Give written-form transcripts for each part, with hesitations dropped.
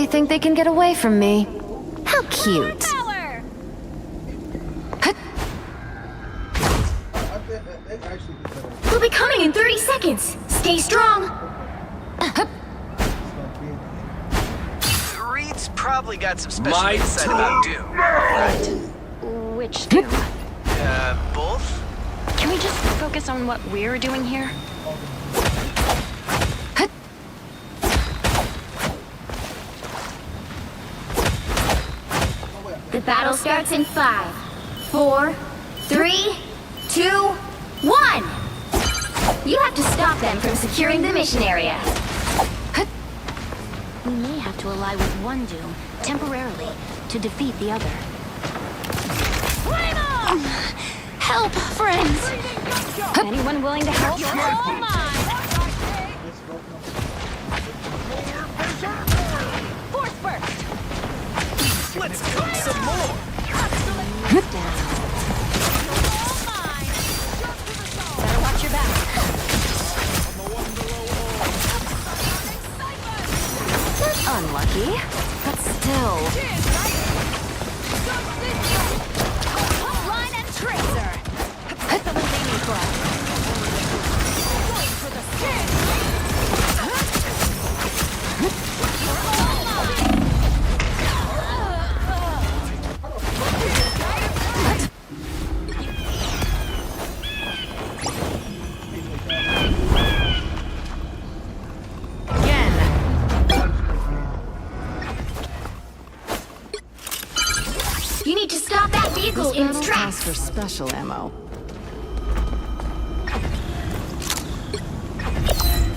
they think they can get away from me. How cute. Power! They'll be coming in 30 seconds. Stay strong. Reed's probably got some special insight about Doom. Right. Which do? Both? Can we just focus on what we're doing here? The battle starts in 5, 4, 3, 2, 1! You have to stop them from securing the mission area. We may have to ally with one Doom, temporarily, to defeat the other. Help, friends! Anyone willing to help? All mine! Force burst! Let's cook some more! All mine! Better watch your back. Unlucky, but still. Line and tracer! That's the one they need for us. Going for the skin! You need to stop that vehicle in its Calls tracks. for special ammo.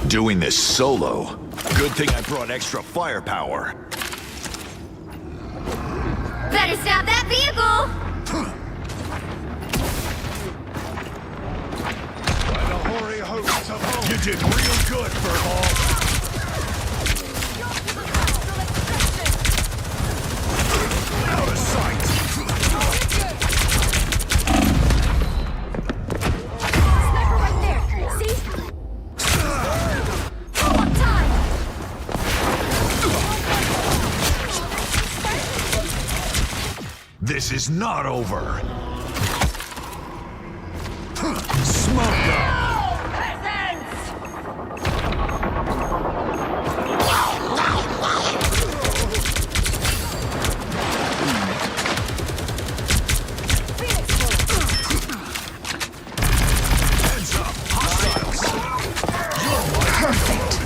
Doing this solo. Good thing I brought extra firepower. Better stop that vehicle! You did real good, Furball. Out of sight. Sniper right there! See? One time! This is not over. Smoke them.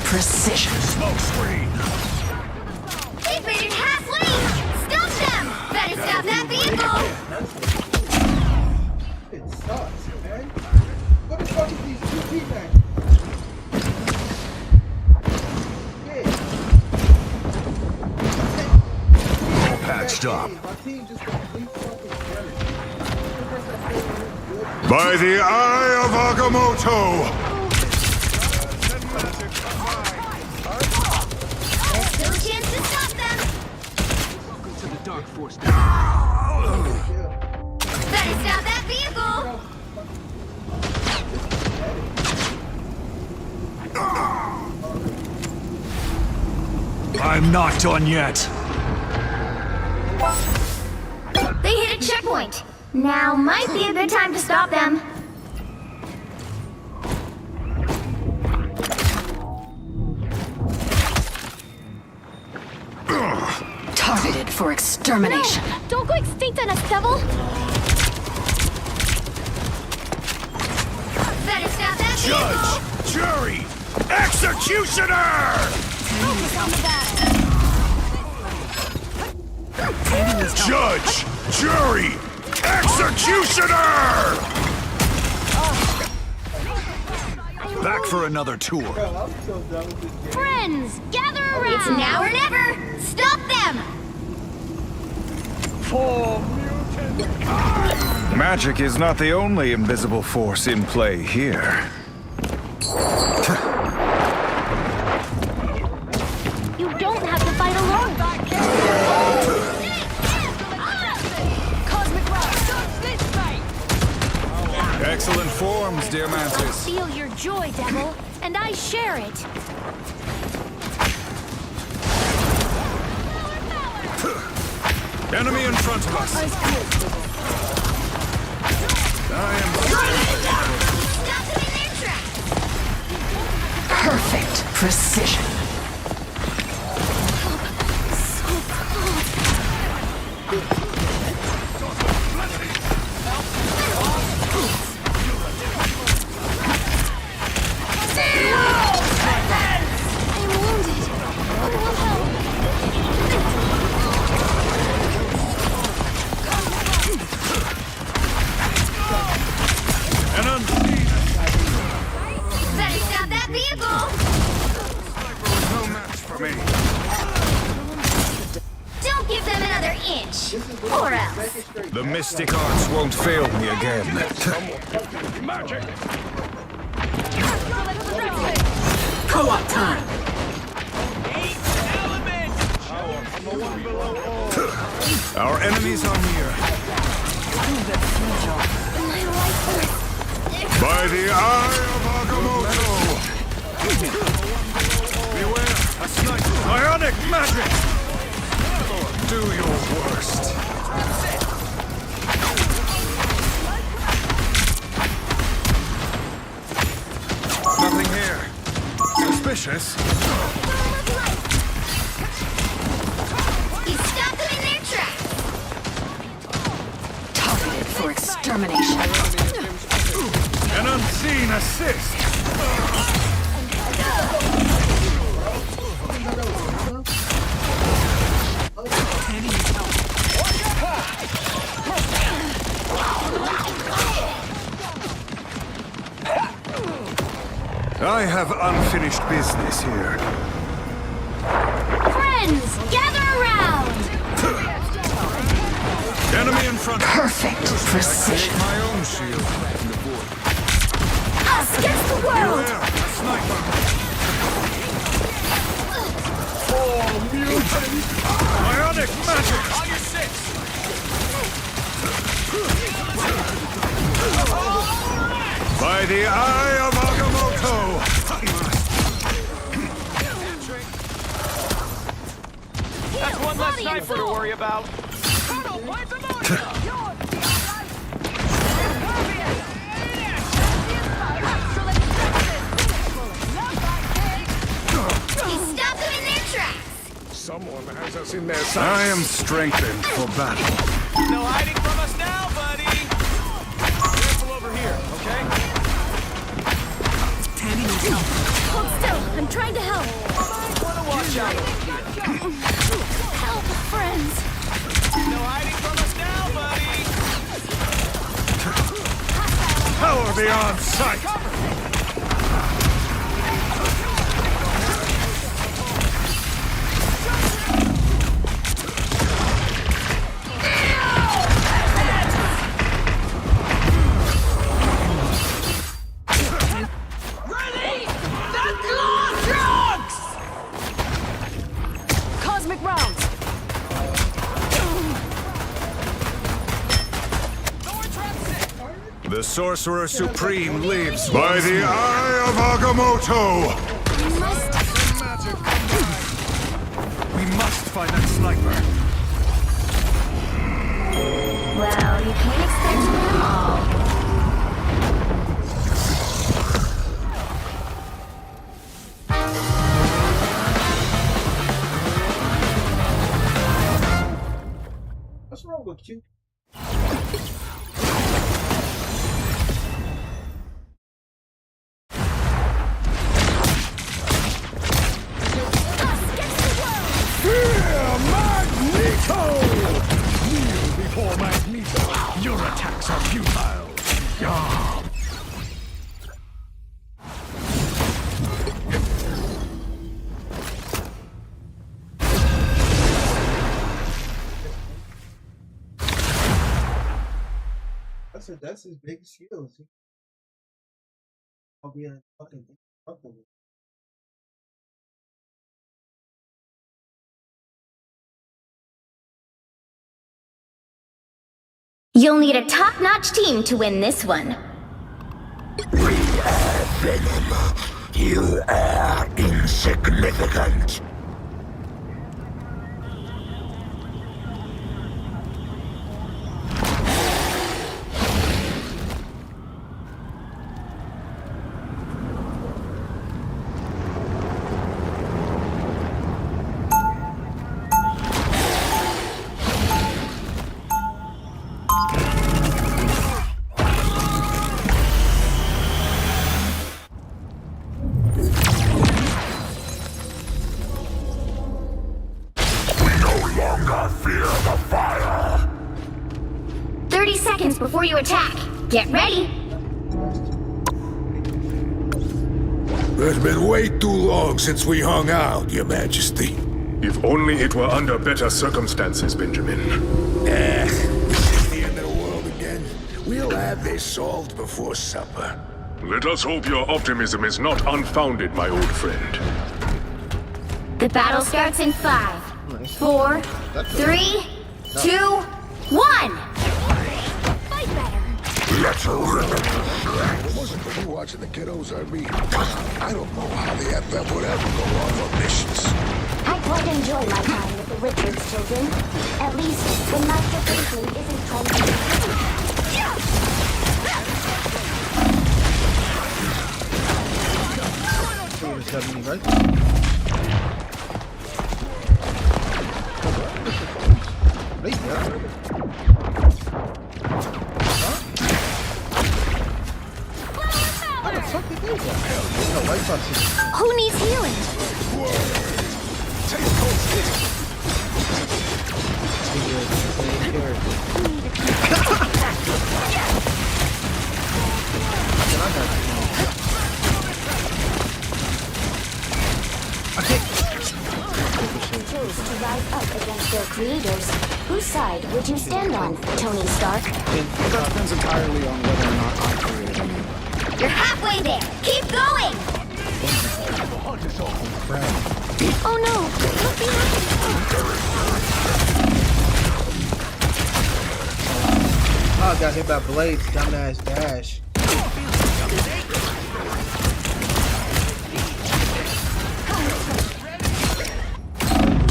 Precision. Smoke screen. They've made it half lane! Stop them! Better stop that vehicle! It sucks, man. What the fuck is these two people? All patched up. My team just got complete fucking damage. By the eye of Agamotto. There's still a chance to stop them! To the dark force. Better stop that vehicle! I'm not done yet. They hit a checkpoint. Now might be a good time to stop them. Targeted for extermination. No! Don't go extinct on us, devil! Better stop that Judge, jury, executioner! Focus on the battle! Judge, jury, executioner! Back for another tour. I'm so done with this game. Friends, gather around! It's now or never! Stop them! Magic is not the only invisible force in play here. You don't have to fight alone! Cosmic Rock! Excellent forms, dear I Mantis. feel your joy, devil, and I share it. Enemy in front of us. I am... Stop them in their tracks! Perfect precision. I'm wounded. I want help. An unseen Better stop that vehicle! no match for me. Don't give them another inch! Or else. The mystic arts won't fail me again. Magic! Co-op time. Our enemies are near. By the eye of Agamotto! Beware, a sniper! Ionic magic! Do your worst. Nothing here. Suspicious? You stop them in their tracks! Targeted for extermination. An unseen assist! I have unfinished business here. Friends, gather around! Enemy in front. Perfect precision. My own shield. Us against the world! Beware, a sniper. Ionic magic! On your six! By the eye of Agamotto! That's one less sniper to worry about. You stop them in their tracks! Someone has us in their sights. I am strengthened for battle. No hiding from us now, buddy! Careful over here, okay? Hold still. I'm trying to help. Wanna watch out. Help, friends. No hiding from us now, buddy! Power beyond sight! Cosmic rounds. The Sorcerer Supreme lives by the eye of Agamotto! We must find that sniper. Well, you can't expect to win them all. What's wrong with you? Before Magneto, your attacks are futile. That's his biggest skill. I'll be in fucking trouble. You'll need a top-notch team to win this one. We are Venom. You are insignificant. before you attack. Get ready. It's been way too long since we hung out, Your Majesty. If only it were under better circumstances, Benjamin. This is the end of the world again. We'll have this solved before supper. Let us hope your optimism is not unfounded, my old friend. The battle starts in 5, 4, 3, 2, 1. Fight better. Let's remember. It wasn't for you watching the kiddos, I mean. I don't know how the FM would ever go off on missions. I quite enjoy my time with the Richards children. At least, the Master Briefly isn't trying to... Who needs healing? chose to rise up against their creators. Whose side would you stand on, Tony Stark? That depends entirely on whether or not I created them. You're halfway there. Keep going. Oh no! Look behind! Oh, got hit by blades. Dumbass dash.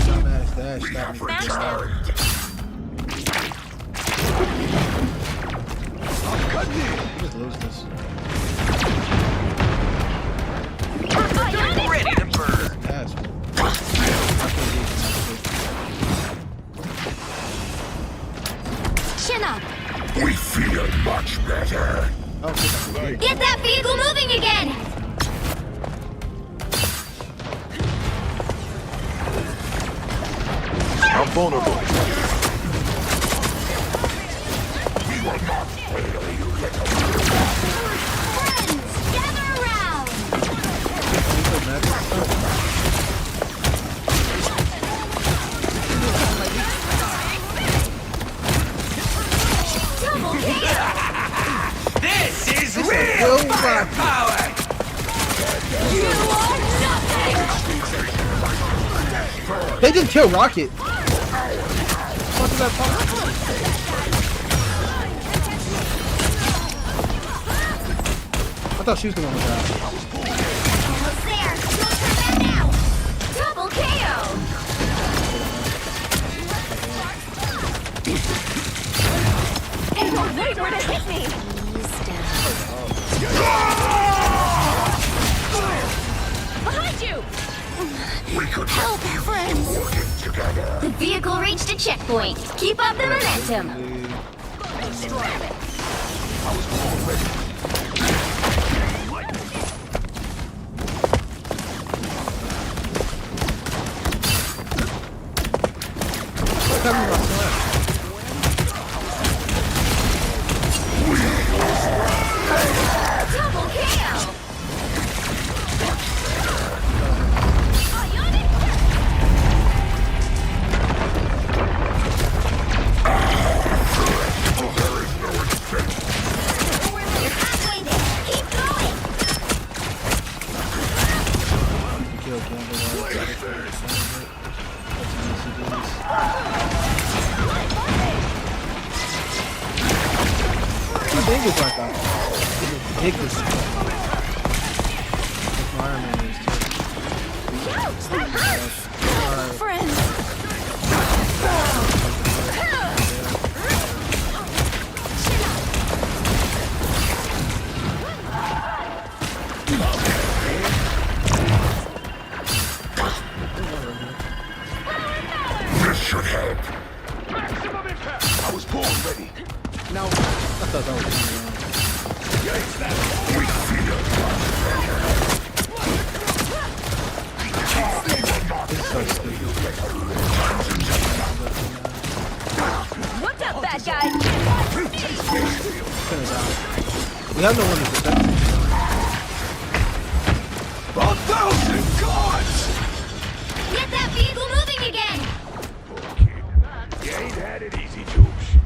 Dumbass dash. Got me. Just lose this. Ready to burn. Dash. Chin up! We feel much better. Oh, Get that vehicle moving again. I'm vulnerable. Friends, gather around. Double kill. This is real firepower! You are nothing. they didn't kill Rocket. What is that part? I thought she was the one who died. Almost there. Don't turn back now. Double KO. And don't wait where to hit me! Behind you! Help, friends. The vehicle reached a checkpoint. Keep up the momentum. Double KO. You're halfway there. Keep going. How big is like that? Ridiculous. That's my Iron Man is too. Friends! This should help. I was born ready. No. I thought that was We feel We have no one to protect him. 1,000 gods! Get that vehicle moving again! You ain't had it easy, Joosh.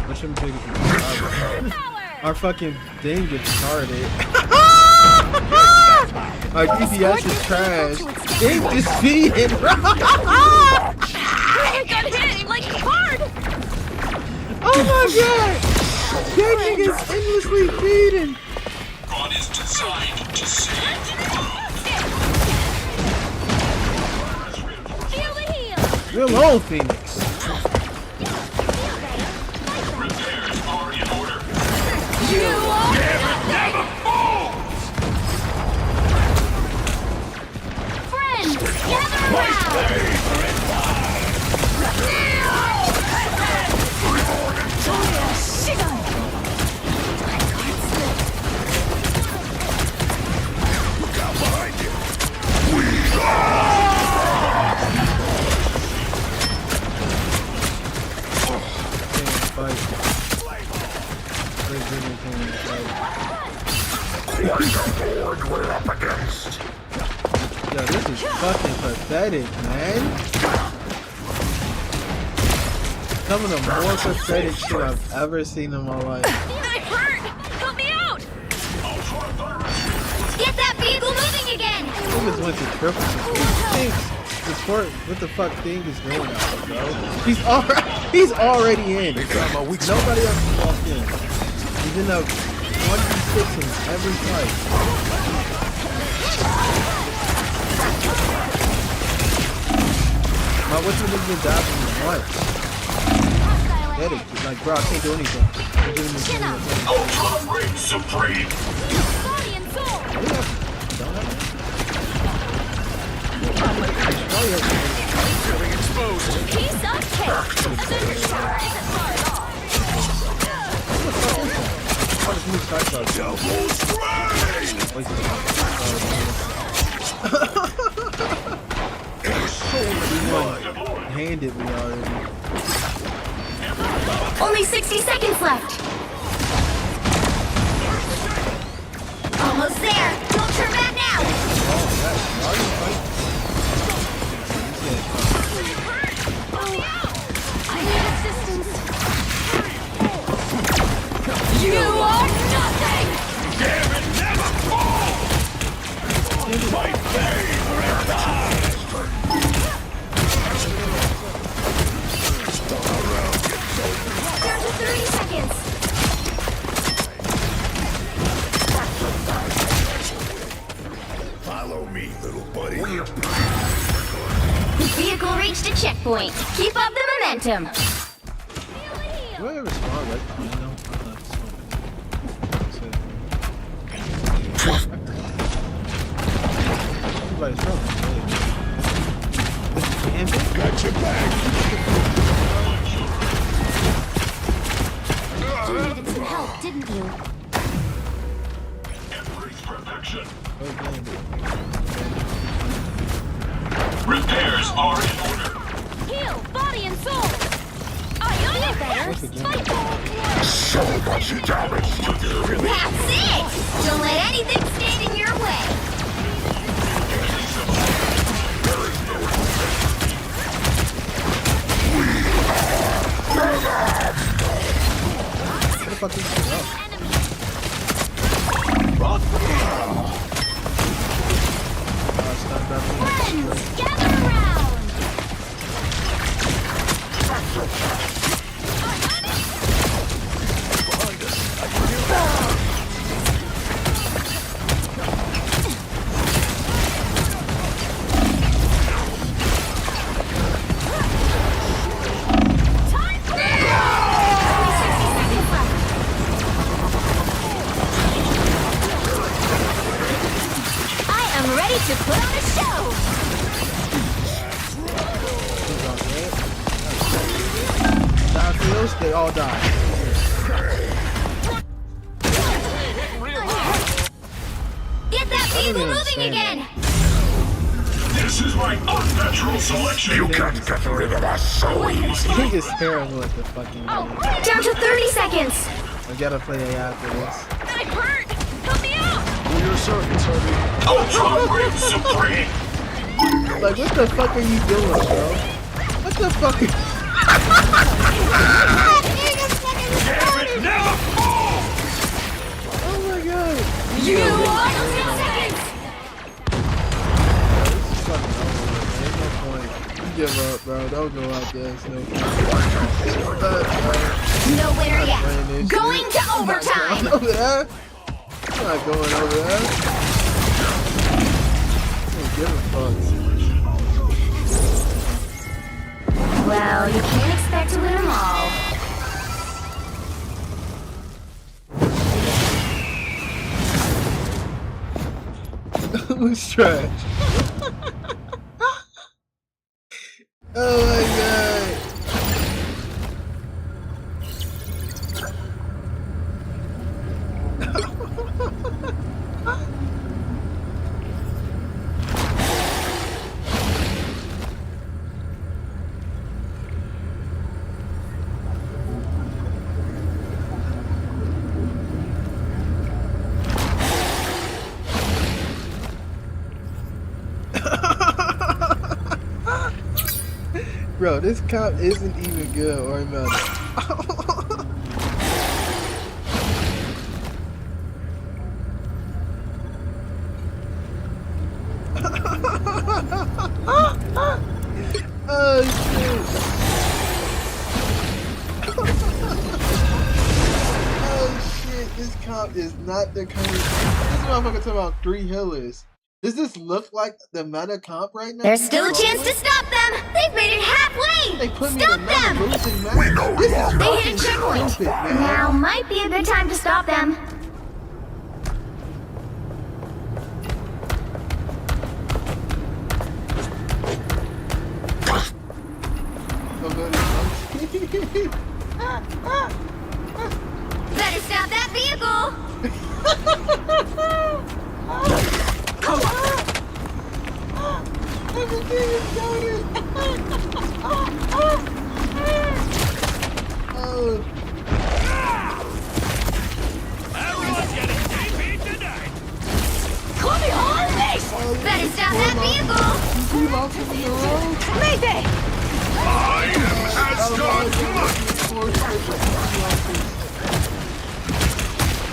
Push him big. Our fucking thing gets retarded. Our DPS is trash. They defeated, bro. I got hit like hard. Oh my god! That nigga's endlessly feeding. God is designed to save. Feel the heel! You're alone, Phoenix. Repairs are in order. You are Never falls! Friends, gather around! Look out behind you. Fight. We're up against. Yo, this is fucking pathetic, man. Some of the more pathetic shit I've ever seen in my life. I hurt. Help me out. Get that vehicle moving again! Niggas went to triple support. What the fuck thing is doing now, bro? He's already in. Nobody else can walk in. He's in a 1v6 in every fight. Now what's the nigga die from once? Get it. Like, bro, I can't do anything. I'm doing this thing. Ultra Ring Supreme! Body and soul! Feeling exposed. Piece of cake! Avenger Shower isn't far at all! Double strain! Handed me already. Only 60 seconds left! Almost there! Don't turn back now! I need assistance. You are nothing. Never fall! My favorite time! Down to 30 seconds! Follow me, little buddy. Vehicle reached a checkpoint. Keep up the momentum. Do I ever spawn right behind them? Everybody's wrong. Got your back. You needed some help, didn't you? Embrace perfection. Okay. Repairs are in order. Heal, body and soul. You're better. Spike. So much damage to do. That's it! Don't let anything stand in your way. What the fuck is this up? Stop grabbing Friends, gather around! I'm ready to put on a show! Battlefields, they all die. Get that vehicle moving understand again! This is my unnatural selection. You can't get rid of us so easy. He is terrible at the fucking game. Down to 30 seconds! I gotta play AI after this. I'm hurt! Help me out! Do your service, Herbie. Like, what the fuck are you doing, bro? What the fuck are you... Oh my god! You are 10 seconds! This is fucking over with, man. There's no point. You give up, bro. Don't go out there. It's no point. No winner yet. Playing this Going shit. to I'm not overtime. going over there. I'm not going over there. I don't give a fuck. Well, you can't expect to win them all. Who's trash? Oh my god. Bro, this cop isn't even good or meta. Oh shit. Oh shit, this cop is not the kind of... This motherfucker talking about 3 healers. Does this look like the meta comp right now? There's still a chance to stop them. They've made it halfway. They put me Stop in another them. losing match. This is They hit a fucking checkpoint. stupid, man. Now might be a good time to stop them. Better stop that vehicle. Everything is going. Oh. Everyone's getting DP tonight. Call me on this! Better stop that vehicle. You lost him in the road? Mayday! I am Asgard's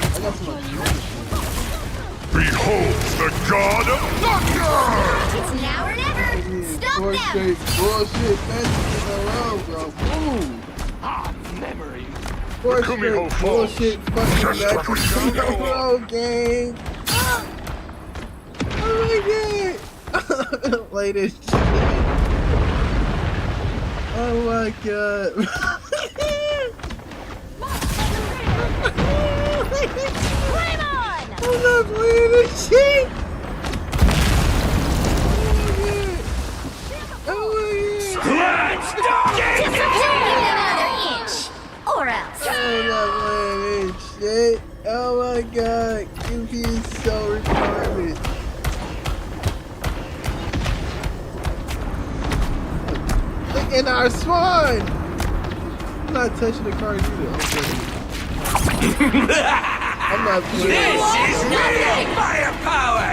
I got some Behold the god of thunder! It's now or never. Stop four them. straight bullshit matches in a row, bro. Boom. Memory. Four Kumiho straight Falls. bullshit fucking Just what we matches in a don't know. row, gang. Oh my god. I'm gonna play this shit. Oh my god. Flame on! I'm not playing this shit. Oh my god. Let's go! Give them another inch, or else. I'm not playing this shit. Oh my god. QP is so retarded. Look in our spawn. I'm not touching the car either. I'm not playing This this. is nothing! Firepower!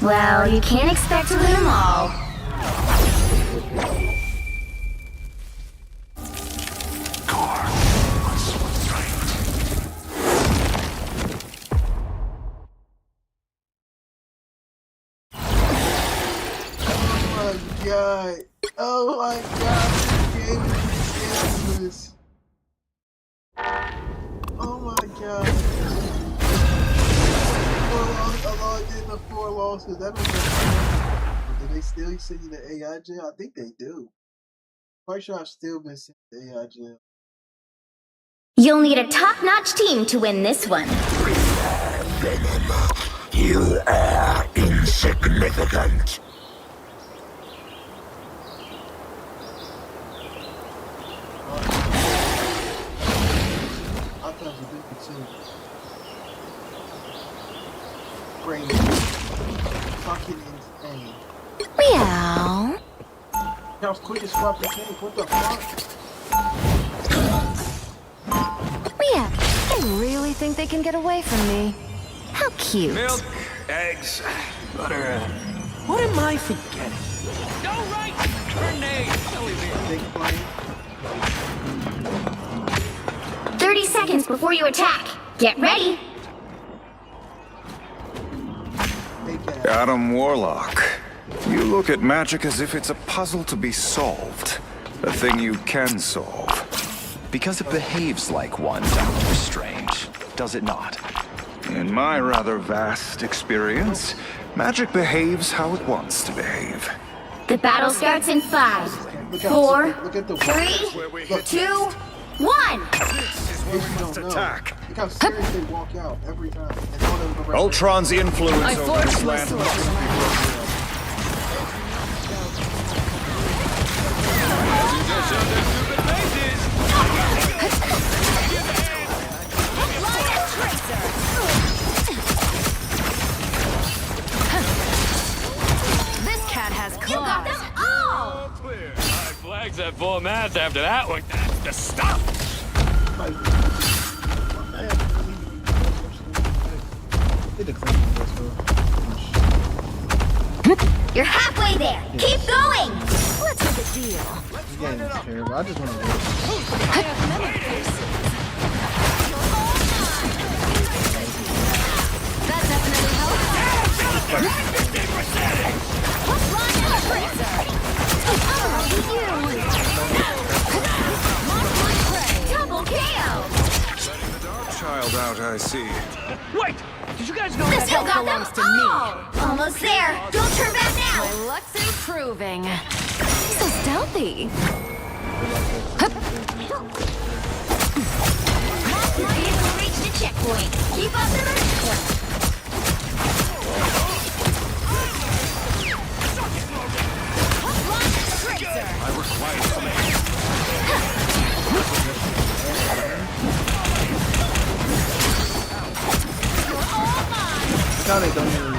Well, you can't expect to win them all. Oh my god. Oh my god. This game is ridiculous. Oh my god. I logged in the 4 losses. That don't make Do they still send you the AI jail? I think they do. Quite sure I've still been sent to AI jail. You'll need a top-notch team to win this one. You are insignificant. I thought you did too. Brain fucking insane. Meow. How quick as fuck you came. What the fuck? Meow. They really think they can get away from me. How cute. Milk, eggs, butter. What am I forgetting? Go right! Grenade! Big plane. 30 seconds before you attack. Get ready. Big ass. Adam Warlock, you look at magic as if it's a puzzle to be solved. A thing you can solve. Because it behaves like one, Dr. Strange, does it not? In my rather vast experience, magic behaves how it wants to behave. The battle starts in 5, Look at 4, look at the 3, Look, 2, 1. don't know. Attack. Look how serious they walk out every time. And all of them Ultron's influence I over forced this my land sword. must be broken. This cat has You got claws. them all. Clear. My flags at full mast after that one. That's the stuff! Did the clean this one. You're halfway there. Keep going. Let's make a deal. This game is terrible. I just want to win. I have many faces. That definitely helps. Line and tracer. Double KO. Letting the dark child out, I see. Wait! Did you guys know This that hill got them belongs to me. all. Almost there. Don't turn back My now. luck's improving. So stealthy. Vehicle reached the checkpoint. Keep up the momentum. Line and tracer. Now they don't even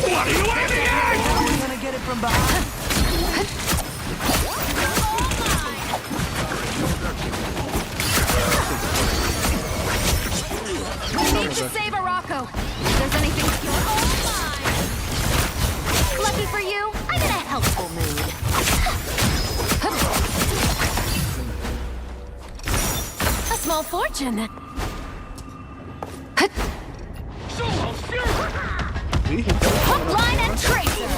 What are you aiming at? I'm gonna get it from behind. We need to save Morocco. If there's anything, you're all mine. Lucky for you, I'm in a helpful mood. A small fortune. Solo fury! Hook, line, and tracer.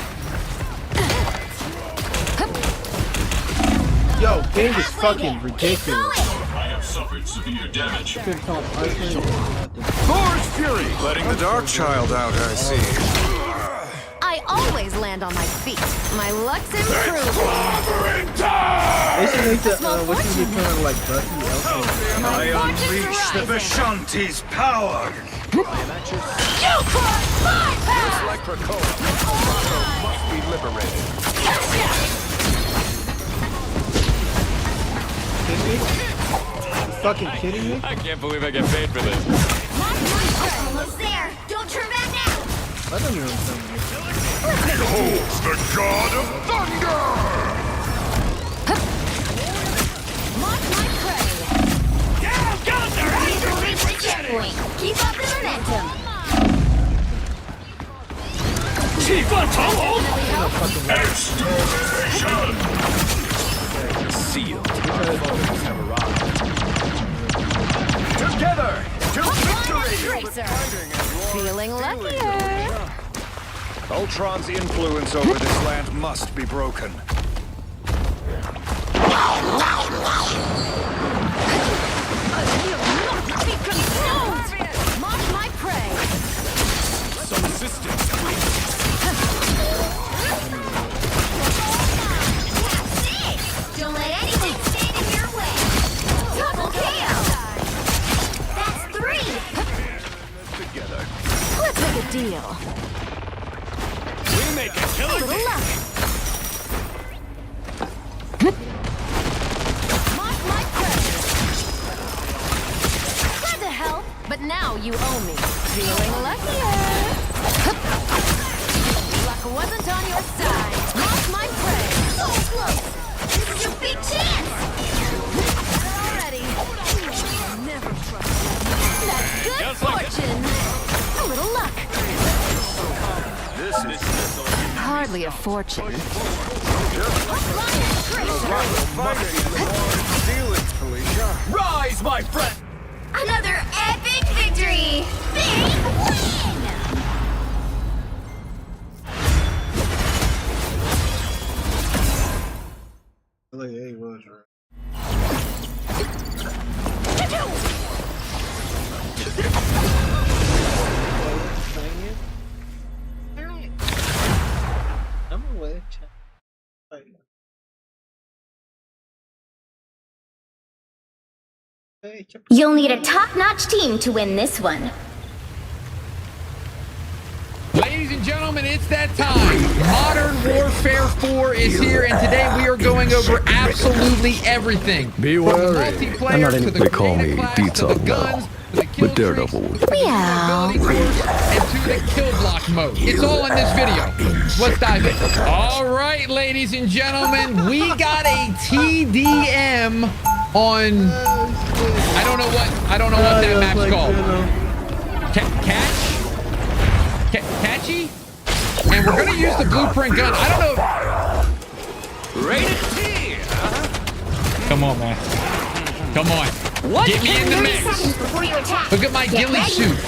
Yo, game is Halfway fucking there. ridiculous. Keep going. I have suffered severe damage. Couldn't call ice cream. Force fury! Letting the dark child out, I see. I always land on my feet. My luck's improving. They should make the Small what you fortune. get kind of like Buffy Elsa. I Fortune's unleash the rising. Vishanti's power! You cross my path! Like Krakoa, Morocco must be liberated. Kidding me? You fucking kidding me? I can't believe I get paid for this. Almost there. Don't turn back now. I don't even understand. Behold the god of thunder! Mark my prey. Vehicle reached the checkpoint. Keep up the momentum. Extermination! Sealed. Together to victory! Tracer. Feeling luckier. Ultron's influence over this land must be broken. Be consumed. Mark my prey. Some assistance, please. That's it. Don't let anything stand in your way. Double KO. That's 3. Together. Let's make a deal. We make a A killer little luck. Mark my prey. Glad to help, but now you owe me. Feeling luckier. hardly a fortune. Rise, my friend! Another epic victory! Big win! Like, yeah, he was right. I'm away. You'll need a top-notch team to win this one. Ladies and gentlemen, it's that time. Modern Warfare 4 is here, and today we are going over absolutely everything. Be wary. I'm not any. They call me D-Talk now, but Daredevil. Meow. And to the kill block mode. It's all in this video. Let's dive in. All right, ladies and gentlemen, we got a TDM on. I don't know what that map's called. Catchy? And we're gonna use the blueprint gun. I don't know. Rated T! Come on, man. Come on. Get me in the mix. Look at my ghillie suit.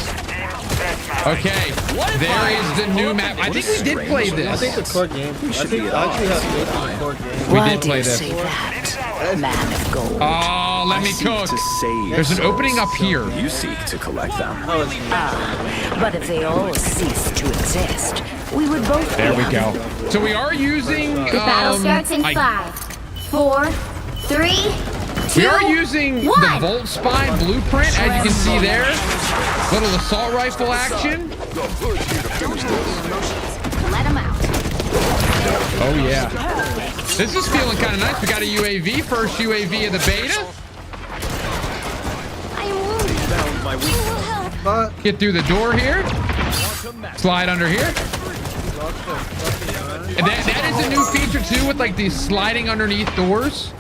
Okay, there is the new map. I think we did play this. I think the core game. I think I actually have to go to the core game. We did play this. Man of gold. Oh, let me cook. There's an opening up here. You seek to collect them. But if they all cease to exist, we would both. There we go. So we are using. The battle starts in 5, 4, 3, 2. We are using the Volt Spy blueprint, as you can see there. Little assault rifle action. Let them out. Oh yeah. This is feeling kind of nice. We got a UAV, first UAV of the beta. I am wounded. You will help. Get through the door here. Slide under here. And that is a new feature too, with like these sliding underneath doors.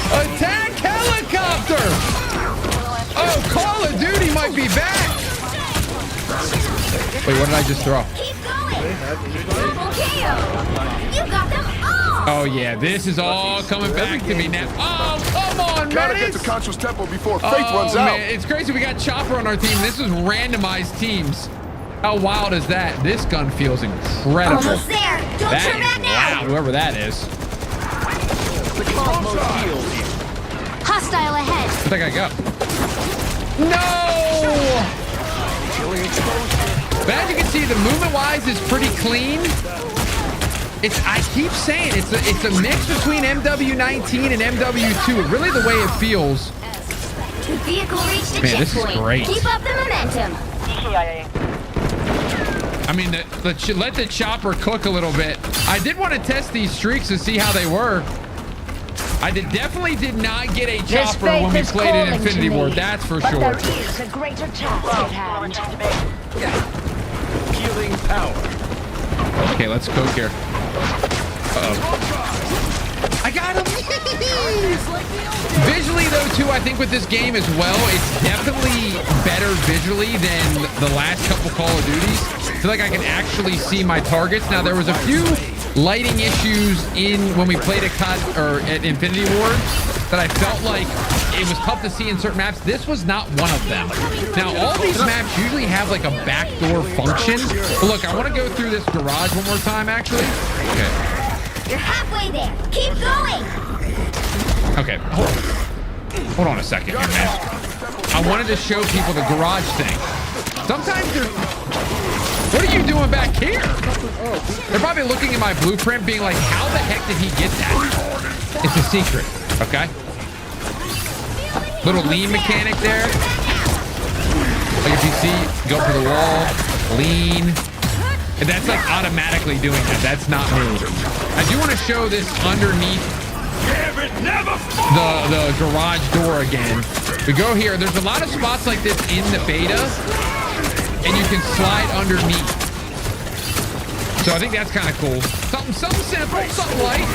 Attack helicopter! Oh, Call of Duty might be back! Wait, what did I just throw? Keep going. You got them all. Oh yeah, this is all coming back to me now. Oh, come on, Gotta man! get to Concho's temple before faith runs out. Man, it's crazy. We got Chopper on our team. This is randomized teams. How wild is that? This gun feels incredible. Almost there. Don't turn back now. Wow, whoever that is. Hostile ahead. Where'd that guy go? No! But as you can see, the movement-wise is pretty clean. I keep saying it's a mix between MW19 and MW2. Really, the way it feels. The vehicle reached the Man, this is checkpoint. great. Keep up the momentum. I mean, let the chopper cook a little bit. I did want to test these streaks to see how they were. I definitely did not get a chopper when we played in Infinity Ward. That's for sure. There is a greater task at hand. Healing power. Okay, let's cook here. Uh-oh. I got him! Visually, though, too, I think with this game as well, it's definitely better visually than the last couple Call of Duties. I feel like I can actually see my targets. Now, there was a few lighting issues when we played at Infinity Ward that I felt like it was tough to see in certain maps. This was not one of them. Now, all these maps usually have like a backdoor function. But look, I want to go through this garage one more time, actually. Okay. You're halfway there. Keep going. Okay, hold on a second here, man. I wanted to show people the garage thing. Sometimes what are you doing back here? They're probably looking at my blueprint being like, how the heck did he get that? It's a secret, okay? Little lean mechanic there. Like if you see, go for the wall, lean. And that's like automatically doing that. That's not me. I do want to show this underneath the garage door again. We go here. There's a lot of spots like this in the beta, and you can slide underneath. So I think that's kind of cool. Something simple, something light.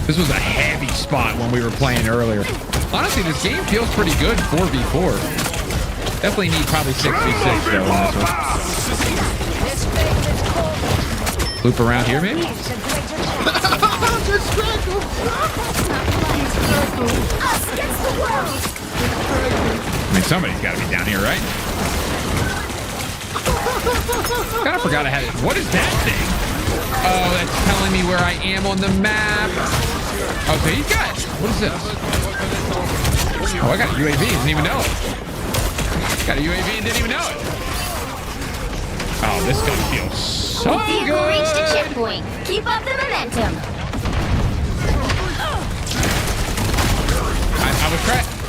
This was a heavy spot when we were playing earlier. Honestly, this game feels pretty good 4v4. Definitely need probably 6v6 though on this one. Loop around here, maybe? I mean, somebody's got to be down here, right? Kind of forgot I had it. What is that thing? Oh, that's telling me where I am on the map. Oh, so he's got... What is this? Oh, I got a UAV. Didn't even know it. Got a UAV and didn't even know it. Oh, this gun feels so Vehicle good. reached a checkpoint. Keep up the momentum.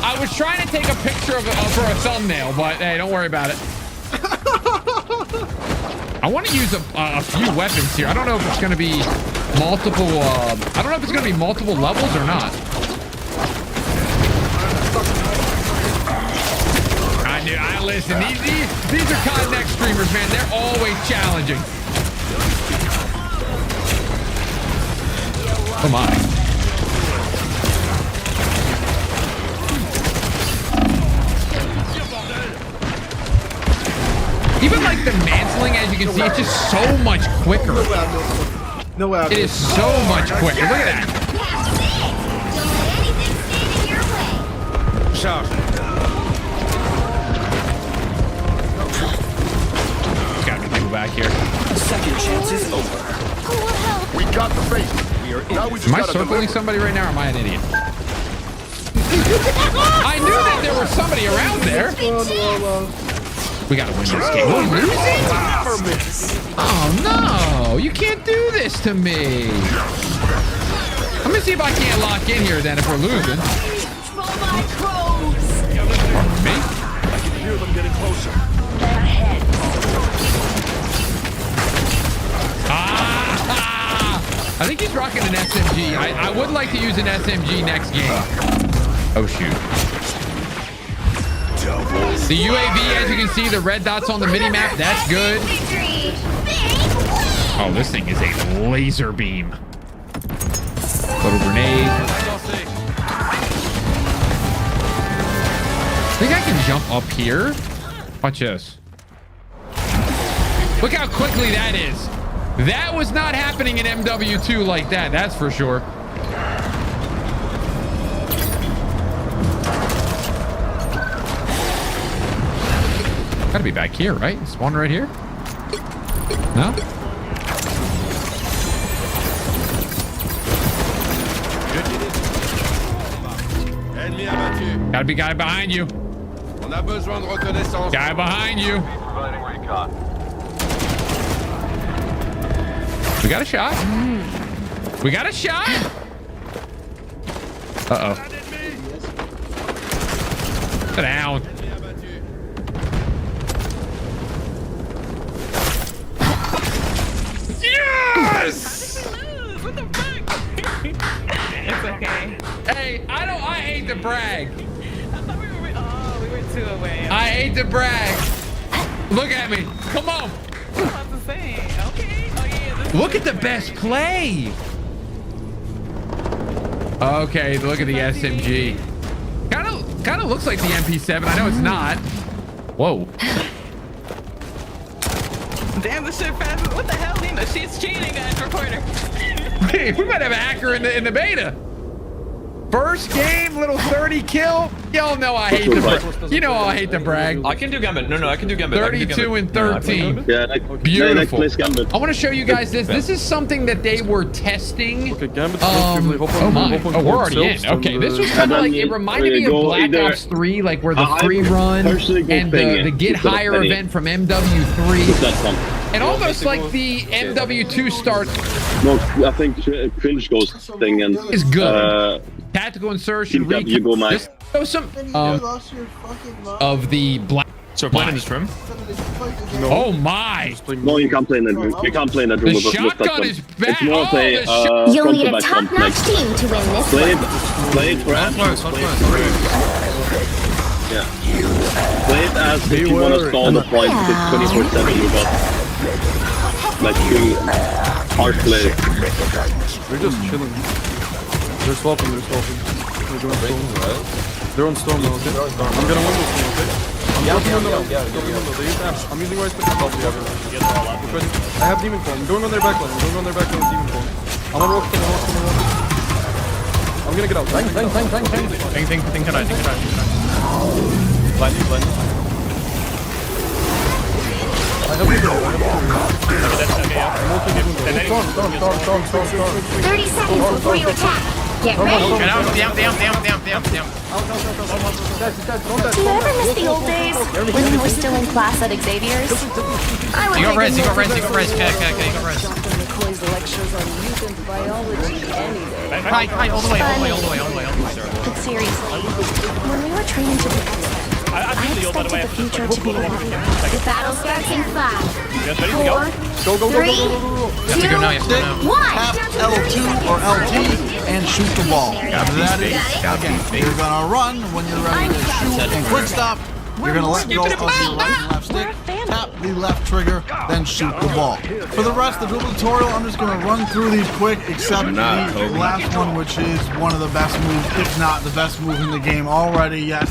I was trying to take a picture of it for a thumbnail, but hey, don't worry about it. I want to use a few weapons here. I don't know if it's going to be multiple. I don't know if it's going to be multiple levels or not. I listen. These are Connect streamers, man. They're always challenging. Come on. Even like the mantling, as you can see, it's just so much quicker. No way. It is so much quicker. Look at that. Don't let anything stand in your way. Gotta be people back here. Second chance is over. We got the bait. Now we just Am I gotta circling deliver. somebody right now, or am I an idiot? I knew that there was somebody around there. We gotta win this game. We're losing? Oh no! You can't do this to me. Let me see if I can't lock in here then if we're losing. Pardon me? I can hear them getting closer. I think he's rocking an SMG. I would like to use an SMG next game. Oh shoot. The UAV, as you can see, the red dots on the mini-map, that's good. Oh, this thing is a laser beam. Little grenade. I think I can jump up here. Watch this. Look how quickly that is. That was not happening in MW2 like that, that's for sure. Gotta be back here, right? Spawn right here? No? Gotta be guy behind you. Guy behind you. We got a shot. We got a shot. Uh-oh. Sit down. Yes! What the fuck? It's okay. Hey, I hate to brag. I thought we were 2 away. Okay. I hate to brag. Look at me. Come on. I was about to say. Okay. Oh yeah. Look at the best play. Okay, look at the SMG. Kind of looks like the MP7. I know it's not. Whoa. Damn, this shit fast. What the hell, Lena? She's cheating, guys. Reporter. Hey, we might have a hacker in the beta. First game, little 30 kill. Y'all know I hate to brag. You know I hate to brag. I can do Gambit. No, I can do Gambit. 32 and 13. Beautiful. I want to show you guys this. This is something that they were testing. Oh my. Oh, we're already in. Okay, this was kind of like, it reminded me of Black Ops 3, like where the free run and the get higher event from MW3. And almost like the MW2 start. No, I think Cringe Ghost thing and is good. Tactical insertion. You go, Mike. Show some of the black. So playing in this room? No. Oh my! No, you can't play in that room. You can't play in that room. The shotgun is bad. It's more of a You'll need a top-notch team to win this one. Play it for us. Yeah. Play it as if you want to stall the point. It's 24/7. You got like 2 hard players. We're just chilling. They're swapping. They're doing storm. They're on storm now, okay? I'm gonna win this one, okay? I'm using right stick to help the other. I have demon form. I'm going on their backline. with demon form. I'm on rock. I'm gonna get out. Tank. Blind you. I have you. I'm also giving storm. 30 seconds before you attack. Get ready. Get out. Down. Do you ever miss the old days when you were still in class at Xavier's? I would You got res. Okay. McCoy's lectures on mutant biology any day. Hi, all the way, sir. But seriously, when we were training to be experts, I expected the future to be light. The battle starts in 5, 4, 3, 2, 1. Tap L2 or LT and shoot the ball. That is, again, you're gonna run when you're ready to shoot and quick stop. You're gonna let go of your right and left stick, tap the left trigger, then shoot the ball. For the rest of the dribble tutorial, I'm just gonna run through these quick, except the last one, which is one of the best moves, if not the best move in the game already. Yes,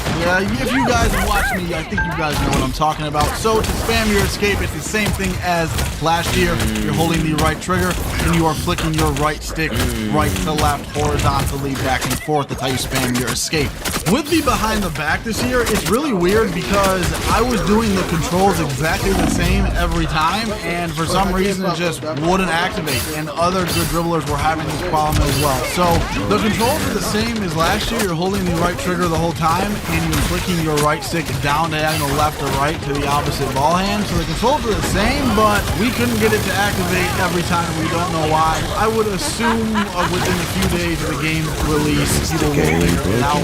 if you guys have watched me, I think you guys know what I'm talking about. So to spam your escape, it's the same thing as last year. You're holding the right trigger and you are flicking your right stick right to left, horizontally, back and forth. That's how you spam your escape. With the behind the back this year, it's really weird because I was doing the controls exactly the same every time, and for some reason it just wouldn't activate, and other good dribblers were having this problem as well. So the controls are the same as last year. You're holding the right trigger the whole time, and you're flicking your right stick down diagonal left or right to the opposite ball hand. So the controls are the same, but we couldn't get it to activate every time. We don't know why. I would assume within a few days of the game release, people will figure it out.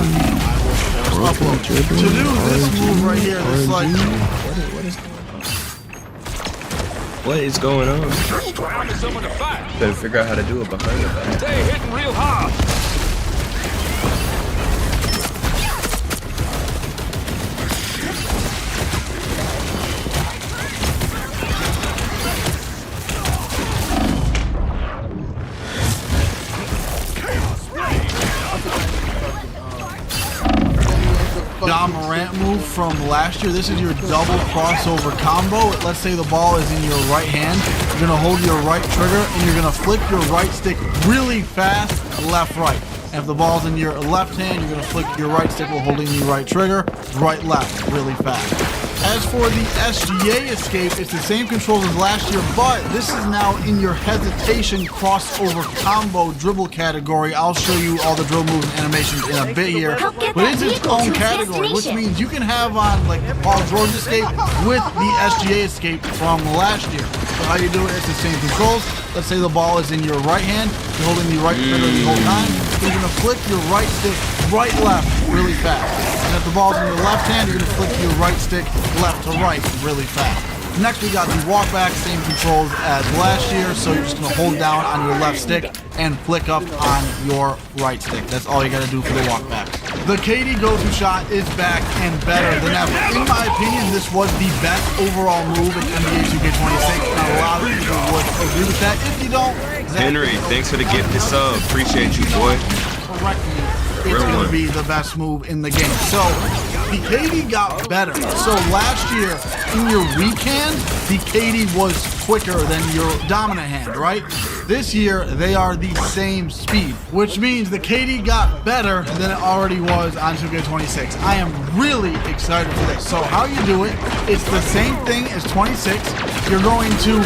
To do this move right here, this what is going on? Gotta figure out how to do it behind the back. Stay hitting real hard. Morant move from last year. This is your double crossover combo. Let's say the ball is in your right hand. You're going to hold your right trigger and you're going to flick your right stick really fast, left, right. And if the ball's in your left hand, you're going to flick your right stick while holding the right trigger, right, left, really fast. As for the SGA escape, it's the same controls as last year, but this is now in your hesitation crossover combo dribble category. I'll show you all the dribble moves and animations in a bit here, but it's its own category, which means you can have on like the Paul George escape with the SGA escape from last year. So how you do it, it's the same controls. Let's say the ball is in your right hand, you're holding the right trigger the whole time. You're going to flick your right stick right, left really fast. And if the ball's in your left hand, you're going to flick your right stick left to right really fast. Next, we got the walk back, same controls as last year. So you're just going to hold down on your left stick and flick up on your right stick. That's all you got to do for the walk back. The KD go-to shot is back and better than ever. In my opinion, this was the best overall move in NBA 2K26. Now, a lot of people would agree with that. If you don't, Henry, thanks for the gift this sub. Appreciate you, boy. Correctly, it's going to be the best move in the game. So, the KD got better. So, last year, in your weak hand, the KD was quicker than your dominant hand, right? This year, they are the same speed, which means the KD got better than it already was on 2K26. I am really excited for this. So, how you do it, it's the same thing as 26. You're going to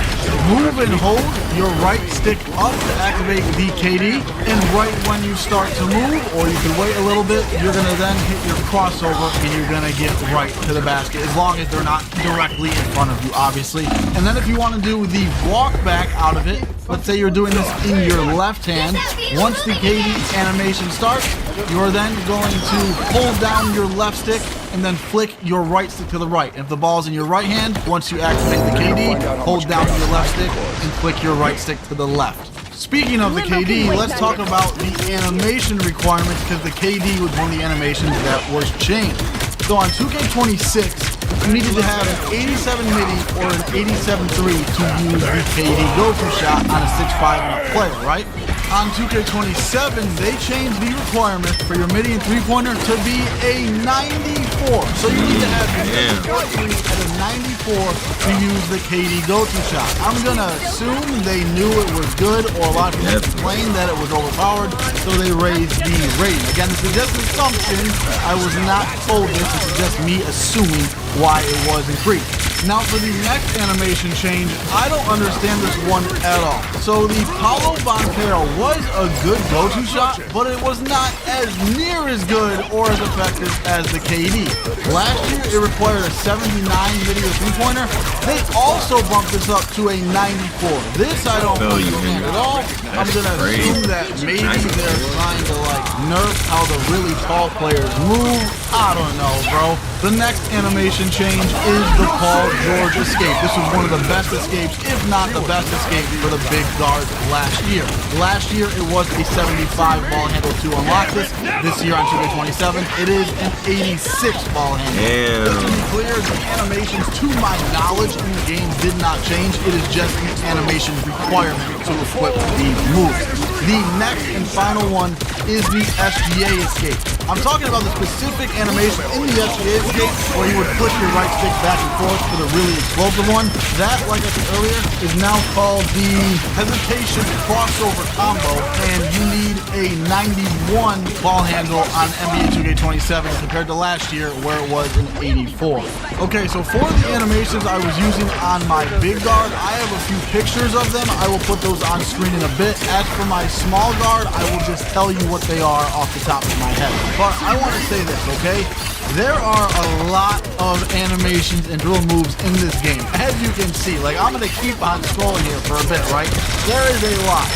move and hold your right stick up to activate the KD, and right when you start to move, or you can wait a little bit, you're going to then hit your crossover and you're going to get right to the basket, as long as they're not directly in front of you, obviously. And then if you want to do the walk back out of it, let's say you're doing this in your left hand, once the KD animation starts, you're then going to hold down your left stick and then flick your right stick to the right. And if the ball's in your right hand, once you activate the KD, hold down your left stick and flick your right stick to the left. Speaking of the KD, let's talk about the animation requirements, because the KD was one of the animations that was changed. So on 2K26, you needed to have an 87 midi or an 87-3 to use the KD go-to shot on a 6'5" and up player, right? On 2K27, they changed the requirement for your midi and three-pointer to be a 94. So you need to have your midi at a 94 to use the KD go-to shot. I'm gonna assume they knew it was good, or a lot of people complained that it was overpowered, so they raised the rating. Again, this is just an assumption. I was not told this. This is just me assuming why it was increased. Now for the next animation change, I don't understand this one at all. So the Paulo Banchero was a good go-to shot, but it was not as near as good or as effective as the KD. Last year, it required a 79 midi or three-pointer. They also bumped this up to a 94. This I don't understand at all. I'm gonna assume that maybe they're trying to like nerf how the really tall players move. I don't know, bro. The next animation change is the Paul George escape. This was one of the best escapes, if not the best escape for the big guards last year. Last year, it was a 75 ball handle to unlock this. This year on 2K27, it is an 86 ball handle. Just to be clear, the animations, to my knowledge, in the game did not change. It is just the animation requirement to equip the moves. The next and final one is the SGA escape. I'm talking about the specific animation in the SGA escape where you would flick your right stick back and forth for the really explosive one. That, like I said earlier, is now called the hesitation crossover combo, and you need a 91 ball handle on NBA 2K27 compared to last year where it was an 84. Okay, so for the animations I was using on my big guard, I have a few pictures of them. I will put those on screen in a bit. As for my small guard, I will just tell you what they are off the top of my head. But I want to say this, okay? There are a lot of animations and drill moves in this game. As you can see, like I'm gonna keep on scrolling here for a bit, right? There is a lot.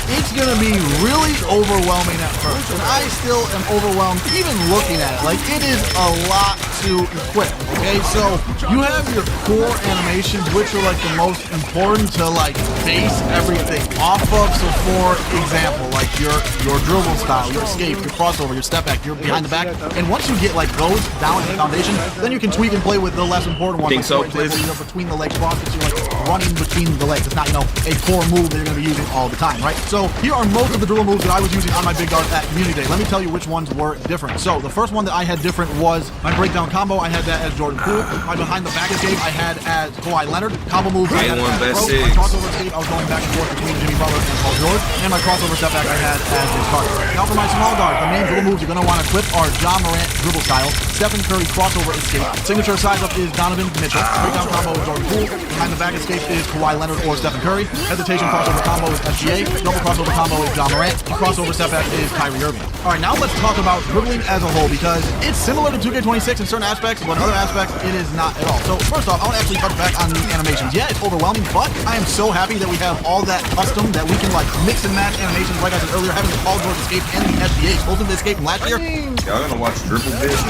It's gonna be really overwhelming at first, and I still am overwhelmed even looking at it. Like, it is a lot to equip, okay? So, you have your core animations, which are like the most important to like base everything off of. So, for example, like your dribble style, your escape, your crossover, your step back, your behind the back, and once you get like those down in the foundation, then you can tweak and play with the less important ones. Think like, so, for example, you know, between the legs cross, you're like running between the legs. It's not, you know, a core move that you're gonna be using all the time, right? So here are most of the dribble moves that I was using on my big guard at Community Day. Let me tell you which ones were different. So the first one that I had different was my breakdown combo. I had that as Jordan Poole. My behind the back escape I had as Kawhi Leonard. Combo moves I had as Pro. My crossover escape I was going back and forth between Jimmy Butler and Paul George. And my crossover step back I had as Vince Carter. Now for my small guard, the main dribble moves you're going to want to equip are John Morant dribble style, Stephen Curry crossover escape, signature size up is Donovan Mitchell, breakdown combo is Jordan Poole, behind the back escape is Kawhi Leonard or Stephen Curry, hesitation crossover combo is SGA, double crossover combo is John Morant, crossover step back is Kyrie Irving. Alright, now let's talk about dribbling as a whole, because it's similar to 2K26 in certain aspects, but in other aspects it is not at all. So first off, I want to actually touch back on the animations. Yeah, it's overwhelming, but I am so happy that we have all that custom, that we can like mix and match animations, like I said earlier, having the Paul George escape and the SGA explosive escape from last year. Y'all gonna watch dribble vids?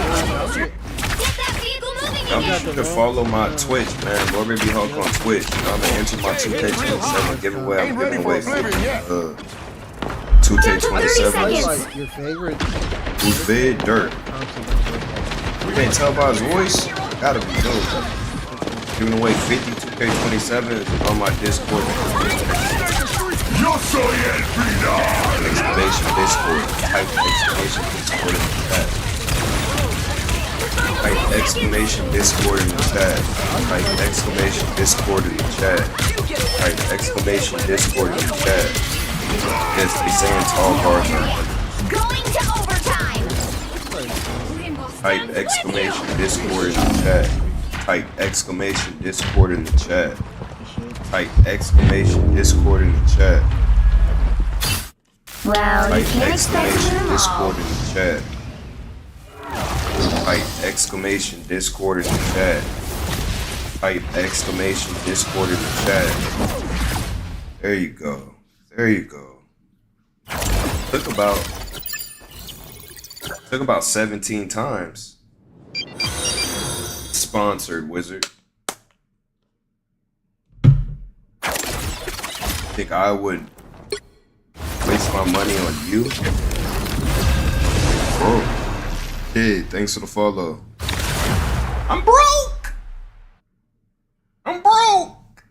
Y'all should follow my Twitch, man. Lord Baby Hulk on Twitch. I'm gonna enter my 2K27 giveaway. I'm giving away 2K27. Like your favorite? Who's vid? Dirt. You can't tell by his voice? Gotta be dope. Giving away 50 2K27s on my Discord. Yo soy el final! Exclamation Discord. Type exclamation Discord in the chat. Type exclamation Discord in the chat. Type exclamation Discord in the chat. Type exclamation Discord in the chat. Yes, they saying tall guards are Going to overtime. Type exclamation Discord in the chat. Type exclamation Discord in the chat. Type exclamation Discord in the chat. Well, you Type can't expect exclamation them all. Discord in the chat. Type exclamation Discord in the chat. Type exclamation Discord in the chat. There you go. There you go. Took about 17 times. Sponsored, wizard. Think I would waste my money on you? Bro. Hey, thanks for the follow. I'm broke! I'm broke!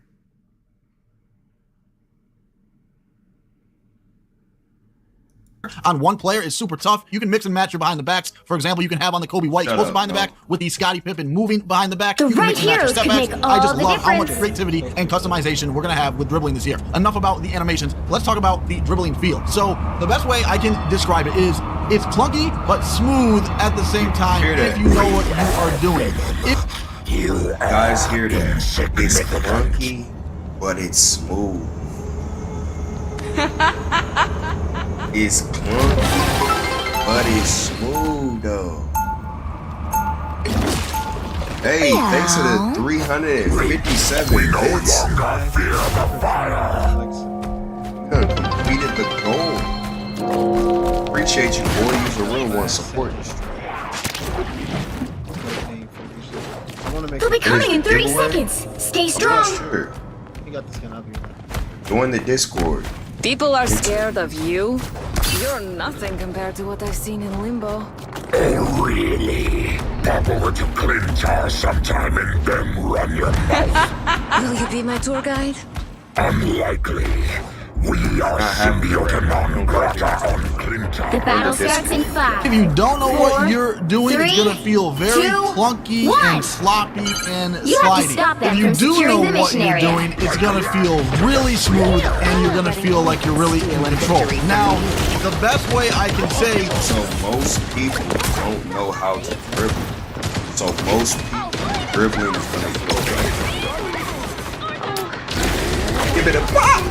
on one player is super tough. You can mix and match your behind the backs. For example, you can have on the Kobe White close behind the back with the Scottie Pippen moving behind the back. The You can right mix and match your heroes step can backs. make I just all the love how much difference. creativity and customization we're gonna have with dribbling this year. Enough about the animations. Let's talk about the dribbling feel. So the best way I can describe it is it's clunky but smooth at the same time if you know what you are doing. You guys hear that? It's clunky, but it's smooth. It's clunky, but it's smooth though. Hey, thanks to the 357 bits. You done completed the goal. Appreciate you, boy. Use the real one support. He'll be coming in 30 seconds. Stay strong. Sure. You got this gonna be. Join the Discord. People are scared of you. You're nothing compared to what I've seen in Limbo. Oh, really? Papa went to Clinton sometime and then run your mouth. Will you be my tour guide? Unlikely. We are symbiote non grata on Clinton. The battle starts in 5. If you don't know what you're doing, it's 3, gonna feel very 2, clunky 1. and sloppy and You have to slidey. stop them If you from do know securing the what mission you're area. doing, it's gonna feel really smooth and you're gonna feel like you're really in control. Now, the best way I can say, So most people don't know how to dribble. So most people dribbling is gonna feel like give it a pop.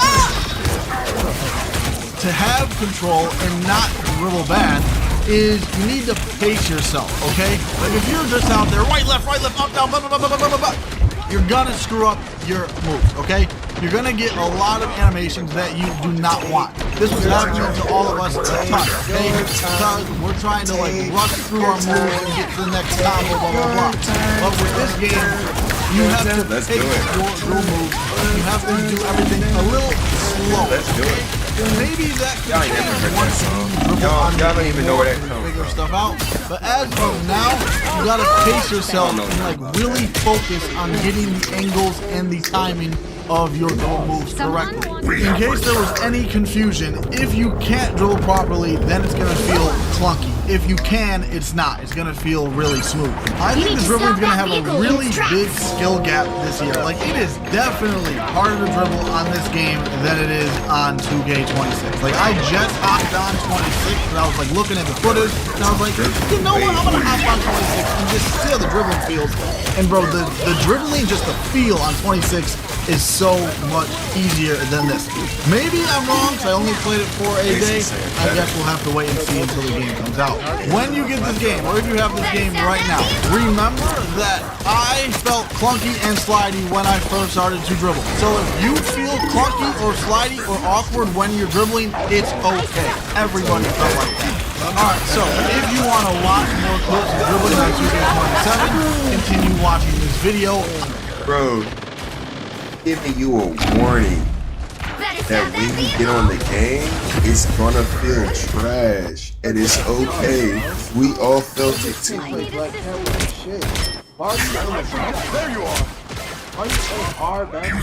to have control and not dribble bad is you need to pace yourself, okay? Like if you're just out there, right, left, up, down, blah, blah, blah, blah, blah, blah, blah, you're gonna screw up your moves, okay? You're gonna get a lot of animations that you do not want. This was happening to all of us a ton, okay? Because we're trying to like rush through our moves and get to the next combo, blah, blah, blah. But with this game, you have to take your moves. You have to do everything a little slow. Let's do it. Maybe that can change once you Y'all don't even know where that comes figure stuff out. But as of now, you gotta pace yourself and like really focus on getting the angles and the timing of your goal moves correctly. In case there was any confusion, if you can't dribble properly, then it's gonna feel clunky. If you can, it's not. It's gonna feel really smooth. I think the dribbling is gonna have a really big skill gap this year. Like it is definitely harder to dribble on this game than it is on 2K26. Like I just hopped on 26 and I was like looking at the footage and I was like, you know what? I'm gonna hop on 26 and just see how the dribbling feels. And bro, the dribbling, just the feel on 26 is so much easier than this. Maybe I'm wrong because I only played it for a day. I guess we'll have to wait and see until the game comes out. When you get this game, or if you have this game right now, remember that I felt clunky and slidey when I first started to dribble. So if you feel clunky or slidey or awkward when you're dribbling, it's okay. Everybody felt like that. Alright, so if you want to watch more clips of dribbling on 2K27, continue watching this video. Bro, giving you a warning that when you get on the game, it's gonna feel trash, and it's okay. We all felt it too. There you are. Why are you so hard, man?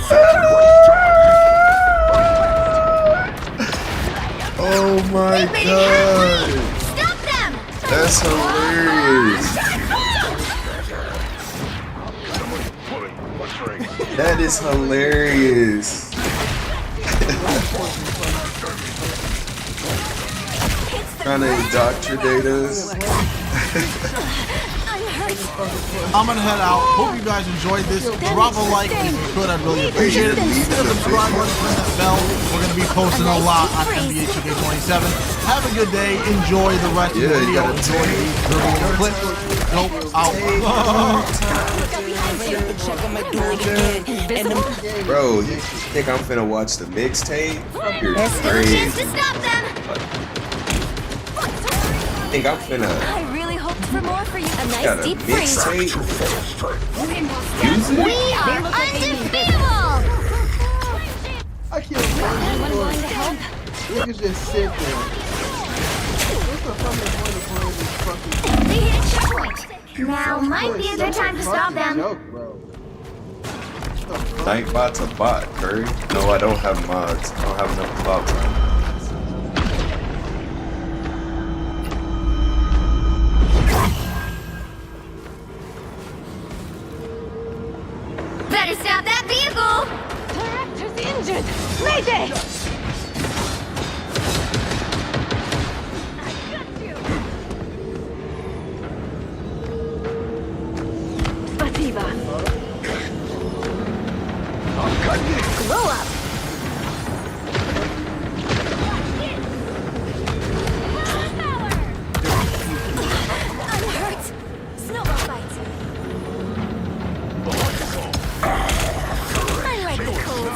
Oh my god. Stop them! That's hilarious. That is hilarious. Trying to indoctrinate us. I'm gonna head out. Hope you guys enjoyed this. Drop a like if you could. I'd really appreciate it. Hit the subscribe button, press that bell. We're gonna be posting a lot on NBA 2K27. Have a good day. Enjoy the rest of the video. Enjoy the clips. Nope. Out. Bro, you think I'm finna watch the mixtape? You're crazy. To stop them! I think I'm finna. I really hoped for more for you. A Got nice a deep freeze. mixtape. We are undefeatable! I can't Anyone willing to help? Niggas just sit there. What's the fucking point of playing this fucking They hit a checkpoint. Now might be a good time to stop them. joke, bro? Nightbot to bot, Curry. No, I don't have mods. I don't have enough clout time. Spasiba. Glow up. Hurts. Snowball bites. I like the cold.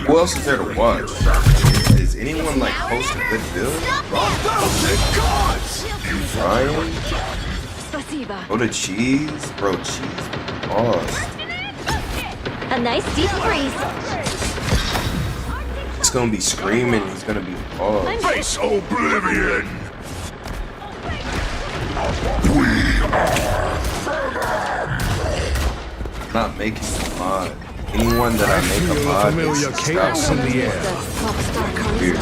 Who else is there to watch? Is anyone like post a good build? Ryan? Oh, the cheese? Bro, cheese. Pause. A nice deep freeze. It's gonna be screaming. He's gonna be paused. Face oblivion! I'm not making a mod. Anyone that I make a mod Familiar chaos in the air. Here.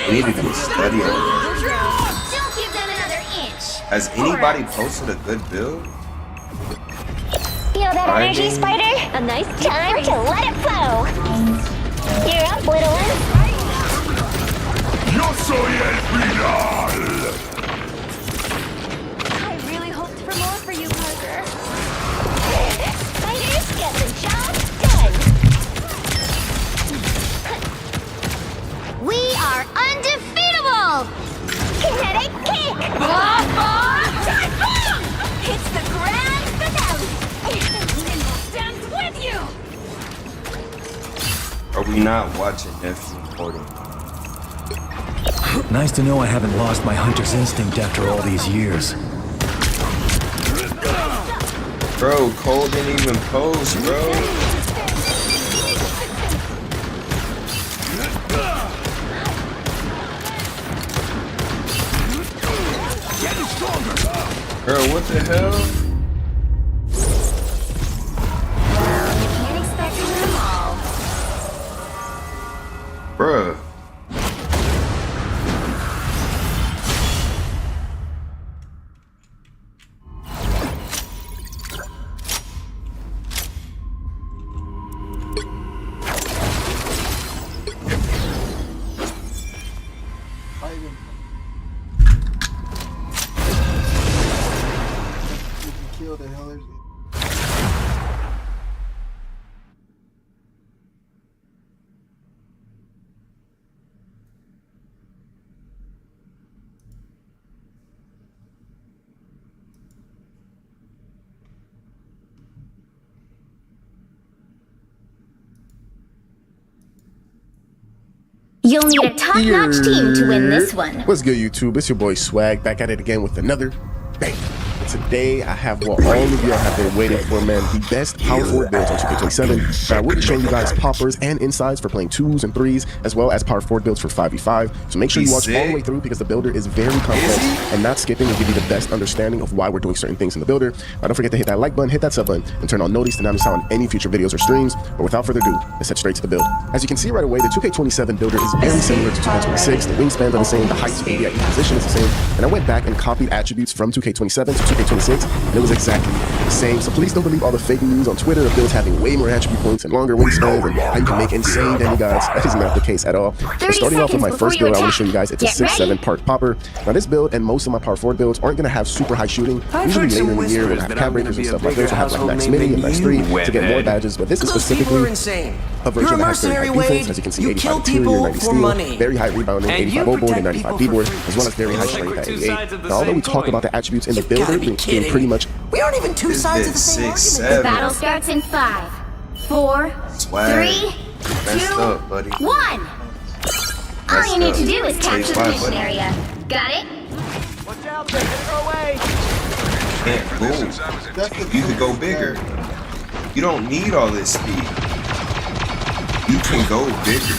We need to do a study on it. Don't give them another inch. Has anybody posted a good build? Feel that energy, Ryan? Spider? A nice deep Time freeze. to let it flow. You're up, little one. Yo soy el final! I really hoped for more for you, Parker. Spiders get the job done. We are undefeatable! Kinetic kick. It's the grand finale! Limbo stands with you! Are we not watching Nephew recording? Nice to know I haven't lost my hunter's instinct after all these years. Bro, Cole didn't even post, bro. Bro, what the hell? Can't expect them all. Bruh. Kill the hell is it? You'll need a top-notch team to win this one. What's good, YouTube? It's your boy Swag, back at it again with another bang. Today, I have what all of y'all have been waiting for, man. The best power forward builds on 2K27. I will be showing you guys poppers and insides for playing 2s and 3s, as well as power forward builds for 5v5. So make sure you watch all the way through because the builder is very complex, and not skipping will give you the best understanding of why we're doing certain things in the builder. Don't forget to hit that like button, hit that sub button, and turn on notice to not miss out on any future videos or streams. But without further ado, let's head straight to the build. As you can see right away, the 2K27 builder is very similar to 2K26. The wingspans are the same, the height, speed, the position is the same, and I went back and copied attributes from 2K27 to 2K26. It was exactly the same. So please don't believe all the fake news on Twitter of builds having way more attribute points and longer wingspans and how you can make insane demigods. That is not the case at all. But starting off with my first build, I want to show you guys it's a 6-7 park popper. Now this build and most of my power forward builds aren't going to have super high shooting. Usually later in the year we'll have cab breakers and stuff like this. We'll have like max mini and max 3 to get more badges. But this is specifically a version that has very high defense. As you can see, 85 interior, 90 steel, very high rebounding, 85 O board and 95 B board, as well as very high strength at 88. Now although we talk about the attributes in the builder being pretty much We aren't even two sides of the same argument. The battle starts in 5, 4, 3, 2, 1. All you need to do is capture the mission area. Got it? Watch out, they're away. Can't move. You could go bigger. You don't need all this speed. You can go bigger.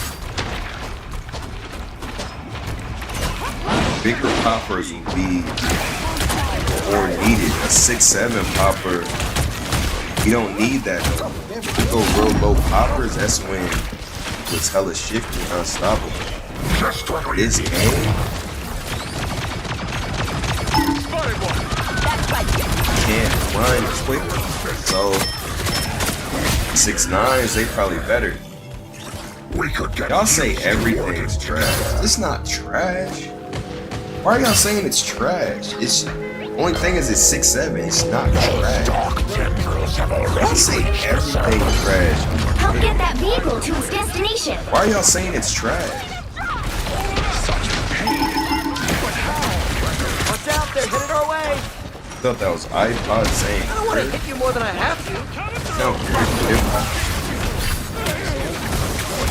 Bigger poppers will be more needed. A 6-7 popper You don't need that though. If you go real low poppers, that's when it's hella shifty and unstoppable. This game, you can't run quick. So 6'9s, they probably better. Y'all say everything's trash. It's not trash. Why are y'all saying it's trash? It's only thing is it's 6'7". It's not trash. Y'all say everything trash. Help get that vehicle to its destination. Why are y'all saying it's trash? Watch out, they're headed our way. I thought that was iPod saying. I don't want to hit you more than I have to. No,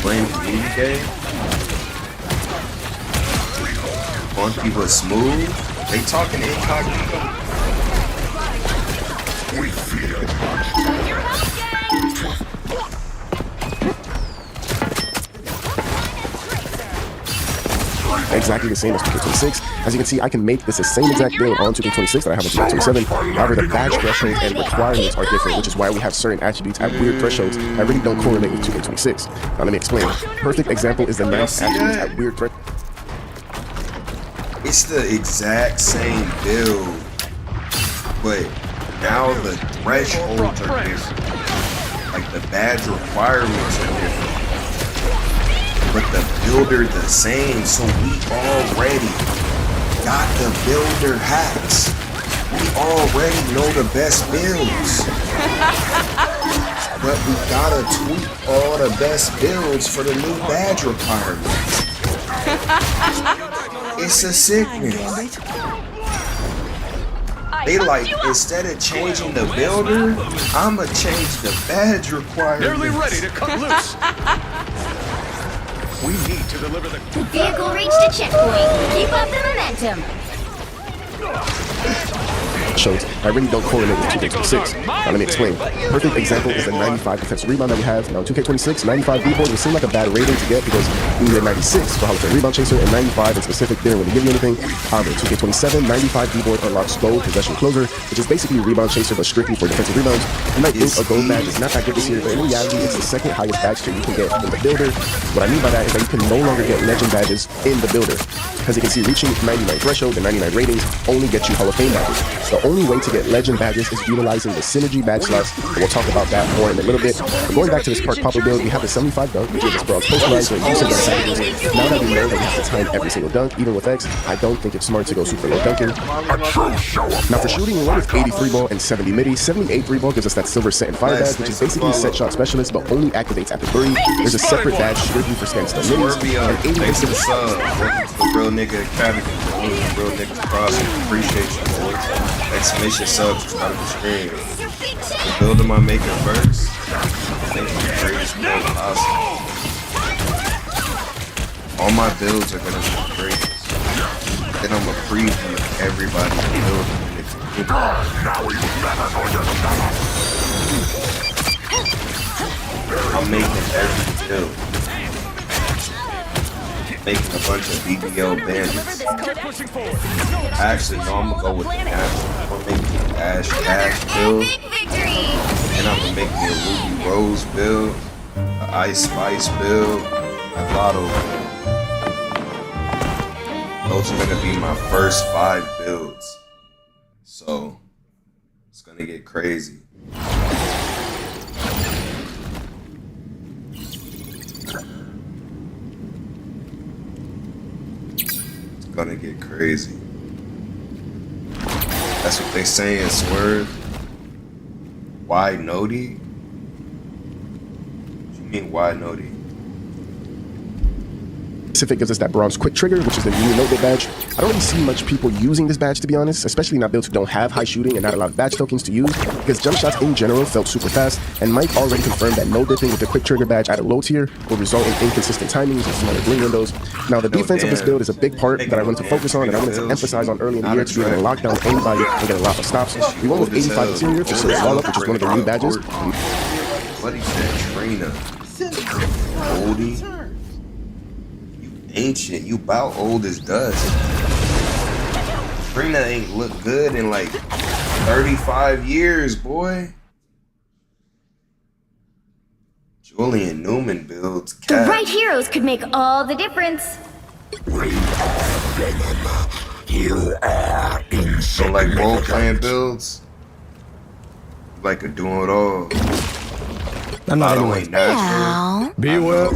playing community game. Funky but smooth. They talking incognito. We feel exactly the same as 2K26. As you can see, I can make this the same exact game on 2K26 that I have on 2K27. However, the badge thresholds and requirements are different, which is why we have certain attributes at weird thresholds that really don't correlate with 2K26. Now let me explain. Perfect example is the nice attributes at weird thresholds. It's the exact same build, but now the thresholds are different. Like the badge requirements are different. But the builder the same, so we already got the builder hacks. We already know the best builds. But we gotta tweak all the best builds for the new badge requirements. It's a sickness. They like, instead of changing the builder, I'ma change the badge requirements. Nearly ready to cut loose. We need to deliver the vehicle reached a checkpoint. Keep up the momentum. Shows I really don't correlate with 2K26. Now let me explain. Perfect example is the 95 defensive rebound that we have. Now 2K26, 95 B-board would seem like a bad rating to get because we needed 96 for how it's a rebound chaser, and 95 in specific didn't really give you anything. However, 2K27, 95 B-board unlocks gold possession closer, which is basically a rebound chaser but strictly for defensive rebounds. You might think a gold badge is not that good this year, but in reality, it's the second highest badge tier you can get in the builder. What I mean by that is that you can no longer get legend badges in the builder. As you can see, reaching 99 threshold and 99 ratings only get you Hall of Fame badges. The only way to get legend badges is utilizing the synergy badge slots, and we'll talk about that more in a little bit. But going back to this Park Popper build, we have the 75 dunk, which is this bronze posterized with use of gun packages. Now that we know that we have to time every single dunk, even with X, I don't think it's smart to go super low dunking. Now for shooting, we went with 83 ball and 70 midi. 78 3 ball gives us that silver set and fire badge, which is basically a set shot specialist, but only activates after 3. There's a separate badge strictly for standstill middies, and 80% of the Real nigga academy, real niggas crossing. Appreciate you, boys. Exclamation subs is out of the screen. The builder my maker first. I think the greatest build possible. All my builds are gonna be great. Then I'm gonna preview everybody building in the community. I'm making every build. Making a bunch of BBL bandits. Actually, no, I'm gonna go with the Ash. I'm gonna make me an Ash build. And I'm gonna make me a Ruby Rose build, an Ice Spice build, a Lotto build. Those are gonna be my first 5 builds. So, it's gonna get crazy. Gonna get crazy. That's what they say in Swerve. Why Nodi? What do you mean why Nodi? Pacific gives us that bronze quick trigger, which is the new notebook badge. I don't really see much people using this badge, to be honest, especially not builds who don't have high shooting and not a lot of badge tokens to use, because jump shots in general felt super fast, and Mike already confirmed that no dipping with the quick trigger badge at a low tier will result in inconsistent timings and smaller bling windows. Now, the defense of this build is a big part that I wanted to focus on and I wanted to emphasize on early in the year to be able to lock down anybody and get a lot of stops. We went with 85 interior for Silver Wall Up, which is one of the new badges. What he said, Trina. Oldie. Ancient, you about old as dust. Trina ain't look good in like 35 years, boy. Julian Newman builds The cat. right heroes could make all the difference. You are in So like role playing builds, like a doing it all. I'm not only natural, Beware.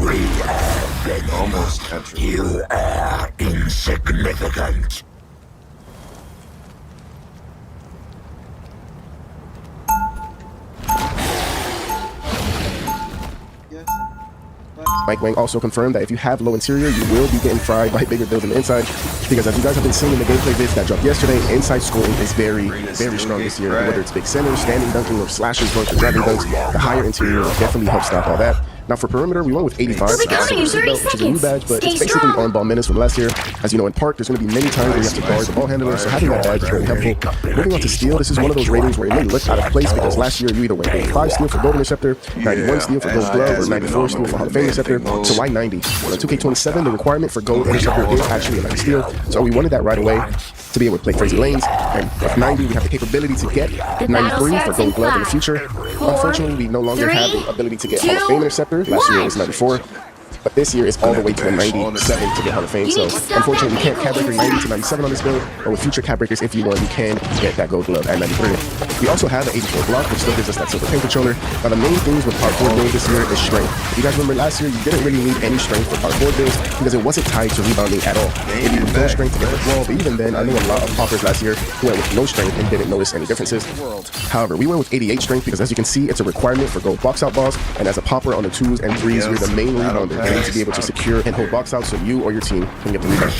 almost natural. You are insignificant. Mike Wang also confirmed that if you have low interior, you will be getting fried by bigger builds on the inside. Because as you guys have been seeing in the gameplay vids that dropped yesterday, inside scoring is very strong this year. Whether it's big centers, standing dunking, or slashers, bunch of driving dunks, the higher interior will definitely help stop all that. Now for perimeter, we went with 85, We'll be going in 30 which is a new badge, but it's basically on-ball minutes from last year. As you know, in park, there's going to be many times where you have to guard the ball handler, so having that badge is very helpful. Moving on to steal, this is one of those ratings where it may look out of place because last year you either went 85 steal for Gold Interceptor, 91 steal for Gold Glove, or 94 steal for Hall of Fame Interceptor, so why 90? On 2K27, the requirement for Gold Interceptor is actually a 90 steal, so we wanted that right away to be able to play crazy lanes, and with 90 we have the capability to get 93 for Gold Glove in the future. Unfortunately, we no longer have the ability to get Hall of Fame Interceptor. Last year it was 94, but this year it's all the way to a 97 to get Hall of Fame, so unfortunately we can't cap breaker 90 to 97 on this build, but with future cap breakers, if you want, you can get that Gold Glove at 93. We also have an 84 block, which still gives us that silver paint controller. Now the main things with parkour build this year is strength. If you guys remember last year, you didn't really need any strength for parkour builds because it wasn't tied to rebounding at all. If you would no strength to get the wall, but even then, I knew a lot of poppers last year who went with no strength and didn't notice any differences. However, we went with 88 strength because as you can see, it's a requirement for gold box out balls, and as a popper on the 2s and 3s, you're the main rebounder. You need to be able to secure and hold box out so you or your team can get the rebound.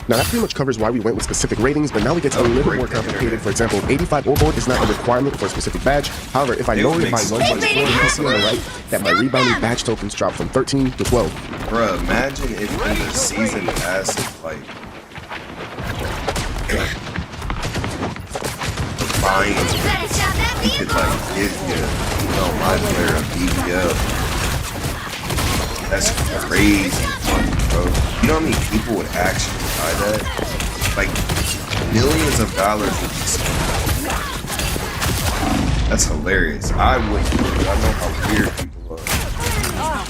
Now that pretty much covers why we went with specific ratings, but now we get to a little bit more complicated. For example, 85 overboard is not a requirement for a specific badge. However, if I lower it by 1.4, you can see on the right that my rebounding badge tokens drop from 13 to 12. Bruh, imagine if in the season pass is like buying, he could like give you, my player a BBL. That's crazy fun, bro. You know how many people would actually buy that? Like, millions of dollars would be spent. That's hilarious. I wouldn't do it. I know how weird people are.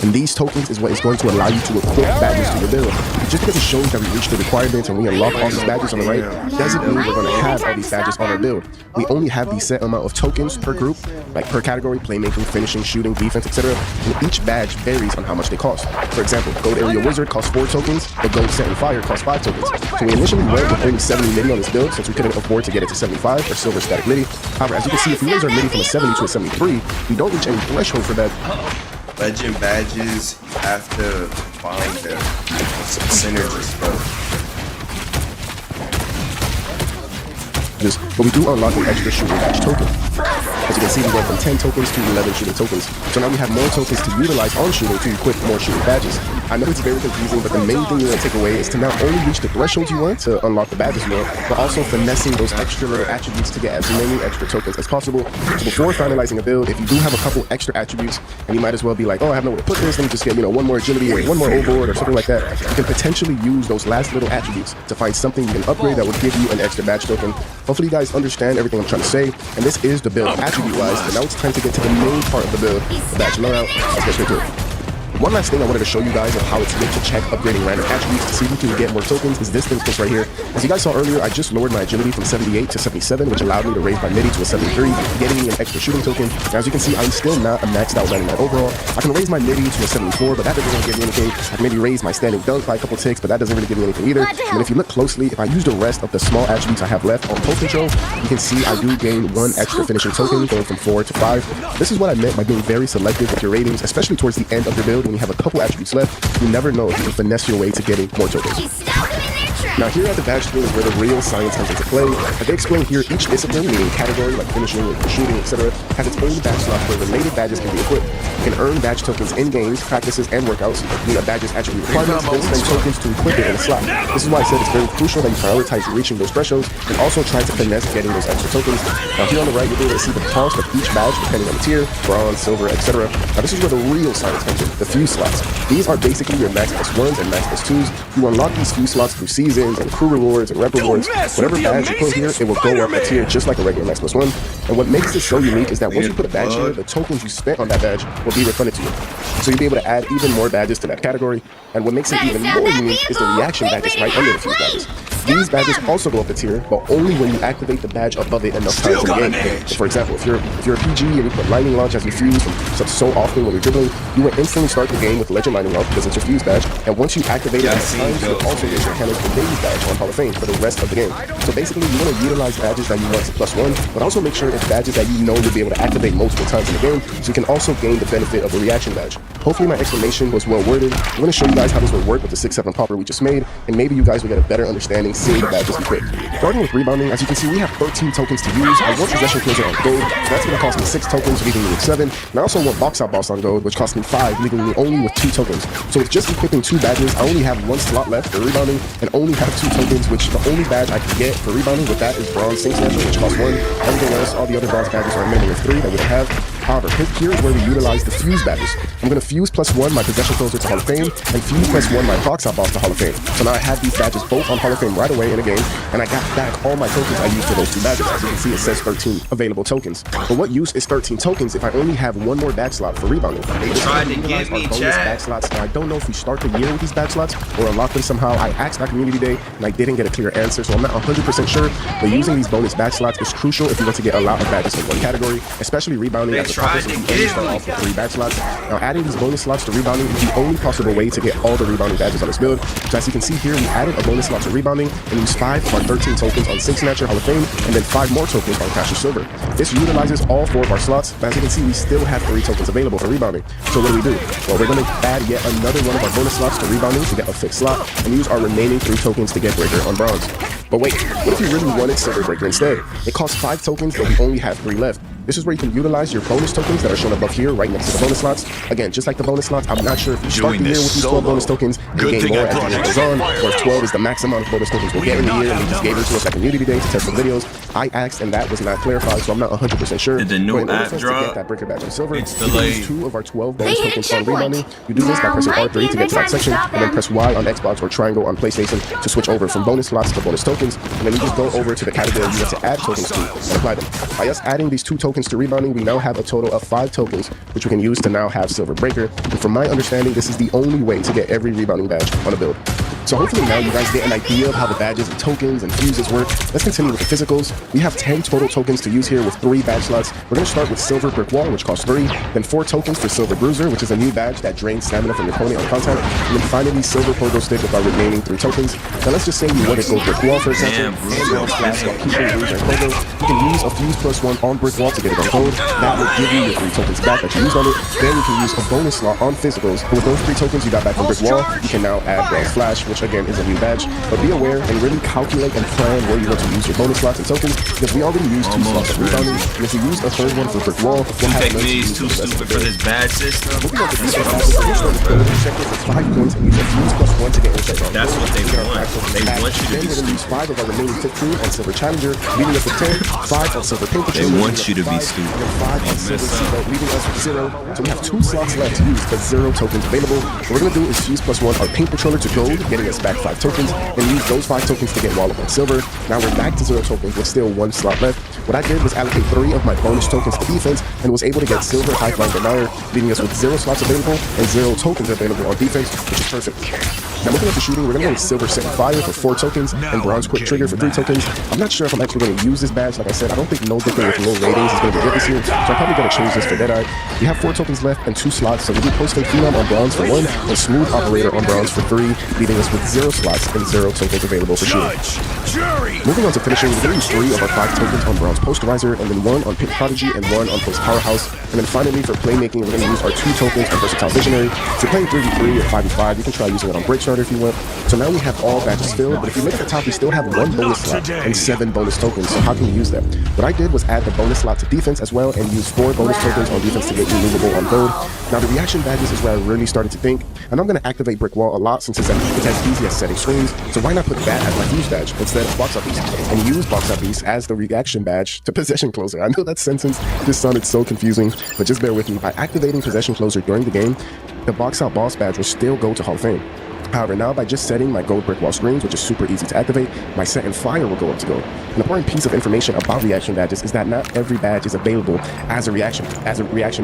And these tokens is what is going to allow you to equip badges to your build. Just because it shows that we reach the requirements and we unlock all these badges on the right, doesn't mean we're going to have all these badges on our build. We only have the set amount of tokens per group, like per category, playmaking, finishing, shooting, defense, etc. And each badge varies on how much they cost. For example, Gold Area Wizard costs 4 tokens, the Gold Set and Fire costs 5 tokens. So we initially went with only 70 midi on this build since we couldn't afford to get it to 75 for silver static midi. However, as you can see, if we raise our midi from a 70 to a 73, we don't reach any threshold for that. Legend badges, you have to find them. Some synergies, bro. But we do unlock an extra shooting badge token. As you can see, we went from 10 tokens to 11 shooting tokens. So now we have more tokens to utilize on shooting to equip more shooting badges. I know it's very confusing, but the main thing you want to take away is to not only reach the thresholds you want to unlock the badges more, but also finessing those extra little attributes to get as many extra tokens as possible. So before finalizing a build, if you do have a couple extra attributes, and you might as well be like, oh, I have nowhere to put this, let me just get, one more agility or one more overboard or something like that, you can potentially use those last little attributes to find something you can upgrade that will give you an extra badge token. Hopefully you guys understand everything I'm trying to say, and this is the build attribute-wise, but now it's time to get to the main part of the build, the badge loadout. Let's get straight to it. One last thing I wanted to show you guys of how it's good to check upgrading random attributes to see if you can get more tokens is this instance right here. As you guys saw earlier, I just lowered my agility from 78 to 77, which allowed me to raise my midi to a 73, getting me an extra shooting token. And as you can see, I'm still not a maxed out running man overall. I can raise my midi to a 74, but that doesn't really give me anything. I can maybe raise my standing dunk by a couple ticks, but that doesn't really give me anything either. And if you look closely, if I use the rest of the small attributes I have left on post control, you can see I do gain 1 extra finishing token, going from 4 to 5. This is what I meant by being very selective with your ratings, especially towards the end of your build when you have a couple attributes left. You never know if you can finesse your way to getting more tokens. Now here at the badge screen is where the real science comes into play. As they explain here, each discipline, meaning category like finishing, shooting, etc., has its own badge slot where related badges can be equipped. You can earn badge tokens in games, practices, and workouts. Meaning a badge's attribute requirements, then spend tokens to equip it in a slot. This is why I said it's very crucial that you prioritize reaching those thresholds and also try to finesse getting those extra tokens. Now here on the right, you'll be able to see the cost of each badge depending on the tier, bronze, silver, etc. Now this is where the real science comes in, the fuse slots. These are basically your max +1s and max +2s. You unlock these fuse slots through season, skins and crew rewards and rep rewards, whatever badge you put here, it will go up a tier just like a regular Max Plus 1. And what makes this so unique is that once you put a badge here, the tokens you spent on that badge will be refunded to you. So you'll be able to add even more badges to that category. And what makes it even more unique is the reaction badges right under the fuse badges. These badges also go up a tier, but only when you activate the badge above it enough times in the game. So for example, if you're a PG and you put lightning launch as your fuse so often when you're dribbling, you will instantly start the game with legend lightning launch because it's your fuse badge. And once you activate it enough times, you will also get your Cannons and Davies badge on Hall of Fame for the rest of the game. So basically, you want to utilize badges that you want to +1, but also make sure it's badges that you know you'll be able to activate multiple times in the game, so you can also gain the benefit of a reaction badge. Hopefully my explanation was well worded. I'm going to show you guys how this will work with the 6-7 popper we just made, and maybe you guys will get a better understanding seeing the badges equipped. Starting with rebounding, as you can see, we have 13 tokens to use. I want possession closer on gold, so that's going to cost me 6 tokens, leaving me with 7. And I also want box out boss on gold, which costs me 5, leaving me only with 2 tokens. So with just equipping 2 badges, I only have 1 slot left for rebounding, and only have 2 tokens, which the only badge I can get for rebounding with that is bronze sink snatcher, which costs 1. Everything else, all the other bronze badges are a minimum of 3 that we don't have. However, here is where we utilize the fuse badges. I'm going to fuse +1 my possession closer to Hall of Fame, and fuse +1 my box out boss to Hall of Fame. So now I have these badges both on Hall of Fame right away in a game, and I got back all my tokens I used for those 2 badges. As you can see, it says 13 available tokens. But what use is 13 tokens if I only have 1 more badge slot for rebounding? They tried to give me badge slots. Now, I don't know if we start the year with these badge slots or unlock them somehow. I asked my community day, and I didn't get a clear answer, so I'm not 100% sure. But using these bonus badge slots is crucial if you want to get a lot of badges in one category, especially rebounding. They tried to give start off with 3 badge slots. Now adding these bonus slots to rebounding is the only possible way to get all the rebounding badges on this build. So as you can see here, we added a bonus slot to rebounding and used 5 of our 13 tokens on Sink Snatcher Hall of Fame, and then 5 more tokens on Cash Silver. This utilizes all 4 of our slots, but as you can see, we still have 3 tokens available for rebounding. So what do? Well, we're going to add yet another one of our bonus slots to rebounding to get a fixed slot, and use our remaining 3 tokens to get Breaker on bronze. But wait, what if you really wanted Silver Breaker instead? It costs 5 tokens, but we only have 3 left. This is where you can utilize your bonus tokens that are shown above here, right next to the bonus slots. Again, just like the bonus slots, I'm not sure if you start the year with these 12 bonus tokens and gain more as the year goes on, or if 12 is the max amount of bonus tokens we'll get in the year, and they just gave it to us at community day to test the videos. I asked, and that was not clarified, so I'm not 100% sure. Did the new but in order app for us drop? to get that Breaker badge on Silver, It's you can delayed. use 2 of our 12 bonus tokens on rebounding. You do this by pressing R3 to get to that section, and then press Y on Xbox or triangle on PlayStation to switch over from bonus slots to bonus tokens, and then you just go over to the category you want to add tokens to and apply them. By us adding these 2 tokens to rebounding, we now have a total of 5 tokens, which we can use to now have Silver Breaker. And from my understanding, this is the only way to get every rebounding badge on a build. So hopefully now you guys get an idea of how the badges and tokens and fuses work. Let's continue with the physicals. We have 10 total tokens to use here with 3 badge slots. We're going to start with Silver Brick Wall, which costs 3, then 4 tokens for Silver Bruiser, which is a new badge that drains stamina from your opponent on contact, and then finally Silver Pogo Stick with our remaining 3 tokens. Now let's just say you want to go Brick Wall, for example, and Wall Splash while keeping Bruiser and Pogo. You can use a Fuse +1 on Brick Wall to get it on gold. That will give you your 3 tokens back that you used on it. Then you can use a bonus slot on physicals, and with those 3 tokens you got back from Brick Wall, you can now add Bronze Flash, which again is a new badge. But be aware and really calculate and plan where you want to use your bonus slots and tokens, because we already used 2 slots of rebounding, and if you use a 3rd one for Brick Wall, we'll have enough to use too stupid for this bad system. Moving on to these badges, we're going to start with checkers for 5 points and use a Fuse +1 to get insect on. That's what they want. They want you to be stupid. Then we're going to use 5 of our remaining 15 on Silver Challenger, leaving us with 10, 5 on Silver Paint Patrol. They want you to be stupid. And 5 on Silver Seatbelt, leaving us with 0. So we have 2 slots left to use, but 0 tokens available. What we're going to do is Fuse +1 our Paint Patroller to gold, getting us back 5 tokens, and use those 5 tokens to get Wall Up on Silver. Now we're back to 0 tokens with still 1 slot left. What I did was allocate 3 of my bonus tokens to defense and was able to get Silver High-Flying Denier, leaving us with 0 slots available and 0 tokens available on defense, which is perfect. Now looking at the shooting, we're going to go with Silver Set Fire for 4 tokens and Bronze Quick Trigger for 3 tokens. I'm not sure if I'm actually going to use this badge. Like I said, I don't think no dipping with low ratings is going to be good this year, so I'm probably going to change this for Deadeye. We have 4 tokens left and 2 slots, so we do Post-Fake Phenom on Bronze for 1 and Smooth Operator on Bronze for 3, leaving us with 0 slots and 0 tokens available for shooting. Moving on to finishing, we're going to use 3 of our 5 tokens on Bronze Posterizer, and then 1 on Pink Prodigy and 1 on Post Powerhouse. And then finally for playmaking, we're going to use our 2 tokens on Versatile Visionary. If you're playing 3v3 or 5v5, you can try using it on Break Starter if you want. So now we have all badges filled, but if you look at the top, we still have 1 bonus slot and 7 bonus tokens. So how can we use that? What I did was add the bonus slot to defense as well and use 4 bonus tokens on defense to get immovable on gold. Now the reaction badges is where I really started to think, and I'm going to activate Brick Wall a lot since it's as easy as setting screens. So why not put that as my fuse badge instead of Box Up Beast, and use Box Up Beast as the reaction badge to Possession Closer. I know that sentence just sounded so confusing, but just bear with me. By activating Possession Closer during the game, the Box Out Boss badge will still go to Hall of Fame. However, now by just setting my gold brick wall screens, which is super easy to activate, my set and fire will go up to gold. An important piece of information about reaction badges is that not every badge is available as a reaction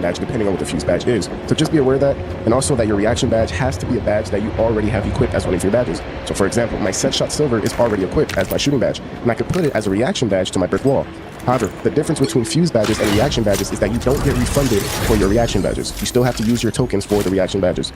badge, depending on what the fuse badge is. So just be aware of that, and also that your reaction badge has to be a badge that you already have equipped as one of your badges. So for example, my set shot silver is already equipped as my shooting badge, and I could put it as a reaction badge to my brick wall. However, the difference between fuse badges and reaction badges is that you don't get refunded for your reaction badges. You still have to use your tokens for the reaction badges.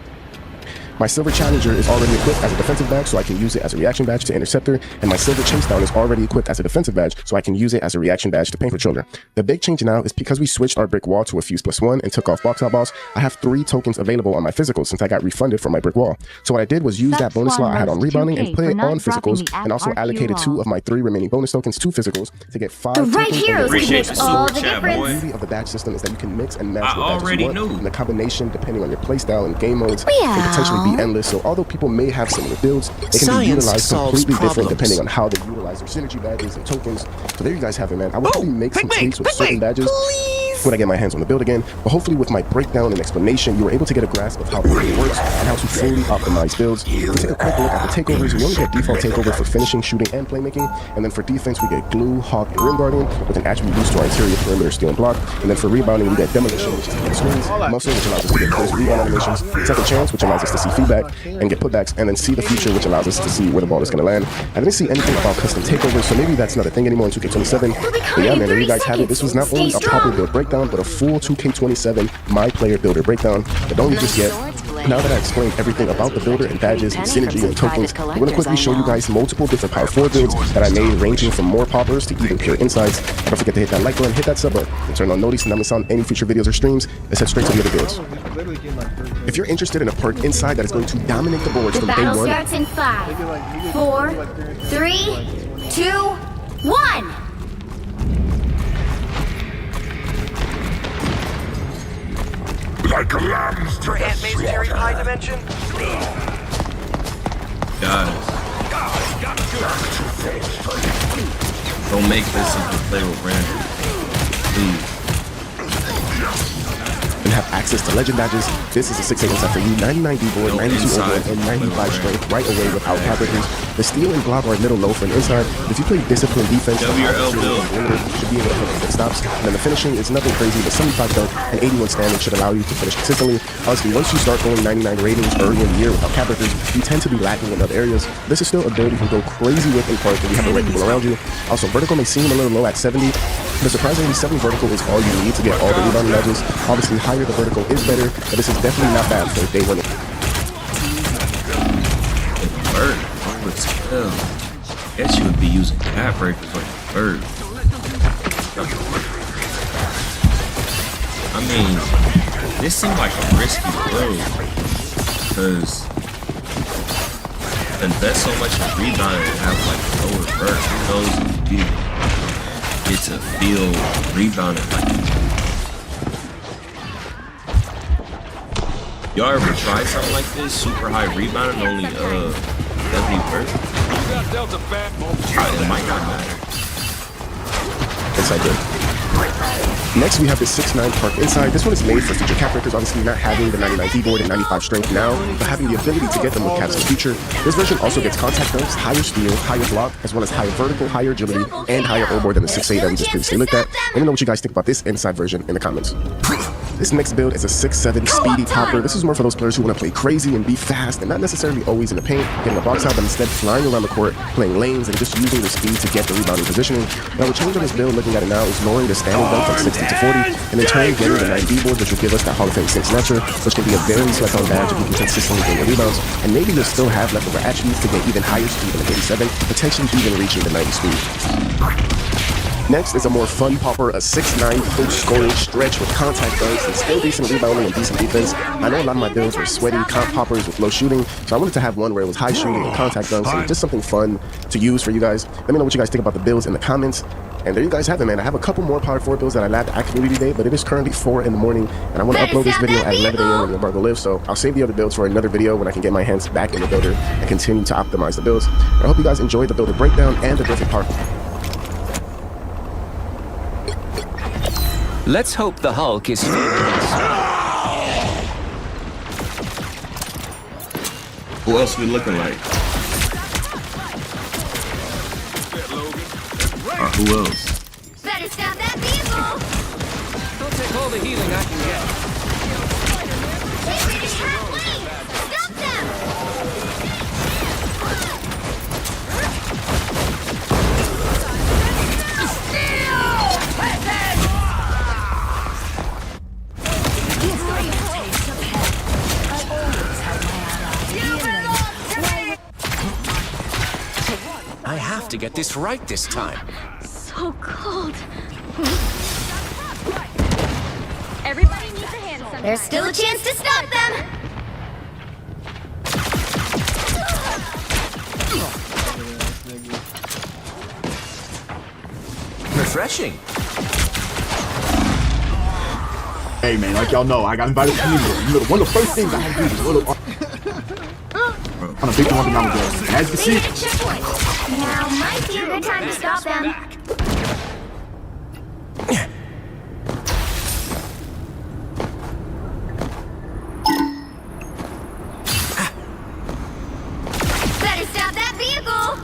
My silver challenger is already equipped as a defensive badge, so I can use it as a reaction badge to interceptor, and my silver chase down is already equipped as a defensive badge, so I can use it as a reaction badge to paint patroller. The big change now is because we switched our brick wall to a fuse +1 and took off box out boss, I have 3 tokens available on my physicals since I got refunded from my brick wall. So what I did was use that bonus slot I had on rebounding and put it on physicals, and also allocated 2 of my 3 remaining bonus tokens to physicals to get 5 The right tokens. heroes can make all the difference. The beauty of the badge system is that you can mix and match what badges you want, and the combination, depending on your playstyle and game modes, can potentially be endless. So although people may have similar builds, they can be utilized completely different depending on how they utilize their synergy badges and tokens. So there you guys have it, man. I will probably make some tweaks with certain badges when I get my hands on the build again, but hopefully with my breakdown and explanation, you were able to get a grasp of how it works and how to fully optimize builds. We'll take a quick look at the takeovers. We only get default takeover for finishing, shooting, and playmaking, and then for defense, we get glue, hawk, and rim guardian with an attribute boost to our interior perimeter, steal, and block. And then for rebounding, we get demolition, which is the screens, muscle, which allows us to get close rebound animations, second chance, which allows us to see feedback and get putbacks, and then see the future, which allows us to see where the ball is going to land. I didn't see anything about custom takeovers, so maybe that's not a thing anymore in 2K27. But yeah, man, there you guys have it. This was not only a proper build breakdown, but a full 2K27 my player builder breakdown. But don't leave just yet. Now that I explained everything about the builder and badges and synergy and tokens, I'm going to quickly show you guys multiple different power 4 builds that I made, ranging from more poppers to even pure insides. Don't forget to hit that like button, hit that sub button, and turn on notice to not miss on any future videos or streams. Let's head straight to the other builds. If you're interested in a perk inside that is going to dominate the boards from day Battle one, starts in 5, 4, 3, 2, 1. Like a lamb's to the Cherry Pie dimension? Guys, don't make this into a play with random. Please. and have access to legend badges. This is a 6-8 inside for you, 99 D-board, 92 overboard, and 95 strength right away without cap breakers. The steal and block are a little low for an inside, but if you play disciplined defense, you should be able to hit good stops. And then the finishing is nothing crazy, but 75 dunk and 81 standing should allow you to finish consistently. Honestly, once you start going 99 ratings early in the year without cap breakers, you tend to be lacking in other areas. This is still a build you can go crazy with in parts when you have the right people around you. Also, vertical may seem a little low at 70, but surprisingly, 70 vertical is all you need to get all the rebounding badges. Obviously, higher the vertical is better, but this is definitely not bad for day one. Bird, I would tell. Guess you would be using cap breakers like a bird. I mean, this seemed like a risky road because invest so much in rebounding and have like lower bird. Who knows if you get to feel rebounding like y'all ever try something like this? Super high rebounding, only W bird? It might not matter. Yes, I did. Next, we have the 6'9" park inside. This one is made for future cap breakers, obviously not having the 99 D-board and 95 strength now, but having the ability to get them with caps in the future. This version also gets contact dunks, higher steal, higher block, as well as higher vertical, higher agility, and higher overboard than the 6'8" that we just previously looked at. Let me know what you guys think about this inside version in the comments. This next build is a 6'7" speedy popper. This is more for those players who want to play crazy and be fast and not necessarily always in the paint, getting a box out, but instead flying around the court, playing lanes, and just using the speed to get the rebounding positioning. Now, the change on this build, looking at it now, is lowering the standing dunk from 60 to 40, and in turn getting the 9 D-board, which will give us that Hall of Fame 6 snatcher, which can be a very slept-on badge if you can consistently gain the rebounds, and maybe you'll still have leftover attributes to get even higher speed than an 87, potentially even reaching the 90 speed. Next is a more fun popper, a 6'9" post-scoring stretch with contact dunks and still decent rebounding and decent defense. I know a lot of my builds were sweaty comp poppers with low shooting, so I wanted to have one where it was high shooting and contact dunks, and just something fun to use for you guys. Let me know what you guys think about the builds in the comments. And there you guys have it, man. I have a couple more Power 4 builds that I labbed at Community Day, but it is currently 4 in the morning, and I want to upload this video at 11 a.m. when the embargo lives, so I'll save the other builds for another video when I can get my hands back in the builder and continue to optimize the builds. I hope you guys enjoyed the builder breakdown and the different Power 4. Let's hope the Hulk is Who else we looking like? Or who else? Better stop that vehicle! Don't take all the healing I can get. Stop them! I have to get this right this time. So cold. Everybody needs a hand sometimes. There's still a chance to stop them! Refreshing. Hey man, like y'all know, I got invited to media. You know, one of the first things I had to do was on a big one around the girls. As you can see, Now might be a good time to stop them. Better stop that vehicle!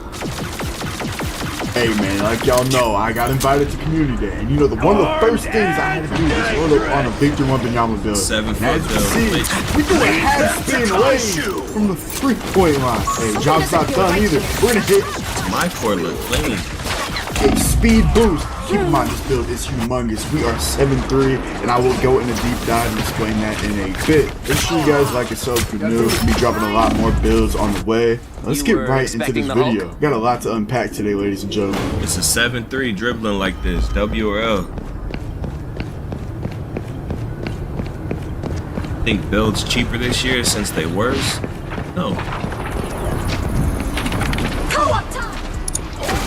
hey man, like y'all know, I got invited to community day, and you know, one of the first things I had to do was roll up on a Victor Wembanyama build. 7 And as you can see, we do a half spin raise from the 3-point line. Hey, job's not done either. We're gonna hit My court look clean. a speed boost. Keep in mind, this build is humongous. We are 7-3, and I will go in a deep dive and explain that in a bit. Make sure you guys like and sub if you're new. We'll be dropping a lot more builds on the way. Let's get right into this video. Got a lot to unpack today, ladies and gentlemen. It's a 7-3 dribbling like this. W or L. Think builds cheaper this year since they worse? No.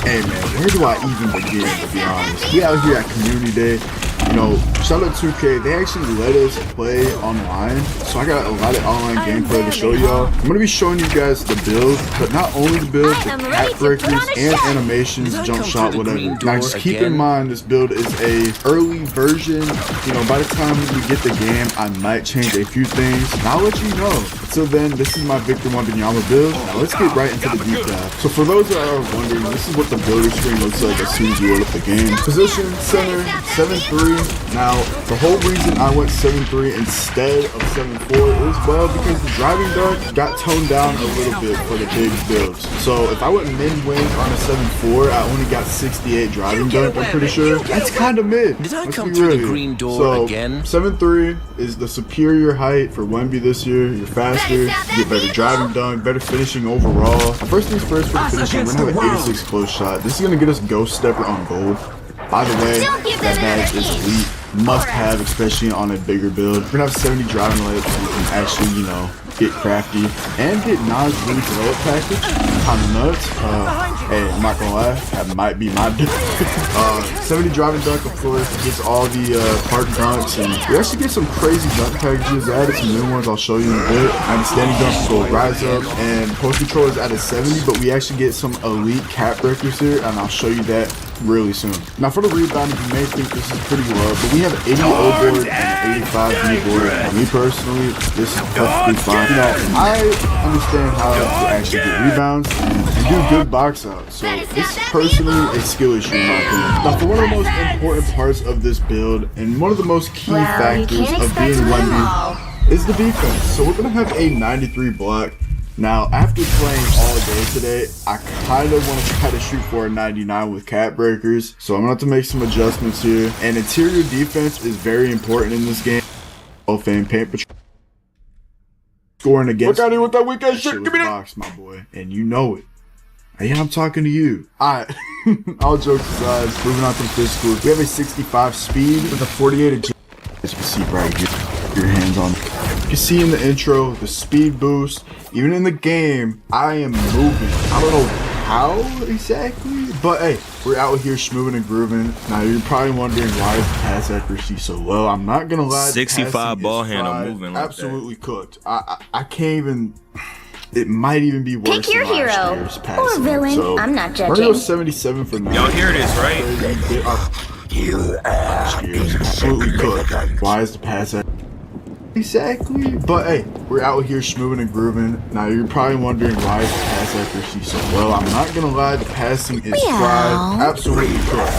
Hey man, where do I even begin, to be honest? We out here at Community Day. You know, shout out 2K, they actually let us play online. So I got a lot of online gameplay to show y'all. I'm going to be showing you guys the build, but not only the build, the cat breakers and animations, jump shot, whatever. Now just keep in mind, this build is a early version. You know, by the time we get the game, I might change a few things. And I'll let you know. Until then, this is my Victor Wembanyama build. Now let's get right into the deep dive. So for those that are wondering, this is what the builder screen looks like as soon as you load up the game. Position, center, 7-3. Now, the whole reason I went 7-3 instead of 7-4 is, well, because the driving dunk got toned down a little bit for the big builds. So if I went mid-wing on a 7-4, I only got 68 driving dunk, I'm pretty sure. That's kind of mid. Did I come through the green door again? 7-3 is the superior height for Wemby this year. You're faster, you get better driving dunk, better finishing overall. First things first for the finishing, we're gonna have an 86 close shot. This is gonna get us Ghost Stepper on gold. By the way, that badge is elite. Must have, especially on a bigger build. We're gonna have 70 driving layups so we can actually, you know, get crafty and get Nas really layup package. Kinda nuts. Hey, I'm not gonna lie, that might be my build. 70 driving dunk, of course, gets all the park dunks, and we actually get some crazy dunk packages. I added some new ones I'll show you in a bit. I have standing dunks go rise up, and post control is at a 70, but we actually get some elite cat breakers here, and I'll show you that really soon. Now for the rebounding, you may think this is pretty low, but we have an 80 O board and an 85 B board. And me personally, this is perfectly fine. You know, I understand how to actually get rebounds and do good box outs. So this is personally a skill issue in my opinion. Now for one of the most important parts of this build, and one of the most key factors of being Wemby, is the defense. So we're gonna have a 93 block. Now, after playing all day today, I kind of want to try to shoot for a 99 with cat breakers. So I'm going to have to make some adjustments here. And interior defense is very important in this game. Fame paint patrol. Scoring against. Look out here with that weekend shit. Give me that box, my boy. And you know it. Hey, I'm talking to you. Alright. All jokes aside, moving on to the physicals. We have a 65 speed with a 48 agility. As you can see right here. Your hands on. You can see in the intro, the speed boost. Even in the game, I am moving. I don't know how exactly, but hey, we're out here schmoving and grooving. Now you're probably wondering why is the pass accuracy so low. I'm not gonna lie. 65 ball handle moving like absolutely that. Cooked. I can't even. It might even be worse. Pick your than hero or villain. So, I'm not judging. We're gonna go 77 for now. Y'all hear this, right? Absolutely cooked. Why is the pass accuracy? Exactly. But hey, we're out here schmoving and grooving. Now you're probably wondering why is the pass accuracy so well. I'm not gonna lie, the passing is fried. Absolutely correct.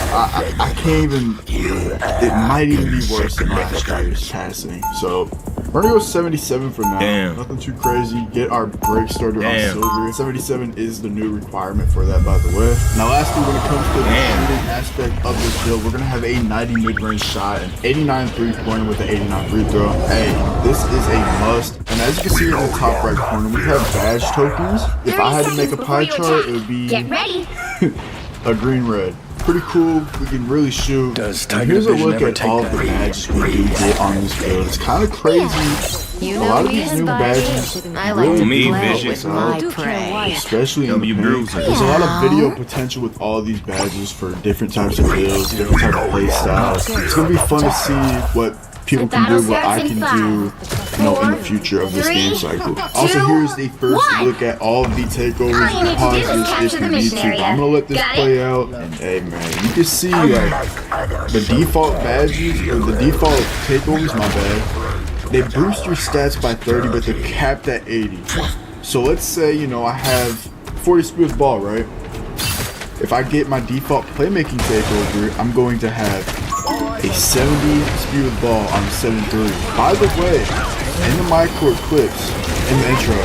I can't even. It might even be worse than last year's passing. So we're gonna go 77 for now. Damn. Nothing too crazy. Get our break starter on silver. 77 is the new requirement for that, by the way. Now lastly, when it comes to the shooting aspect of this build, we're gonna have a 90 mid-range shot, an 89 3-pointer with an 89 free throw. Hey, this is a must. And as you can see in the top right corner, we have badge tokens. If I had to make a pie chart, it would be a green-red. Pretty cool. We can really shoot. And here's a look at all the badges we do get on this build. It's kind of crazy. A lot of these new badges really help us out, especially in the paint. There's a lot of video potential with all of these badges for different types of builds, different types of play styles. It's gonna be fun to see what people can do, what I can do, you know, in the future of this game cycle. Also, here's the first look at all of the takeovers. Pause this if you need to. I'm gonna let this play out, and hey man, you can see like the default badges or the default takeovers. My bad. They boost your stats by 30, but they're capped at 80. So let's say, you know, I have 40 speed with ball, right? If I get my default playmaking takeover, I'm going to have a 70 speed with ball on 7-3. By the way, in the my court clips, in the intro,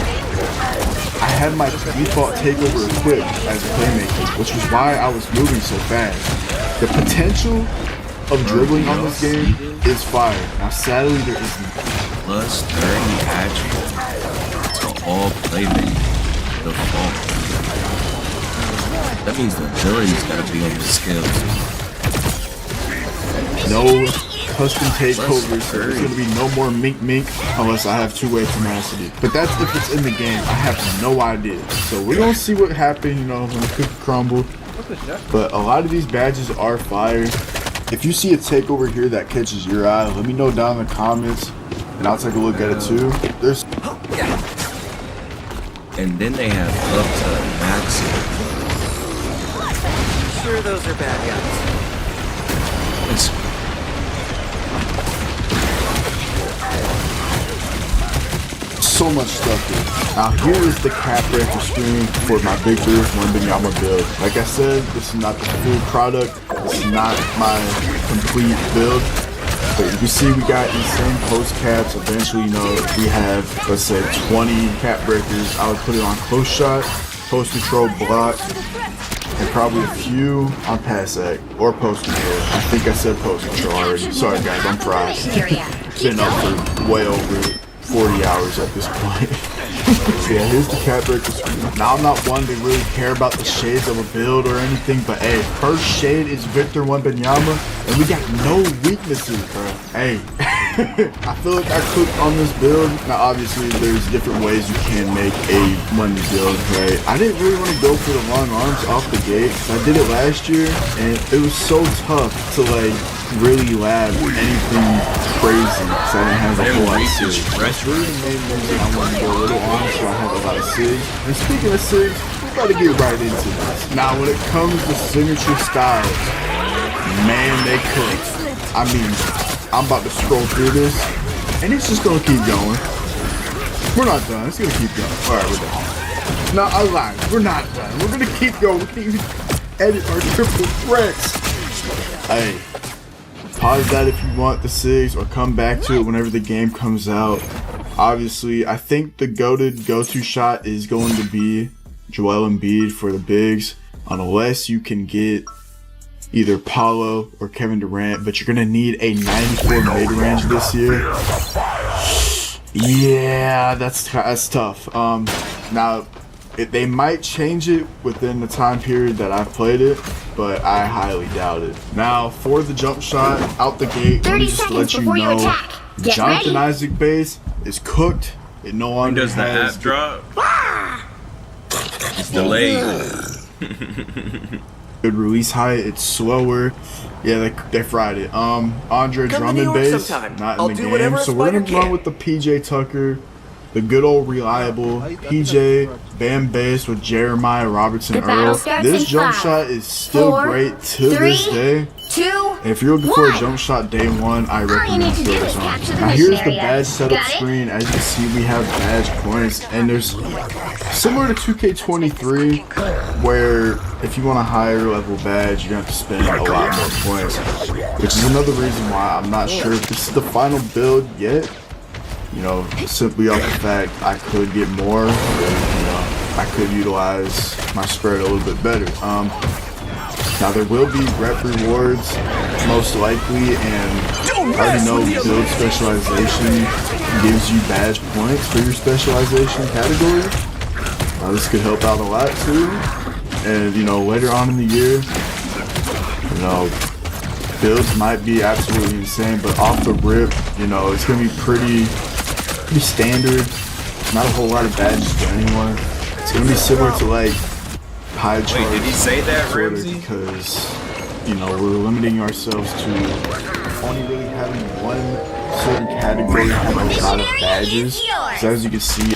I had my default takeover equipped as playmaking, which was why I was moving so fast. The potential of dribbling on this game is fire. Now sadly there isn't. Plus 30 attributes to all playmaking default. That means the ability's gotta be on the skills. No custom takeovers. There's gonna be no more mink unless I have two-way tenacity. But that's if it's in the game. I have no idea. So we're gonna see what happens, you know, when the cookie crumble. But a lot of these badges are fire. If you see a takeover here that catches your eye, let me know down in the comments, and I'll take a look at it too. There's, and then they have up to maximum. Sure, those are bad guys. It's so much stuff here. Now here is the cap breaker screen for my Victor Wembanyama build. Like I said, this is not the full product. This is not my complete build. But you can see we got insane post caps. Eventually, you know, we have, let's say, 20 cap breakers. I would put it on close shot, post control, block, and probably a few on pass act or post control. I think I said post control already. Sorry guys, I'm fried. Been up for way over 40 hours at this point. So yeah, here's the cap breaker screen. Now I'm not one to really care about the shades of a build or anything, but hey, first shade is Victor Wembanyama, and we got no weaknesses, bro. Hey, I feel like I cooked on this build. Now obviously there's different ways you can make a money build, right? I didn't really want to go for the long arms off the gate. I did it last year, and it was so tough to like really lab anything crazy because I didn't have a whole lot of SIGs. That's really the main reason I wanted to go a little on, so I have a lot of SIGs. And speaking of SIGs, we're about to get right into this. Now when it comes to signature styles, man, they cook. I mean, I'm about to scroll through this, and it's just gonna keep going. We're not done, it's gonna keep going. Alright, we're done. No, I lied, we're not done. We're gonna keep going, we can't even edit our triple threats. Hey. Pause that if you want the SIGs, or come back to it whenever the game comes out. Obviously, I think the go-to shot is going to be Joel Embiid for the bigs, unless you can get either Paulo or Kevin Durant, but you're going to need a 94 mid-range this year. Yeah, that's tough. Now, they might change it within the time period that I've played it, but I highly doubt it. Now, for the jump shot, out the gate, let me just let you know, Jonathan Isaac base is cooked. It no longer does the has app drop? It's delayed. Good release height, it's slower. Yeah, they fried it. Andre Drummond base, not in the game. So we're gonna run with the PJ Tucker, the good old reliable PJ Bam Bass with Jeremiah Robertson Earl. This jump shot is still great to this day. If you're looking for a jump shot day one, I recommend this one. Now here's the badge setup screen. As you can see, we have badge points, and there's similar to 2K23, where if you want a higher level badge, you're gonna have to spend a lot more points, which is another reason why I'm not sure if this is the final build yet. You know, simply off the fact I could get more, or, you know, I could utilize my spread a little bit better. Now there will be rep rewards, most likely, and I already know build specialization gives you badge points for your specialization category. This could help out a lot too. And you know, later on in the year, you know, builds might be absolutely insane, but off the rip, you know, it's gonna be pretty standard. Not a whole lot of badges for anyone. It's gonna be similar to like pie charts. Wait, did he say that, Ramsey? Because, you know, we're limiting ourselves to only really having one certain category having a lot of badges. So as you can see,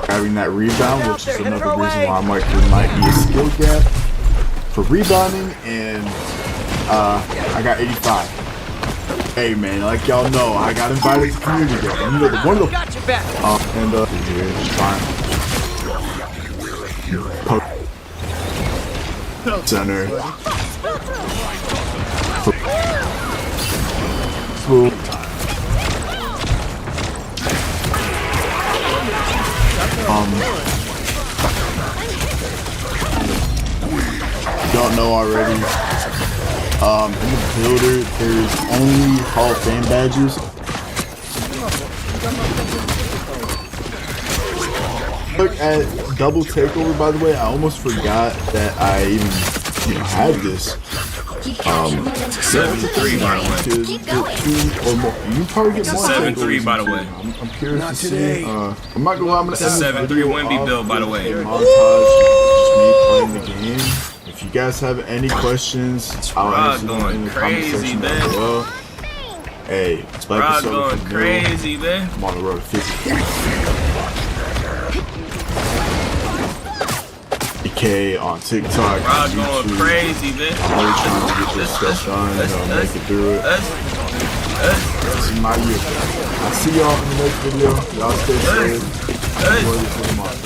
having that rebound, which is another reason why I'm like there might be a skill gap for rebounding, and I got 85. Hey man, like y'all know, I got invited to community day. And you know, one of the here, fine. Center. Cool. Y'all know already. In the builder, there's only Hall of Fame badges. Look at double takeover, by the way. I almost forgot that I even, you know, had this. 7-3 by the way. You probably get more. 7-3 by the way. I'm curious to see. I'm not gonna lie, I'm gonna end this 7-3 Wemby build by the way. Montage, just me playing the game. If you guys have any questions, I'll answer them in the comment section below. Hey, it's like going crazy, man. I'm on the road to 50. K on TikTok, YouTube. Going crazy, man. I'm really trying to get this stuff done and make it through it. This is my year. I'll see y'all in the next video. Y'all stay safe. Enjoy this little month.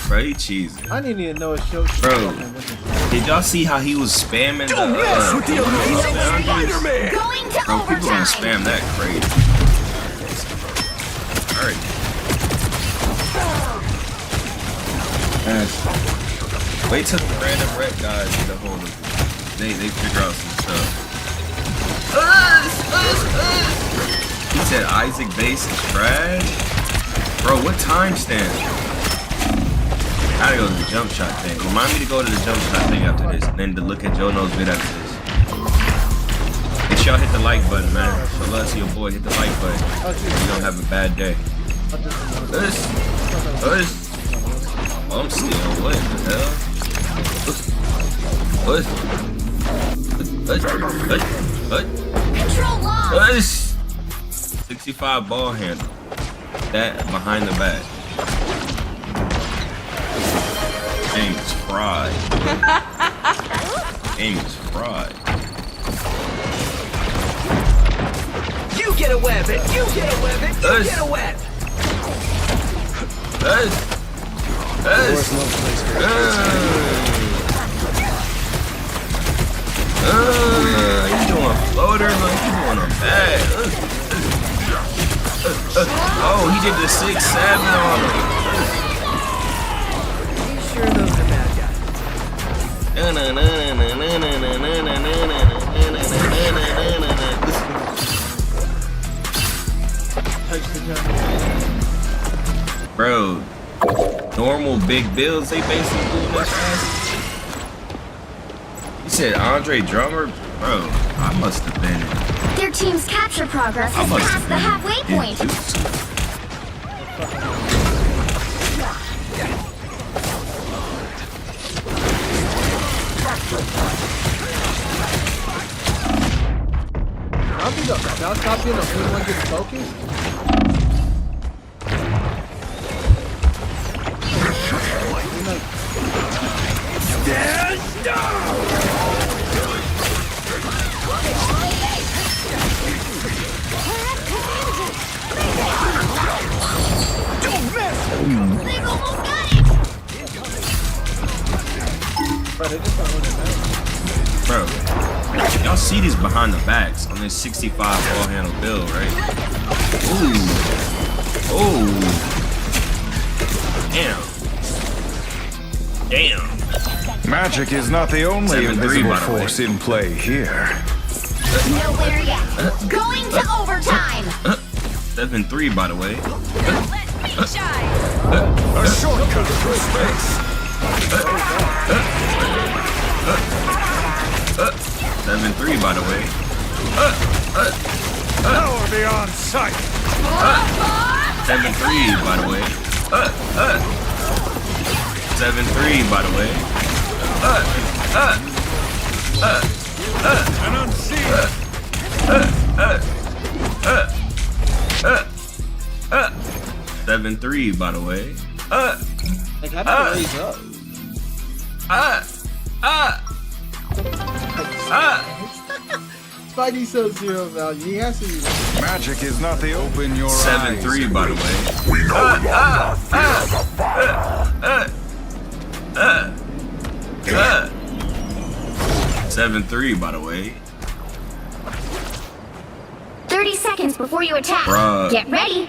Bro, he cheesy. I didn't even know it showed. Bro, did y'all see how he was spamming the Spider-Man. Bro, people gonna spam that crazy. Alright. Wait till the random rep guys get a hold of it. They figure out some stuff. He said Isaac Base is trash. Bro, what timestamp? I gotta go to the jump shot thing. Remind me to go to the jump shot thing after this, and then to look at JoeKnow's vid after this. Make sure y'all hit the like button, man. So let's see your boy hit the like button. You don't have a bad day. Oh, I'm still what the hell? What? 65 ball handle. That behind the back. Game is fried. Game is fried. You get a weapon. You get a weapon. You get a weapon. You doing floater? Look, you doing a bag. Oh, he did the 6-7 on him. Sure, those are bad guys. Bro, normal big builds, they basically doing that fast. You said Andre Drummer? Bro, I must have been Their team's capture progress has passed the halfway point. Now stop being a good one to focus. Stand down! Don't mess! They've almost got it! Bro, y'all see these behind the backs on this 65 ball handle build, right? Ooh. Ooh. Damn. Damn. Magic is not the only invisible force in play here. Nowhere yet. Going to overtime. 7-3, by the way. A shortcut through space. 7-3, by the way. Power beyond sight. 7-3, by the way. 7-3, by the way. An unseen. 7-3, by the way. Like, how do I raise up? Spidey so zero value. He has to be. Magic is not the open your 7-3, by the way. We know you're not fear 7-3, by the way. 30 seconds before you attack. Bruh. Get ready.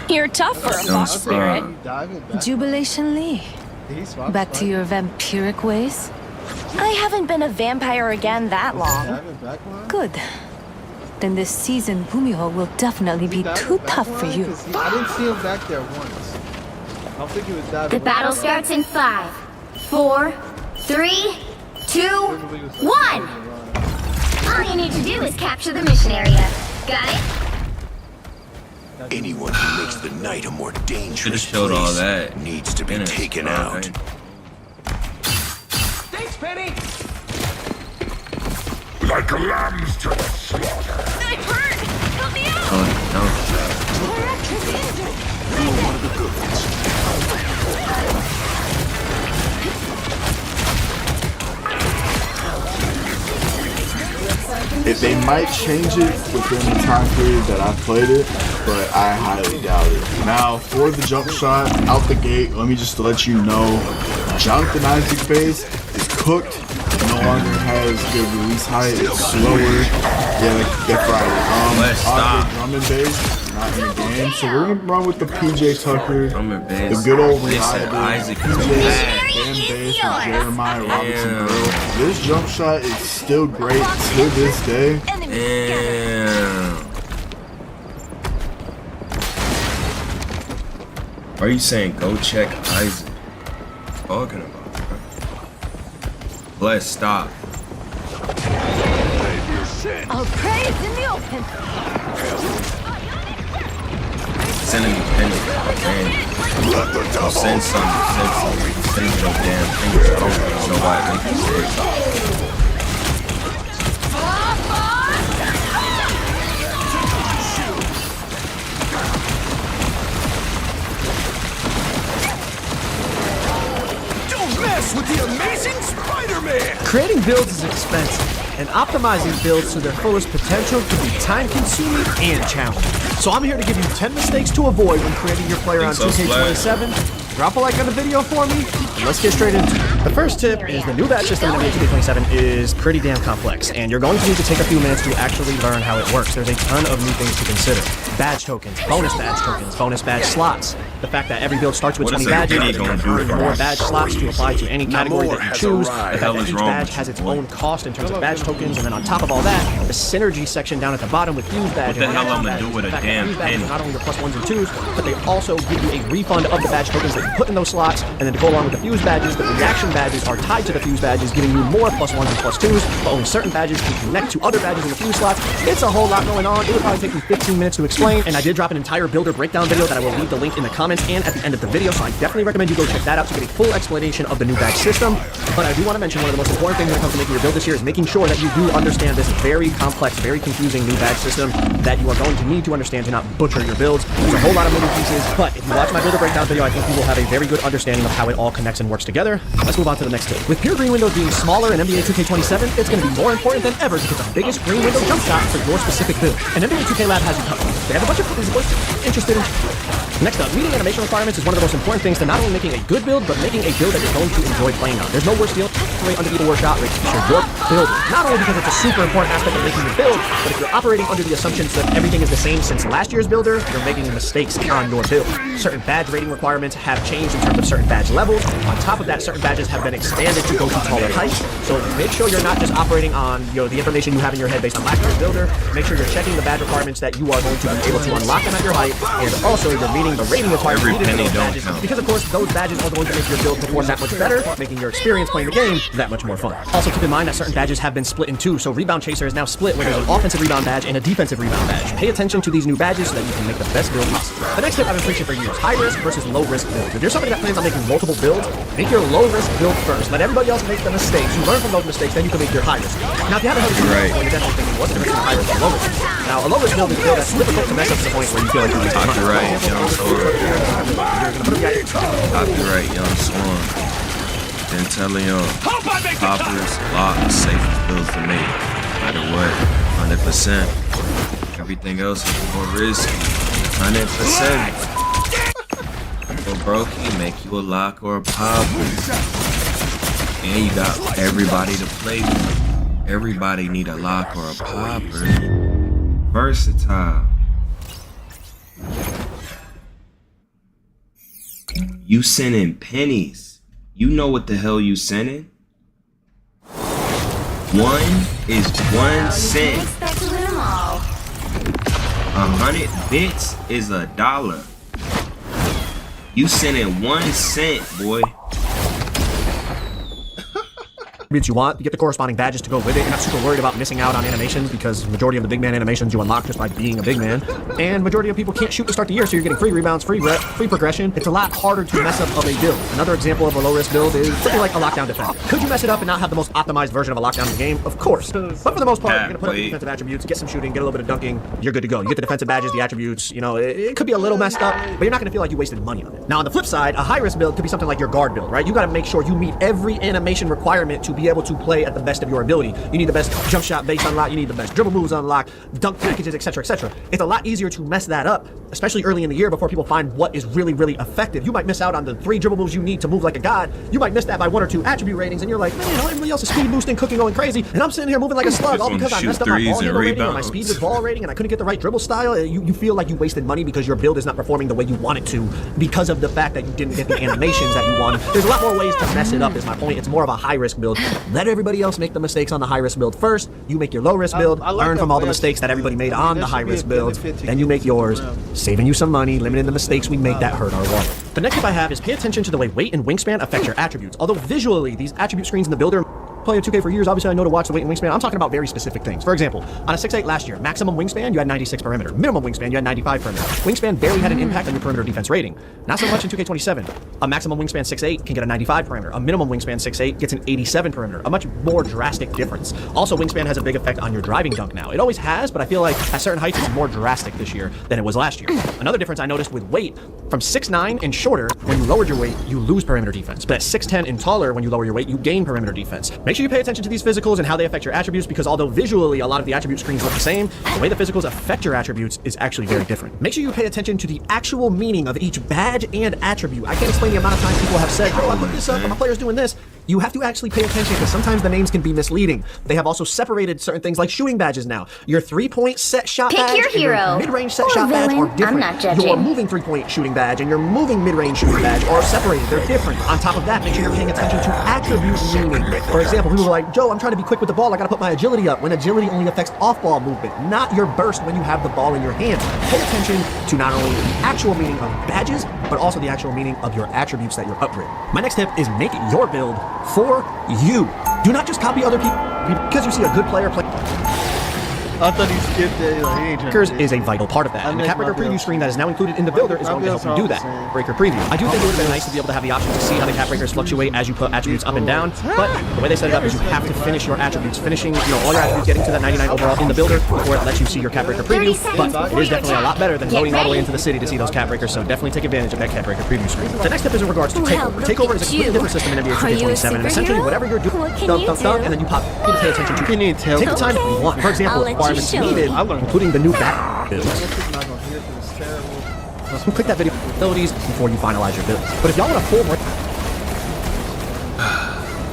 You're tough for a boss spirit. Jubilation Lee. Back to your vampiric ways? I haven't been a vampire again that long. Good. Then this season, Bumio will definitely be too tough for you. I didn't see him back there once. I don't think he was diving. The battle starts in 5, 4, 3, 2, 1. All you need to do is capture the mission area. Got it? Anyone who makes the night a more dangerous showed all place that. needs to be taken out. Thanks, Penny! Like lambs to the slaughter. I'm hurt! Help me out! They might change it within the time period that I played it, but I highly doubt it. Now, for the jump shot, out the gate, let me just let you know, Jonathan Isaac base is cooked. It no longer has good release height. It's slower. Yeah, that's right. Drummond base, not in the game. So we're gonna run with the PJ Tucker, the good old reliable Isaac PJ fan base with Jeremiah Robinson Earl. This jump shot is still great to this day. Damn. Are you saying go check Isaac? Talking about, bro. Bless, stop. I'll praise in the open. Sending me pending. I'll send some. Send me no damn fingers. I don't know why I think you said. Don't mess with the amazing Spider-Man! Creating builds is expensive, and optimizing builds to their fullest potential can be time-consuming and challenging. So I'm here to give you 10 mistakes to avoid when creating your player on 2K27. Drop a like on the video for me, and let's get straight into it. The first tip is the new badge system in NBA 2K27 is pretty damn complex, and you're going to need to take a few minutes to actually learn how it works. There's a ton of new things to consider. Badge tokens, bonus badge slots. The fact that every build starts with 20 badges, and more badge slots to apply to any category that you choose. The fact that each badge has its own cost in terms of badge tokens, and then on top of all that, the synergy section down at the bottom with fuse badge. What the hell I'm gonna do with a damn penny? Not only the plus 1s and 2s, but they also give you a refund of the badge tokens that you put in those slots, and then to go along with the fuse badges, the reaction badges are tied to the fuse badges, giving you more +1s and +2s, but only certain badges can connect to other badges in the fuse slots. It's a whole lot going on. It would probably take me 15 minutes to explain, and I did drop an entire builder breakdown video that I will leave the link in the comments and at the end of the video, so I definitely recommend you go check that out to get a full explanation of the new badge system. But I do want to mention one of the most important things when it comes to making your build this year is making sure that you do understand this very complex, very confusing new badge system that you are going to need to understand to not butcher your builds. There's a whole lot of moving pieces, but if you watch my builder breakdown video, I think you will have a very good understanding of how it all connects and works together. Let's move on to the next tip. With pure green windows being smaller in NBA 2K27, it's going to be more important than ever to get the biggest green window jump shot for your specific build. And NBA 2K Lab has you covered. They have a bunch of physics interested in. Next up, meeting animation requirements is one of the most important things to not only making a good build, but making a build that you're going to enjoy playing on. There's no worse deal underneath the shot rate to your build. Not only because it's a super important aspect of making your build, but if you're operating under the assumptions that everything is the same since last year's builder, you're making mistakes on your build. Certain badge rating requirements have changed in terms of certain badge levels. On top of that, certain badges have been expanded to go to taller heights. So make sure you're not just operating on the information you have in your head based on last year's builder. Make sure you're checking the badge requirements that you are going to be able to unlock them at your height, and also you're meeting the rating requirements needed for those badges. Because of course, those badges are going to make your build perform that much better, making your experience playing the game that much more fun. Also keep in mind that certain badges have been split in two, so Rebound Chaser is now split where there's an offensive rebound badge and a defensive rebound badge. Pay attention to these new badges so that you can make the best build possible. The next tip I've been preaching for years, high risk versus low risk builds. If you're somebody that plans on making multiple builds, make your low risk build first. Let everybody else make the mistakes. You learn from those mistakes, then you can make your high risk. Now if you haven't heard of this before, you're definitely thinking, what's the difference between high risk and low risk? Now a low risk build is a build that's difficult to mess up to the point where you feel like you're wasting money. Copyright, Young Swan. And telling y'all, poppers, locks, safest builds to make. No matter what, 100%. Everything else is more risky. 100%. But brokey, make you a lock or a popper. And you got everybody to play with. Everybody need a lock or a popper. Versatile. You sending pennies. You know what the hell you sending? 1 is 1 cent. 100 bits is $1. You sending 1 cent, boy. You want, you get the corresponding badges to go with it. You're not super worried about missing out on animations because the majority of the big man animations you unlock just by being a big man. And majority of people can't shoot to start the year, so you're getting free rebounds, free rep, free progression. It's a lot harder to mess up of a build. Another example of a low risk build is something like a lockdown defense. Could you mess it up and not have the most optimized version of a lockdown in the game? Of course. But for the most part, you're gonna put up the defensive attributes, get some shooting, get a little bit of dunking, you're good to go. You get the defensive badges, the attributes, it could be a little messed up, but you're not gonna feel like you wasted money on it. Now on the flip side, a high risk build could be something like your guard build, right? You gotta make sure you meet every animation requirement to be able to play at the best of your ability. You need the best jump shot base unlock, you need the best dribble moves unlock, dunk packages, etc., etc. It's a lot easier to mess that up, especially early in the year before people find what is really, really effective. You might miss out on the 3 dribble moves you need to move like a god. You might miss that by 1 or 2 attribute ratings, and you're like, man, everybody else is speed boosting, cooking, going crazy, and I'm sitting here moving like a slug all because I messed up my ball handle rating or my speed with ball rating, and I couldn't get the right dribble style. You feel like you wasted money because your build is not performing the way you want it to because of the fact that you didn't get the animations that you wanted. There's a lot more ways to mess it up is my point. It's more of a high risk build. Let everybody else make the mistakes on the high risk build first. You make your low risk build, learn from all the mistakes that everybody made on the high risk build, then you make yours, saving you some money, limiting the mistakes we make that hurt our wallet. The next tip I have is pay attention to the way weight and wingspan affect your attributes. Although visually these attribute screens in the builder playing 2K for years, obviously I know to watch the weight and wingspan. I'm talking about very specific things. For example, on a 6'8 last year, maximum wingspan, you had 96 perimeter. Minimum wingspan, you had 95 perimeter. Wingspan barely had an impact on your perimeter defense rating. Not so much in 2K27. A maximum wingspan 6'8 can get a 95 perimeter. A minimum wingspan 6'8 gets an 87 perimeter. A much more drastic difference. Also, wingspan has a big effect on your driving dunk now. It always has, but I feel like at certain heights it's more drastic this year than it was last year. Another difference I noticed with weight, from 6'9 and shorter, when you lowered your weight, you lose perimeter defense. But at 6'10 and taller, when you lower your weight, you gain perimeter defense. Make sure you pay attention to these physicals and how they affect your attributes, because although visually a lot of the attribute screens look the same, the way the physicals affect your attributes is actually very different. Make sure you pay attention to the actual meaning of each badge and attribute. I can't explain the amount of times people have said, oh, I put this up and my player's doing this. You have to actually pay attention because sometimes the names can be misleading. They have also separated certain things like shooting badges now. Your 3-point set shot badge and your mid-range set shot badge are different. I'm not judging. Your moving 3-point shooting badge and your moving mid-range shooting badge are separated. They're different. On top of that, make sure you're paying attention to attribute meaning. For example, people are like, Joe, I'm trying to be quick with the ball. I gotta put my agility up. When agility only affects off-ball movement, not your burst when you have the ball in your hands. Pay attention to not only the actual meaning of badges, but also the actual meaning of your attributes that you're upgrading. My next tip is make your build for you. Do not just copy other people because you see a good player play. I thought he skipped it. Like, he ain't trying Breakers to is a vital part of that, and the Cap Breaker preview screen that is now included in the builder is going to help you do that. Breaker preview. I do think it would have been nice to be able to have the option to see how the Cap Breakers fluctuate as you put attributes up and down, but the way they set it up is you have to finish your attributes, finishing all your attributes, getting to that 99 overall in the builder before it lets you see your Cap Breaker preview, but it is definitely a lot better than loading all the way into the city to see those Cap Breakers, so definitely take advantage of that Cap Breaker preview screen. The next step is in regards to Takeover. Takeover is a completely different system in NBA 2K27, and essentially whatever you're doing, dunk, and then you pop, you need to pay attention to. Take the time you want. For example, requirements needed, including the new back build. So click that video abilities before you finalize your build. But if y'all want a full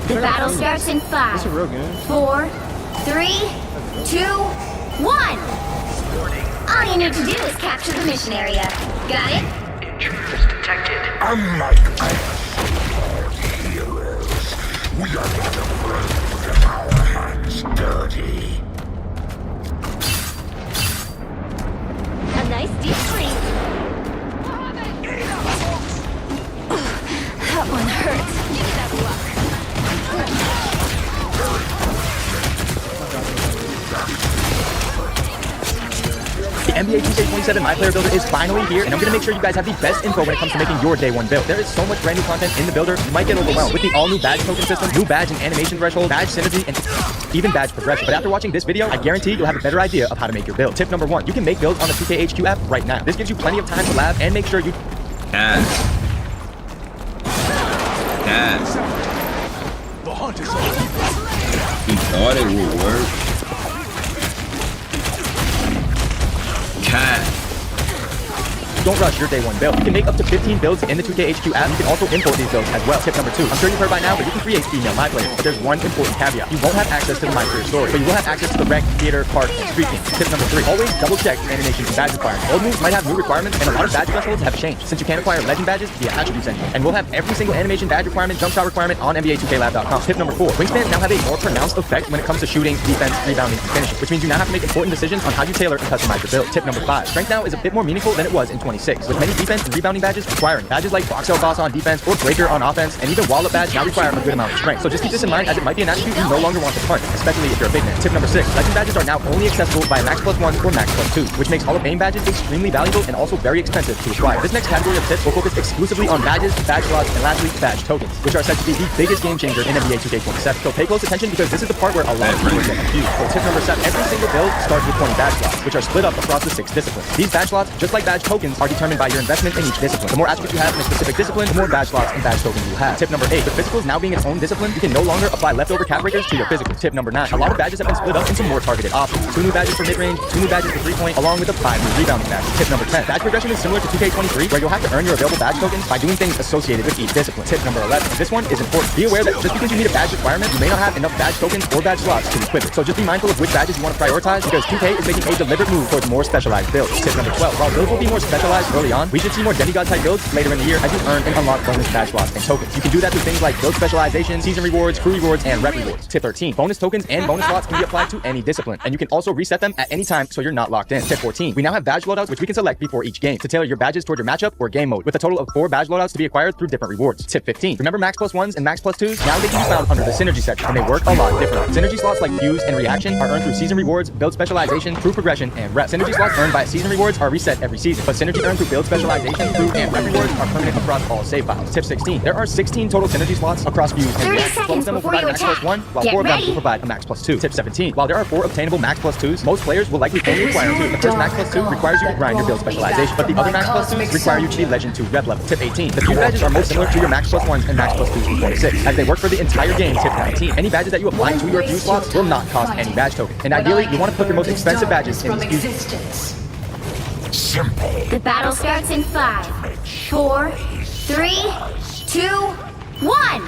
the battle starts in 5, 4, 3, 2, 1. All you need to do is capture the mission area. Got it? Intruders detected. Unlike our heroes, we are going to get our hands dirty. A nice deep freeze. That one hurts. Give me that luck. The NBA 2K27 My Player Builder is finally here, and I'm going to make sure you guys have the best info when it comes to making your day one build. There is so much brand new content in the builder, you might get overwhelmed with the all-new badge token system, new badge and animation threshold, badge synergy, and even badge progression. But after watching this video, I guarantee you'll have a better idea of how to make your build. Tip number 1, you can make builds on the 2KHQ app right now. This gives you plenty of time to lab and make sure you... Cats. The hunt is on. He thought it would work. Cat. Don't rush your day one build. You can make up to 15 builds in the 2KHQ app. You can also import these builds as well. Tip number 2. I'm sure you've heard by now, but you can create female My Players. But there's one important caveat. You won't have access to the My Career story, but you will have access to the rank, theater, park, and street games. Tip number 3. Always double check animations and badge requirements. Old moves might have new requirements, and a lot of badge thresholds have changed since you can't acquire legend badges via attributes anymore. And we'll have every single animation badge requirement, jump shot requirement on NBA2KLab.com. Tip number 4. Wingspans now have a more pronounced effect when it comes to shooting, defense, rebounding, and finishing, which means you now have to make important decisions on how you tailor and customize your build. Tip number 5. Strength now is a bit more meaningful than it was in 26, with many defense and rebounding badges requiring badges like Box Out Boss on defense or Breaker on offense, and even Wallop badge now require a good amount of strength. So just keep this in mind, as it might be an attribute you no longer want to punch, especially if you're a big man. Tip number 6. Legend badges are now only accessible by Max +1 or Max +2, which makes Hall of Fame badges extremely valuable and also very expensive to acquire. This next category of tips will focus exclusively on badges, badge slots, and lastly, badge tokens, which are said to be the biggest game changer in NBA 2K27. So pay close attention because this is the part where a lot of people get confused. So tip number 7. Every single build starts with 20 badge slots, which are split up across the 6 disciplines. These badge slots, just like badge tokens, are determined by your investment in each discipline. The more attributes you have in a specific discipline, the more badge slots and badge tokens you have. Tip number 8. With physicals now being its own discipline, you can no longer apply leftover cap breakers to your physicals. Tip number 9. A lot of badges have been split up into more targeted options. 2 new badges for mid-range, 2 new badges for 3-point, along with the 5 new rebounding badges. Tip number 10. Badge progression is similar to 2K23, where you'll have to earn your available badge tokens by doing things associated with each discipline. Tip number 11. This one is important. Be aware that just because you meet a badge requirement, you may not have enough badge tokens or badge slots to equip it. So just be mindful of which badges you want to prioritize, because 2K is making a deliberate move towards more specialized builds. Tip number 12. While builds will be more specialized early on, we should see more demigod type builds later in the year as you earn and unlock bonus badge slots and tokens. You can do that through things like build specialization, season rewards, crew rewards, and rep rewards. Tip 13. Bonus tokens and bonus slots can be applied to any discipline, and you can also reset them at any time so you're not locked in. Tip 14. We now have badge loadouts which we can select before each game to tailor your badges toward your matchup or game mode, with a total of 4 badge loadouts to be acquired through different rewards. Tip 15. Remember Max +1s and Max +2s? Now they can be found under the synergy section, and they work a lot differently. Synergy slots like fuse and reaction are earned through season rewards, build specialization, crew progression, and rep. Synergy slots earned by season rewards are reset every season, but synergy earned through build specialization, crew, and rep rewards are permanent across all save files. Tip 16. There are 16 total synergy slots across fuse and reaction. 12 of them will provide a Max +1, while 4 of them will provide a Max +2. Tip 17. While there are 4 obtainable Max +2s, most players will likely only acquire 2. The first Max +2 requires you to grind your build specialization, but the other Max +2s require you to be Legend 2 rep level. Tip 18. The fuse badges are most similar to your Max +1s and Max +2s from 26, as they work for the entire game. Tip 19. Any badges that you apply to your fuse slots will not cost any badge token, and ideally you want to put your most expensive badges in these fuses. Simple. The battle starts in 5, 4, 3, 2, 1.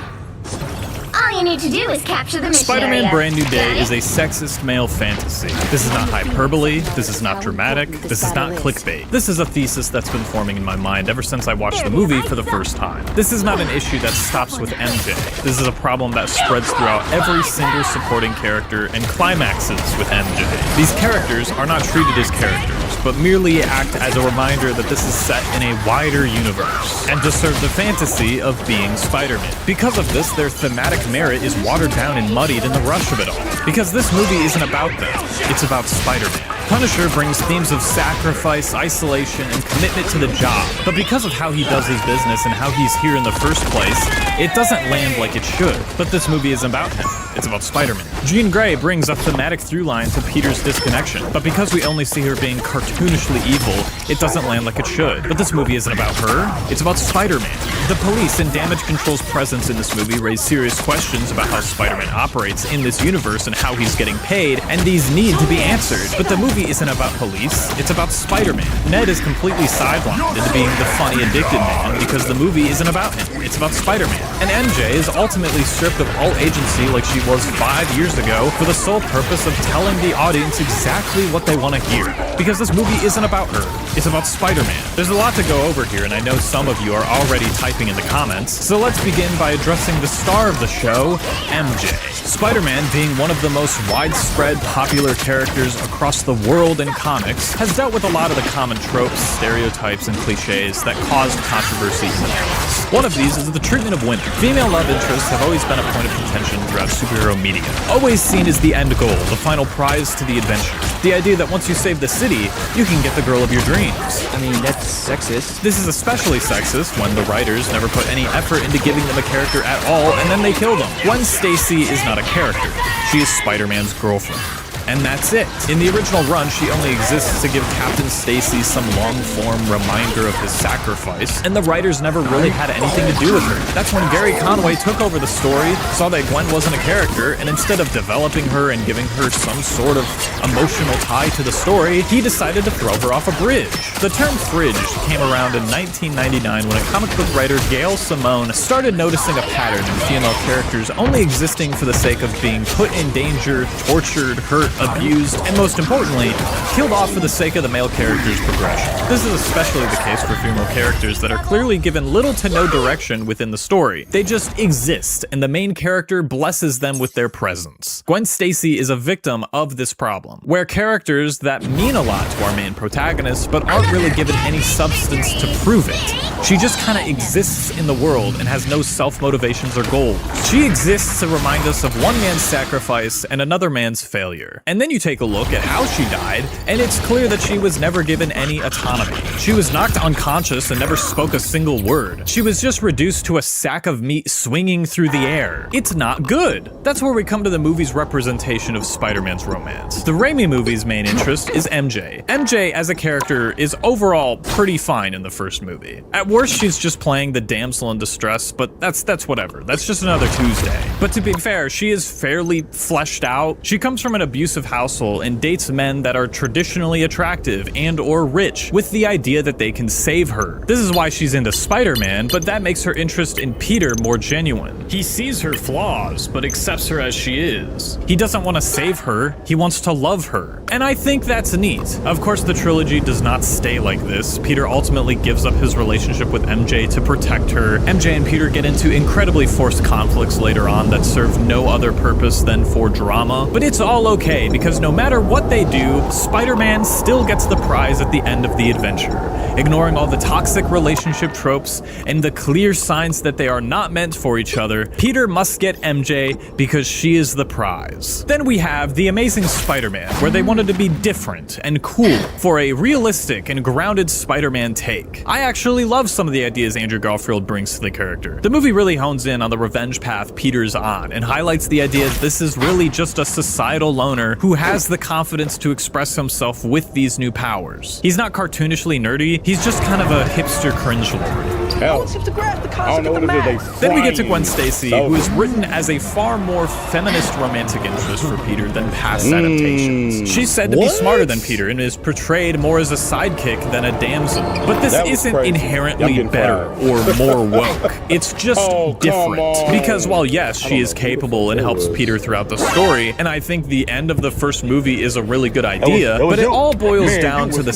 All you need to do is capture the mission Spider-Man area. Brand New Day Got is it? a sexist male fantasy. This is not hyperbole, this is not dramatic, this is not clickbait. This is a thesis that's been forming in my mind ever since I watched the movie for the first time. This is not an issue that stops with MJ. This is a problem that spreads throughout every single supporting character and climaxes with MJ. These characters are not treated as characters, but merely act as a reminder that this is set in a wider universe, and to serve the fantasy of being Spider-Man. Because of this, their thematic merit is watered down and muddied in the rush of it all. Because this movie isn't about them, it's about Spider-Man. Punisher brings themes of sacrifice, isolation, and commitment to the job, but because of how he does his business and how he's here in the first place, it doesn't land like it should. But this movie isn't about him, it's about Spider-Man. Jean Grey brings a thematic through line to Peter's disconnection, but because we only see her being cartoonishly evil, it doesn't land like it should. But this movie isn't about her, it's about Spider-Man. The police and damage control's presence in this movie raise serious questions about how Spider-Man operates in this universe and how he's getting paid, and these need to be answered. But the movie isn't about police, it's about Spider-Man. Ned is completely sidelined into being the funny, addicted man because the movie isn't about him, it's about Spider-Man. And MJ is ultimately stripped of all agency like she was 5 years ago for the sole purpose of telling the audience exactly what they want to hear. Because this movie isn't about her, it's about Spider-Man. There's a lot to go over here, and I know some of you are already typing in the comments, so let's begin by addressing the star of the show, MJ. Spider-Man, being one of the most widespread popular characters across the world in comics, has dealt with a lot of the common tropes, stereotypes, and cliches that caused controversy in the past. One of these is the treatment of women. Female love interests have always been a point of contention throughout superhero media, always seen as the end goal, the final prize to the adventure. The idea that once you save the city, you can get the girl of your dreams. I mean, that's sexist. This is especially sexist when the writers never put any effort into giving them a character at all, and then they kill them. Gwen Stacy is not a character. She is Spider-Man's girlfriend. And that's it. In the original run, she only exists to give Captain Stacy some long-form reminder of his sacrifice, and the writers never really had anything to do with her. That's when Gary Conway took over the story, saw that Gwen wasn't a character, and instead of developing her and giving her some sort of emotional tie to the story, he decided to throw her off a bridge. The term fridge came around in 1999 when a comic book writer, Gail Simone, started noticing a pattern in female characters only existing for the sake of being put in danger, tortured, hurt, abused, and most importantly, killed off for the sake of the male character's progression. This is especially the case for female characters that are clearly given little to no direction within the story. They just exist, and the main character blesses them with their presence. Gwen Stacy is a victim of this problem, where characters that mean a lot to our main protagonist but aren't really given any substance to prove it. She just kinda exists in the world and has no self-motivations or goals. She exists to remind us of one man's sacrifice and another man's failure. And then you take a look at how she died, and it's clear that she was never given any autonomy. She was knocked unconscious and never spoke a single word. She was just reduced to a sack of meat swinging through the air. It's not good. That's where we come to the movie's representation of Spider-Man's romance. The Raimi movie's main interest is MJ. MJ as a character is overall pretty fine in the first movie. At worst, she's just playing the damsel in distress, but that's whatever. That's just another Tuesday. But to be fair, she is fairly fleshed out. She comes from an abusive household and dates men that are traditionally attractive and or rich with the idea that they can save her. This is why she's into Spider-Man, but that makes her interest in Peter more genuine. He sees her flaws, but accepts her as she is. He doesn't want to save her, he wants to love her. And I think that's neat. Of course, the trilogy does not stay like this. Peter ultimately gives up his relationship with MJ to protect her. MJ and Peter get into incredibly forced conflicts later on that serve no other purpose than for drama. But it's all okay, because no matter what they do, Spider-Man still gets the prize at the end of the adventure. Ignoring all the toxic relationship tropes and the clear signs that they are not meant for each other, Peter must get MJ because she is the prize. Then we have The Amazing Spider-Man, where they wanted to be different and cool for a realistic and grounded Spider-Man take. I actually love some of the ideas Andrew Garfield brings to the character. The movie really hones in on the revenge path Peter's on and highlights the idea that this is really just a societal loner who has the confidence to express himself with these new powers. He's not cartoonishly nerdy, he's just kind of a hipster cringelord. Hell, wants him to grab the I don't know what it is. Then we get to Gwen Stacy, who is written as a far more feminist romantic interest for Peter than past adaptations. She's said to be smarter than Peter and is portrayed more as a sidekick than a damsel. But this isn't inherently better or more woke. It's just different. Because while yes, she is capable and helps Peter throughout the story, and I think the end of the first movie is a really good idea, but it all boils down to the...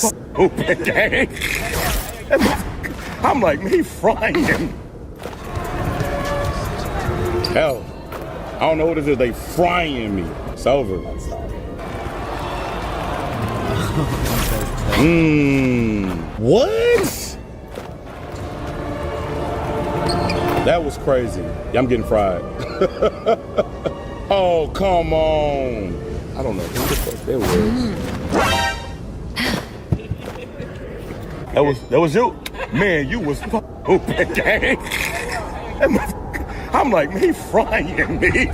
I'm like me frying him. Hell, I don't know what it is. They frying me. It's over. What? That was crazy. Yeah, I'm getting fried. Oh, come on. I don't know who the fuck that was. That was you. Man, you was open, gang. I'm like, me frying me.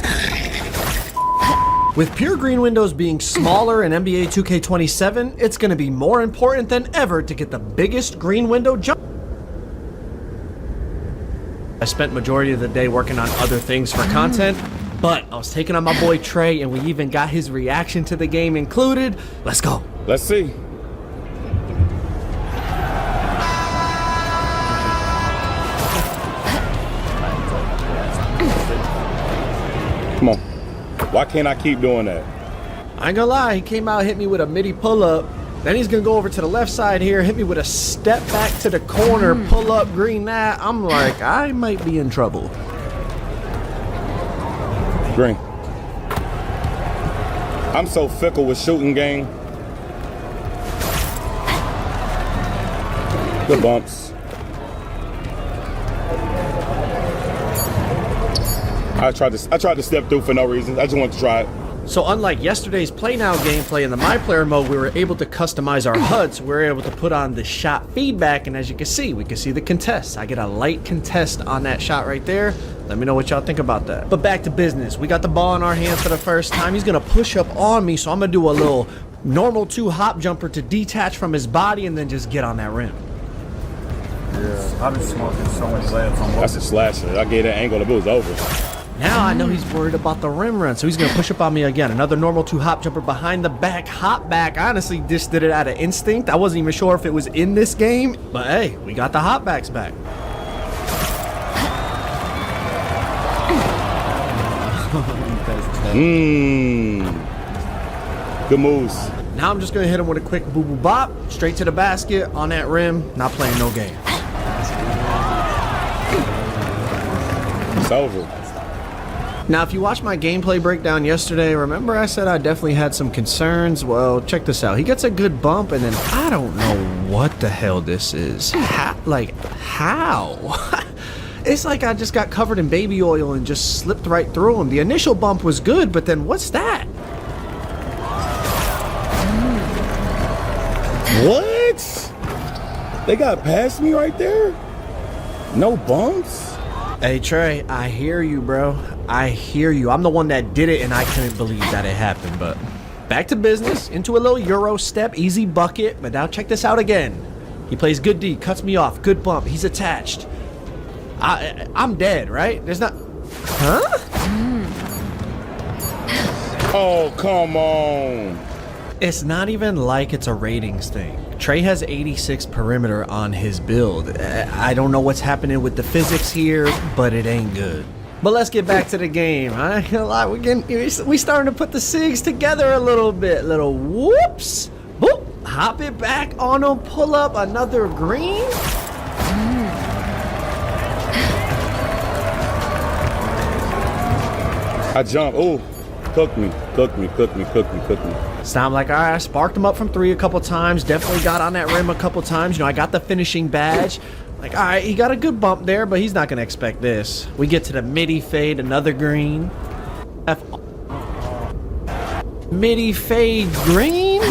With pure green windows being smaller in NBA 2K27, it's going to be more important than ever to get the biggest green window jump. I spent majority of the day working on other things for content, but I was taking on my boy Trey, and we even got his reaction to the game included. Let's go. Let's see. Come on. Why can't I keep doing that? I ain't gonna lie, he came out, hit me with a midi pull-up. Then he's gonna go over to the left side here, hit me with a step back to the corner, pull up, green that. I'm like, I might be in trouble. Green. I'm so fickle with shooting game. Good bumps. I tried to step through for no reason. I just wanted to try it. So unlike yesterday's Play Now gameplay in the My Player mode, we were able to customize our HUDs. We were able to put on the shot feedback, and as you can see, we can see the contest. I get a light contest on that shot right there. Let me know what y'all think about that. But back to business. We got the ball in our hands for the first time. He's gonna push up on me, so I'm gonna do a little normal 2 hop jumper to detach from his body and then just get on that rim. Yeah, I've been smoking so much layups on. That's a slasher. I gave that angle, the ball was over. Now I know he's worried about the rim run, so he's going to push up on me again. Another normal 2 hop jumper behind the back, hop back. I honestly just did it out of instinct. I wasn't even sure if it was in this game, but hey, we got the hop backs back. Good moves. Now I'm just going to hit him with a quick boo boo bop, straight to the basket on that rim. Not playing no game. It's over. Now, if you watched my gameplay breakdown yesterday, remember I said I definitely had some concerns? Well, check this out. He gets a good bump, and then I don't know what the hell this is. How? It's like I just got covered in baby oil and just slipped right through him. The initial bump was good, but then what's that? What? They got past me right there? No bumps? Hey Trey, I hear you, bro. I hear you. I'm the one that did it, and I couldn't believe that it happened. But back to business, into a little Euro step, easy bucket. But now check this out again. He plays good D, cuts me off, good bump. He's attached. I'm dead, right? There's not... Huh? Oh, come on. It's not even like it's a ratings thing. Trey has 86 perimeter on his build. I don't know what's happening with the physics here, but it ain't good. But let's get back to the game. I ain't gonna lie, we starting to put the SIGs together a little bit. Little whoops, boop, hop it back on him, pull up another green. I jump. Oh, cook me. So I'm like, all right, I sparked him up from 3 a couple times. Definitely got on that rim a couple times. You know, I got the finishing badge. Like, all right, he got a good bump there, but he's not going to expect this. We get to the midi fade, another green. Midi fade green?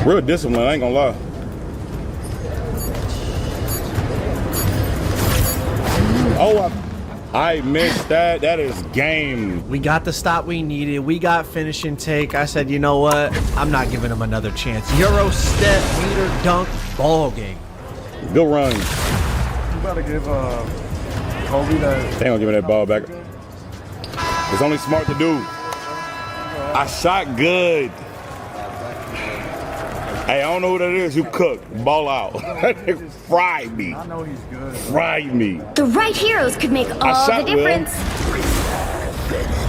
Real discipline, I ain't gonna lie. Oh, I missed that. That is game. We got the stop we needed. We got finish and take. I said, you know what? I'm not giving him another chance. Euro step, meter, dunk, ball game. Good run. You gotta give Kobe that. They don't give me that ball back. It's only smart to do. I shot good. Hey, I don't know who that is who cooked. Ball out. They fried me. I know he's good. Fried me. The right heroes could make all the difference.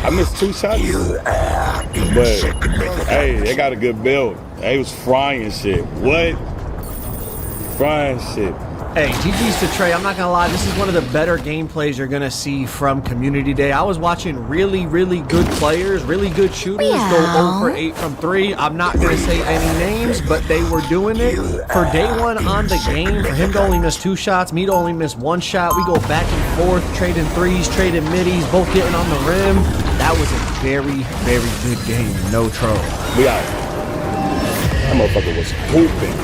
I missed 2 shots. But, hey, they got a good build. They was frying shit. What? Frying shit. Hey, GG's to Trey. I'm not gonna lie, this is one of the better gameplays you're gonna see from Community Day. I was watching really, really good players, really good shooters go 0 for 8 from 3. I'm not gonna say any names, but they were doing it. For day 1 on the game, for him to only miss 2 shots, me to only miss 1 shot, we go back and forth, trading threes, trading middies, both getting on the rim. That was a very, very good game, no troll. We out. That motherfucker was hooping.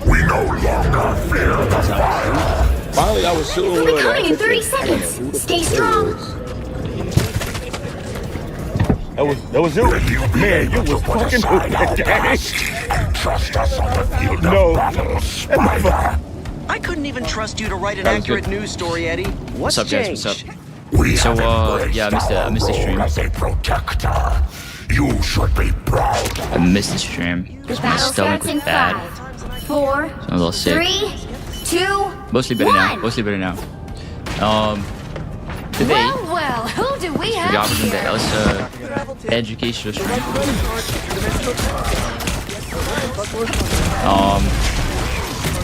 We no longer fear the fire. Finally, I was shooting We'll with be coming in 30 seconds. Stay strong. That was you. Man, you was fucking hooping, gang. Trust us on the field No. I couldn't even trust you to write an accurate news story, Eddie. What's up, guys? changed? What's up? So, yeah, I missed the stream. You should be proud. I missed the stream because my stomach was bad. 4, So I'm a little sick. 3, 2, Mostly better now. Mostly better now. Today, Well, who do we we have got from the here? Elsa educational stream.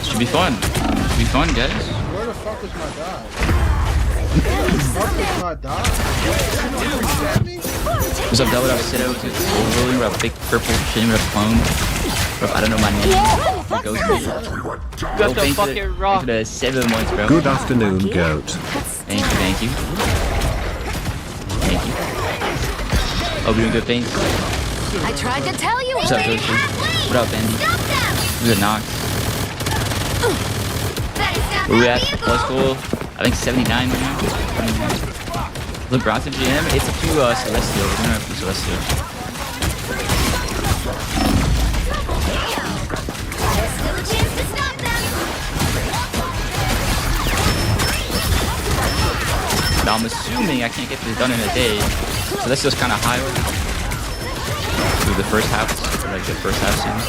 Should be fun. Should be fun, guys. Where the fuck is my dog? Where the fuck is my dog? What's up, Double? I said I was rolling with a big purple shimmer with a clone. Bro, I don't know my name. It goes Got the fucking rock. The 7 months, bro. Good afternoon, Goat. Thank you, thank you. Thank you. Oh, we're doing good things. I tried to tell you What's up, already. Coach? What up, Bendy? Good knock. Where we at? Plus goal. I think 79 right now. LeBron's in GM. It's up to Celestial. We're gonna have to Celestial. Now I'm assuming I can't get this done in a day. So that's just kind of high through the first half, like the first half scene.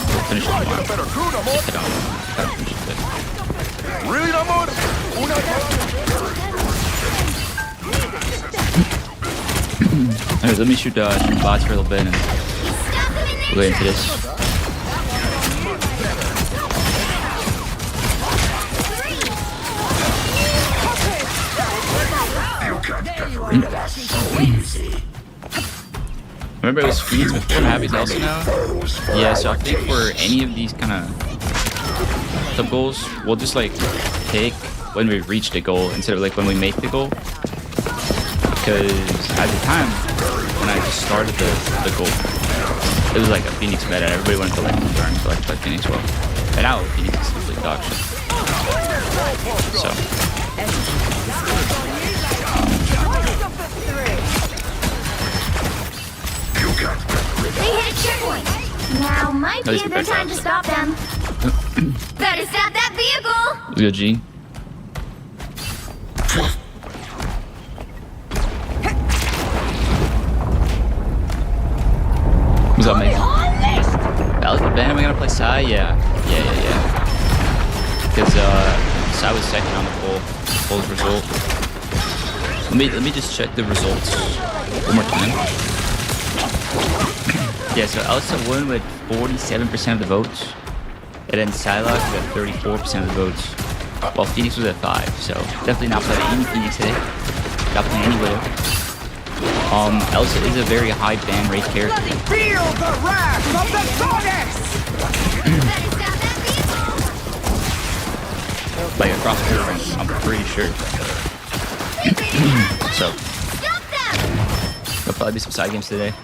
We'll finish it tomorrow. Gotta finish it today. Anyways, let me shoot bots for a little bit and we'll get into this. Remember it was screens before habits also now? Yeah, so I think for any of these kind of sub goals, we'll just like take when we reach the goal instead of like when we make the goal. Because at the time when I just started the goal, it was like a Phoenix meta and everybody wanted to like learn to like play Phoenix well. And now Phoenix is simply dog shit. So They hit a checkpoint. Now might be a good time to stop them. Better stop that vehicle. let's go, G. What's up, mate? Ben, am I gonna play Sai? Yeah. Because Sai was second on the poll's result. Let me just check the results one more time. Yeah, so Elsa won with 47% of the votes, and then Psylocke was at 34% of the votes, while Phoenix was at 5. So definitely not playing any Phoenix today. Not playing any Widow. Elsa is a very high ban rate character. Feel the wrath of the goddess! Like across the board, I'm pretty sure. So there'll probably be some side games today.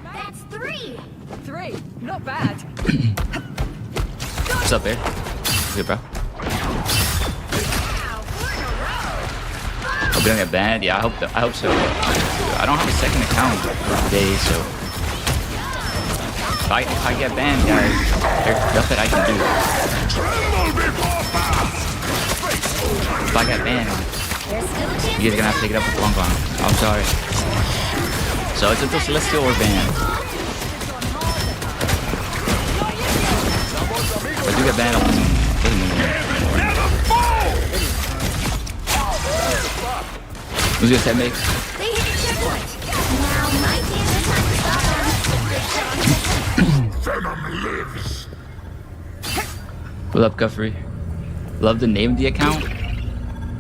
That's 3. 3, not bad. What's up, Bear? Good, bro. we don't get banned? Yeah, I hope so. I don't have a second account today, so if I get banned, guys, there's nothing I can do. If I get banned, you guys are gonna have to take it up with Long Gone. I'm sorry. So it's until Celestial or banned. If I do get banned, I'll put some Who's gonna say make? What up, Guffrey? Love the name of the account?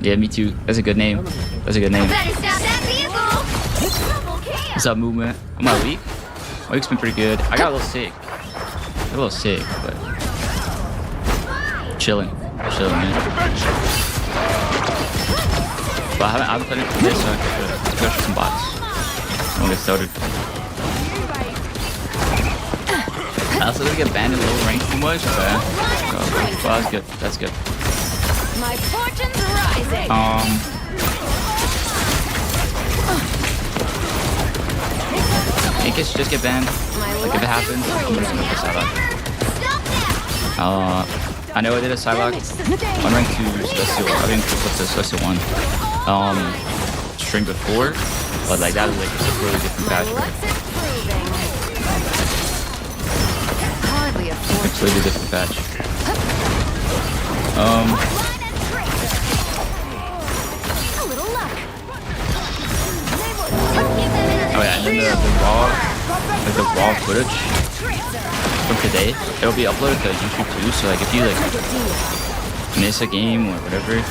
Yeah, me too. That's a good name. That's a good name. What's up, movement? Am I weak? My week's been pretty good. I got a little sick. But chilling, man. But I haven't played it for this, so I have to go through some bots. I won't get started. I also didn't get banned in low rank too much, but well, that's good. That's good. My fortune's rising. I guess just get banned. Like if it happens, I'm just gonna play Psylocke. I know I did a Psylocke on rank 2 Celestial. I didn't put the Celestial 1 stream before, but like that was like a really different patch. Completely different patch. Oh yeah, and then the raw footage from today, it'll be uploaded to YouTube too. So like if you like miss a game or whatever, you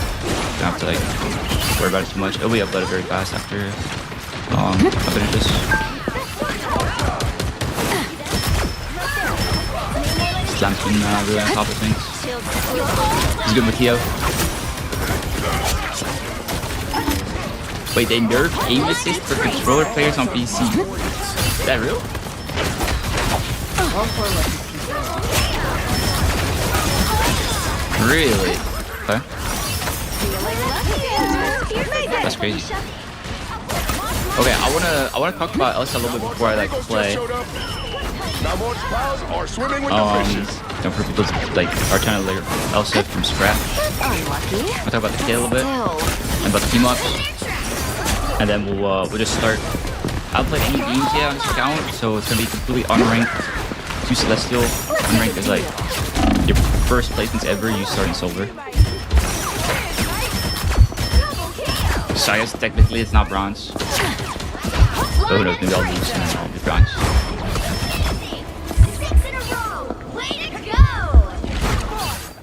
don't have to like worry about it too much. It'll be uploaded very fast after I finish this. Slam's been really on top of things. He's good with Theo. Wait, they nerfed aim assist for controller players on PC. Is that real? Really? Okay. That's crazy. Okay, I wanna talk about Elsa a little bit before I like play. Don't for people like are trying to learn Elsa from scratch. I'll talk about the kit a little bit and about the team ups. And then we'll just start. I haven't played any games yet on this account, so it's gonna be completely unranked to Celestial. Unranked is like your first placements ever. You start in silver. So I guess technically it's not bronze. So who knows? Maybe I'll lose and I'll be bronze.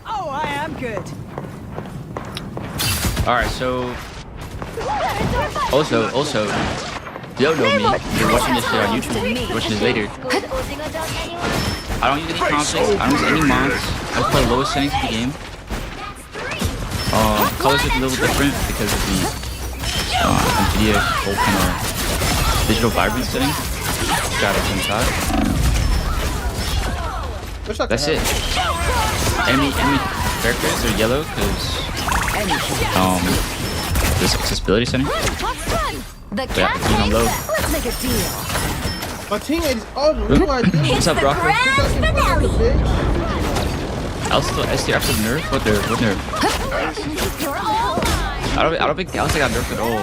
Oh, I am good. All right, so. Also, if you don't know me, you're watching this shit on YouTube, you're watching this later. I don't use any conflicts, I don't use any mods. I play the lowest settings of the game. Colors are a little different because of the NVIDIA whole kind of digital vibrance setting. Got it inside. That's it. Enemy characters are yellow because this accessibility setting. Yeah, he's on low. Let's make a deal. My teammate is awesome. What's up, Rocco? Elsa ST after the nerf? What nerf? I don't think Elsa got nerfed at all.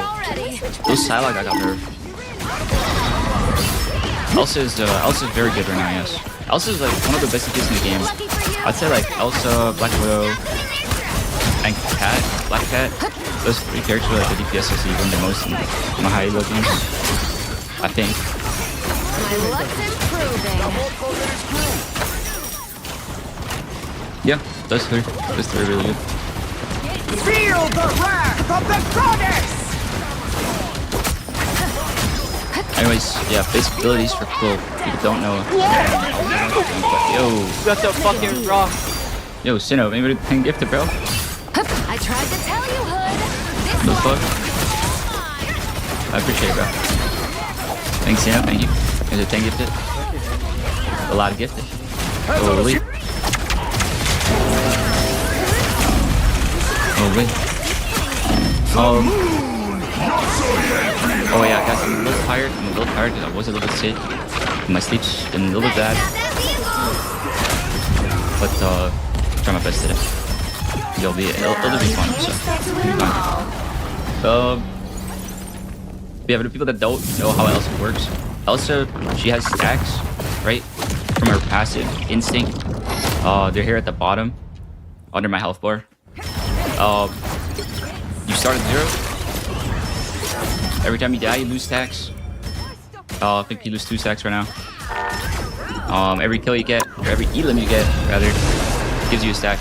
Those Psylocke got nerfed. Elsa's very good right now, yes. Elsa's like one of the best DPS in the game. I'd say like Elsa, Black Widow, and Black Cat. Those three characters are like the DPS I see even the most in my high elo games. I think. My luck's improving. Yeah, those three are really good. Feel the wrath of the goddess! Anyways, yeah, basic abilities for people who don't know. Yo, Got the fucking rock. Yo, Sinnoh, anybody can gift it, bro? I tried to tell you, Hood. The fuck? I appreciate it, bro. Thanks, Sinnoh, thank you. Is it 10 gifted? A lot of gifted. Oh, really? Oh, wait. Oh yeah, guys, I'm a little tired. I'm a little tired because I was a little bit sick. My sleep's been a little bit bad. But try my best today. It'll be fun. So. Yeah, for the people that don't know how Elsa works, Elsa, she has stacks, right? From her passive instinct. They're here at the bottom, under my health bar. You start at 0. Every time you die, you lose stacks. I think you lose 2 stacks right now. Every kill you get, or every elim you get, rather, gives you a stack.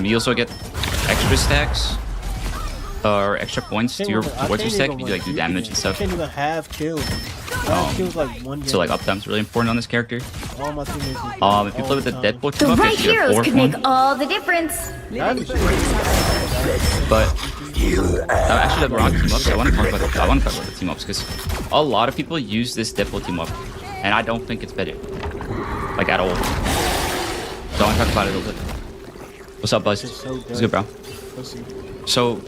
You also get extra stacks. Or extra points to your towards your stack if you like do damage and stuff. I can't even have kills. Kills like 1 game. So like uptime's really important on this character. All my teammates if you play with the Deadpool team The up, right you get heroes 4 could make all the difference. But actually, the wrong team ups. I want to talk about the team ups because a lot of people use this Deadpool team up, and I don't think it's better, like at all. So I want to talk about it a little bit. What's up, Buzz? What's good, bro? So.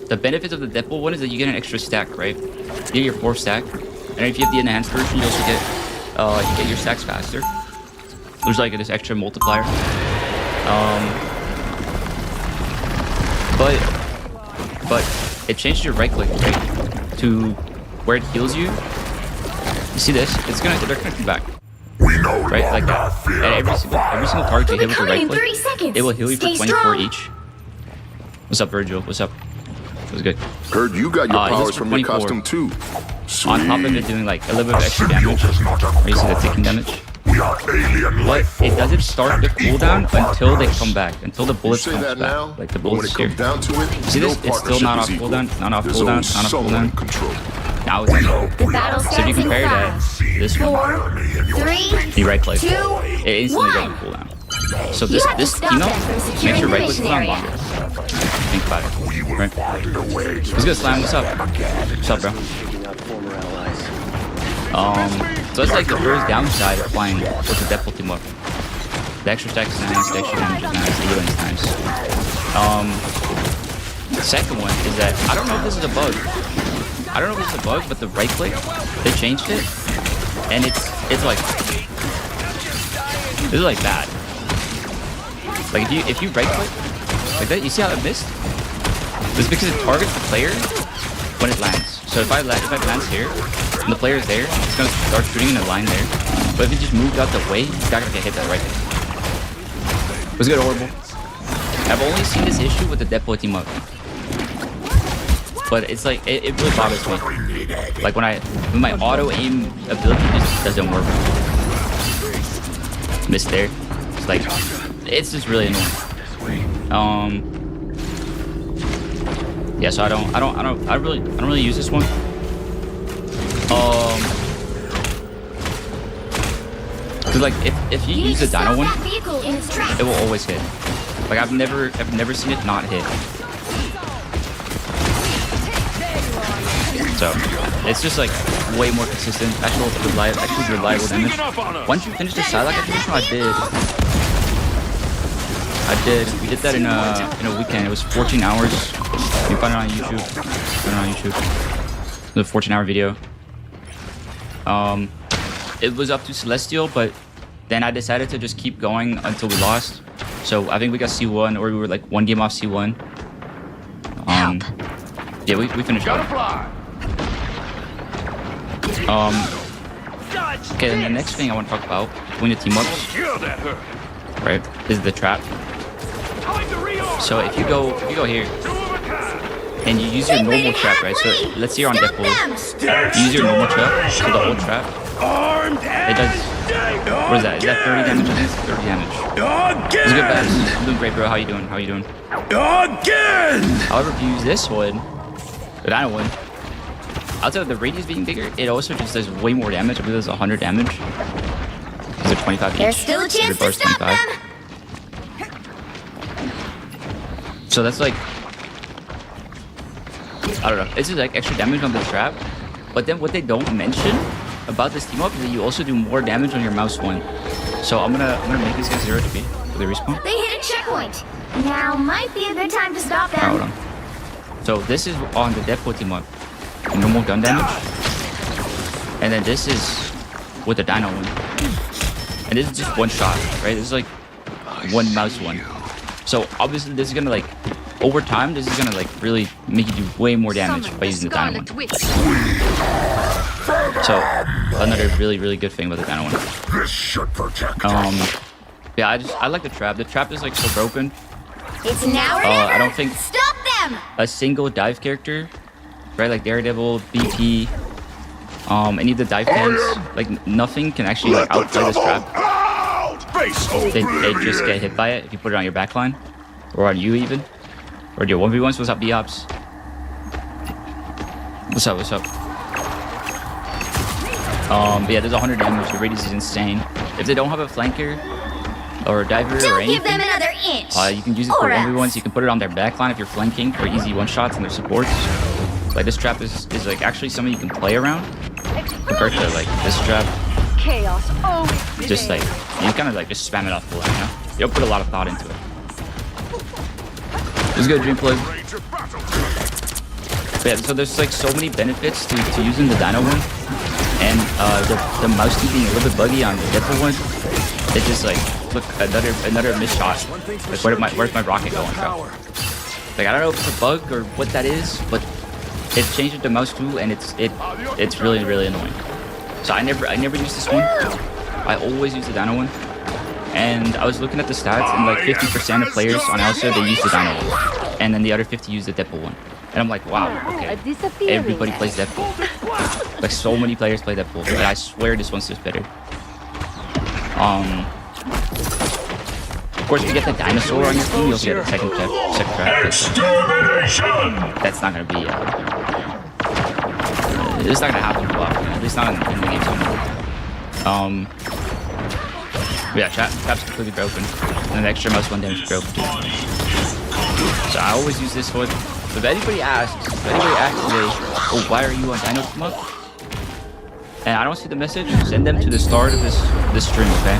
The benefits of the Deadpool one is that you get an extra stack, right? You get your 4th stack, and if you have the enhanced version, you also get you get your stacks faster. There's like this extra multiplier. But it changes your right click, right, to where it heals you. You see this? They're gonna come back. Right, like that. And every single target you hit with your right click, it will heal you for 24 each. What's up, Virgil? What's up? It was good. Heard you got your powers from your costume too. Sweet. On top of it doing like a little bit of extra damage. You see the ticking damage. But it doesn't start the cooldown until they come back. Until the bullets come back. Like the bullets here. See this? It's still not off cooldown. Not off cooldown. Not off cooldown. Now it's on. So if you compare that, this one, the right click, it instantly goes on cooldown. So this team up makes your right click cooldown longer. Think about it, right? What's good, Slam? What's up? What's up, bro? So that's like the first downside of playing with the Deadpool team up. The extra stack is nice, the extra damage is nice, the healing is nice. The second one is that I don't know if this is a bug. I don't know if it's a bug, but the right click, they changed it, and it's like this is like bad. Like if you right click like that, you see how it missed? It's because it targets the player when it lands. So if I lands here and the player is there, it's gonna start shooting in a line there. But if it just moved out the way, it's not gonna get hit that right there. Was good, horrible. I've only seen this issue with the Deadpool team up. But it's like it really bothers me. Like when my auto aim ability just doesn't work. Missed there. It's like it's just really annoying. Yeah, so I don't really use this one. Cause like if you use the Dino one, it will always hit. Like I've never seen it not hit. So it's just like way more consistent. Actually reliable damage. Once you finish the Psylocke activation, we did that in a weekend. It was 14 hours. You can find it on YouTube. It was a 14-hour video. It was up to Celestial, but then I decided to just keep going until we lost. So I think we got C1, or we were like 1 game off C1. Yeah, we finished it. Okay, then the next thing I want to talk about between the team ups, right, is the trap. So if you go here and you use your normal trap, right? So let's say you're on Deadpool. You use your normal trap, so the whole trap, it does. What is that? Is that 30 damage? I think it's 30 damage. It's good, Baz. I'm doing great, bro. How you doing? However, if you use this one, the Dino one, outside of the radius being bigger, it also just does way more damage. I believe it does 100 damage. These are 25 each. There's still a chance to stop them. So that's like, I don't know. It's just like extra damage on the trap. But then what they don't mention about this team up is that you also do more damage on your mouse one. So I'm gonna make this guy 0 HP for the respawn. They hit a checkpoint. Now might be a good time to stop them. Hold on. So this is on the Deadpool team up. Normal gun damage. And then this is with the Dino one. And this is just one shot, right? This is like one mouse one. So obviously this is gonna like, over time, this is gonna like really make you do way more damage by using the Dino one. So another really good thing about the Dino one. This should protect yeah, I like the trap. The trap is like so broken. It's now or never. I don't think Stop them! a single dive character, right? Like Daredevil, BP, any of the dive cans, like nothing can actually like outplay this trap. They just get hit by it if you put it on your backline, or on you even, or your 1v1s. What's up, B-Ops? What's up? What's up? But yeah, there's 100 damage. Your radius is insane. If they don't have a flanker or a diver or anything, give them another inch. You can use it for 1v1s. You can put it on their backline if you're flanking for easy one-shots and their supports. Like this trap is like actually something you can play around compared to like this trap. Chaos always Just like you kind of like just spam it off the line, you know? You don't put a lot of thought into it. It's good, Dream Plug. Yeah, so there's like so many benefits to using the Dino one, and the mouse being a little bit buggy on the Deadpool one. It just like look another missed shot. Like where's my rocket going, bro? Like I don't know if it's a bug or what that is, but it changed it to mouse 2, and it's really annoying. So I never use this one. I always use the Dino one. And I was looking at the stats, and like 50% of players on Elsa, they use the Dino one, and then the other 50 use the Deadpool one. And I'm like, wow, okay. Everybody plays Deadpool. Like so many players play Deadpool, but I swear this one's just better. Of course, if you get the dinosaur on your team, you'll get a second trap. That's not gonna be. It's not gonna happen too often. At least not in the game zone. Yeah, trap's completely broken, and the extra mouse 1 damage is broken too. So I always use this one. But if anybody asks today, oh, why are you on Dino Team Up? And I don't see the message, send them to the start of this stream, okay?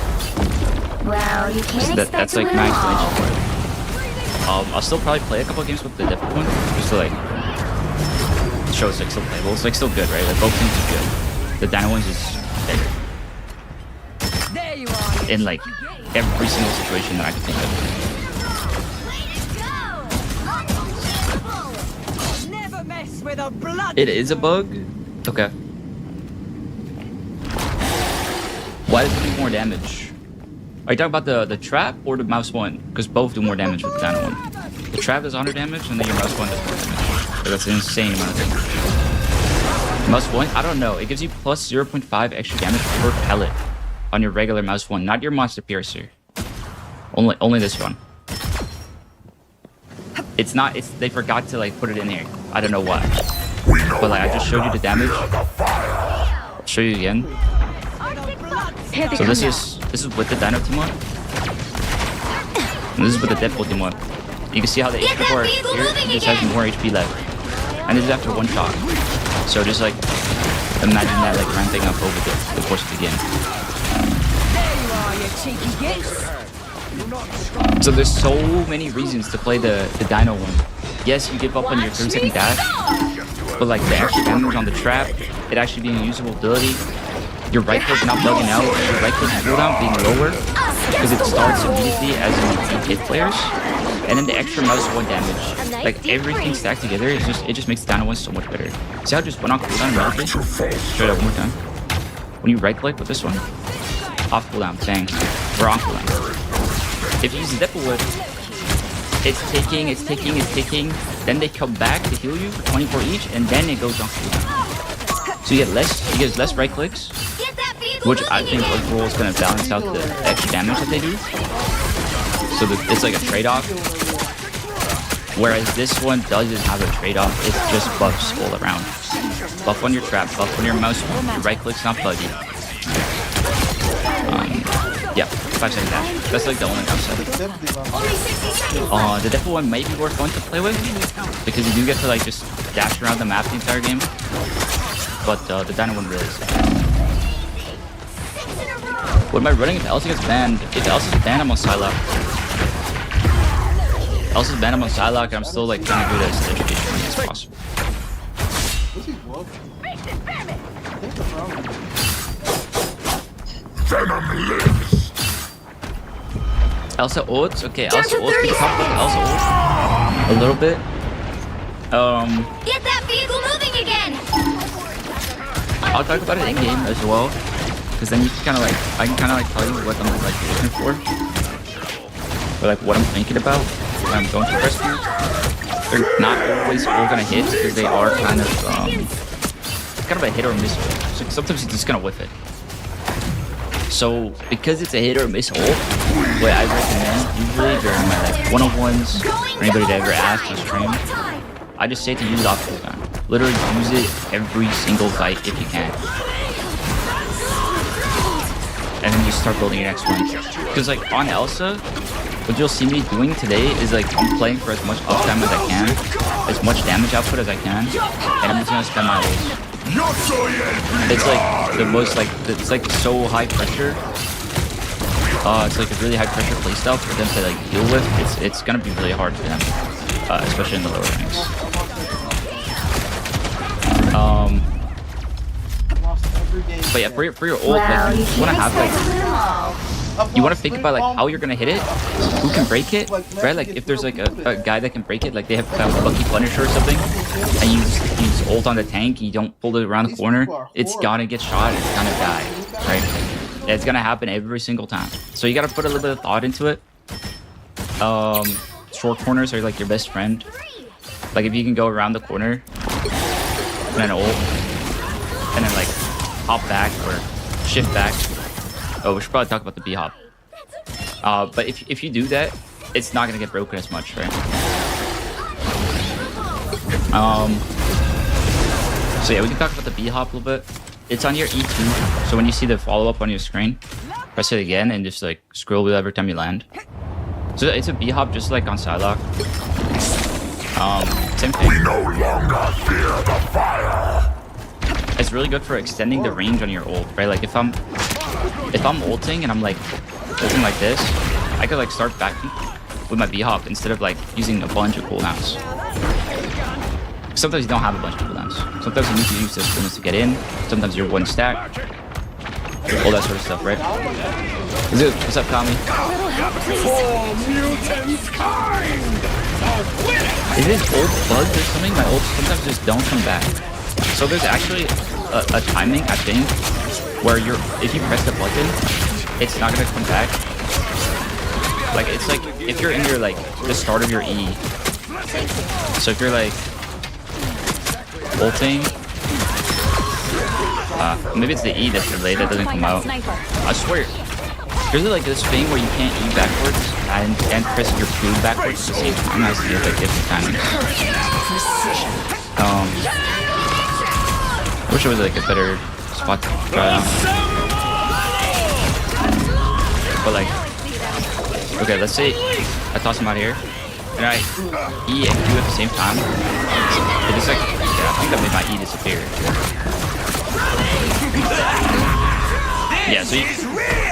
Well, you can't So that's like my explanation for it. I'll still probably play a couple games with the Deadpool one, just to like show it's like still playable. It's like still good, right? Like both teams are good. The Dino ones is better. In like every single situation that I can think of. It is a bug? Okay. Why does it do more damage? Are you talking about the trap or the mouse 1? Because both do more damage with the Dino one. The trap does 100 damage, and then your mouse 1 does more damage. So that's an insane amount of damage. Mouse 1? I don't know. It gives you plus 0.5 extra damage per pellet on your regular mouse 1, not your monster piercer. Only this one. It's not. They forgot to like put it in here. I don't know why. But like I just showed you the damage. I'll show you again. So this is with the Dino team one. And this is with the Deadpool team one. You can see how the HP bar here just has more HP left. And this is after one shot. So just like imagine that like ramping up over the course of the game. So there's so many reasons to play the Dino one. Yes, you give up on your 30-second dash, but like the extra damage on the trap, it actually being a usable ability, your right click not bugging out, your right click cooldown being lower, because it starts immediately as you hit players, and then the extra mouse 1 damage. Like everything stacked together, it just makes the Dino one so much better. See how it just went on cooldown immediately? Straight up one more time. When you right click with this one, off cooldown, bang, we're on cooldown. If you use the Deadpool whip, it's ticking, then they come back to heal you for 24 each, and then it goes on cooldown. So you get less right clicks, which I think overall is going to balance out the extra damage that they do. So it's like a trade-off. Whereas this one doesn't have a trade-off, it's just buffs all around. Buff on your trap, buff on your mouse, your right click's not buggy. Yeah, 5-second dash. That's like the only downside. The Deadpool one might be more fun to play with, because you do get to like just dash around the map the entire game. But the Dino one really is. What am I running if Elsa gets banned? If Elsa's banned, I'm on Psylocke. Elsa's banned, I'm on Psylocke, and I'm still like trying to do this education. possible. What's he walking? I think the problem is Elsa ults? Okay, Elsa ults. We talked about Elsa ults a little bit. Get that vehicle moving again! I'll talk about it in game as well, because then you can kind of like, I can kind of like tell you what I'm like looking for, or like what I'm thinking about when I'm going to rescue. They're not always all gonna hit, because they are kind of a hit or miss. So sometimes you're just gonna whiff it. So because it's a hit or miss ult, what I recommend usually during my like one-on-ones or anybody that ever asks on stream, I just say to use off cooldown. Literally use it every single fight if you can. And then you start building your next one. Because like on Elsa, what you'll see me doing today is like I'm playing for as much uptime as I can, as much damage output as I can, and I'm just gonna spend my ults. It's like the most like, it's like so high pressure. It's like a really high pressure playstyle for them to like deal with. It's gonna be really hard for them, especially in the lower ranks. But yeah, for your ult, like you want to have like, you want to think about like how you're gonna hit it, who can break it, right? Like if there's like a guy that can break it, like they have a Lucky Punisher or something, and you use ult on the tank, and you don't pull it around the corner, it's gonna get shot, it's gonna die, right? It's gonna happen every single time. So you gotta put a little bit of thought into it. Short corners are like your best friend. Like if you can go around the corner and then ult, and then like hop back or shift back. Oh, we should probably talk about the B-hop. But if you do that, it's not gonna get broken as much, right? So yeah, we can talk about the B-hop a little bit. It's on your E2, so when you see the follow-up on your screen, press it again and just like scroll wheel every time you land. So it's a B-hop just like on Psylocke. Same thing. We no longer fear the fire. It's really good for extending the range on your ult, right? Like if I'm ulting and I'm like ulting like this, I could like start backing with my B-hop instead of like using a bunch of cooldowns. Sometimes you don't have a bunch of cooldowns. Sometimes you need to use this coolness to get in. Sometimes you're one stack. All that sort of stuff, right? Dude, what's up, Tommy? Is it ult bugged or something? My ults sometimes just don't come back. So there's actually a timing, I think, where if you press the button, it's not gonna come back. Like it's like if you're in your like the start of your E. So if you're like ulting, maybe it's the E that's delayed that doesn't come out. I swear, there's like this thing where you can't E backwards and press your Q backwards at the same time. I see like different timings. I wish it was like a better spot to try out. But like, okay, let's say I toss him out here, and I E and Q at the same time. It just like, yeah, I think that made my E disappear. Yeah, so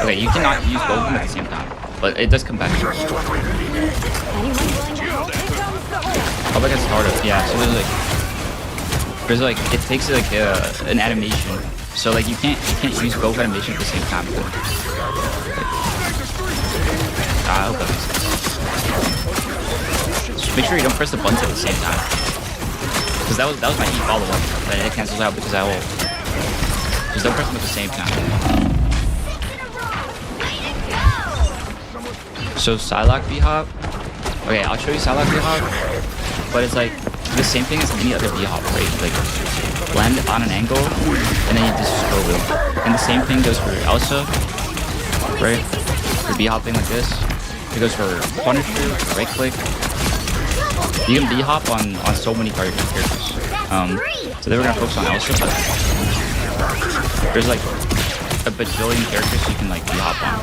okay, you cannot use both of them at the same time, but it does come back. How about that startup? Yeah, so there's like it takes like an animation, so like you can't use both animations at the same time. I hope that makes sense. Just make sure you don't press the buttons at the same time, because that was my E follow up, but it cancels out because I will. Just don't press them at the same time. So Psylocke B-hop. Okay, I'll show you Psylocke B-hop, but it's like the same thing as any other B-hop, right? Like land on an angle and then you just scroll wheel. And the same thing goes for Elsa, right? For B-hopping like this. It goes for Punisher, right click. You can B-hop on so many characters. So they were gonna focus on Elsa, but there's like a bajillion characters you can like B-hop on.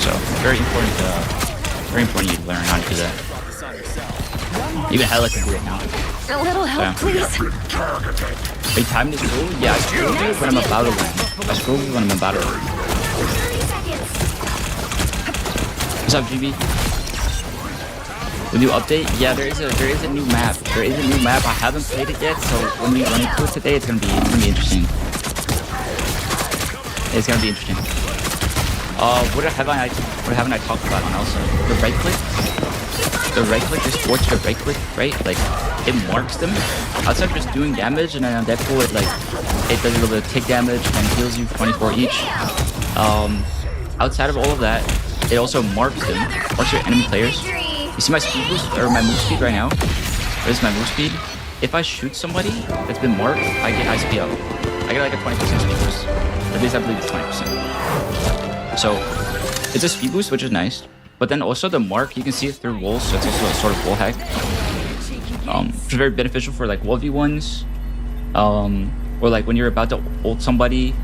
So very important you learn how to do that. Even Hella can do it now. A little help, please. Are you timing this scroll? Yeah, I scroll you when I'm about to land. I scroll you when I'm about to land. What's up, GB? When you update, yeah, there is a new map. There is a new map. I haven't played it yet, so when we run into it today, it's gonna be interesting. It's gonna be interesting. What haven't I talked about on Elsa? The right click. The right click, just watch the right click, right? Like it marks them. Outside of just doing damage, and then on Deadpool it does a little bit of tick damage and heals you 24 each. Outside of all of that, it also marks them, marks your enemy players. You see my speed boost or my move speed right now? This is my move speed. If I shoot somebody that's been marked, I get high speed up. I get like a 20% speed boost. At least I believe it's 20%. So it's a speed boost, which is nice. But then also the mark, you can see it through walls, so it's also a sort of wall hack. Which is very beneficial for like 1v1s. Or like when you're about to ult somebody.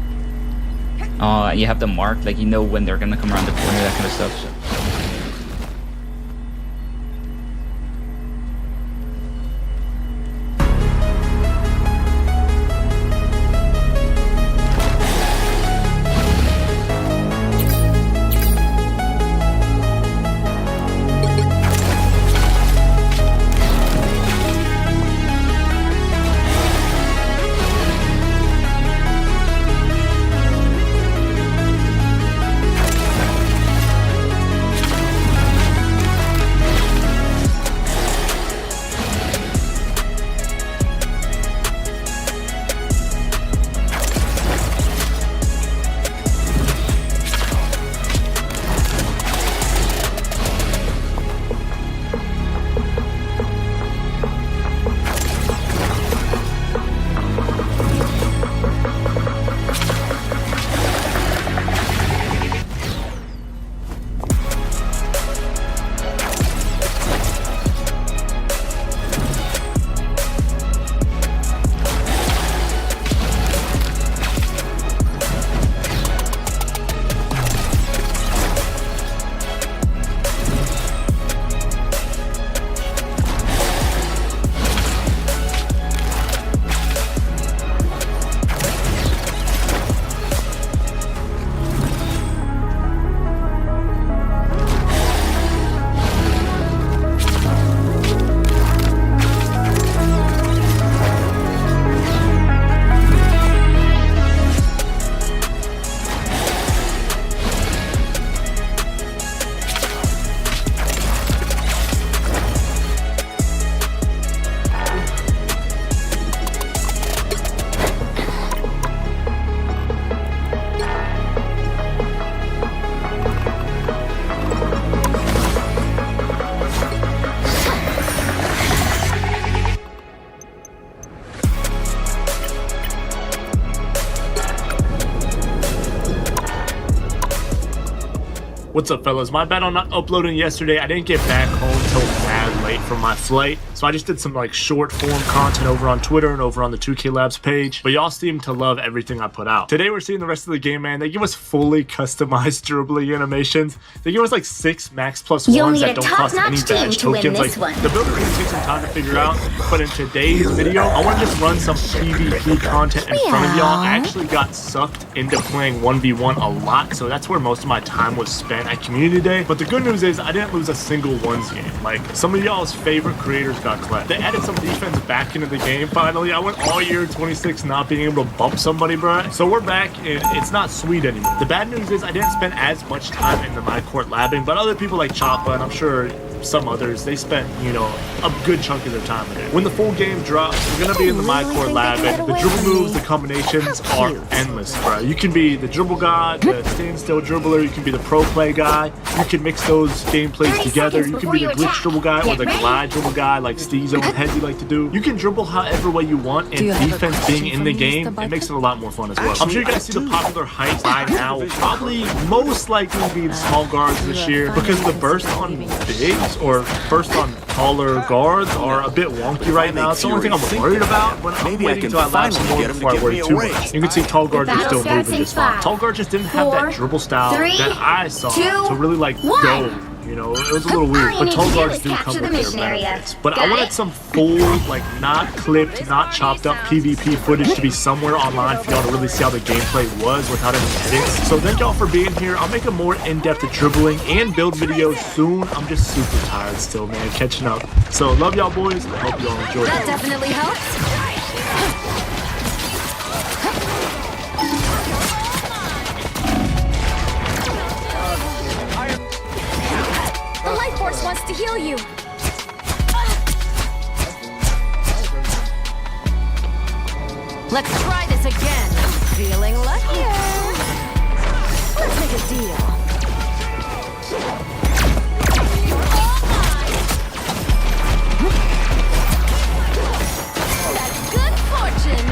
And you have the mark, like you know when they're gonna come around the corner, that kind of stuff. So. What's up, fellas? My bad on not uploading yesterday. I didn't get back home till mad late from my flight, so I just did some like short form content over on Twitter and over on the 2K Labs page, but y'all seem to love everything I put out. Today we're seeing the rest of the game, man. They give us fully customized dribbling animations. They give us like 6 max plus ones that don't cost any badge tokens. Like the builder can take some time to figure out, but in today's video, I want to just run some PvP content in front of y'all. I actually got sucked into playing 1v1 a lot, so that's where most of my time was spent at Community Day. But the good news is I didn't lose a single ones game. Like some of y'all's favorite creators got clapped. They added some defense back into the game finally. I went all year 26 not being able to bump somebody, bruh. So we're back and it's not sweet anymore. The bad news is I didn't spend as much time in the my court labbing, but other people like Choppa and I'm sure some others, they spent, you know, a good chunk of their time in it. When the full game drops, we're gonna be in the my court lab, and the dribble moves, the combinations are endless, bro. You can be the dribble god, the standstill dribbler, you can be the pro play guy, you can mix those gameplays together, you can be the glitch dribble guy or the glide dribble guy like Steezo and Headsy like to do. You can dribble however way you want, and defense being in the game, it makes it a lot more fun as well. I'm sure you guys see the popular heights by now will probably most likely be the small guards this year, because the burst on bigs or burst on taller guards are a bit wonky right now. It's the only thing I'm worried about, but I'm waiting until I lab some more before I worry too much. You can see tall guards are still moving just fine. Tall guard just didn't have that dribble style that I saw to really like go You know, it was a little weird. But tall guards do come with their benefits. But I wanted some full, like, not clipped, not chopped up PvP footage to be somewhere online for y'all to really see how the gameplay was without any edits. So thank y'all for being here. I'll make a more in-depth dribbling and build videos soon. I'm just super tired still, man, catching up. So love y'all boys. I hope y'all enjoy it. That definitely helps. The life force wants to heal you. Let's try this again. Feeling luckier. Let's make a deal. That's good fortune.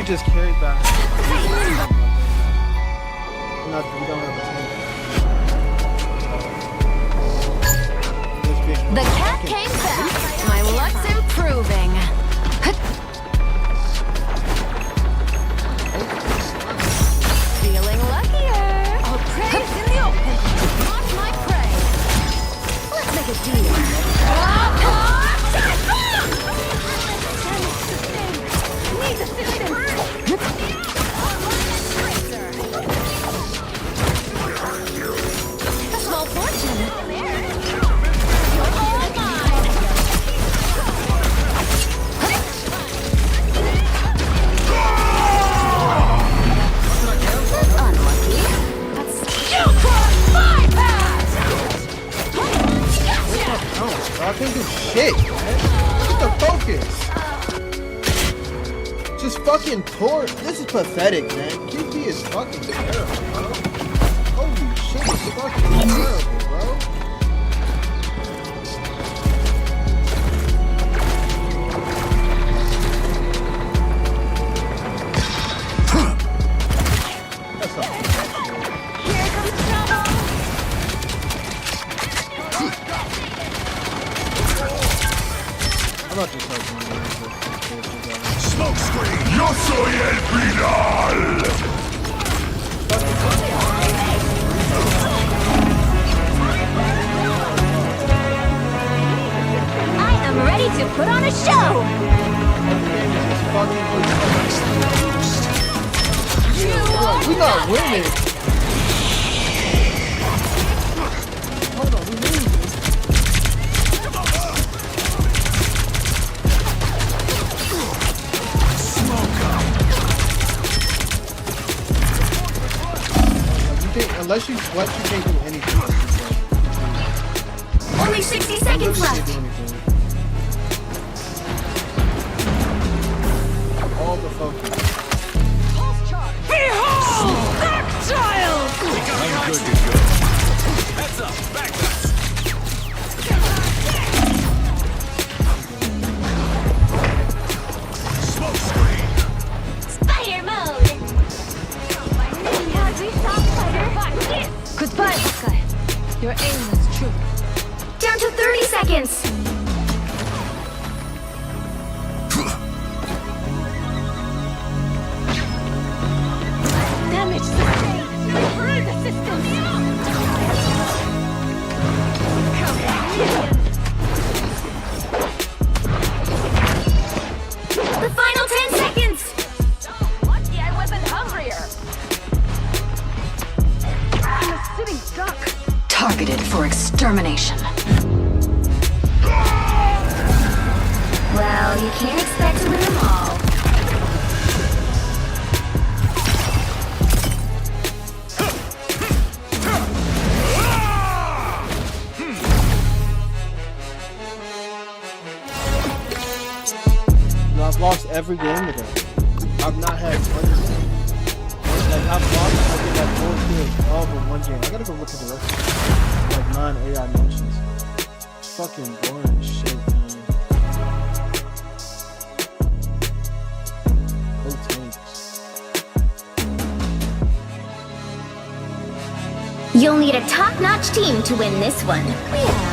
Just carried back. Nothing, we don't have a The cat came back. My luck's improving. Feeling luckier. I'll praise in the open. Watch my prey. Let's make a deal. Need assistance. A small fortune. You're all mine. Unlucky. You crossed my path. I can't do shit, man. Look at the focus. Just fucking poor. This is pathetic, man. QP is fucking terrible, bro. Holy shit, it's fucking terrible, bro. That's not Here comes trouble. I'm not just helping you. Smoke screen. Yo soy el final. I am ready to put on a show. We're not winning. Hold on, we losing. Unless you can't do anything. Only 60 seconds left. All the focus. Behold, that child! I'm good to go. Heads up, back us. Smoke screen. Spider mode. Goodbye, Hawkeye. Your aim is true. Down to 30 seconds. Damage sustained. Improve the system. The final 10 seconds. Lucky I wasn't hungrier. I'm a sitting duck. Target created for extermination. Well, you can't expect to win them all. No, I've lost every game today. I've not had players. Like, I've lost, I think, like 4 kills all but one game. I gotta go look at the rest of it. Like 9 AI mentions. Fucking boring as shit, man. No tanks. You'll need a top-notch team to win this one. Meow.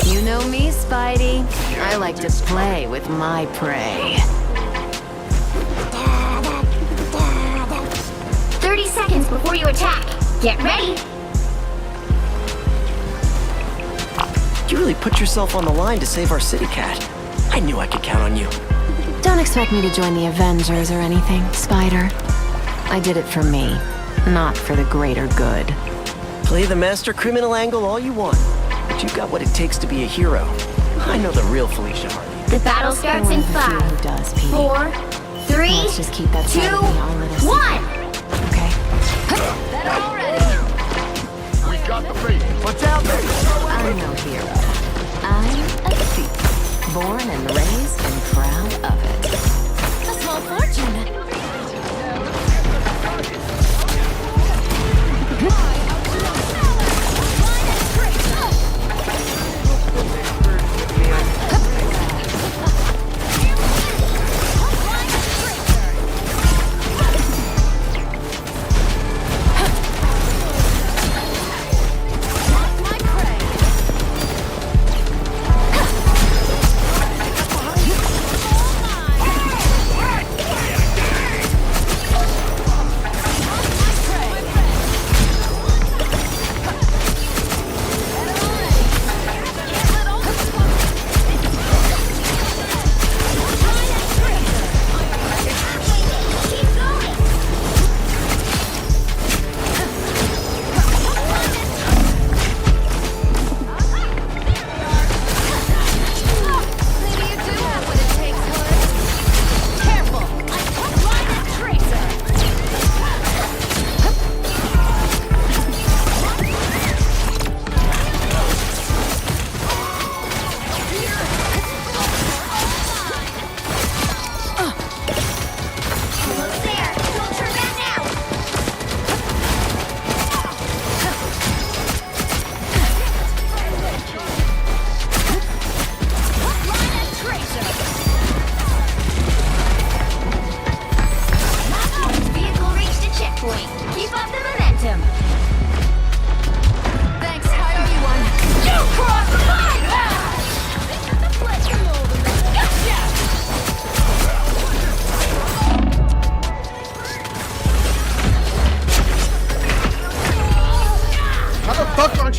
You know me, Spidey. I like to play with my prey. 30 seconds before you attack. Get ready. You really put yourself on the line to save our city cat. I knew I could count on you. Don't expect me to join the Avengers or anything, Spider. I did it for me, not for the greater good. Play the master criminal angle all you want, but you've got what it takes to be a hero. I know the real Felicia Hardy. The battle starts in 5, 4, 3, Let's just keep that 2, side of me all let us 1. Okay. Better already. We got the bait. What's out there? I'm no hero. I'm a thief. Born and raised and proud of it. A small fortune.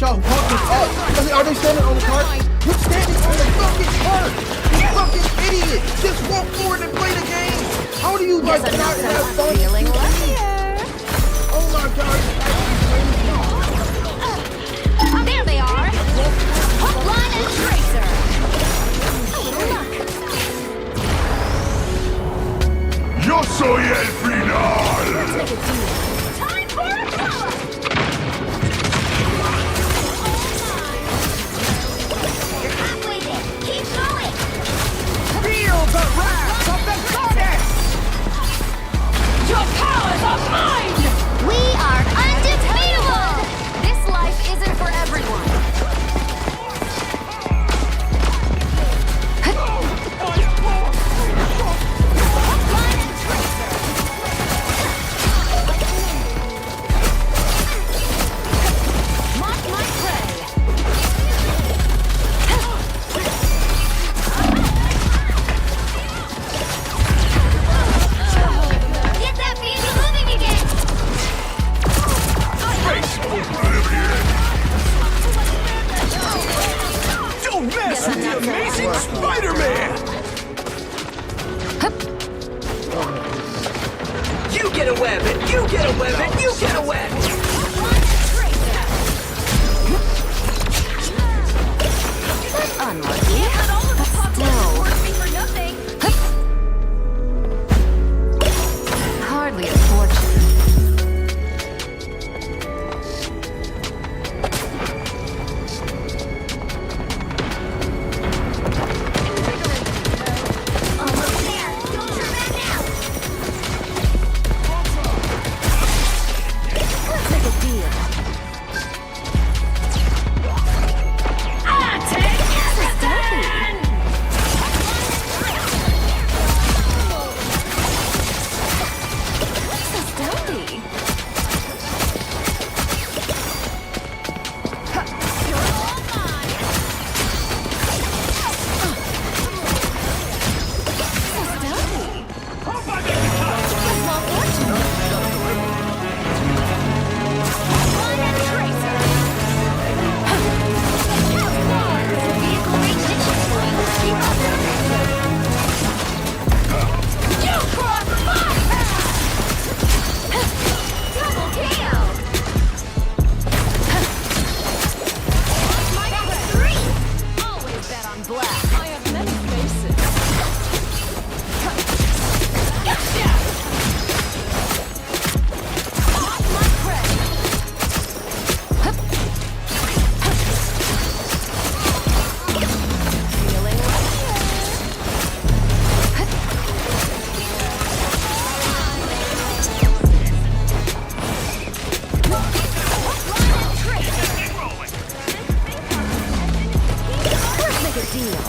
y'all walking up? Are they standing on the cart? Who's standing on the fucking cart? You fucking idiot! Just walk forward and play the game! How do you like not have fun? Feeling luckier. Oh my god! There they are! Hotline and Tracer! Yo soy el final! Time for a follow! You're halfway there! Keep going! Feel the wrath of the goddess! Your powers are mine! We are undefeatable! This life isn't for everyone. You get a web and you get a web! That's unlucky. But still. Hardly a fortune. Let's make a deal.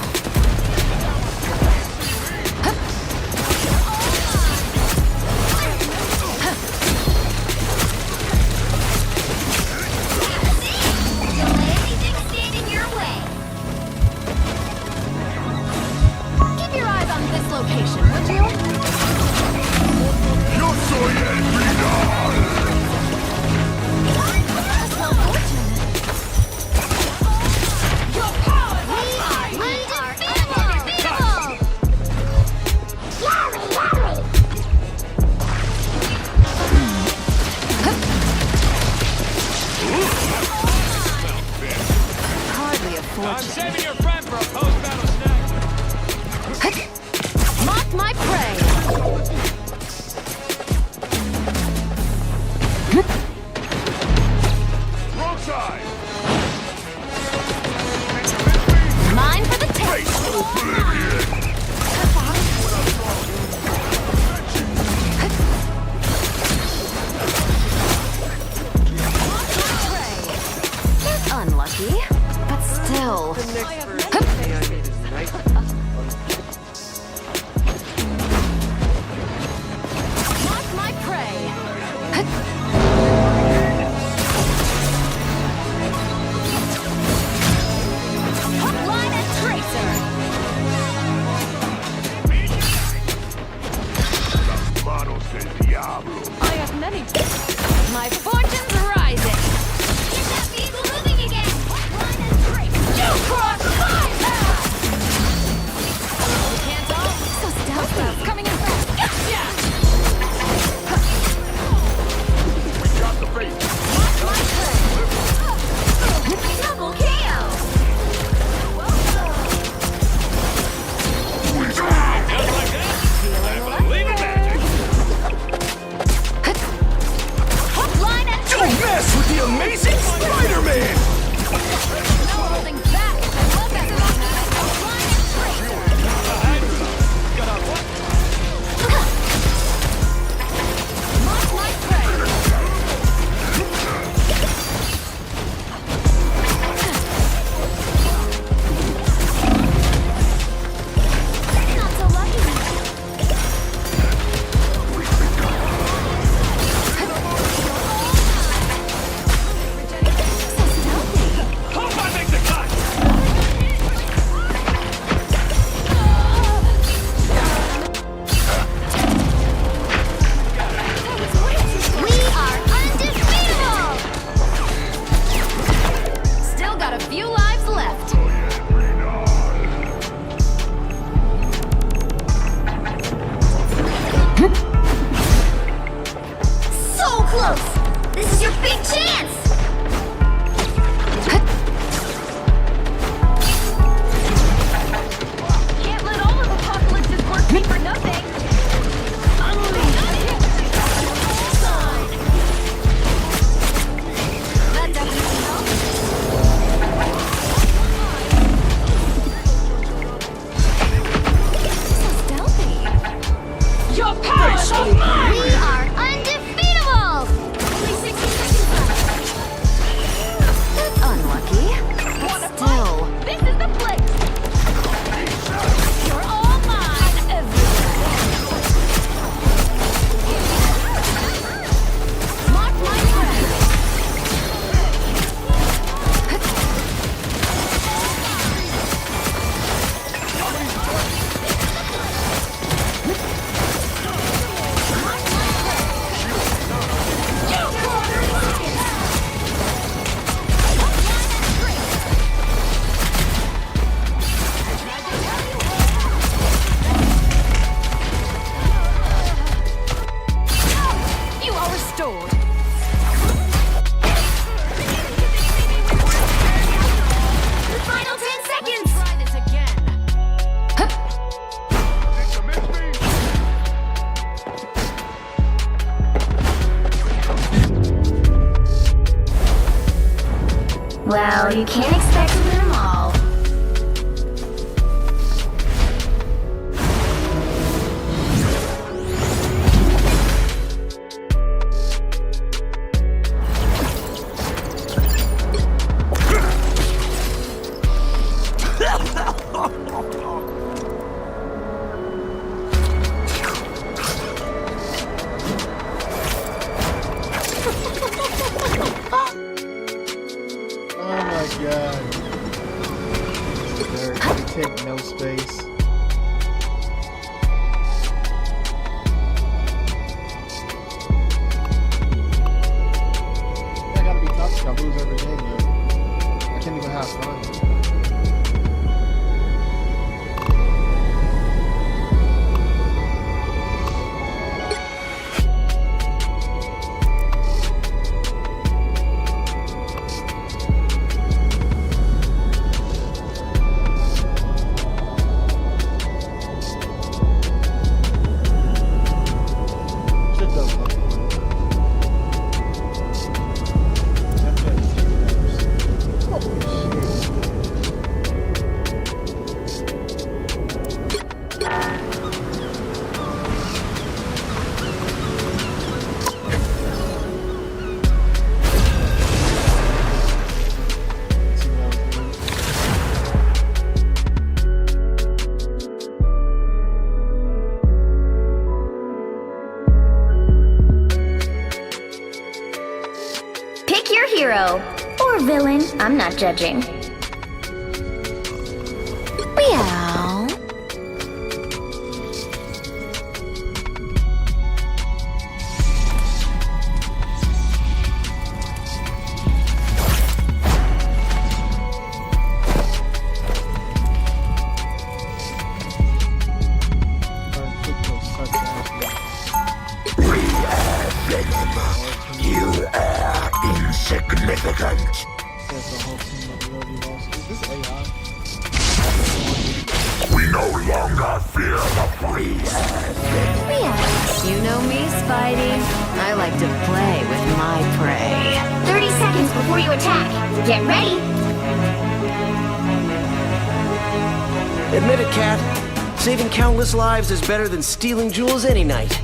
I'm saving your friend for a post-battle snack. Mock my prey. Wrong side. Mine for the taste. That's unlucky, but still. Mark my prey. Hook, line, and tracer. I have many. My fortune's rising. Get that vehicle moving again. Hook, line, and tracer. You cross my path. Can't all. So stealthy. Coming in fast. Gotcha. Got the face. Mark my prey. Double kill. Don't mess with the Big chance! Can't let all of Apocalypse's work be for nothing. That definitely helps. So stealthy. Your power is mine! We are undefeatable! Only 60 seconds left. That's unlucky. But still. This is the place. You're all mine. Mark my friend. You are restored. The final 10 seconds! Try this again. Well, you can't expect to win them all. Oh my god. They take no space. I gotta be toxic. I lose every game, man. I can't even have fun. Shit does look fun. Pick your hero. Or villain. I'm not judging. Meow. You are insignificant. Says the whole team of Lily lost. Is this AI? We no longer fear the freeze. You know me, Spidey. I like to play with my prey. 30 seconds before you attack. Get ready. Admit it, Cat. Saving countless lives is better than stealing jewels any night.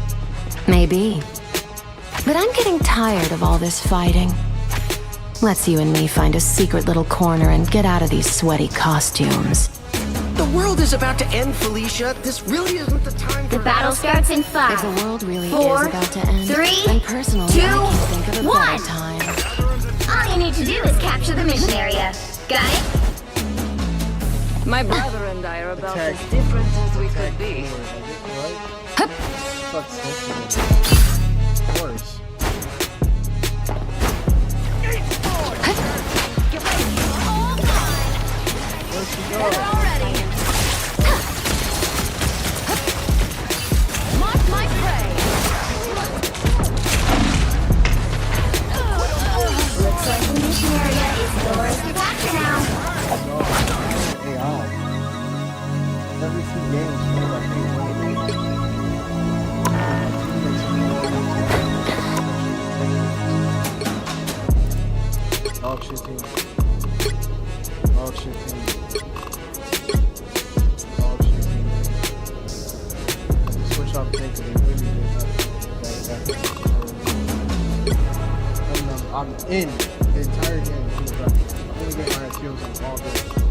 Maybe. But I'm getting tired of all this fighting. Let's you and me find a secret little corner and get out of these sweaty costumes. The world is about to end, Felicia. This really isn't the time for... The battle starts in 5. If the world really 4, is about to end, 3, then personally, 2, I can't think of a 1. better time. All you need to do is capture the mission area. Got it? My brother and I are about Attack. as different as we could be. Fuck's this? Of course. Where'd she go? Mark my prey. shit team. Dog shit team. Dog shit team. Switch off tank because they really did not. I'm in the entire game. I'm gonna get my kills on all day.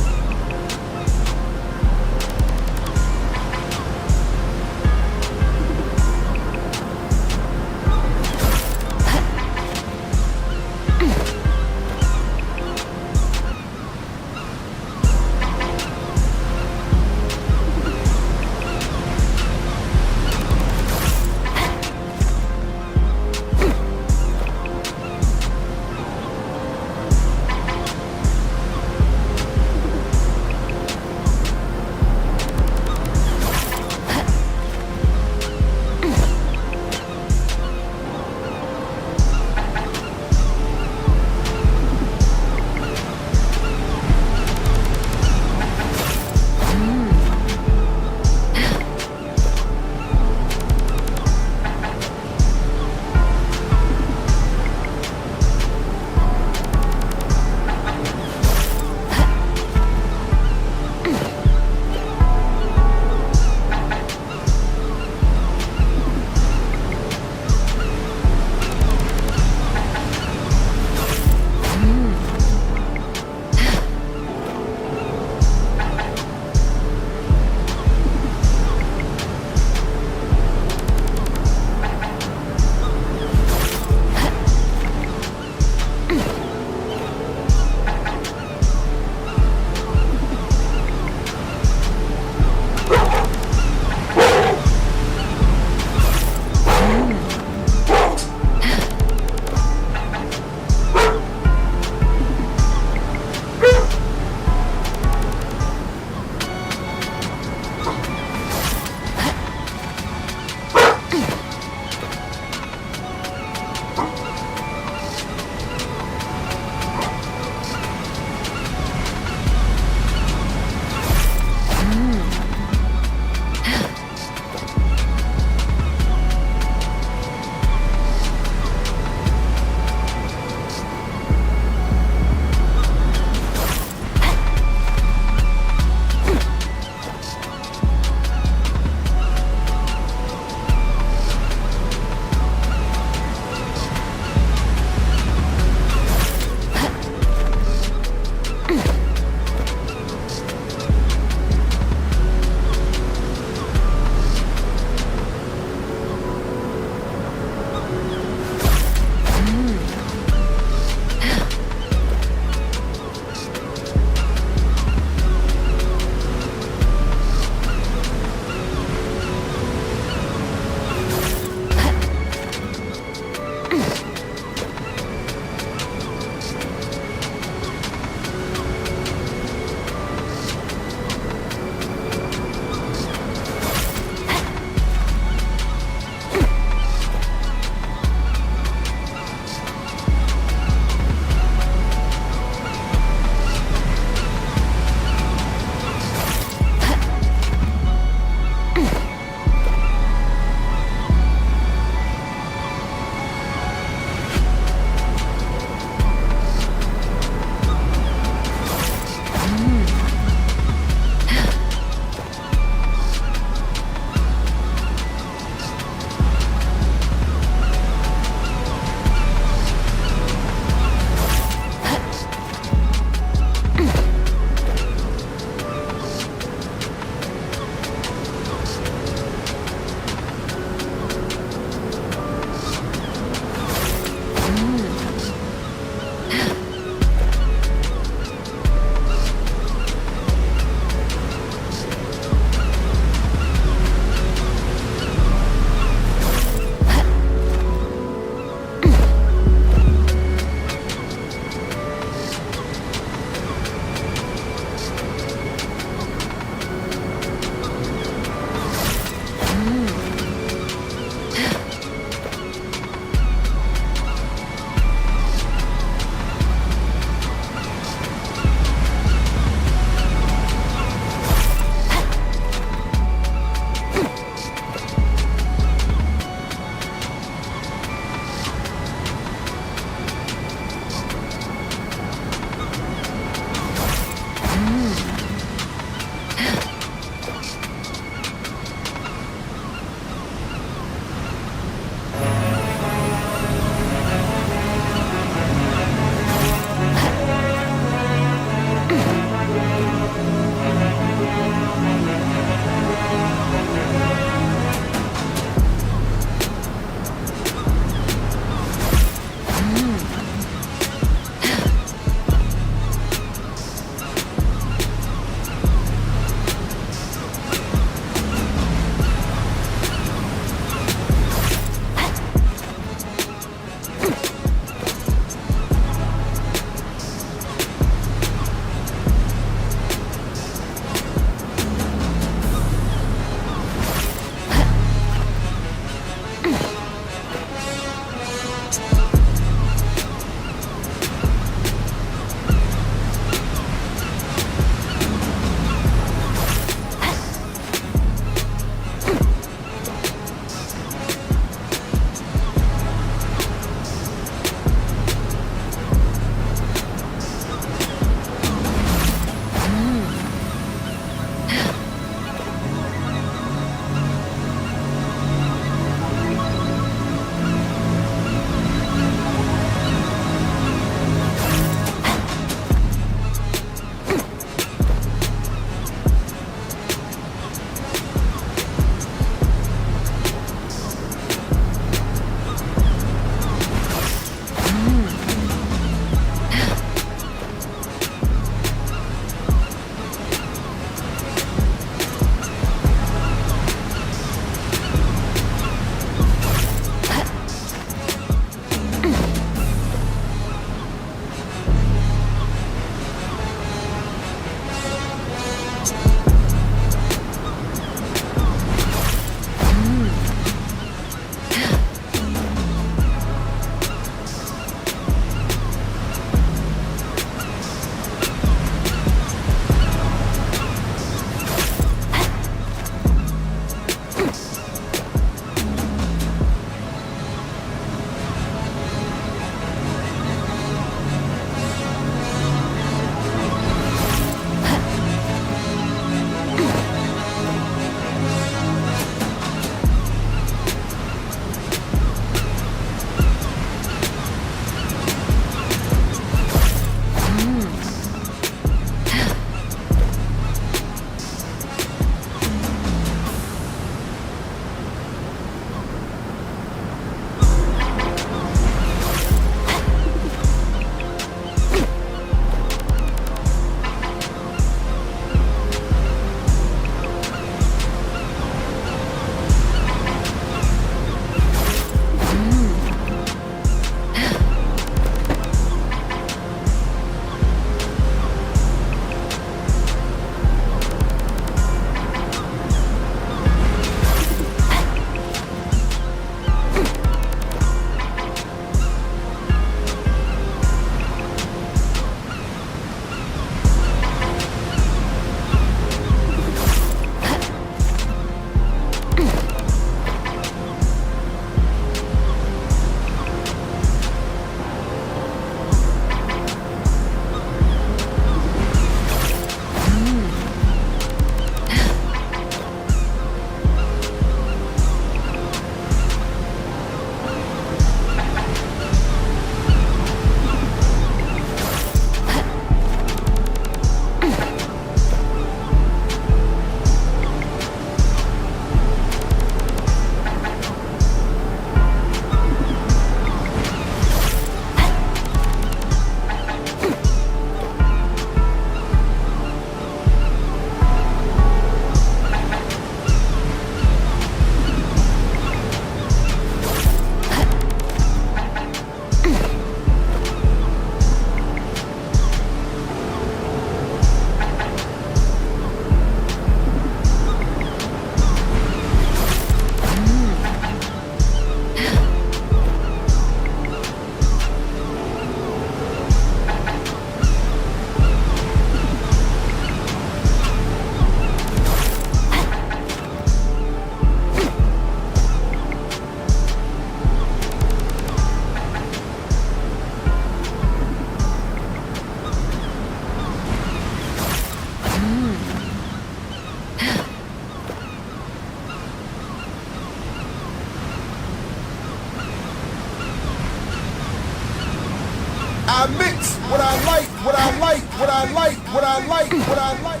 what I like, what I like, what I like, what I like.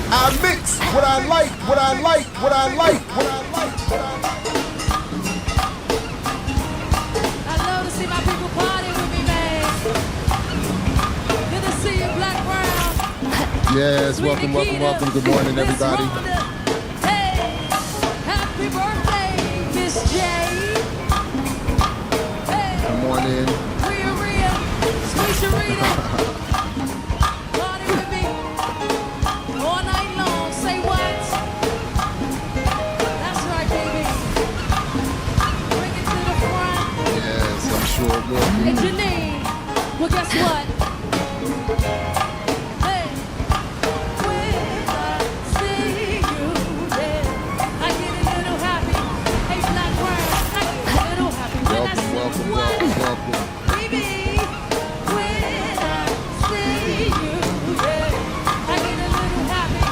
I mix what I like, what I like, what I like, what I like, what I like. I love to see my people party with me, man. Good to see you, Black Brown. Yes, welcome, welcome, welcome. Good morning, everybody. Hey, happy birthday, Miss J. Hey, good morning. Rhea, sweet Sharita. Party with me all night long. Say what? That's right, baby. Bring it to the front. Yes, I'm sure it will be. Hey, Janine. Well, guess what? Hey, when I see you there, I get a little happy. Hey, Black Brown, I get a little happy when I see Welcome, you. welcome, welcome. Baby, when I see you there, I get a little happy.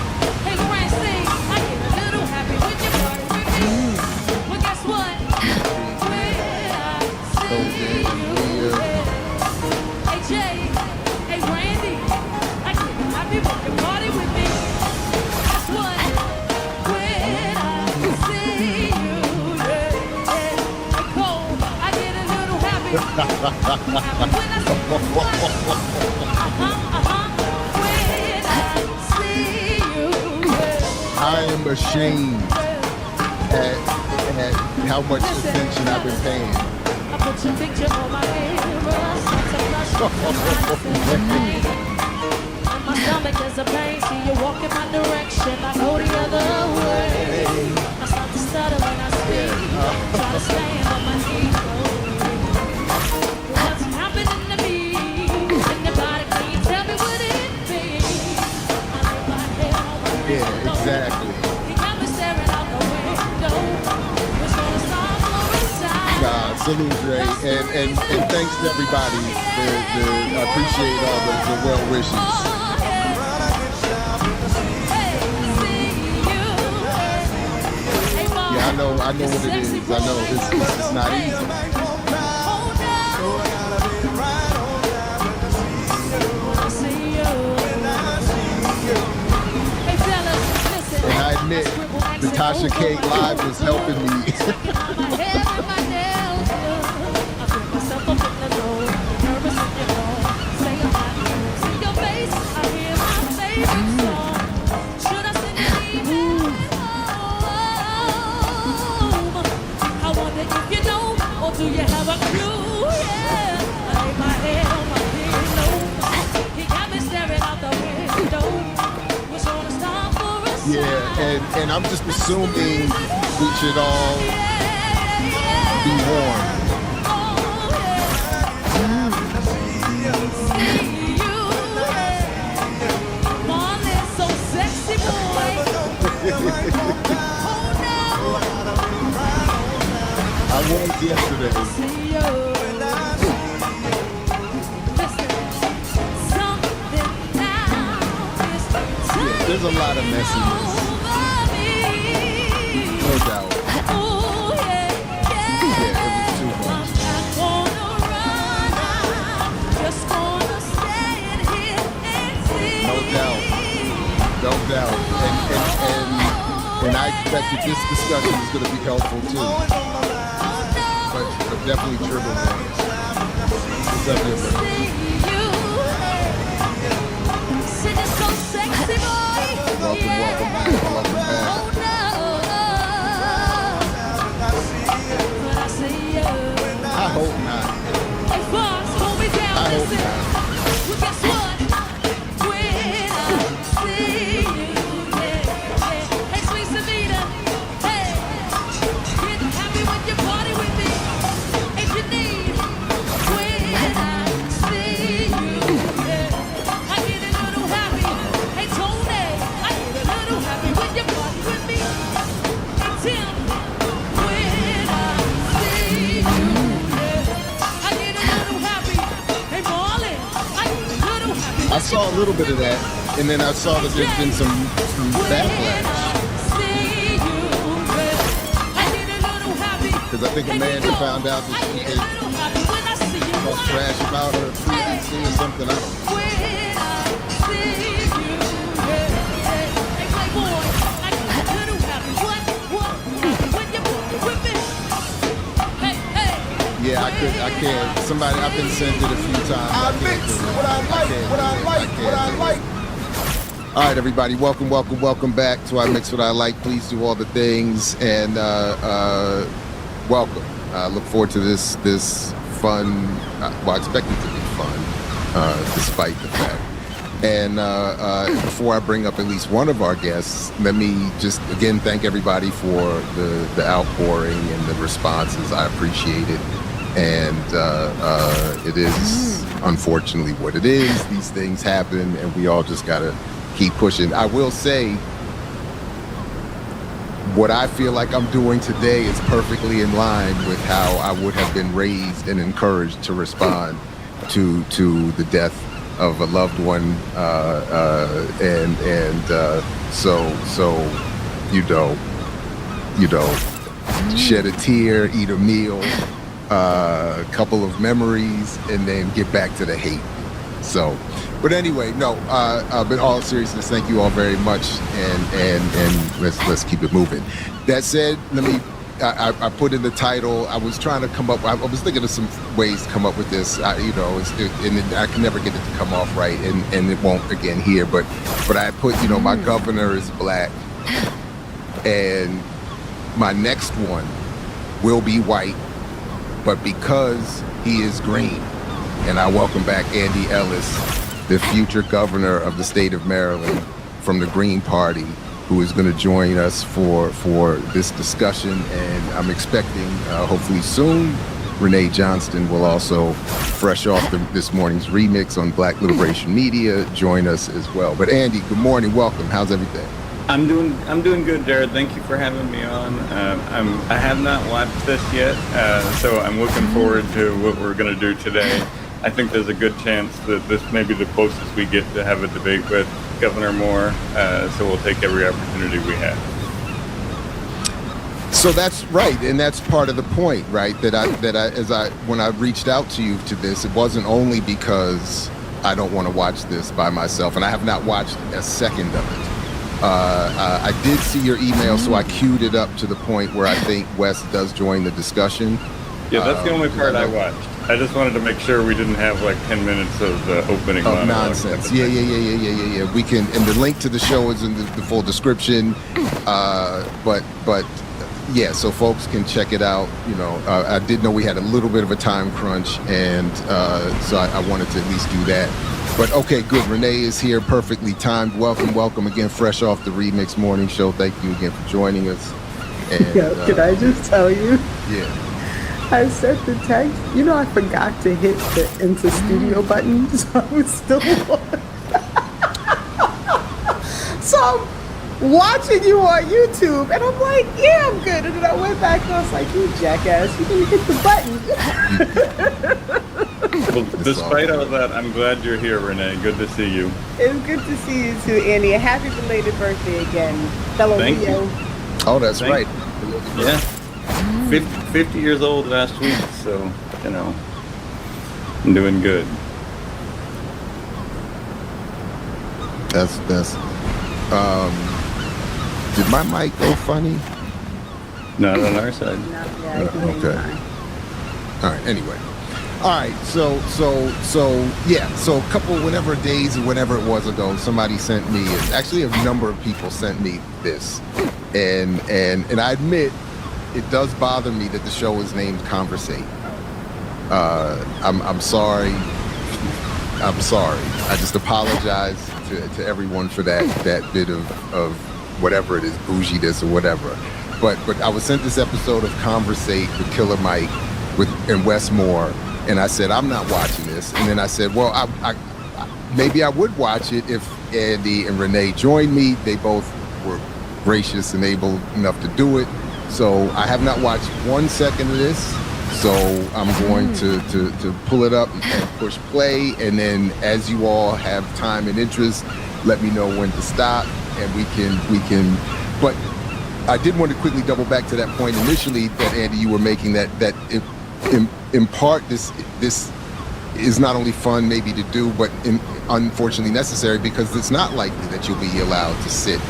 Hey, Francine, I get a little happy when you party with me. Well, guess what? When I see you there. Hey, Jay, hey, Randy, I get happy when you party with me. Guess what? When I see you there. Hey, Cole, I get a little happy. When I see you. When I see you there. I am ashamed at how much attention I've been paying. I put your picture on my mirror. And my stomach is a pain. See you walk in my direction, I go the other way. I start to stutter when I speak. Try to stand on my feet. What's happening to me? Anybody, can you tell me what it be? I lay my head on my pillow. Exactly. You got me staring out the window. What's gonna stop for a time? Salute, Ray, and thanks to everybody. I appreciate all the well wishes. Yeah, I know what it is. I know it's not easy. And I admit, the Tasha Cake Live is helping me. Do you have a clue? Yeah, I lay my head on my pillow. He got me staring out the window. What's gonna stop for us? Yeah, and I'm just assuming we should all be warm. Marlon, so sexy boy. I was yesterday. Yeah, there's a lot of messiness. No doubt. Yeah, it was too much. No doubt. No doubt. And I expect that this discussion is going to be helpful too. But definitely trigger warnings. What's up, everybody? Welcome back. Welcome back. I hope not. I hope not. Guess what? When I see you, hey, sweet Savita, hey, get happy when you party with me. If you need, when I see you, I get a little happy. Hey, Tony, I get a little happy when you party with me. Hey, Tim, when I see you, I get a little happy. Hey, Marlon, I get a little happy. I saw a little bit of that, and then I saw that there's been some backlash. because I think Amanda found out that she had talked trash about her previously or something. I don't know. Yeah, I can't. Somebody, I've been sent it a few times. I mix what I like. All right, everybody, welcome back to I Mix What I Like. Please do all the things and welcome. Look forward to this fun. Well, I expect it to be fun, despite the fact. And before I bring up at least one of our guests, let me just again thank everybody for the outpouring and the responses. I appreciate it. And it is unfortunately what it is. These things happen, and we all just gotta keep pushing. I will say, what I feel like I'm doing today is perfectly in line with how I would have been raised and encouraged to respond to the death of a loved one, so you know, shed a tear, eat a meal, a couple of memories, and then get back to the hate. So, but anyway, no. But in all seriousness, thank you all very much, and let's keep it moving. That said, I put in the title. I was trying to come up. I was thinking of some ways to come up with this. I can never get it to come off right, and it won't again here. But I put, my governor is black, and my next one will be white, but because he is green. And I welcome back Andy Ellis, the future governor of the state of Maryland from the Green Party, who is going to join us for this discussion. And I'm expecting, hopefully soon, Renee Johnston will also, fresh off this morning's remix on Black Liberation Media, join us as well. But Andy, good morning, welcome. How's everything? I'm doing good, Jared. Thank you for having me on. I have not watched this yet, so I'm looking forward to what we're going to do today. I think there's a good chance that this may be the closest we get to have a debate with Governor Moore, so we'll take every opportunity we have. So that's right, and that's part of the point, right? When I reached out to you to this, it wasn't only because I don't want to watch this by myself, and I have not watched a second of it. I did see your email, so I queued it up to the point where I think Wes does join the discussion. Yeah, that's the only part I watched. I just wanted to make sure we didn't have like 10 minutes of the opening monologue. Nonsense. Yeah. We can, and the link to the show is in the full description. But yeah, so folks can check it out. I did know we had a little bit of a time crunch, and so I wanted to at least do that. But okay, good. Renee is here, perfectly timed. Welcome again, fresh off the Remix Morning Show. Thank you again for joining us. And, can I just tell you? Yeah. I sent the text. I forgot to hit the Enter Studio button, so I was still on. So I'm watching you on YouTube, and I'm like, yeah, I'm good. And then I went back and I was like, you jackass, you didn't hit the button. Well, despite all that, I'm glad you're here, Renee. Good to see you. It's good to see you too, Andy. Happy belated birthday again, fellow Thank Leo. you. Oh, that's right. Yeah. 50 years old last week, so, I'm doing good. That's did my mic go funny? Not on our side. Okay. All right, anyway. All right, so a couple, whenever days or whenever it was ago, somebody sent me, actually a number of people sent me this. And I admit, it does bother me that the show is named Conversate. I'm sorry. I just apologize to everyone for that bit of whatever it is, bougie-ness or whatever. But I was sent this episode of Conversate with Killer Mike and Wes Moore, and I said, I'm not watching this. And then I said, well, I maybe I would watch it if Andy and Renee joined me. They both were gracious and able enough to do it. So I have not watched 1 second of this. So I'm going to pull it up and push play. And then as you all have time and interest, let me know when to stop, and we can, but I did want to quickly double back to that point initially that Andy, you were making that in part this is not only fun maybe to do, but unfortunately necessary, because it's not likely that you'll be allowed to sit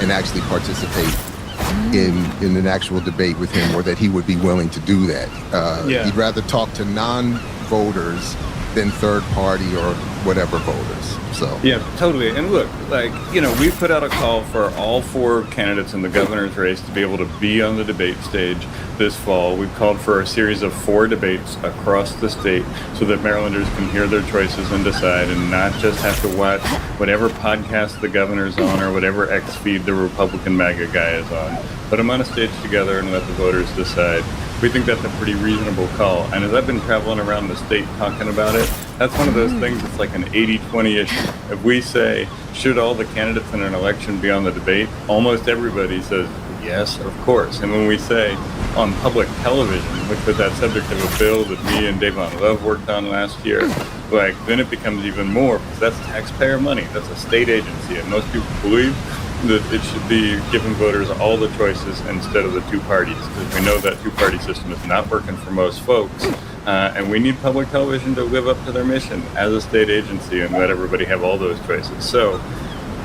and actually participate in an actual debate with him, or that he would be willing to do that. He'd rather talk to non-voters than third party or whatever voters. So yeah, totally. And look, like, you know, we put out a call for all 4 candidates in the governor's race to be able to be on the debate stage this fall. We've called for a series of 4 debates across the state so that Marylanders can hear their choices and decide, and not just have to watch whatever podcast the governor's on or whatever X feed the Republican MAGA guy is on. Put them on a stage together and let the voters decide. We think that's a pretty reasonable call. And as I've been traveling around the state talking about it, that's one of those things that's like an 80-20 issue. If we say, should all the candidates in an election be on the debate, almost everybody says, yes, of course. And when we say on public television, which was that subject of a bill that me and Davon Love worked on last year, like, then it becomes even more, because that's taxpayer money. That's a state agency. And most people believe that it should be giving voters all the choices instead of the 2 parties, because we know that 2-party system is not working for most folks. And we need public television to live up to their mission as a state agency and let everybody have all those choices. So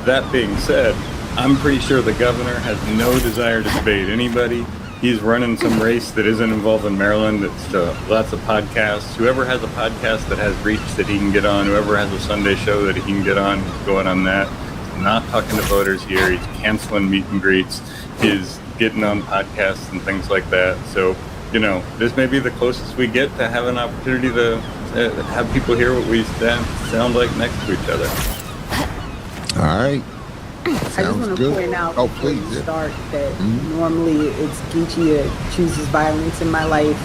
that being said, I'm pretty sure the governor has no desire to debate anybody. He's running some race that isn't involved in Maryland. It's lots of podcasts. Whoever has a podcast that has reach that he can get on, whoever has a Sunday show that he can get on, he's going on that. He's not talking to voters here. He's canceling meet and greets. He's getting on podcasts and things like that. So, you know, this may be the closest we get to have an opportunity to have people hear what we sound like next to each other. All right. I just want to point out before you start that normally it's Geechee that chooses violence in my life.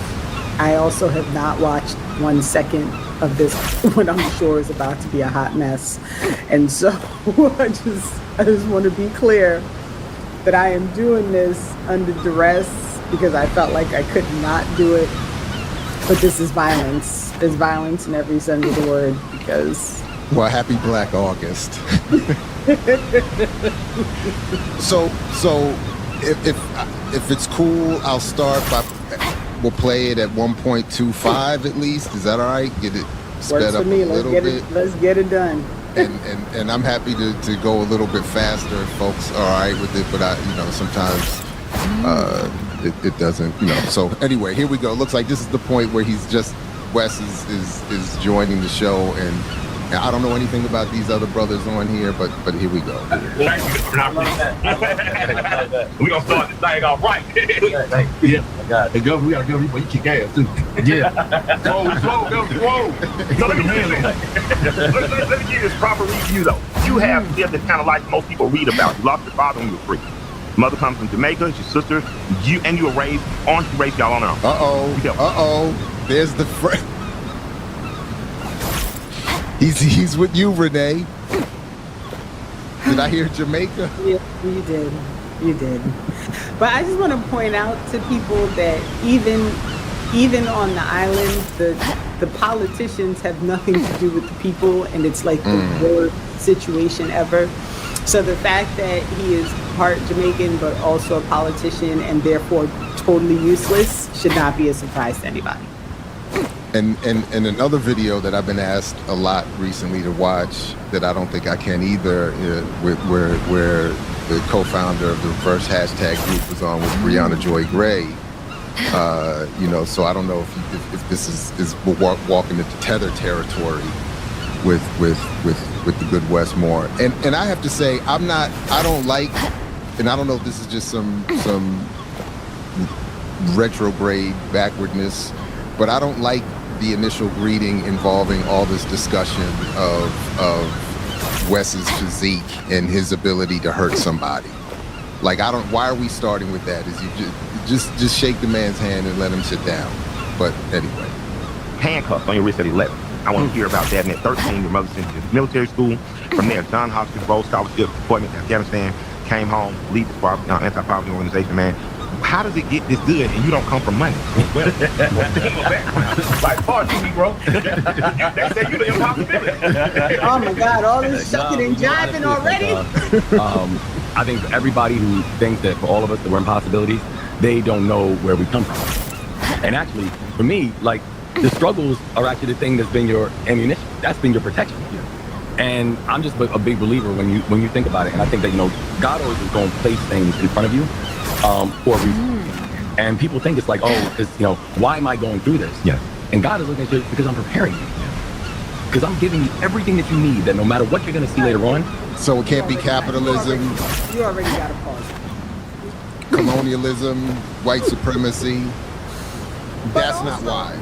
I also have not watched 1 second of this when I'm sure is about to be a hot mess. And so I just want to be clear that I am doing this under duress because I felt like I could not do it. But this is violence. There's violence in every sense of the word because... Well, happy Black August. So if it's cool, I'll start by... We'll play it at 1.25 at least. Is that all right? Get it sped up a little bit. Let's get it done. And I'm happy to go a little bit faster if folks are all right with it. But sometimes it doesn't. So anyway, here we go. Looks like this is the point where Wes is joining the show, and I don't know anything about these other brothers on here, but here we go. We're gonna start this thing off right. Yeah, I got it. Hey, Governor, we gotta go. You kick ass too. Yeah. Slow, Governor, So let me give you this proper review though. You have lived kind of like most people read about. You lost your father when you were 3. Mother comes from Jamaica. Your sister, you were raised on y'all on her own. There's the friend. He's with you, Renee. Did I hear Jamaica? Yeah, you did. But I just want to point out to people that even on the island, the politicians have nothing to do with the people, and it's like the worst situation ever. So the fact that he is part Jamaican but also a politician and therefore totally useless should not be a surprise to anybody. And another video that I've been asked a lot recently to watch that I don't think I can either, where the co-founder of the Reverse Hashtag group was on with Brianna Joy Gray. So I don't know if this is walking into tether territory with the good Wes Moore. And I have to say, I don't like, and I don't know if this is just some retrograde backwardness, but I don't like the initial greeting involving all this discussion of Wes's physique and his ability to hurt somebody. Like, why are we starting with that? Is you just shake the man's hand and let him sit down. But anyway. Handcuffs on your wrist at 11. I want to hear about that. And at 13, your mother sent you to military school. From there, John Hopkins Bowl Scholarship, appointment to Afghanistan, came home, lead the anti-poverty organization, man. How does it get this good and you don't come from money? Well, like, pardon me, bro. They say you're the impossibility. Oh my God, all this shucking and jiving already? I think for everybody who thinks that for all of us that we're impossibilities, they don't know where we come from. And actually, for me, like, the struggles are actually the thing that's been your ammunition. That's been your protection. And I'm just a big believer when you think about it. And I think that, you know, God always is going to place things in front of you for a reason. And people think it's like, oh, it's, you know, why am I going through this? Yeah. And God is looking at you because I'm preparing you. Because I'm giving you everything that you need, that no matter what you're going to see later on. So it can't be capitalism. You already got a pause. Colonialism, white supremacy. That's not why.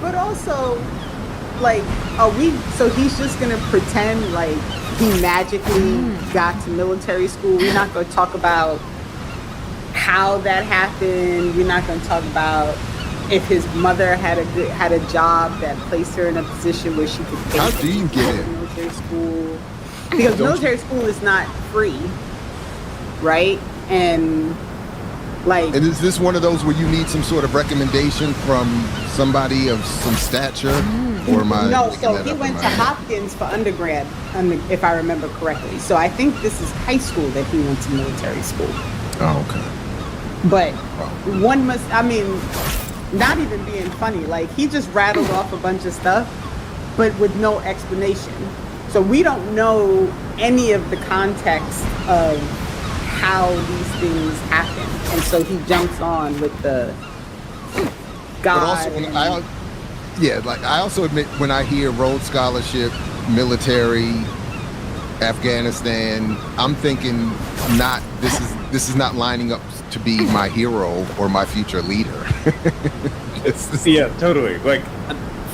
But also, like, so he's just gonna pretend like he magically got to military school. We're not gonna talk about how that happened. We're not gonna talk about if his mother had a job that placed her in a position where she could pay. How do you get it? Military school, because military school is not free, right? And like, and is this one of those where you need some sort of recommendation from somebody of some stature, or am I? No, so he went to Hopkins for undergrad, if I remember correctly. So I think this is high school that he went to military school. Oh, okay. But one must, I mean, not even being funny, like he just rattled off a bunch of stuff, but with no explanation. So we don't know any of the context of how these things happen, and so he jumps on with the God. But also, I also admit when I hear Rhodes Scholarship, military, Afghanistan, I'm thinking this is not lining up to be my hero or my future leader. Yeah, totally. Like,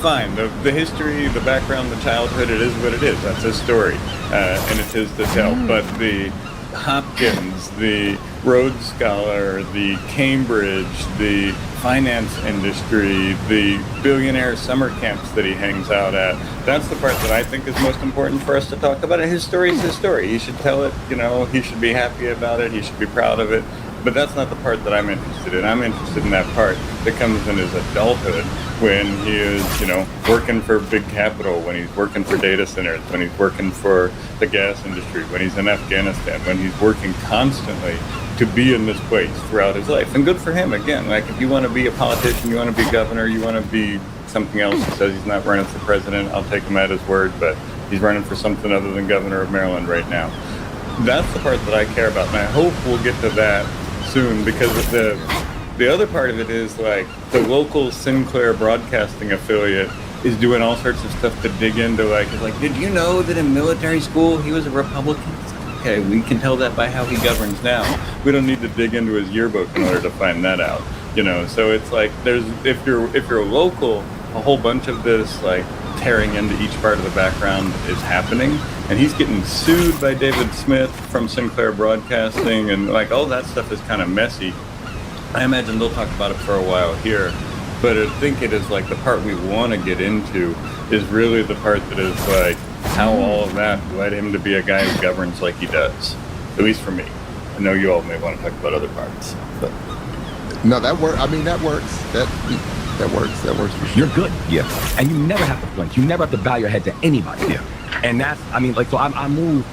fine. The history, the background, the childhood, it is what it is. That's his story, and it's his to tell. But the Hopkins, the Rhodes Scholar, the Cambridge, the finance industry, the billionaire summer camps that he hangs out at, that's the part that I think is most important for us to talk about. And his story is his story. He should tell it, you know, he should be happy about it, he should be proud of it. But that's not the part that I'm interested in. I'm interested in that part that comes in his adulthood, when he is, you know, working for big capital, when he's working for data centers, when he's working for the gas industry, when he's in Afghanistan, when he's working constantly to be in this place throughout his life. And good for him, again. Like, if you want to be a politician, you want to be governor, you want to be something else. He says he's not running for president, I'll take him at his word, but he's running for something other than governor of Maryland right now. That's the part that I care about, and I hope we'll get to that soon, because the other part of it is, like, the local Sinclair broadcasting affiliate is doing all sorts of stuff to dig into, like, did you know that in military school he was a Republican? Okay, we can tell that by how he governs now. We don't need to dig into his yearbook in order to find that out, you know. So it's like, there's, if you're local, a whole bunch of this, like, tearing into each part of the background is happening, and he's getting sued by David Smith from Sinclair Broadcasting, and like all that stuff is kind of messy. I imagine they'll talk about it for a while here, but I think it is like the part we want to get into is really the part that is like how all of that led him to be a guy who governs like he does, at least for me. I know you all may want to talk about other parts, but no, that works. I mean, that works. That works. That works for sure. You're good. Yeah. And you never have to flinch. You never have to bow your head to anybody. Yeah. And that's, I mean, like, so I move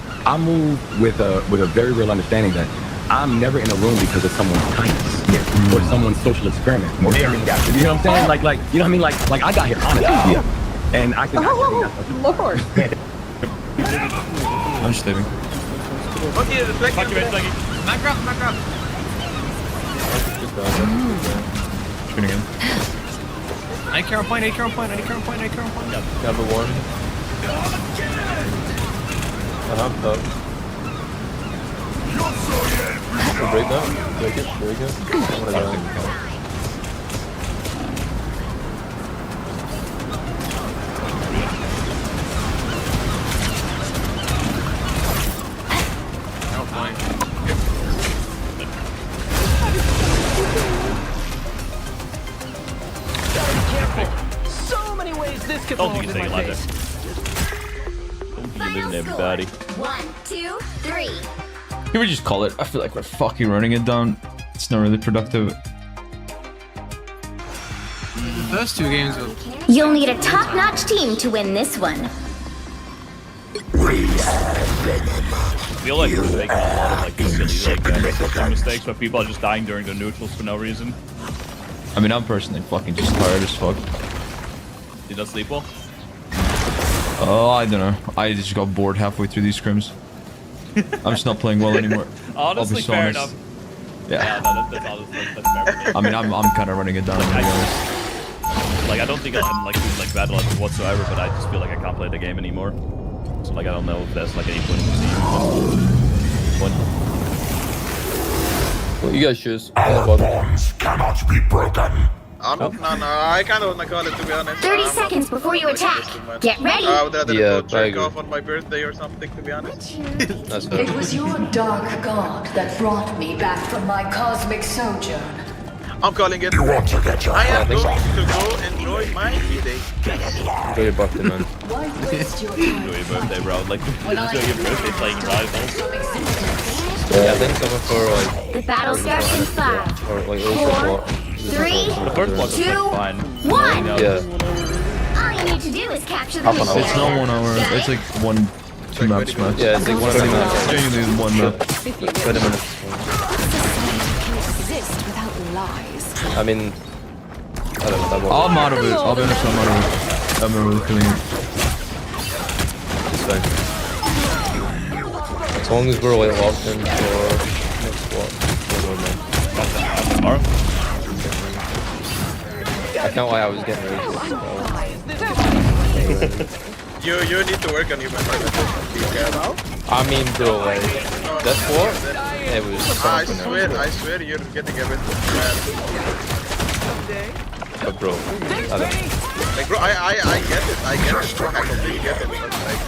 with a very real understanding that I'm never in a room because of someone's kindness or someone's social experiment. Or, you know what I'm saying? Like, you know what I mean? Like I got here honestly. Yeah. And I think Lord. I'm just leaving. Fuck you, Back up. Shooting again. I need care on point. Cover one. Top. Break that. Break it. There we go. I'm gonna go. Don't think you say you like that. Don't think you live in that body. 1, 2, 3. Can we just call it? I feel like we're fucking running it down. It's not really productive. The first two games were... You'll need a top-notch team to win this one. We have venom. feel like we're making a lot of like silly like mistakes, but people are just dying during the neutrals for no reason. I mean, I'm personally fucking just tired as fuck. You don't sleep well? Oh, I don't know. I just got bored halfway through these scrims. I'm just not playing well anymore. Honestly, so fair honest. enough. Yeah. No, that's honestly that's fair. I mean, I'm kind of running it down. To be honest. Like, I don't think I'm like doing like bad luck whatsoever, but I just feel like I can't play the game anymore. So like, I don't know if there's like any point in proceeding. Well, you guys choose. Bonds cannot be broken. No, I kind of want to call it, to be honest. 30 seconds before you attack. Get ready. I would rather Yeah, go jerk off on my birthday or something, to be honest. That's fair. It was your dark god that brought me back from my cosmic sojourn. I'm calling it. You want to get your I am going to go enjoy my B-Day. Enjoy your birthday, man. Why waste your Enjoy time? your birthday, bro. Like, enjoy your birthday playing rivals. Yeah, I think someone for like. The battle starts in 5, Or like 4, 3, The first block was 2, like fine. 1. Yeah. All you need to do is capture the mission. It's not 1 hour. It's like 2 maps max. Yeah, it's like 1 map. Genuinely 1 map. 20 minutes. Exist without lies. I mean, I don't know. I'm out of it. I'll be honest, I'm out of it. I'm not really feeling it. It's fine. As long as we're like locked in for next block. Tomorrow? I can't lie, I was getting ready You need to work on your mental. I mean, bro, like, that's what? It was I something swear you're getting a bit bad. But bro, I don't know. Like, bro, I get it, I completely get it, but like...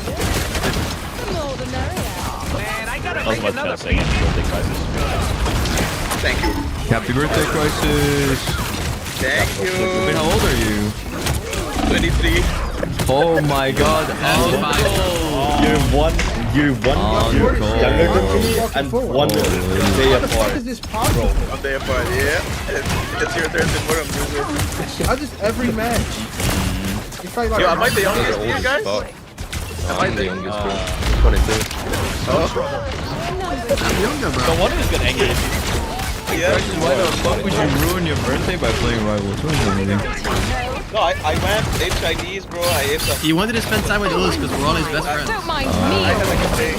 I was about to say happy birthday, Crisis. Thank you. Happy birthday, Crisis! Thank you. Wait, how old are you? 23. Oh my god. Oh my god. You're one younger than me and one day apart. How is this possible? One day apart, yeah. It's your turn tomorrow, Bruiser. I just every match. It's like Yo, am I the youngest here, guys? I'm the youngest, bro. 22. I'm younger, bro. No wonder he's got angry. Yeah. Why the fuck would you ruin your birthday by playing Rivals? What is anything? No, I went, ate Chinese, bro. I ate some. He wanted to spend time with us because we're all his best friends. Don't mind me. I had a good day.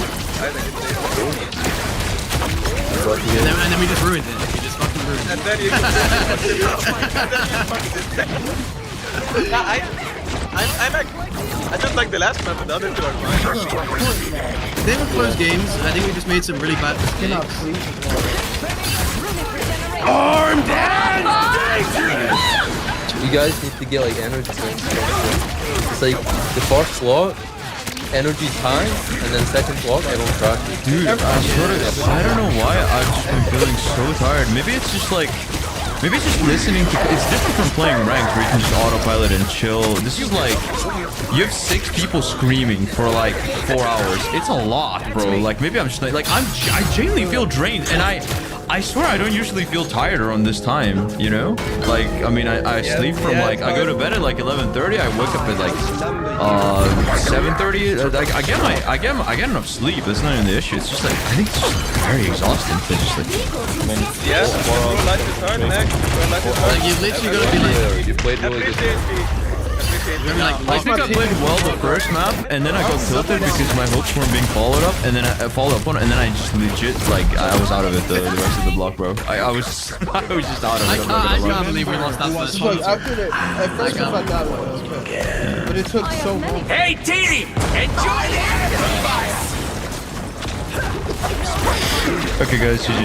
And then we just ruined it. We just fucking ruined it. And then you I just like the last map, and the other two are fine. They were close games. I think we just made some really bad mistakes. Arm down! You guys need to get like energy drinks. It's like the first block, energy's high, and then second block, everyone crashes. Dude, I don't know why I've just been feeling so tired. Maybe it's just like, maybe it's just listening to, it's different from playing ranked where you can just autopilot and chill. This is like, you have 6 people screaming for like 4 hours. It's a lot, bro. Like maybe I'm just like I genuinely feel drained, and I swear I don't usually feel tired around this time, you know? Like, I mean, I sleep from like, I go to bed at like 11:30, I wake up at like 7:30. I get enough sleep. That's not even the issue. It's just like, I think it's just very exhausting to just like. Yeah, bro, life is hard, Max. Like, you literally gotta be like, You played really good. I think I played well the first map, and then I got tilted because my hooks weren't being followed up, and then I followed up on it, and then I just legit, like, I was out of it the rest of the block, bro. I was just out of it. I can't believe we lost that first one. Look, after that, at first I thought that was okay. But it took so long. Hey, Teeny! Enjoy the Okay, guys, GG.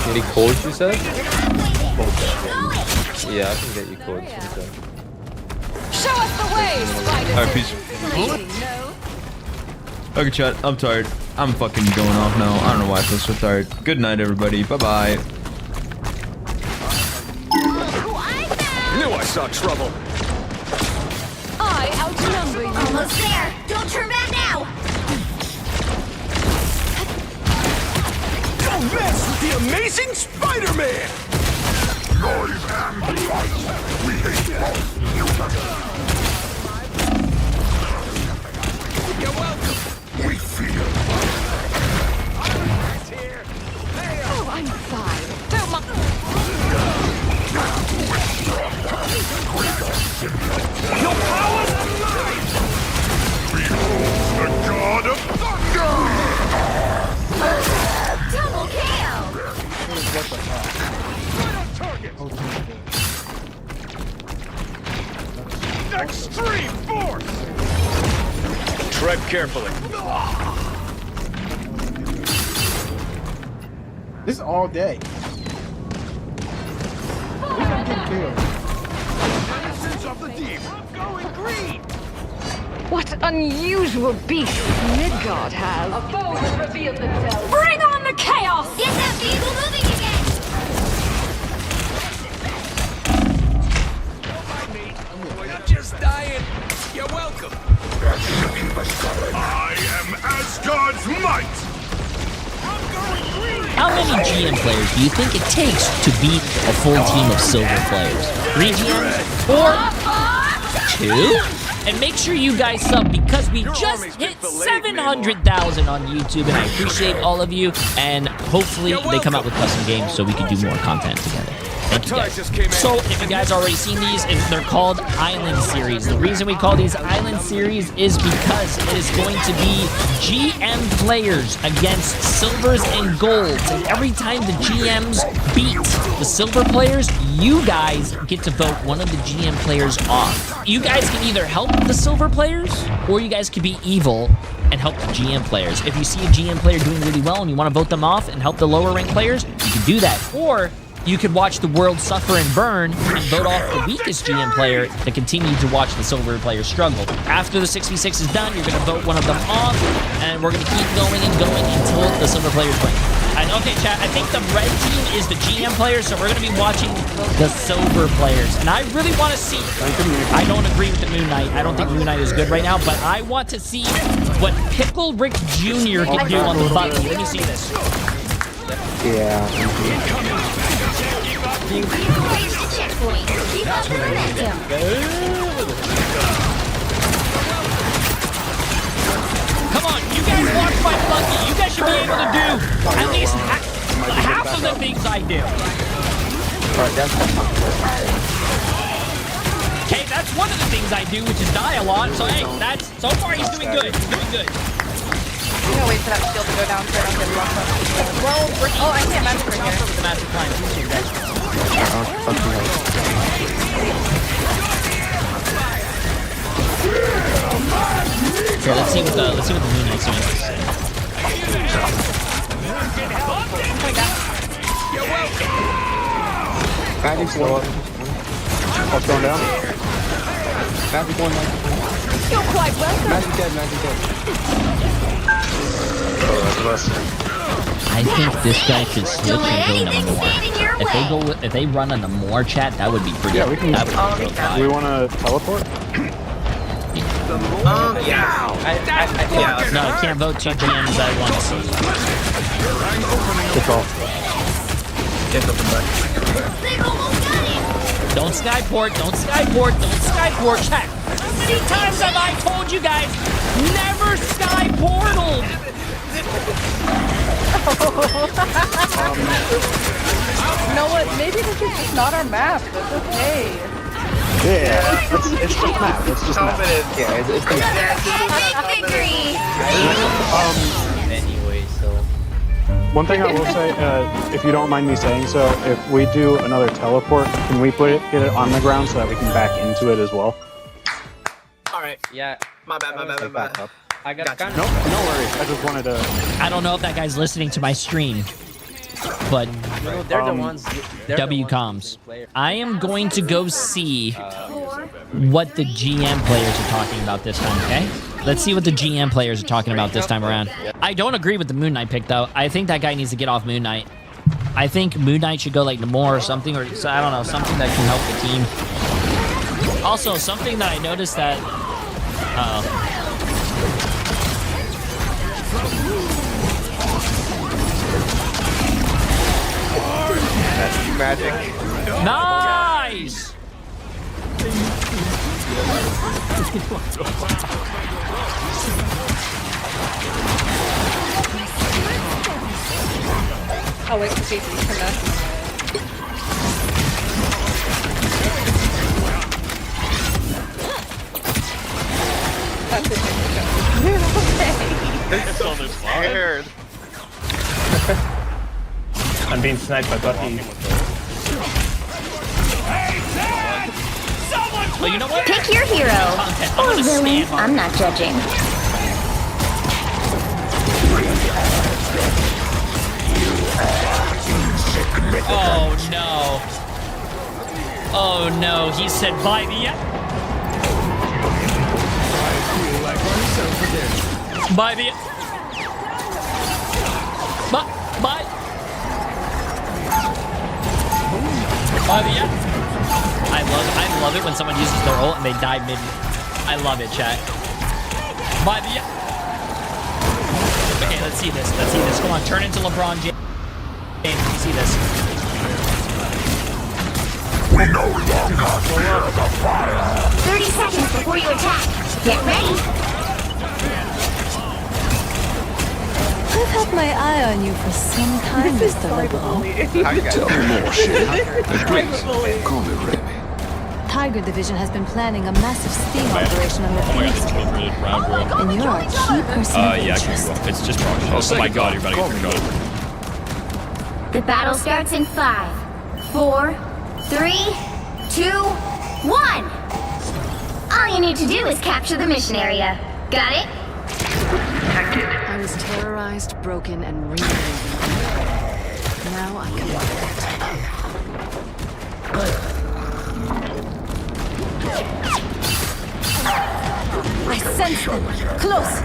Any codes you said? Yeah, I can get you codes. Show us the way, Spider. Alright, peace. Okay, chat, I'm tired. I'm fucking going off now. I don't know why I feel so tired. Good night, everybody. Bye-bye. Knew I saw trouble. I outnumber you. Almost there. Don't turn back now. Don't mess with the amazing Spider-Man! Noise Oh, I'm fine. Don't Your powers are mine! Behold the god of thunder! Double kill! Extreme force! Tread carefully. This is all day. Of the deep. I'm going green! What unusual beast Midgard has. A foe has revealed themselves. Bring on the chaos! Get that vehicle moving again! I'm just dying. You're welcome. I am Asgard's might! How many GM players do you think it takes to beat a full team of silver players? 3 GMs? 4? 2? And make sure you guys sub because we just hit 700,000 on YouTube, and I appreciate all of you. And hopefully they come out with custom games so we can do more content together. Thank you guys. So if you guys already seen these, they're called Island Series. The reason we call these Island Series is because it is going to be GM players against silvers and golds. And every time the GMs beat the silver players, you guys get to vote one of the GM players off. You guys can either help the silver players, or you guys can be evil and help the GM players. If you see a GM player doing really well and you want to vote them off and help the lower ranked players, you can do that. Or you could watch the world suffer and burn and vote off the weakest GM player to continue to watch the silver players struggle. After the 6v6 is done, you're going to vote one of them off, and we're going to keep going and going until the silver players win. Okay, chat, I think the red team is the GM players, so we're going to be watching the silver players. And I really want to see... I don't agree with the Moon Knight. I don't think Moon Knight is good right now, but I want to see what Pickle Rick Jr. can do on the button. Let me see this. Raise the checkpoint. Keep up the momentum. Come on, you guys watch my monkey. You guys should be able to do at least half of the things I do. Okay, that's one of the things I do, which is die a lot. So hey, that's so far he's doing good. He's doing good. I'm gonna wait for that shield to go down so I don't get blocked up. Well, oh, I can't magic right here. The magic line. Okay, let's see what the Moon Knight's doing. Magic's low up. What's going down? Magic one, Magic one. You're quite welcome. Magic dead, Magic dead. I think this guy should switch and go Namor. If they run a Namor chat, that would be pretty. Yeah, we can. Do we want to teleport? Yeah. No, I can't vote 2 GMs at once. Good call. Don't skyport, don't skyport, don't skyport. Chat. How many times have I told you guys never skyportal? You know what? Maybe this is just not our map. That's okay. Yeah, it's just map. It's just map. Yeah, it's the map. Victory! Anyway, so... One thing I will say, if you don't mind me saying so, if we do another teleport, can we get it on the ground so that we can back into it as well? Alright. Yeah. My bad. I got No worries. I just wanted to... I don't know if that guy's listening to my stream, but they're the ones. WComs. I am going to go see what the GM players are talking about this time, okay? Let's see what the GM players are talking about this time around. I don't agree with the Moon Knight pick, though. I think that guy needs to get off Moon Knight. I think Moon Knight should go like Namor or something, or I don't know, something that can help the team. Also, something that I noticed that... Magic. Nice! Oh wait, Jason, you turned us. That's it. It's on this scared. I'm being sniped by Bucky. Well, you know what? Pick your hero. Or villain. I'm not judging. Oh no. Oh no, he said bye the Bye the Bye bye Bye the I love it when someone uses their ult and they die mid. I love it, chat. Bye the Okay, let's see this. Let's see this. Come on, turn into LeBron James. See this. We no longer fear the fire. 30 seconds before you attack. Get ready. I've had my eye on you for some time, Mr. LeBron. Tell me more shit. Please, call me Remy. Tiger Division has been planning a massive sting operation on the Phoenix Tree. And you're a key person of yeah, interest. it's just wrong. Oh my god, you're about to get control. The battle starts in 5, 4, 3, 2, 1. All you need to do is capture the mission area. Got it? I was terrorized, broken, and remade. Now I can I sense them. Close.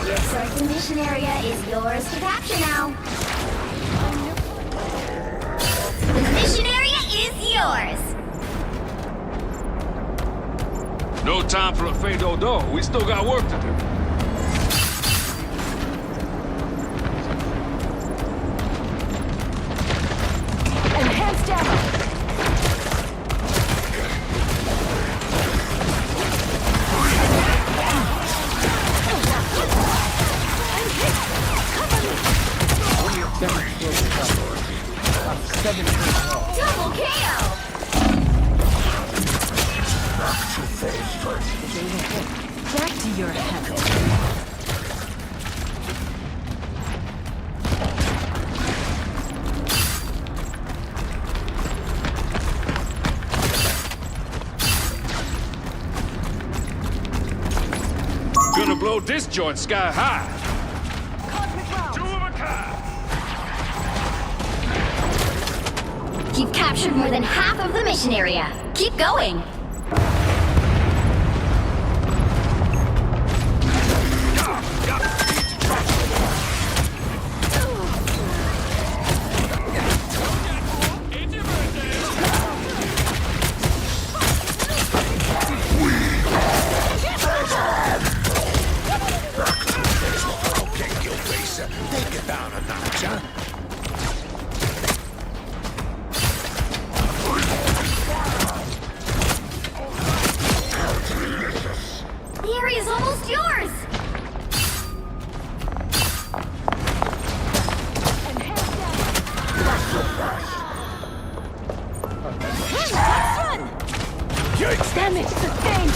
Looks like the mission area is yours to capture now. The mission area is yours. No time for a fade-o-do. We still got work to do. Enhanced ammo. Double KO. Back to your heaven. Gonna blow this joint sky high. Two of a kind. You've captured more than half of the mission area. Keep going. Take it down a notch, huh? The area is almost yours. Damage sustained.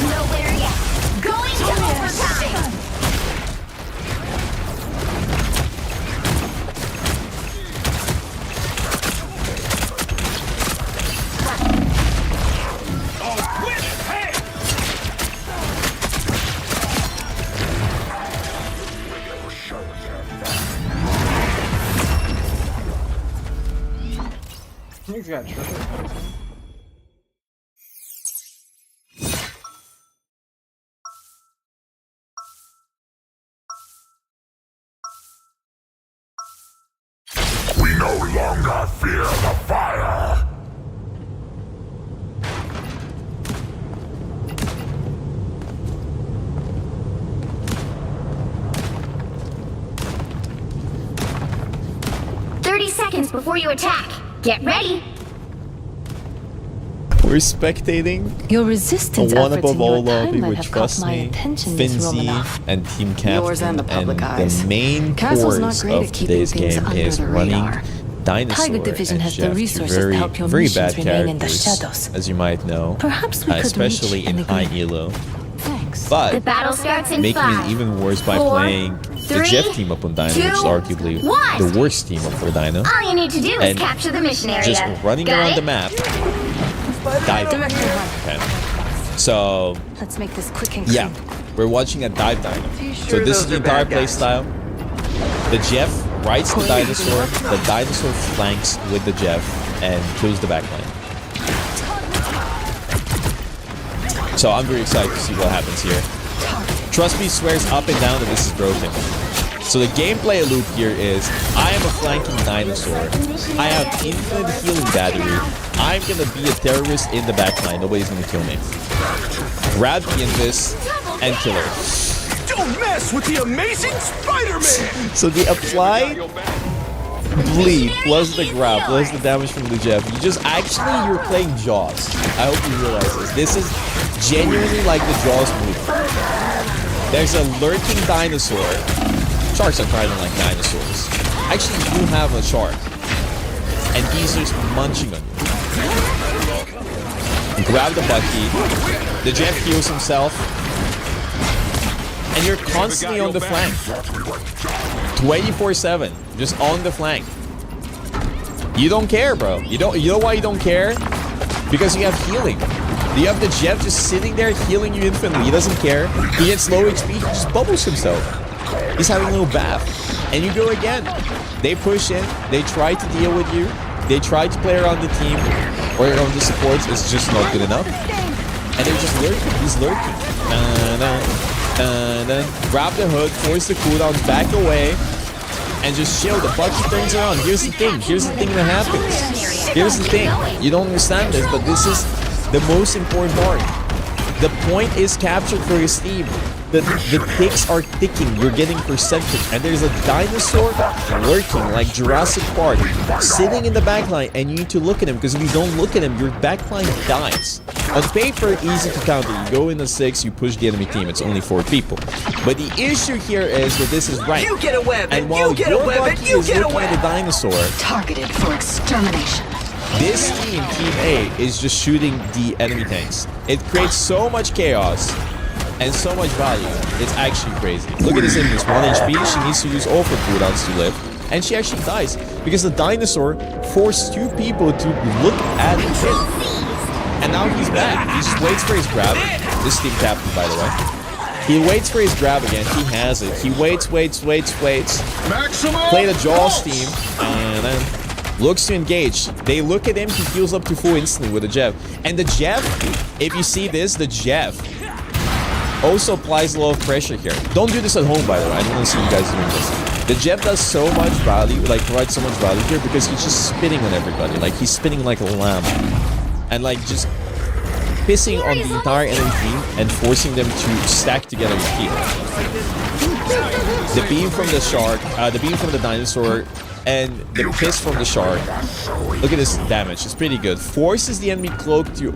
Nowhere yet. Going to overtime. He's got triple. We no longer fear the fire. before you attack. Get ready. We're spectating Your resistance a one efforts above in your all lobby time might with have Trust caught my Me, attention, Miss Finzi, Romanoff. and Team Yours Captain. and the public eyes. The main Castle's not course great of at keeping today's things game under is the running radar. Dinosaur Tiger Division and has the Jeff, resources very, to help your very missions bad remain in the characters, shadows. as you might know. Perhaps we could especially reach in an high agreement. elo. Thanks. But The battle starts in making 5, it even worse by 4, playing the 3, Jeff team up on Dino, which is 2, arguably 1. the worst team up for Dino. All you need to do is And capture the mission area. Just running Got around it? the map, diving. Okay. So Let's make this quick and yeah, clean. we're watching a dive Dino. So sure this is those the are entire bad play guys? style. The Jeff rides the dinosaur. The dinosaur flanks with the Jeff and kills the backline. So I'm very excited to see what happens here. Trust me swears up and down that this is broken. So the gameplay loop here is, I am a flanking dinosaur. I have infinite healing battery. I'm gonna be a terrorist in the backline. Nobody's gonna kill me. Grab the Invis and kill her. Don't mess with the amazing Spider-Man! So the applied bleed plus the grab plus the damage from the Jeff, you're playing Jaws. I hope you realize this. This is genuinely like the Jaws movie. There's a lurking dinosaur. Sharks are kind of like dinosaurs. Actually, you have a shark. And he's just munching on you. Grab the Bucky. The Jeff heals himself. And you're constantly on the flank. 24/7. Just on the flank. You don't care, bro. You know why you don't care? Because you have healing. You have the Jeff just sitting there healing you infinitely. He doesn't care. He gets low HP. He just bubbles himself. He's having a little bath. And you go again. They push in. They try to deal with you. They try to play around the team or around the supports. It's just not good enough. And they're just lurking. He's lurking. Grab the hood. Force the cooldown. Back away. And just chill. The Bucky turns around. Here's the thing. Here's the thing that happens. Here's the thing. You don't understand this, but this is the most important part. The point is captured for his team. The ticks are ticking. You're getting percentage. And there's a dinosaur lurking like Jurassic Park, sitting in the backline, and you need to look at him, because if you don't look at him, your backline dies. On paper, easy to counter. You go in a 6, you push the enemy team. It's only 4 people. But the issue here is that this is right. You get a weapon. And while You get a your weapon. Bucky You is get a looking at the dinosaur, Targeted for extermination. this team, Team A, is just shooting the enemy tanks. It creates so much chaos and so much value. It's actually crazy. Look at this Invis, 1 HP. She needs to use all 4 cooldowns to live. And she actually dies because the dinosaur forced 2 people to look at him. And now he's back. He just waits for his grab. This team captain, by the way. He waits for his grab again. He has it. He waits. Play the Jaws team. And then looks to engage. They look at him. He heals up to full instantly with the Jeff. And the Jeff, if you see this, the Jeff also applies a lot of pressure here. Don't do this at home, by the way. I don't want to see you guys doing this. The Jeff does so much value, provides so much value here because he's just spitting on everybody. Like, he's spitting like a lamb. And, just pissing on the entire enemy team and forcing them to stack together with heal. The beam from the shark, the beam from the dinosaur, and the piss from the shark. Look at this damage. It's pretty good. Forces the enemy cloak in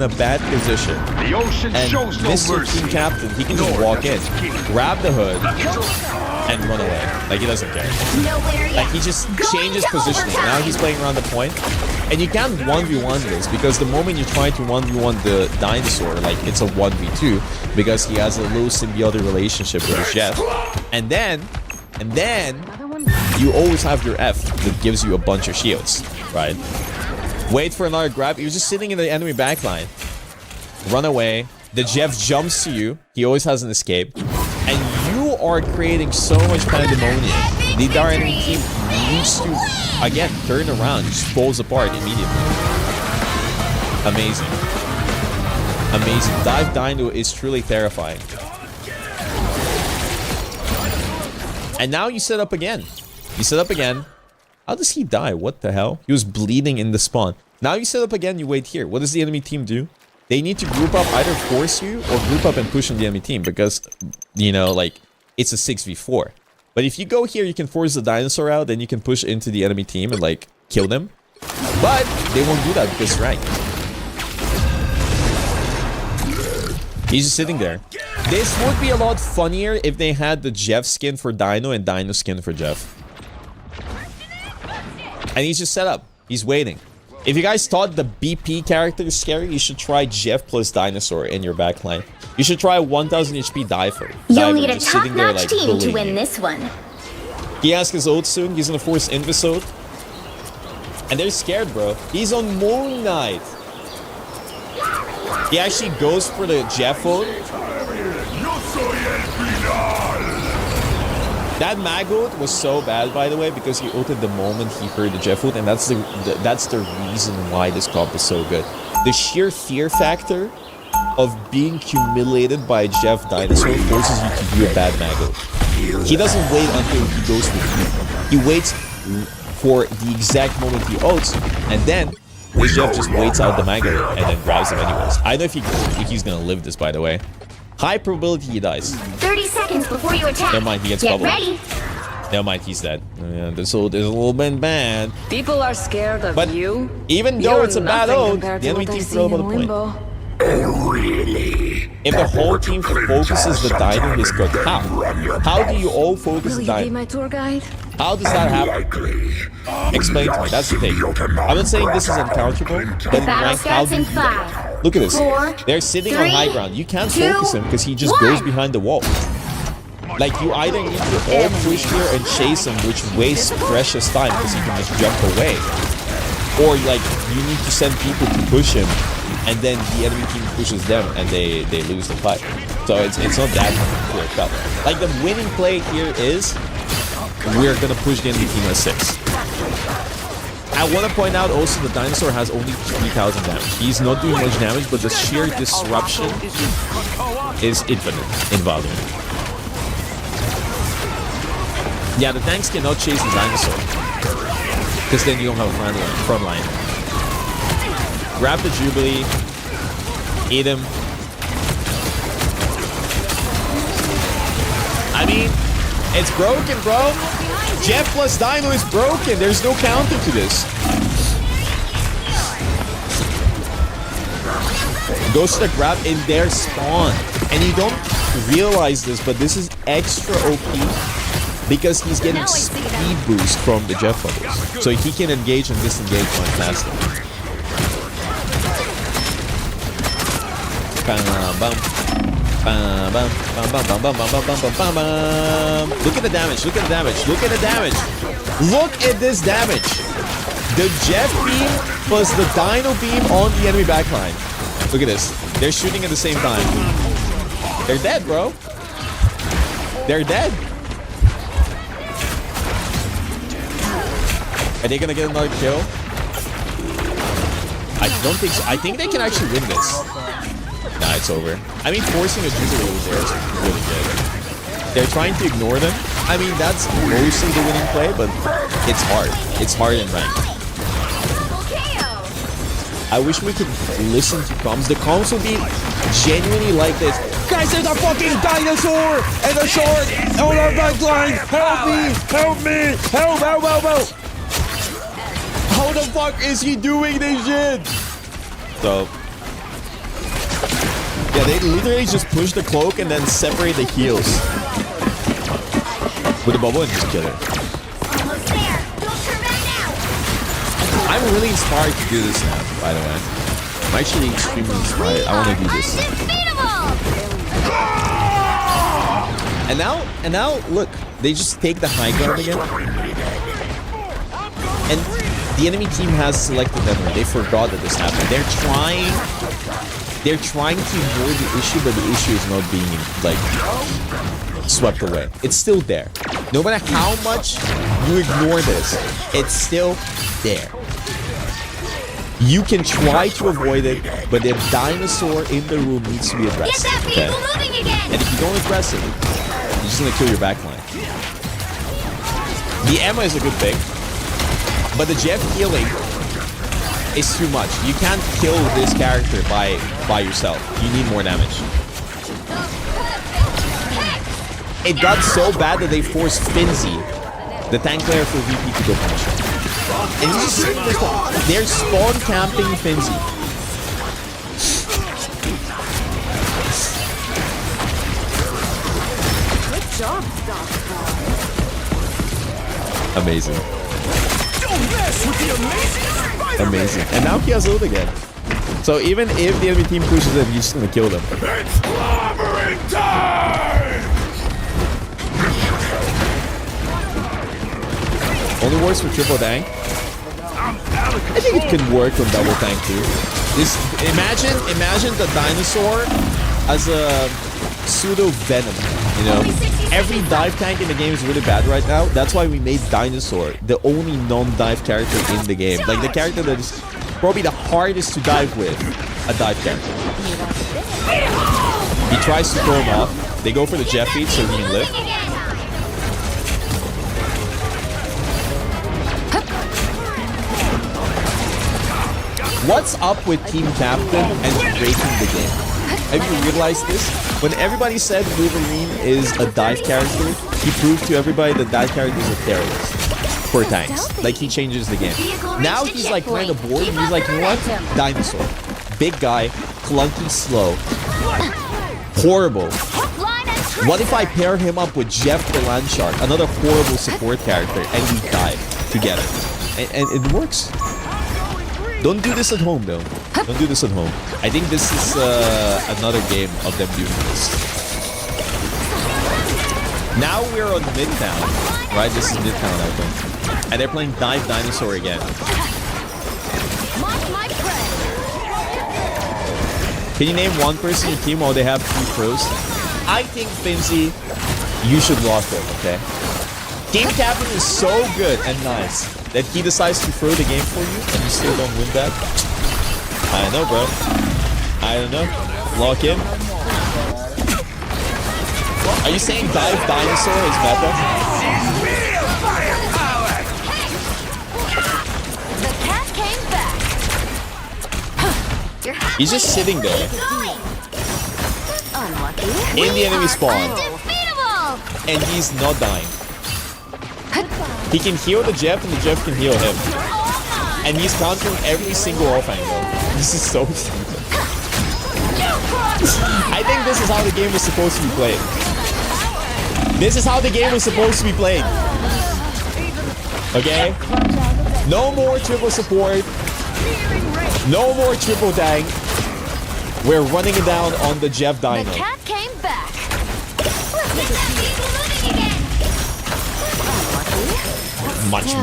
a bad position. The ocean And shows no Mr. mercy. Team Captain, he can just walk in, grab the hood, and run away. Like, he doesn't care. Like, he just changes positioning. Now he's playing around the point. And you can't 1v1 this, because the moment you try to 1v1 the dinosaur, it's a 1v2, because he has a low symbiotic relationship with his Jeff. And then you always have your F that gives you a bunch of shields, right? Wait for another grab. You're just sitting in the enemy backline. Run away. The Jeff jumps to you. He always has an escape. And you are creating so much pandemonium. The entire enemy team needs to, again, turn around. Just falls apart immediately. Amazing. Amazing. Dive Dino is truly terrifying. And now you set up again. How does he die? What the hell? He was bleeding in the spawn. Now you set up again, you wait here. What does the enemy team do? They need to group up, either force you or group up and push on the enemy team, because, it's a 6v4. But if you go here, you can force the dinosaur out, then you can push into the enemy team and like kill them. But they won't do that because rank. He's just sitting there. This would be a lot funnier if they had the Jeff skin for Dino and Dino skin for Jeff. And he's just set up. He's waiting. If you guys thought the BP character is scary, you should try Jeff plus Dinosaur in your backline. You should try 1000 HP Diver. You'll need a top-notch team to win this one. He has his ult soon. He's gonna force Invisode. And they're scared, bro. He's on Moon Knight. He actually goes for the Jeff ult. That mag ult was so bad, by the way, because he ulted the moment he heard the Jeff ult, and that's the reason why this comp is so good. The sheer fear factor of being humiliated by Jeff Dinosaur forces you to do a bad mag ult. He doesn't wait until he goes with you. He waits for the exact moment he ults, and then this Jeff just waits out the mag ult and then grabs him anyways. I don't know if he's gonna live this, by the way. High probability he dies. 30 seconds before you attack. Never mind, he gets Get bubbled. ready. Never mind, he's dead. Yeah, this ult is a little bit bad. People are scared of you. Even though You're it's a bad nothing ult, compared the to enemy what team I've throw seen him in on the point. Limbo. Oh, really? If the whole team focuses the Dino, he's cooked. How? How do you all focus Will the you be Dino? my tour guide? How does that happen? Explain to me. That's the thing. I'm not saying this is uncounterable, but in Battle rank, how starts do in you do that? 5. Look at this. 4, They're sitting on 3, high ground. You can't 2, focus him because he just 1. goes behind the wall. Like, you either need to all push here and chase him, which wastes precious time because he can just jump away. Or, like, you need to send people to push him, and then the enemy team pushes them, and they lose the fight. So it's not that clear cut. Like, the winning play here is, we're gonna push the enemy team at 6. I want to point out also the Dinosaur has only 3000 damage. He's not doing much damage, but the sheer disruption is infinite in volume. Yeah, the tanks cannot chase the Dinosaur, because then you don't have a front line. Grab the Jubilee, eat him. I mean, it's broken, bro. Jeff plus Dino is broken. There's no counter to this. Goes to the grab in their spawn. And you don't realize this, but this is extra OP because he's getting speed boost from the Jeff bubbles. So he can engage and disengage much faster. Look at the damage, look at the damage, look at the damage. Look at this damage. The Jeff beam plus the Dino beam on the enemy backline. Look at this. They're shooting at the same time. They're dead, bro. They're dead. Are they gonna get another kill? I don't think so. I think they can actually win this. Nah, it's over. I mean, forcing a Jubilee over there is really good. They're trying to ignore them. I mean, that's mostly the winning play, but it's hard. It's hard in rank. I wish we could listen to comms. The comms would be genuinely like this. Guys, there's a fucking dinosaur and a shark on our backline. Help me! Help me! Help! Help! Help! Help! How the fuck is he doing this shit? So, yeah, they literally just push the cloak and then separate the heals with the bubble and just kill it. I'm really inspired to do this now, by the way. I'm actually extremely inspired. I want to do this. And now, look, they just take the high ground again. And the enemy team has selected them. They forgot that this happened. They're trying to ignore the issue, but the issue is not being, like, swept away. It's still there. No matter how much you ignore this, it's still there. You can try to avoid it, but the dinosaur in the room needs to be addressed. Okay? And if you don't address it, you're just gonna kill your backline. The Emma is a good pick, but the Jeff healing is too much. You can't kill this character by yourself. You need more damage. it got so bad that they forced Finzi, the tank player for VP, to go punish him. And he's just sitting there. They're spawn camping Finzi. Good job, Doc. Amazing. Amazing. And now he has ult again. So even if the enemy team pushes him, he's just gonna kill them. It's clobbering time! Only works for triple tank. I think it can work on double tank too. This imagine the dinosaur as a pseudo venom. You know, every dive tank in the game is really bad right now. That's why we made Dinosaur the only non-dive character in the game. Like the character that is probably the hardest to dive with, a dive character. He tries to throw him off. They go for the jet feed so he can live. What's up with Team Captain and breaking the game? Have you realized this? When everybody said Wolverine is a dive character, he proved to everybody that that character is a terrorist for tanks. Like, he changes the game. Now he's like kind of bored. He's like, you know what? Dinosaur. Big guy, clunky, slow. Horrible. What if I pair him up with Jeff the Landshark, another horrible support character, and we dive together? And it works. Don't do this at home, though. Don't do this at home. I think this is another game of them doing this. Now we're on Midtown, right? This is Midtown, I think. And they're playing Dive Dinosaur again. Can you name one person in your team while they have 2 pros? I think, Finzi, you should lock them, okay? Game Captain is so good and nice that he decides to throw the game for you and you still don't win that. I don't know, bro. I don't know. Lock in. Are you saying Dive Dinosaur is meta? The cat came back. He's just sitting there in the enemy spawn, and he's not dying. He can heal the Jeff, and the Jeff can heal him. And he's countering every single off angle. This is so stupid. I think this is how the game was supposed to be played. This is how the game was supposed to be played. Okay? No more triple support. No more triple tank. We're running it down on the Jeff Dino. The cat came back. Much.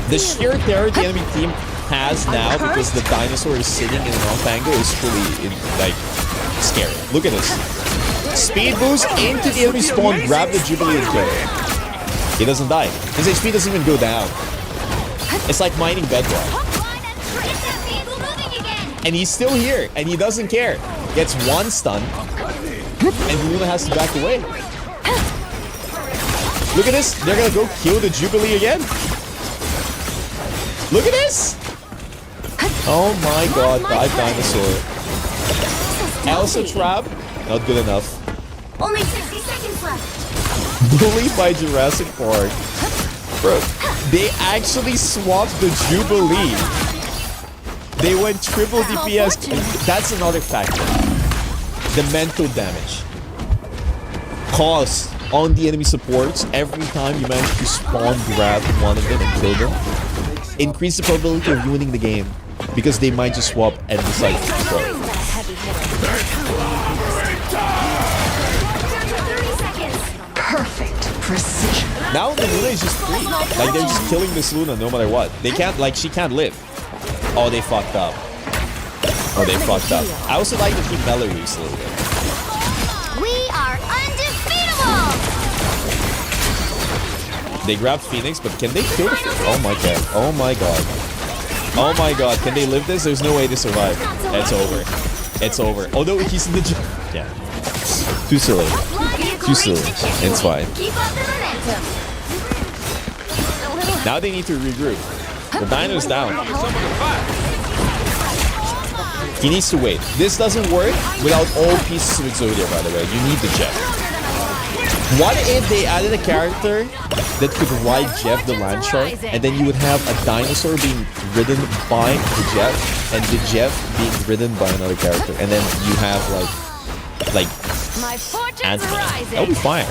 The sheer terror the enemy team has now because the dinosaur is sitting in an off angle is truly, like, scary. Look at this. Speed boost into the enemy spawn, grab the Jubilee and kill him. He doesn't die. His HP doesn't even go down. It's like mining bedrock. And he's still here, and he doesn't care. Gets 1 stun, and Luna has to back away. Look at this. They're gonna go kill the Jubilee again. Look at this. Oh my god, Dive Dinosaur. Elsa Trap. Not good enough. Only 60 seconds left. Bullied by Jurassic Park. Bro, they actually swapped the Jubilee. They went triple DPS. That's another factor. The mental damage caused on the enemy supports every time you manage to spawn grab one of them and kill them. Increase the probability of winning the game because they might just swap and decide to throw. Perfect precision. Now the Luna is just free. Like, they're just killing this Luna no matter what. They can't, like, she can't live. Oh, they fucked up. Oh, they fucked up. I also like to keep Belarus a little bit. We are undefeatable. They grabbed Phoenix, but can they kill the Phoenix? Oh my god. Oh my god. Oh my god. Can they live this? There's no way to survive. It's over. It's over. Although he's in the gym. Yeah. Too silly. Too silly. It's fine. Now they need to regroup. The Dino's down. He needs to wait. This doesn't work without all pieces of Exodia, by the way. You need the Jet. What if they added a character that could ride Jeff the Land Shark, and then you would have a dinosaur being ridden by the Jeff, and the Jeff being ridden by another character, and then you have like My fortune's Anthony. rising. That would be fine.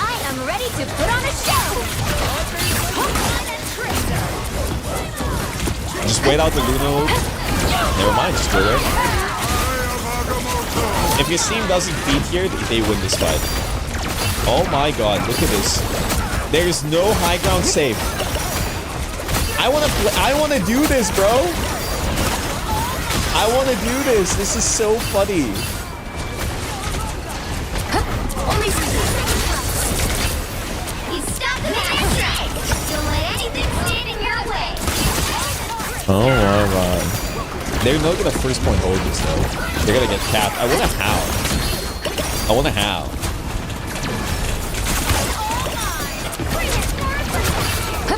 I am ready to put on a show. Just wait out the Luno. Never mind, just go there. If your team doesn't beat here, they win this fight. Oh my god, look at this. There's no high ground safe. I wanna do this, bro. I wanna do this. This is so funny. Oh my god. They're not gonna first point hold this though. They're gonna get capped. I wanna how.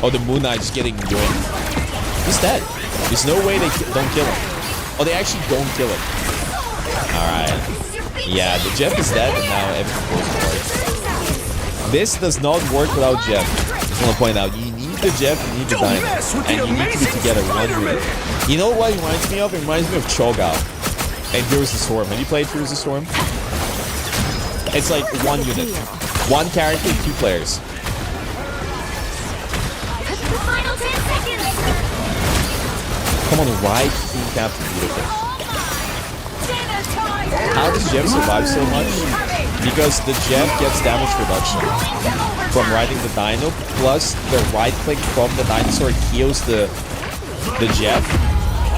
Oh, the Moon Knight is getting yoinked. He's dead. There's no way they don't kill him. Oh, they actually don't kill him. Alright. Yeah, the Jeff is dead and now everything goes apart. This does not work without Jeff. I just want to point out, you need the Jeff, you need the Dino. And you need to be together one unit. You know what it reminds me of? It reminds me of Cho'Gao and Heroes of the Storm. Have you played Heroes of the Storm? It's like one unit. One character, 2 players. Come on, right team captain, beautiful. How does Jeff survive so much? Because the Jeff gets damage reduction from riding the Dino, plus the right click from the dinosaur heals the Jeff.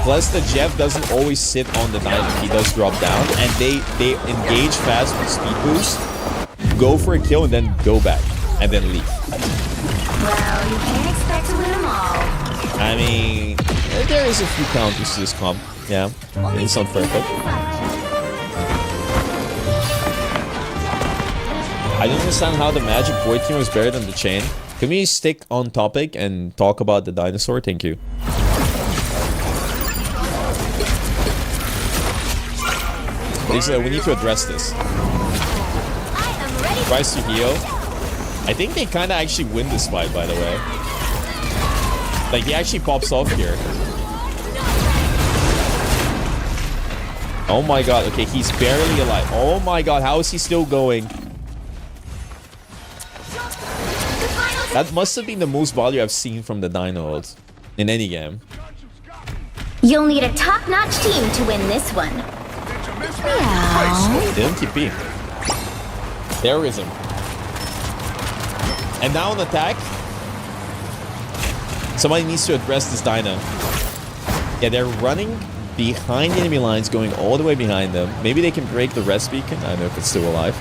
Plus the Jeff doesn't always sit on the Dino, he does drop down, and they engage fast with speed boost, go for a kill and then go back, and then leave. Well, you can't expect to win them all. I mean, there is a few counters to this comp. Yeah, it's not perfect. I don't understand how the Magic Void team was better than the Chain. Can we stick on topic and talk about the dinosaur? Thank you. We need to address this. Tries to heal. I think they kind of actually win this fight, by the way. Like, he actually pops off here. Oh my god, okay, he's barely alive. Oh my god, how is he still going? That must have been the most value I've seen from the Dino ult in any game. You'll need a top-notch team to win this one. Didn't TP. Terrorism. And now on attack. Somebody needs to address this Dino. Yeah, they're running behind the enemy lines, going all the way behind them. Maybe they can break the rest beacon. I don't know if it's still alive.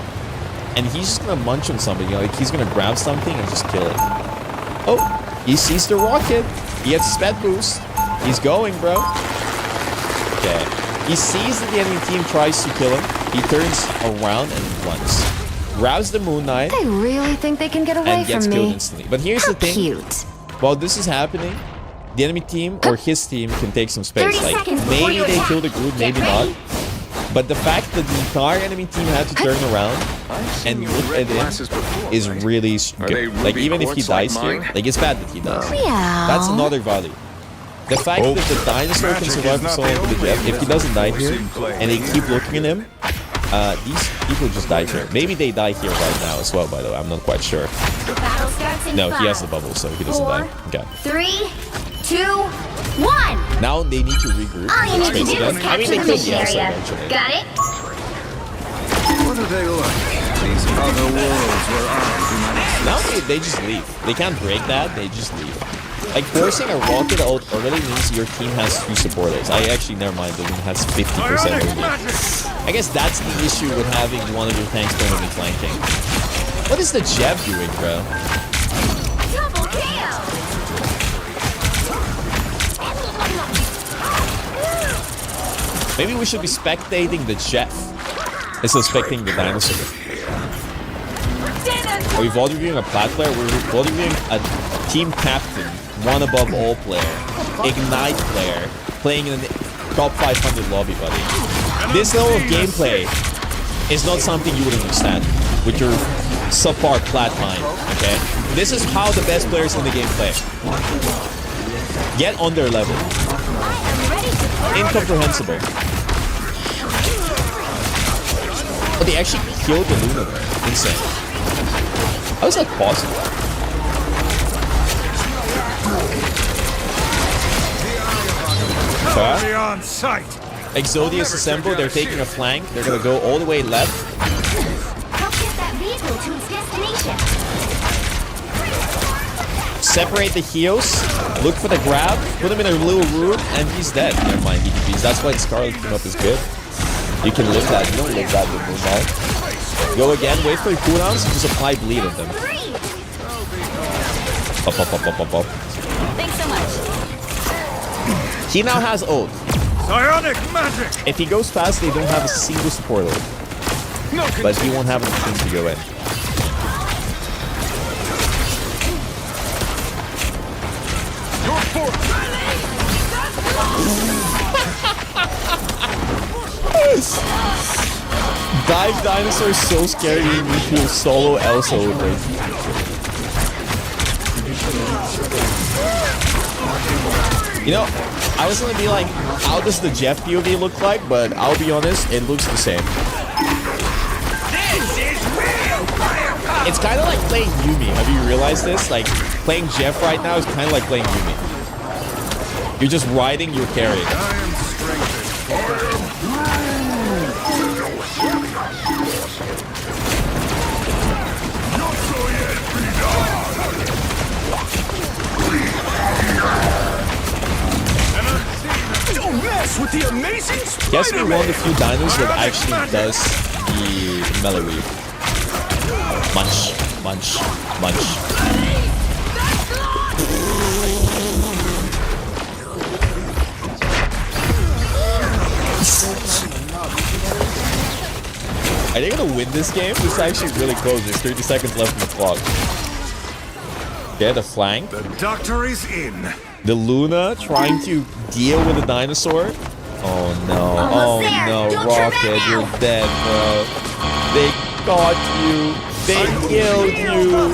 And he's just gonna munch on something. You know, like he's gonna grab something and just kill it. Oh, he sees the rocket. He gets sped boost. He's going, bro. Okay. He sees that the enemy team tries to kill him. He turns around and runs. Grabs the Moon Knight. They really think they can get away and gets from killed me. instantly. But here's the thing. Cute. While this is happening, the enemy team or his team can take some space. 30 Like, seconds before maybe you they attack. kill the group, maybe not. But the fact that the entire enemy team had to turn around and look at him is really good. Like, even if he dies here, like, it's bad that he does. That's another value. The fact that the dinosaur can survive for so long with the Jeff, if he doesn't die here, and they keep looking at him, these people just die here. Maybe they die here right now as well, by the way. I'm not quite sure. The battle starts in No, 5, he has the bubble, so he doesn't die. Okay. 3, 2, 1. Now they need to regroup. All you need to Space do again. is I mean, capture they the killed mission the outside area. eventually. Got it? What are they like? These other worlds where our humanity... Now they just leave. They can't break that, they just leave. Like, forcing a rocket out early means your team has 2 supporters. I actually, never mind, the team has 50% movement. I guess that's the issue with having one of your tanks permanently flanking. What is the Jeff doing, bro? Double kill! Maybe we should be spectating the Jeff instead of spectating the dinosaur. Are we volley viewing a plat player? We're volley viewing a team captain, one above all player, ignite player, playing in the top 500 lobby, buddy. This level of gameplay is not something you would understand with your subpar plat time, okay? This is how the best players in the game play. Get on their level. Incomprehensible. Oh, they actually killed the Luna there. Insane. How is that possible? Okay. On sight. Exodius assemble, they're taking a flank. They're gonna go all the way left. Help get that vehicle to its destination. Separate the heals. Look for the grab. Put him in a little room, and he's dead. Never mind, he DPs. That's why the Scarlet team up is good. You can live that. You don't live that with Moonlight. Go again. Wait for your cooldowns and just apply bleed on them. Up, up, up, up, up, up. Thanks so much. He now has ult. Psionic magic. If he goes fast, they don't have a single support ult. But he won't have anything to go in. Dive Dinosaur is so scary, you need to solo Elsa over it. You know, I was gonna be like, how does the Jeff POV look like? But I'll be honest, it looks the same. It's kind of like playing Yumi. Have you realized this? Like, playing Jeff right now is kind of like playing Yumi. You're just riding, you're carrying. Don't mess with the amazing Spider-Man. Guess we won the few dinos that actually does the melee weave. Munch, munch, munch. Are they gonna win this game? This is actually really close. There's 30 seconds left on the clock. Okay, the flank. The doctor is in. The Luna trying to deal with the dinosaur. Oh no, oh no, Rocket, you're dead, bro. They got you. They killed you.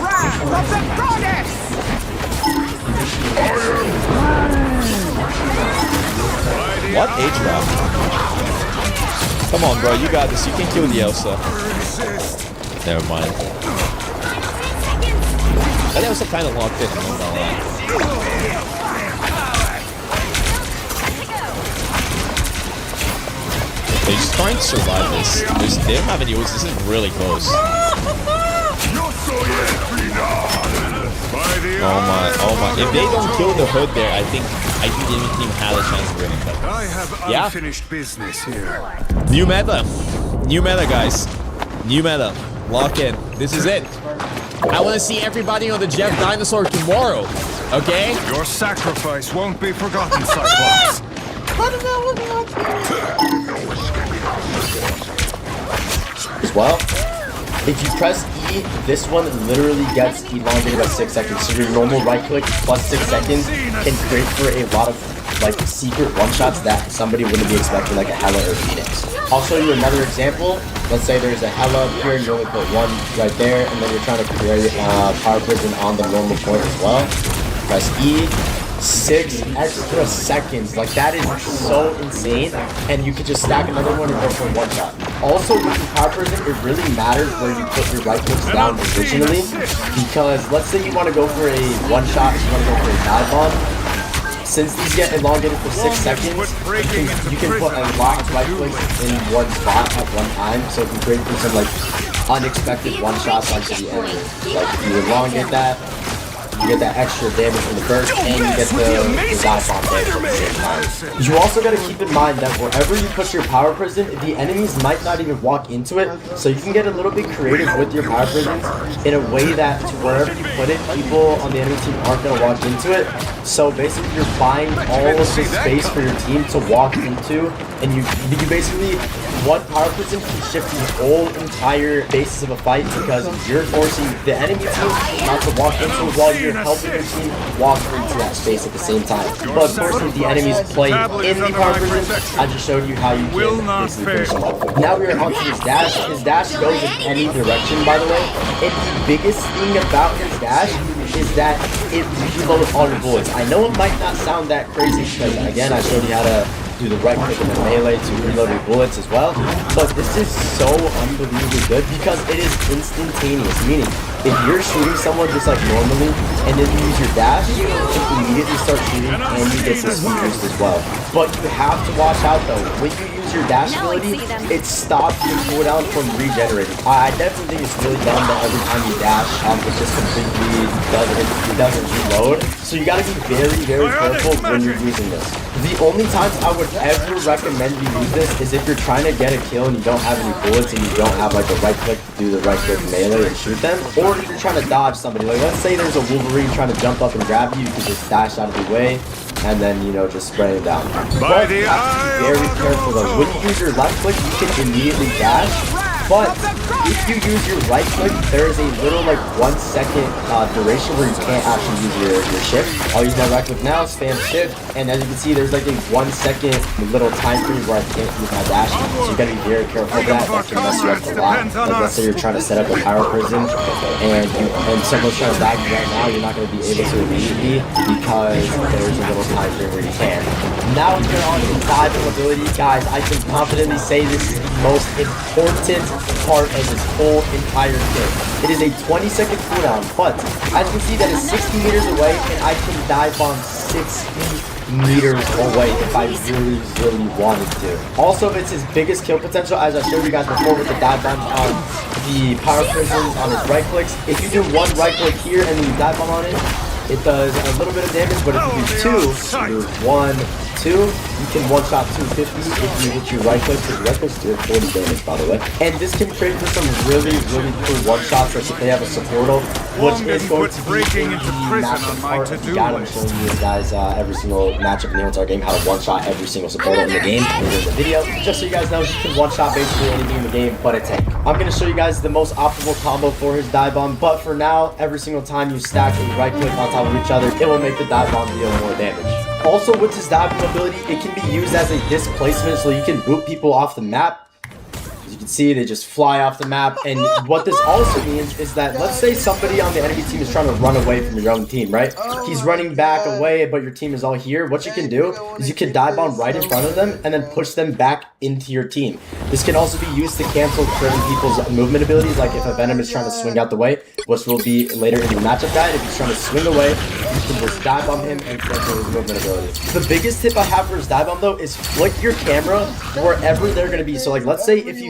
What H-Rap? Come on, bro, you got this. You can kill the Elsa. Never mind. That Elsa kind of locked in, I'm not gonna lie. They're just trying to survive this. They don't have any ults. This is really close. Oh my. If they don't kill the hood there, I think the enemy team had a chance of winning that. I have unfinished business here. New meta. New meta, guys. New meta. Lock in. This is it. I want to see everybody on the Jeff Dinosaur tomorrow. Okay? Your sacrifice won't be forgotten, Cyclops. Well, if you press E, this one literally gets elongated by 6 seconds. So your normal right click plus 6 seconds can create for a lot of like secret one-shots that somebody wouldn't be expecting, like a Hela or Phoenix. I'll show you another example. Let's say there's a Hela up here and you only put one right there, and then you're trying to create power prison on the normal point as well. Press E. 6 extra seconds, like that is so insane, and you could just stack another one and go for one shot. Also with the power prison, it really matters where you put your right clicks down originally, because let's say you want to go for a one shot, you want to go for a dive bomb. Since these get elongated for 6 seconds, you can put a lot of right clicks in one spot at one time, so it can create for some like unexpected one shots onto the enemy. Like if you elongate that, you get that extra damage from the burst, and you get the dive bomb damage at the same time. You also got to keep in mind that wherever you put your power prison, the enemies might not even walk into it, so you can get a little bit creative with your power prisons in a way that to wherever you put it, people on the enemy team aren't going to walk into it. So basically you're buying all of the space for your team to walk into, and you basically one power prison can shift the whole entire basis of a fight because you're forcing the enemy team not to walk into it while you're helping your team walk into that space at the same time. But of course, if the enemies play in the power prison, I just showed you how you can basically finish them off. Now we are onto his dash. His dash goes in any direction, by the way. And the biggest thing about his dash is that it reloads all your bullets. I know it might not sound that crazy because, again, I showed you how to do the right click and the melee to reload your bullets as well. But this is so unbelievably good because it is instantaneous. Meaning, if you're shooting someone just like normally and then you use your dash, you can immediately start shooting and you get some speed boost as well. But you have to watch out though. When you use your dash ability, it stops your cooldown from regenerating. I definitely think it's really dumb that every time you dash, it just completely doesn't reload. So you gotta be very, very careful when you're using this. The only times I would ever recommend you use this is if you're trying to get a kill and you don't have any bullets and you don't have like a right click to do the right click melee and shoot them, or if you're trying to dodge somebody. Like let's say there's a Wolverine trying to jump up and grab you, you can just dash out of the way and then, you know, just spray him down. But you have to be very careful though. When you use your left click, you can immediately dash. But if you use your right click, there is a little like 1 second duration where you can't actually use your shift. I'll use my right click now, spam shift, and as you can see, there's like a 1 second little time period where I can't use my dash. So you gotta be very careful of that. That can mess you up a lot. Like let's say you're trying to set up a power prison and someone's trying to dive you right now, you're not gonna be able to immediately because there's a little time period where you can. Now if you're on the dive ability, guys, I can confidently say this is the most important part of this whole entire kit. It is a 20-second cooldown, but as you can see that is 60 meters away and I can dive bomb 60 meters away if I really wanted to. Also, it's his biggest kill potential, as I showed you guys before with the dive bomb on the power prisons on his right clicks. If you do one right click here and then you dive bomb on it, it does a little bit of damage, but if you do two, you do 1, 2, you can one-shot 250 if you hit your right click, because right clicks do 40 damage, by the way. And this can create for some really cool one-shots, like if they have a supportal, which is going to be in the matchup part of the guide. I'm showing you guys every single matchup in the entire game, how to one-shot every single supportal in the game later in the video. Just so you guys know, you can one-shot basically anything in the game but a tank. I'm going to show you guys the most optimal combo for his dive bomb, but for now, every single time you stack a right click on top of each other, it will make the dive bomb deal more damage. Also, with his dive bomb ability, it can be used as a displacement, so you can boot people off the map. As you can see, they just fly off the map. And what this also means is that, let's say somebody on the enemy team is trying to run away from your own team, right? He's running back away, but your team is all here. What you can do is you can dive bomb right in front of them and then push them back into your team. This can also be used to cancel certain people's movement abilities, like if a Venom is trying to swing out the way, which will be later in the matchup guide. If he's trying to swing away, you can just dive bomb him and cancel his movement abilities. The biggest tip I have for his dive bomb though is flick your camera wherever they're going to be. So like let's say if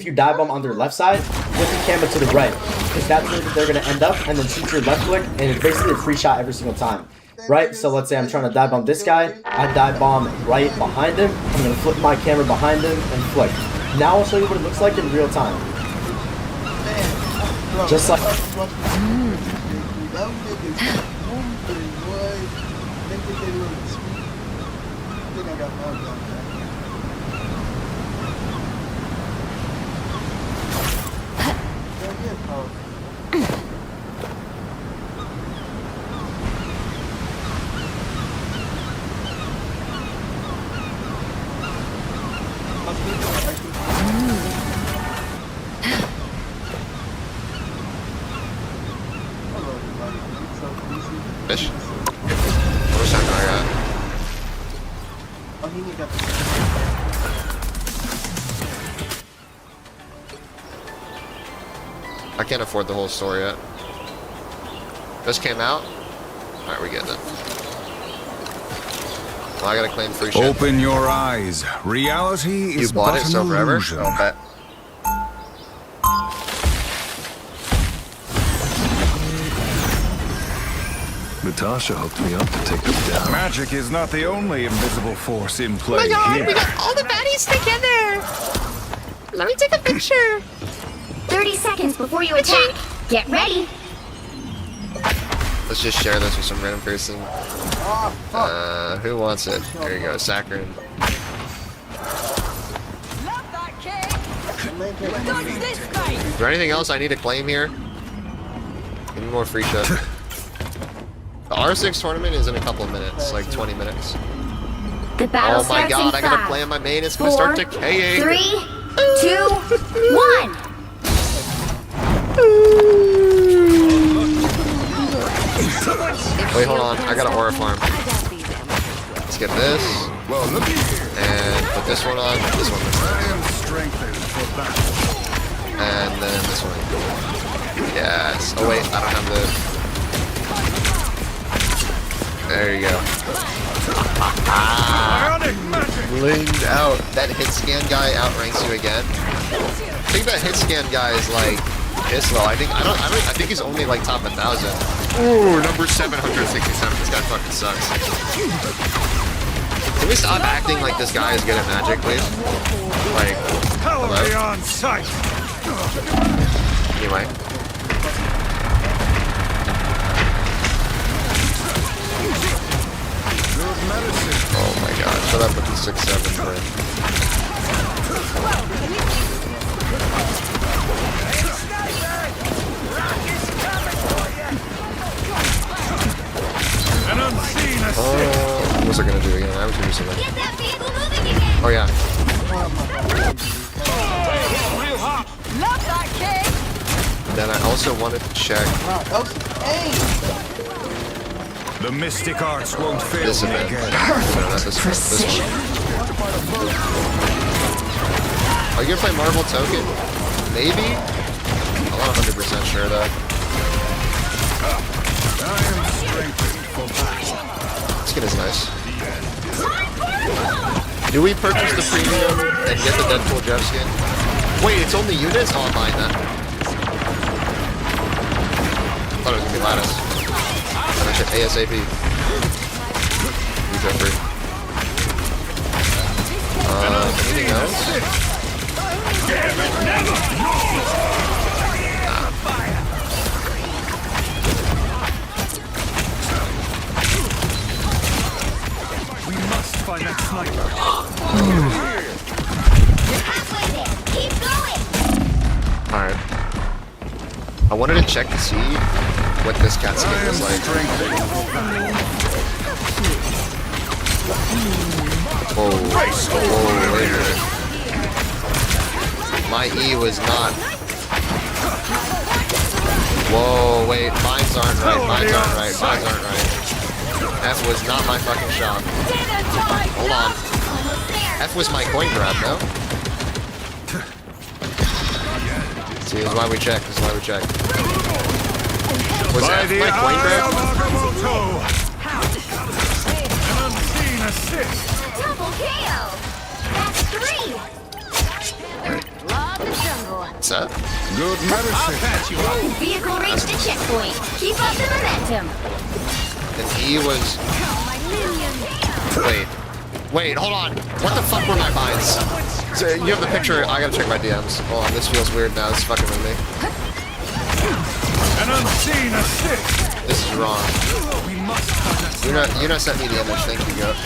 you dive bomb on their left side, flip the camera to the right, because that's where they're going to end up, and then shoot your left click, and it's basically a free shot every single time. Right? So let's say I'm trying to dive bomb this guy, I dive bomb right behind him, I'm going to flip my camera behind him and flick. Now I'll show you what it looks like in real time. Just like... Fish? Where's that guy at? I can't afford the whole store yet. This came out? Alright, we getting it. Well, I gotta claim free shit. Open your eyes. Reality is bought but it so an forever? illusion. I'll bet. Natasha hooked me up to take them down. Magic is not the only invisible force in play Oh my god, here. we got all the baddies together! Let me take a picture! 30 seconds before you attack. Get ready! Let's just share this with some random person. Who wants it? There you go, Saccharin. Is there anything else I need to claim here? Give me more free shit. The R6 tournament is in a couple of minutes, like 20 minutes. The battle Oh my starts god, in I gotta 5, play on my main, it's gonna start decaying. 3, 2, 1. Wait, hold on, I got an aura farm. Let's get this. And put this one on, this one. And then this one. Yes. Oh wait, I don't have the... There you go. Blinged out. That hit scan guy outranks you again. I think that hit scan guy is like this low. I think he's only like top 1,000. Ooh, number 767. This guy fucking sucks. Can we stop acting like this guy is good at Magic, please? Like, hello? On sight. Anyway. Oh my god, shut up with the 6-7 bridge. What was I gonna do again? I was gonna do something. Oh yeah. Then I also wanted to check the mystic arts won't fail this me event. again. This one. Are you gonna play Marvel Token? Maybe? I'm not 100% sure though. This skin is nice. Do we purchase the premium and get the Deadpool Jeff skin? Wait, it's only units? Oh, I'll buy that. I thought it was gonna be Lattice. And I should ASAP. You Jeffrey. Anything else? We must find that sniper. Alright. I wanted to check to see what this cat skin was like. Whoa. Whoa, wait a minute. My E was not... Whoa, wait, mines aren't right, mines aren't right, mines aren't right. F was not my fucking shot. Hold on. F was my coin grab, no? See, this is why we check, this is why we check. Was F my coin grab? Double KO. That's 3. What's that? Good medicine. Vehicle reached the checkpoint. Keep up the momentum. And E was... Wait, hold on. What the fuck were my mines? So you have the picture, I gotta check my DMs. Hold on, this feels weird now, this is fucking with me. An unseen assist. This is wrong. You're not sent me the image, thank you, Goat.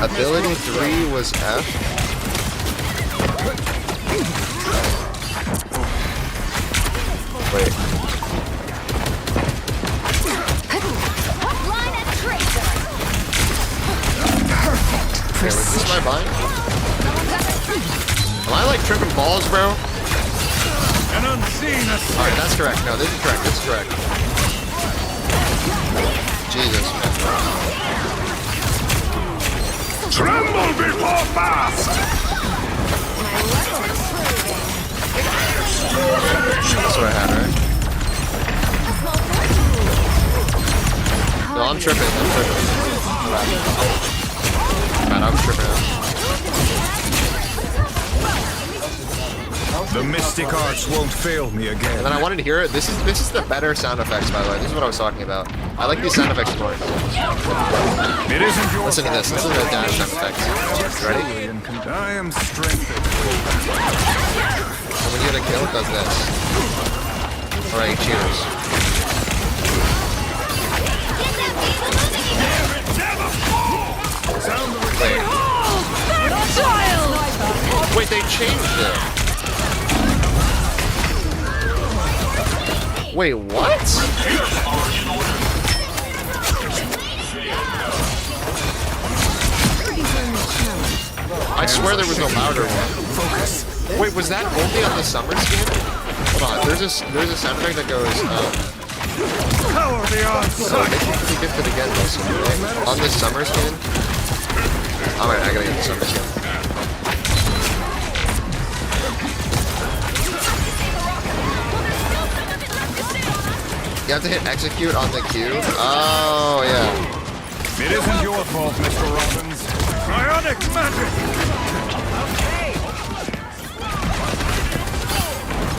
Ability 3 was F. Wait. Okay, was this my bind? Am I like tripping balls, bro? Alright, that's correct. No, this is correct. This is correct. Jesus. Tremble before fast! That's what I had, right? No, I'm tripping. I'm tripping. Man, I'm tripping out. The mystic arts won't fail me again. And then I wanted to hear it. This is the better sound effects, by the way. This is what I was talking about. I like these sound effects more. It isn't your Listen to this. Listen to the dash sound effects. Ready? I am strengthened. And when you get a kill, it does this. Alright, cheers. Wait. changed it. Wait, what? I swear there was no louder one. Wait, was that only on the summer skin? Hold on, there's a sound effect that goes, Power beyond sight. They get it again also, right? On the summer skin? Alright, I gotta get the summer skin. You have to hit execute on the Q? Oh, yeah. It isn't your fault, Mr. Robbins. Ionic magic!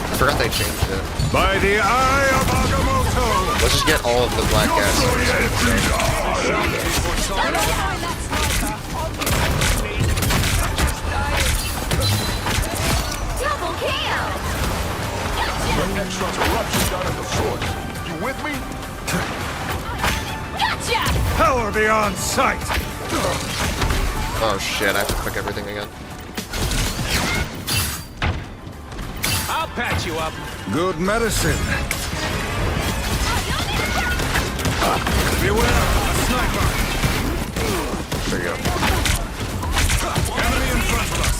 I forgot they changed it. By the eye of Agamotto! Let's just get all of the black gas. Double kill! Extra eruption down at the source. You with me? Gotcha! Power beyond sight! Oh shit, I have to click everything again. I'll patch you up. Good medicine. Beware, a sniper! There you go. Enemy in front of us.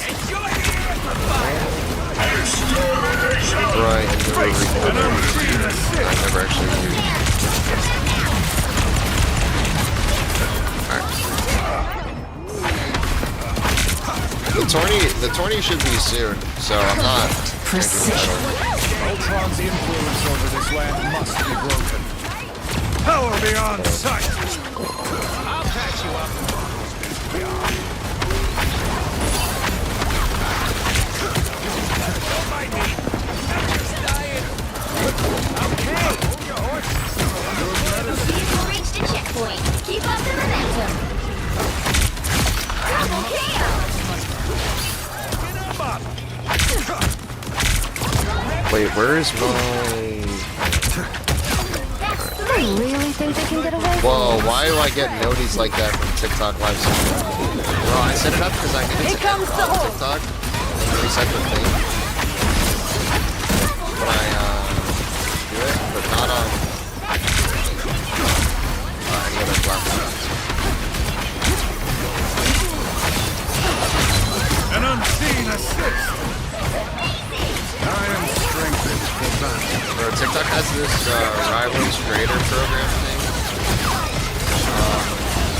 Right, and the recorder. I never actually used. The tourney should be soon, so I'm not. Precision. Ultron's influence over this land must be broken. Power beyond sight. I'll patch you up. Don't mind me. I'm just dying. Okay. You've reached a checkpoint. Keep up the momentum. Double kill! Wait, where is my... I really think they can get away from Whoa, this. why do I get noties like that from TikTok live stream? Well, I set it up because I needed to end on TikTok and reset the thing. When I do it, but not on any other platform. An unseen assist. I am strengthened for battle. Bro, TikTok has this Rivals Creator Program thing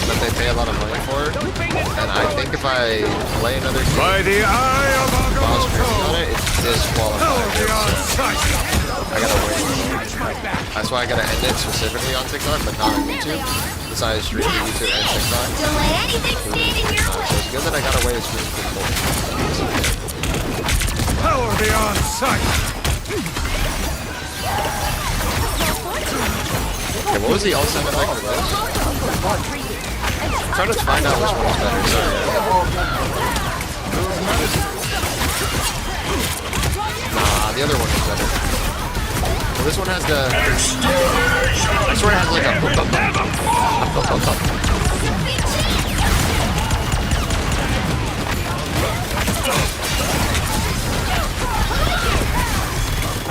that they pay a lot of money for, and I think if I play another game By the eye of while streaming on it, it's disqualified. beyond sight. I gotta wait. That's why I gotta end it specifically on TikTok, but not on YouTube. Since I stream to YouTube and TikTok. Don't let anything stand in your So it's good that I gotta wait to stream for both. Power beyond sight. Okay, what was the all sound effect for those? I'm trying to find out which one is better. Sorry. Nah, the other one is better. Well, this one has the. This one has like a.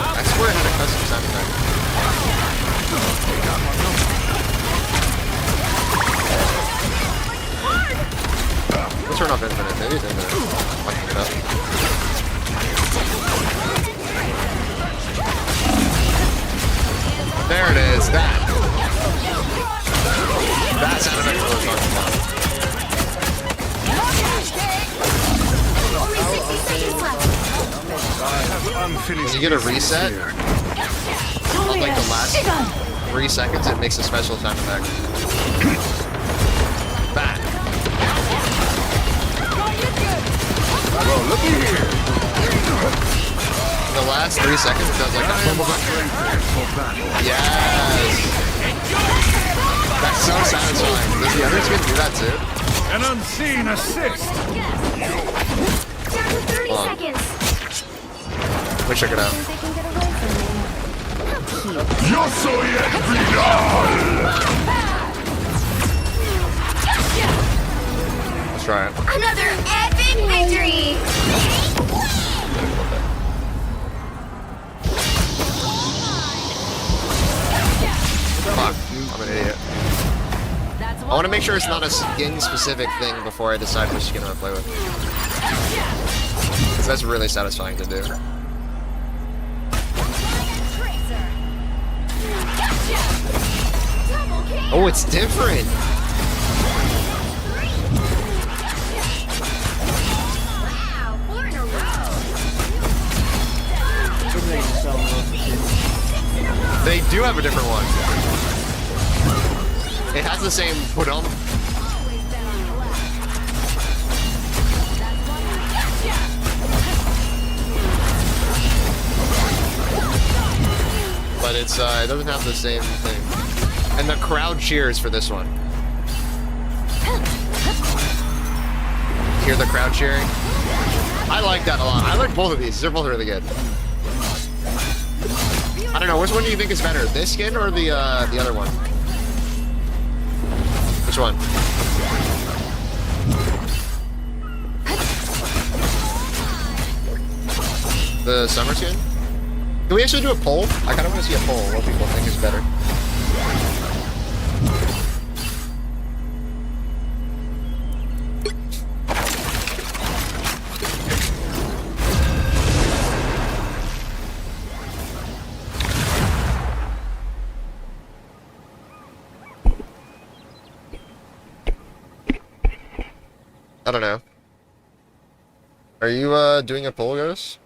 I swear it had a custom sound effect. Let's turn off infinite. Maybe it's infinite. Fucking it up. There it is. That sound effect is what we're talking about. When you get a reset, on like the last 3 seconds, it makes a special sound effect. Back. Whoa, looky here. In the last 3 seconds, it does like a. Yes. That's so satisfying. Does the other skin do that too? An unseen assist. Down to 30 seconds. Let me check it out. Yo soy el final. Let's try it. Another epic victory! want to make sure it's not a skin-specific thing before I decide which skin I want to play with. Because that's really satisfying to do. Oh, it's different! They do have a different one. It has the same put-on. But it's it doesn't have the same thing. And the crowd cheers for this one. Hear the crowd cheering? I like that a lot. I like both of these. They're both really good. I don't know. Which one do you think is better, this skin or the other one? Which one? The summer skin? Can we actually do a poll? I kind of want to see a poll. What people think is better. I don't know. Are you doing a poll, Ghost?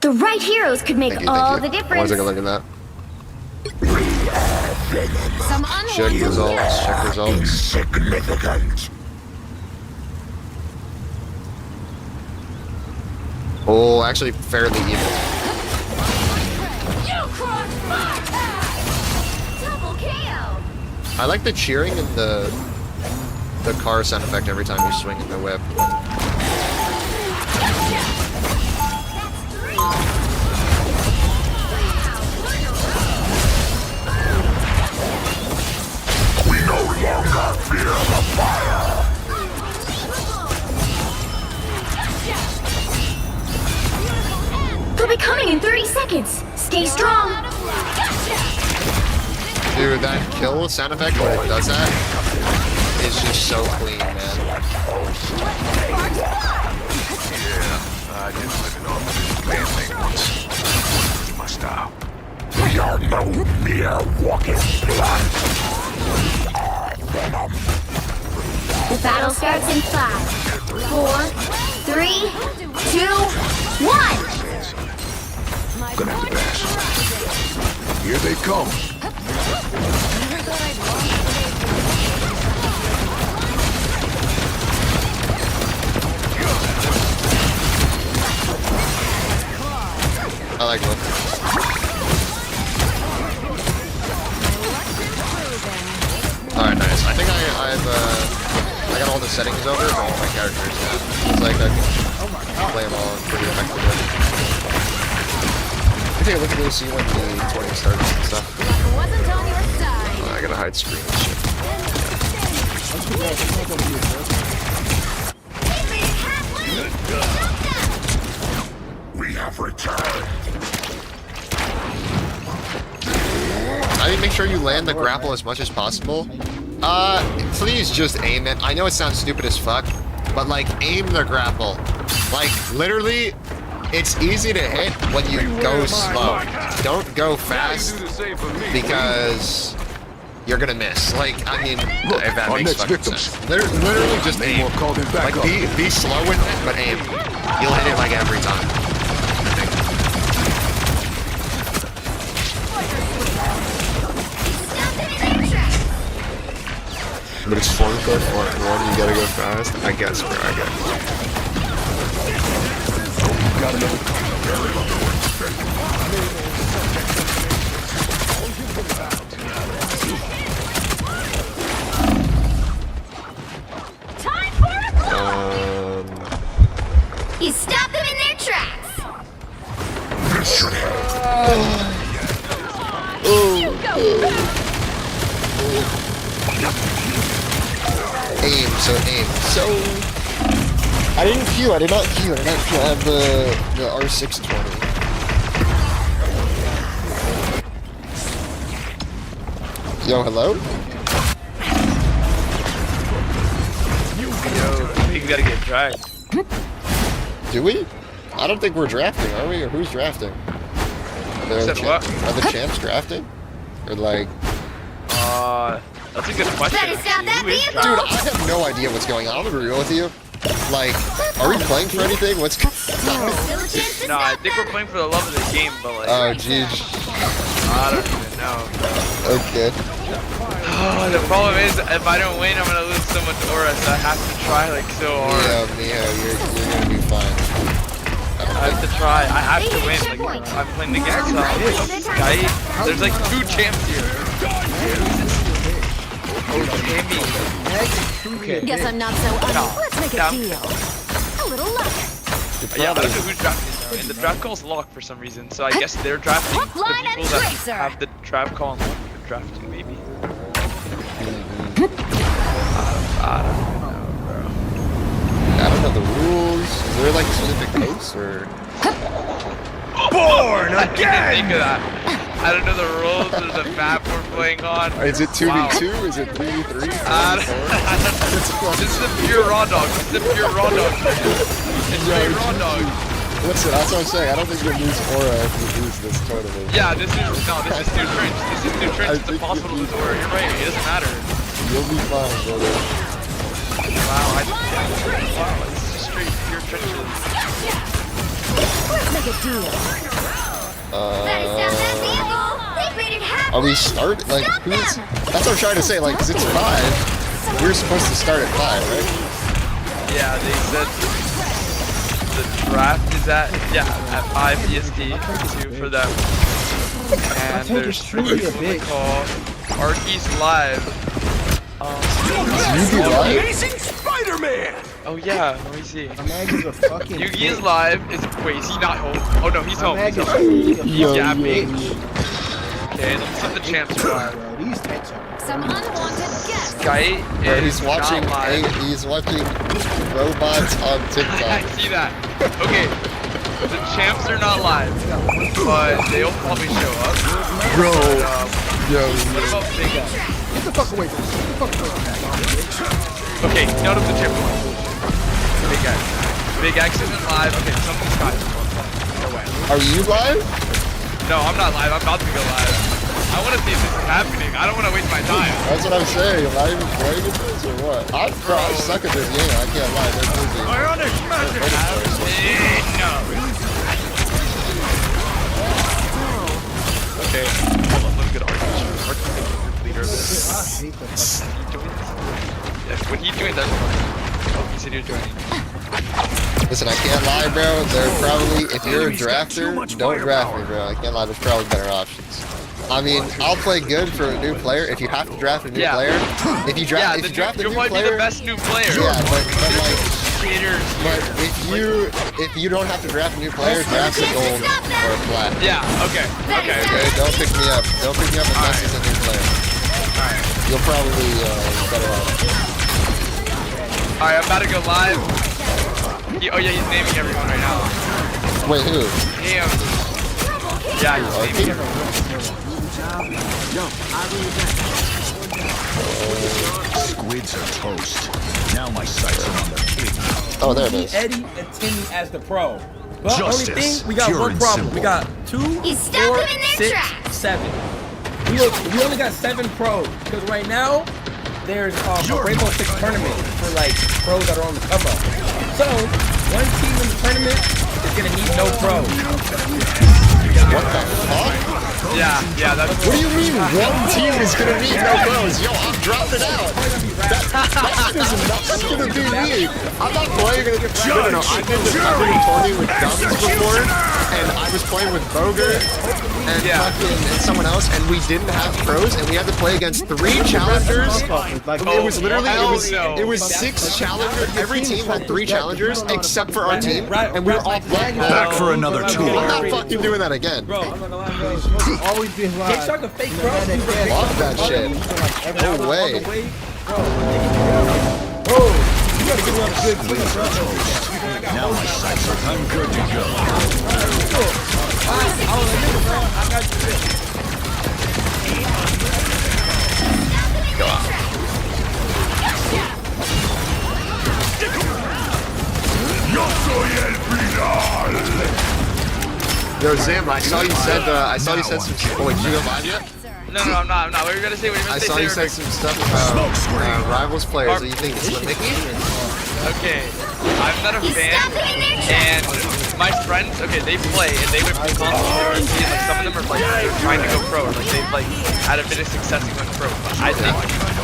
The right heroes could make all the difference. I want to take a look at that. Some Check results. Check results. Insignificant. Oh, actually fairly even. I like the cheering and the car sound effect every time you swing in the whip. We no longer fear the fire. They'll be coming in 30 seconds. Stay strong. Dude, that kill sound effect when it does that is just so clean, man. Yeah, I did live it off this man thing once. We must stop. We are no mere walking plants. We are venom. The battle starts in 5, 4, 3, 2, 1. Gonna have to pass. Here they come. I like it. Alright, nice. I think I got all the settings over for all my characters now. It's like I can play them all pretty effectively. Take a look at this, see when the tournament starts and stuff. Oh, I gotta hide screen and shit. We have returned. I think make sure you land the grapple as much as possible. Please just aim it. I know it sounds stupid as fuck, but like aim the grapple. Like literally, it's easy to hit when you go slow. Don't go fast because you're gonna miss. Like, I mean, if that makes fucking sense. Literally just aim. Like, be slow with it, but aim. You'll hit it like every time. But it's 4 code 4-1, you gotta go fast. I guess, bro, I guess. Got another. You stop them in their tracks. Aim, so aim. So I didn't queue, I did not queue. I have the R620. Yo, hello? Yo, you gotta get dragged. Do we? I don't think we're drafting, are we? Or who's drafting? Are the champs drafting? Or like... That's a good question. Dude, I have no idea what's going on. I'm gonna be real with you. Like, are we playing for anything? What's going on? No, I think we're playing for the love of the game, but like... Oh, jeez. I don't even know. Okay. Oh, the problem is, if I don't win, I'm gonna lose so much aura, so I have to try like so hard. Yeah, Mio, you're gonna be fine. I have to try. I have to win. Like, I'm playing the game. Guy, there's like 2 champs here. Guess I'm not so Let's make a deal. A little luck. Yeah, I don't know who's drafting though, and the draft call's locked for some reason, so I guess they're drafting the people that have the draft call unlocked for drafting, maybe. I don't know the rules. Is there like specific posts or? Born again! I didn't think of that. I don't know the rules or the map we're playing on. Is it 2v2? Is it 3v3? This is a pure raw dog. This is a pure raw dog. It's a raw dog. Listen, that's what I'm saying. I don't think you'll lose aura if you lose this totally. Yeah, this is new trench. This is new trench. It's impossible to lose aura. You're right. It doesn't matter. You'll be fine, brother. Wow, it's just straight pure trenches. Let's make a deal. Are we start? Like, who's... That's what I'm trying to say, like, because it's 5. We're supposed to start at 5, right? Yeah, they said the draft is at 5 EST, 2 for them. And there's 3 called Arky's Live. Yugi Live? Amazing Spider-Man! Oh yeah, let me see. Amagi's a fucking Yugi is live. Wait, is he not home? Oh no, he's home. He's home. He's yapping. Okay, let's set the champs live. These tanks are... Some unwanted guests. Guy is he's watching not live. he's watching robots on TikTok. I see that. Okay, the champs are not live, but they'll probably show up. Bro, What about Big X? Get the fuck away from me. Get the fuck away from me. Okay, none of the champs are live. Big X. Big X isn't live. Okay, some of these guys are away. Are you live? No, I'm not live. I'm about to go live. I want to see if this is happening. I don't want to waste my time. That's what I'm saying. Am I even playing at this or what? I suck at this game. I can't lie. That's easy. No. Okay. Hold on. Let me get Archie. Archie's the group leader. Yeah, when he joins, everyone. Oh, he said you're joining. Listen, I can't lie, bro. They're probably, if you're a drafter, don't draft me, bro. I can't lie. There's probably better options. I mean, I'll play good for a new player if you have to draft a new player. If you draft, if you draft a new player, you'll be the best new player. Yeah, but if you don't have to draft a new player, draft a gold or a plat. Yeah. Okay. Okay. Don't pick me up. Don't pick me up unless it's a new player. Alright. You'll probably be better off. Alright, I'm about to go live. Oh yeah, he's naming everyone right now. Wait, who? Him. Yeah, he's naming everyone. Squids are toast. Now my sights are on the pig. Oh, there it is. Eddie and Timmy as the pro. But Justice, only thing, we got pure one and problem. simple. We got 2, 4, 6, 7. We only got 7 pros. Because right now, there's a Rainbow Six tournament for like pros that are on the come up. So, one team in the tournament is gonna need no pros. What the fuck? Yeah, that's what do you mean one team is gonna need no pros? Yo, I'm dropping out. That's gonna be me. I'm not playing against no. I've been tourney with Dumbs before, and I was playing with Boger and and someone else, and we didn't have pros, and we had to play against 3 challengers. It was literally it was 6 challengers. Every team had 3 challengers except for our team, and we were all back for another tour. I'm not fucking doing that again. Bro, I'm not gonna lie, bro. Always been live. They start to fake pro. Fuck that shit. No way. Bro, you gotta give me a good tweet, bro. Now my sights are I'm good to go. I got you. Yo, Zam, I saw you said some. Oh, wait, did you go live yet? No, I'm not. What were you gonna say? What were you gonna I say? saw you said some stuff about Rivals players. What do you think? Slim Mickey? Okay, I'm not a fan, and my friends, okay, they play, and they would be constantly overseas, like some of them are like, they're trying to go pro, like they've like had a bit of success in going pro, but I think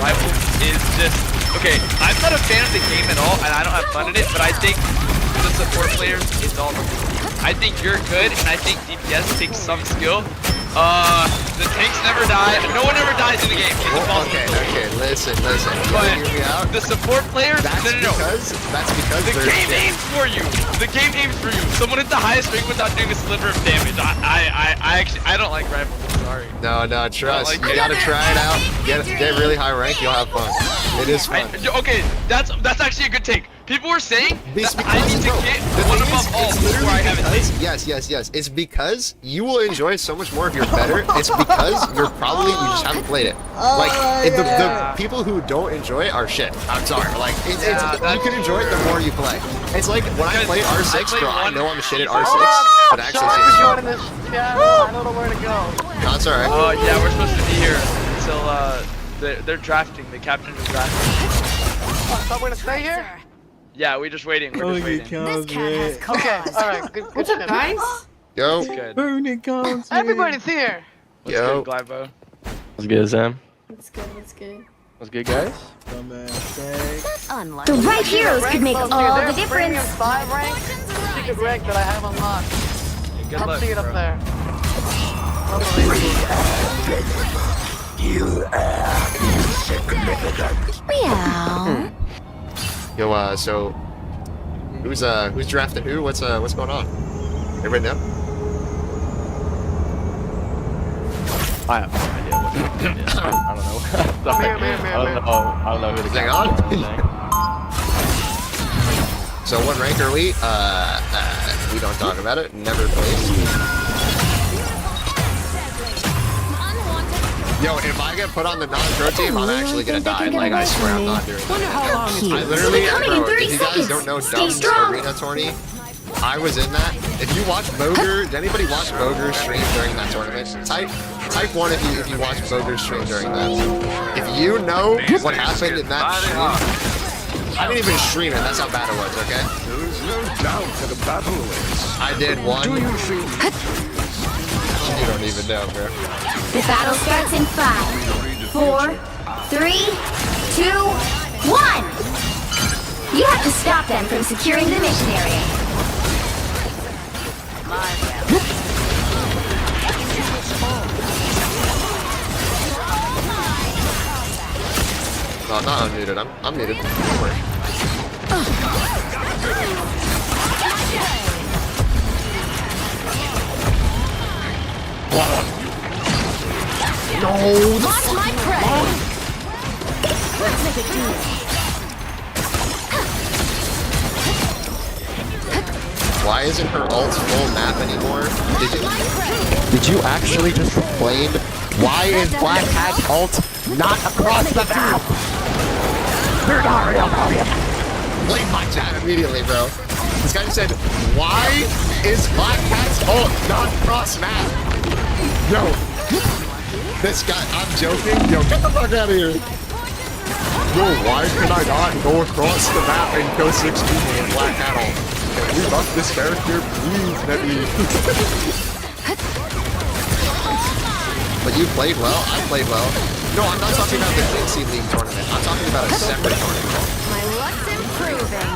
Rivals is just, okay, I'm not a fan of the game at all, and I don't have fun in it, but I think the support players is all the I think you're good, and I think DPS takes some skill. The tanks never die. No one ever dies in the game. Okay, listen. But hear me out? the support players, That's because the game aims for you. The game aims for you. Someone hit the highest rank without doing a sliver of damage. I don't like Rivals. Sorry. No, trust. You gotta try it out. Get really high rank. You'll have fun. It is fun. Okay, that's actually a good take. People were saying that I need to get the one thing above is, all it's before I literally have a because, take. yes. It's because you will enjoy it so much more if you're better. It's because you just haven't played it. Like the people who don't enjoy it are shit. I'm sorry. Like you can enjoy it the more you play. It's like when I play R6, bro. I know I'm shit at R6, but actually it's fun. I don't know where to go. No, it's alright. Yeah, we're supposed to be here until they're drafting. The captains are drafting. So we're gonna stay here? Yeah, we're just waiting. We're just waiting. This cat has cause. Okay, alright, good. What's up, guys? Yo. Good. Everybody's here. What's good, Glybo? What's good, Sam? What's good? What's good, guys? The right heroes could make all the difference. Premium 5 rank, secret rank that I have unlocked. Good I'll luck, see it up bro. there. You are insignificant. Meow. Yo, so who's drafting who? What's going on? Everybody know? I have no idea. I don't know. I don't know who the Hang on. So what rank are we? We don't talk about it. Never played. Yo, if I get put on the non-pro team, I'm actually gonna die. Like, I swear I'm not doing that. I literally, bro, if you guys don't know Dumb's Arena Tourney, I was in that. If you watch Boger, did anybody watch Boger stream during that tournament? Type 1 if you watch Boger stream during that. If you know what happened in that stream, I didn't even stream it, that's how bad it was, okay? There's no doubt that a battle awaits. I did one. Do you feel... You don't even know, bro. The battle starts in 5, 4, 3, 2, 1! You have to stop them from securing the mission area. No, I'm not unmuted. I'm muted. Don't worry. No! Lost my prey! Let's make a deal. Why isn't her ult full map anymore? Did you actually just complain? Why is Black Hat's ult not across the map? Blame my chat immediately, bro. This guy just said, why is Black Hat's ult not across map? Yo, this guy, I'm joking. Yo, get the fuck out of here. Yo, why can I not go across the map and kill 6 people with Black Hat ult? Can we buff this character, please, baby? But you played well. I played well. No, I'm not talking about the Dixie League tournament. I'm talking about a separate tournament. My luck's improving.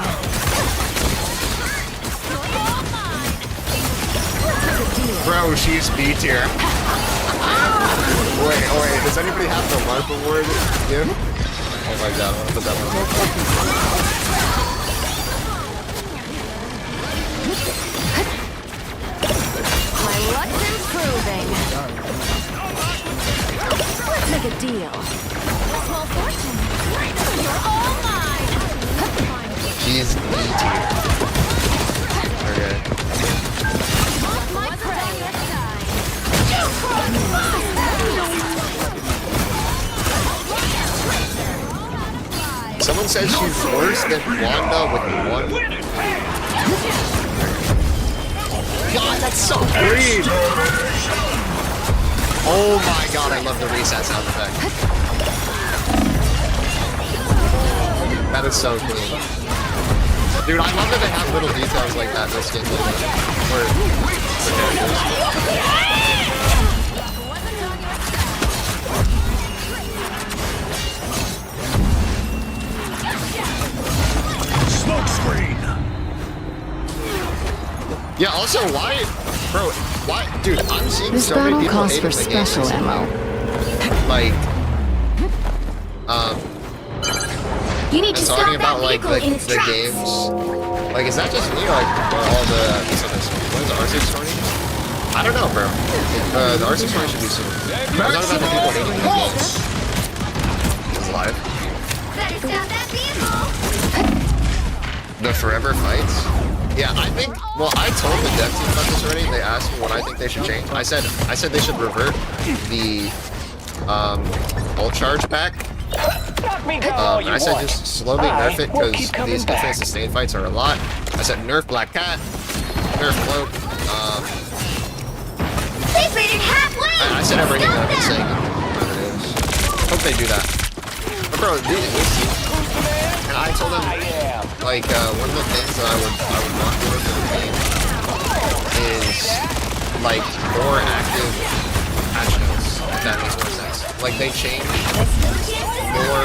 Bro, she's B tier. Wait, does anybody have the LARP award gift? Oh my god, I'll put that one. My luck's improving. Let's make a deal. Small fortune. You're all mine. She's B tier. Okay. My prey. Someone said she's worse than Wanda with one. god, that's so green! Oh my god, I love the reset sound effect. That is so cool. Dude, I love that they have little details like that in those skins like that. Smoke screen. Yeah, also, why, bro, why, dude, I'm seeing This so many battle people calls hating for the game special recently. ammo. Like, You need to and stop talking that about, like, vehicle in its the tracks. games, like, is that just me, like, or all the, what is the R620? I don't know, bro. The R620 should be soon. I'm talking about the people hating the games. It's live. Better stop that vehicle. The forever fights? Yeah, I think, well, I told the dev team about this already. They asked me what I think they should change. I said they should revert the, ult charge back. And I said just slowly nerf it because these infinite sustain fights are a lot. I said nerf Black Cat, nerf Cloak, They've made it halfway. I said everything that I've been saying. Hope they do that. But bro, and I told them, like, one of the things that I would want for the game is, like, more active patch notes, if that makes more sense. Like, they change more,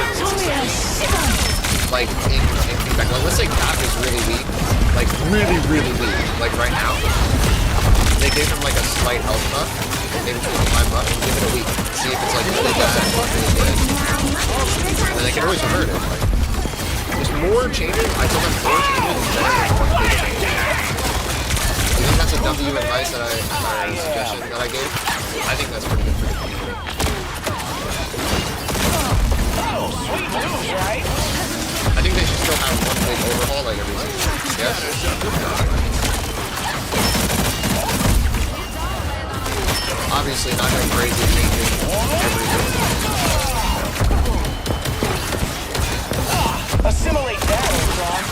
like, in feedback. Like, let's say Gap is really weak, like, really weak, like, right now. They gave him, like, a slight health buff, maybe 25 bucks, give it a week, see if it's, like, really bad, really good. And then they can always revert it, like. Just more changes. I told them more changes is better than one big change. You think that's a W advice that or suggestion that I gave? I think that's pretty good for the community. I think they should still have one big overhaul like every season. Yes? Obviously not no crazy changes every season. Assimilate that, Ultron.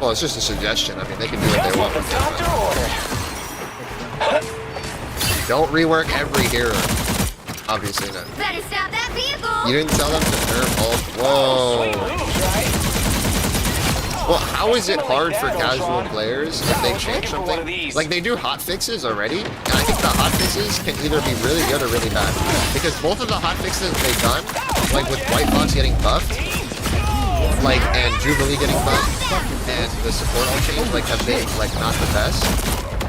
Well, it's just a suggestion. I mean, they can do what they want with it. Don't rework every hero. Obviously not. Better stop that vehicle. You didn't tell them to nerf all. Whoa. Well, how is it hard for casual players if they change something? Like, they do hot fixes already, and I think the hot fixes can either be really good or really bad. Because both of the hot fixes they've done, like with White Fox getting buffed, like, and Jubilee getting buffed, and the support all change, like, have been, like, not the best.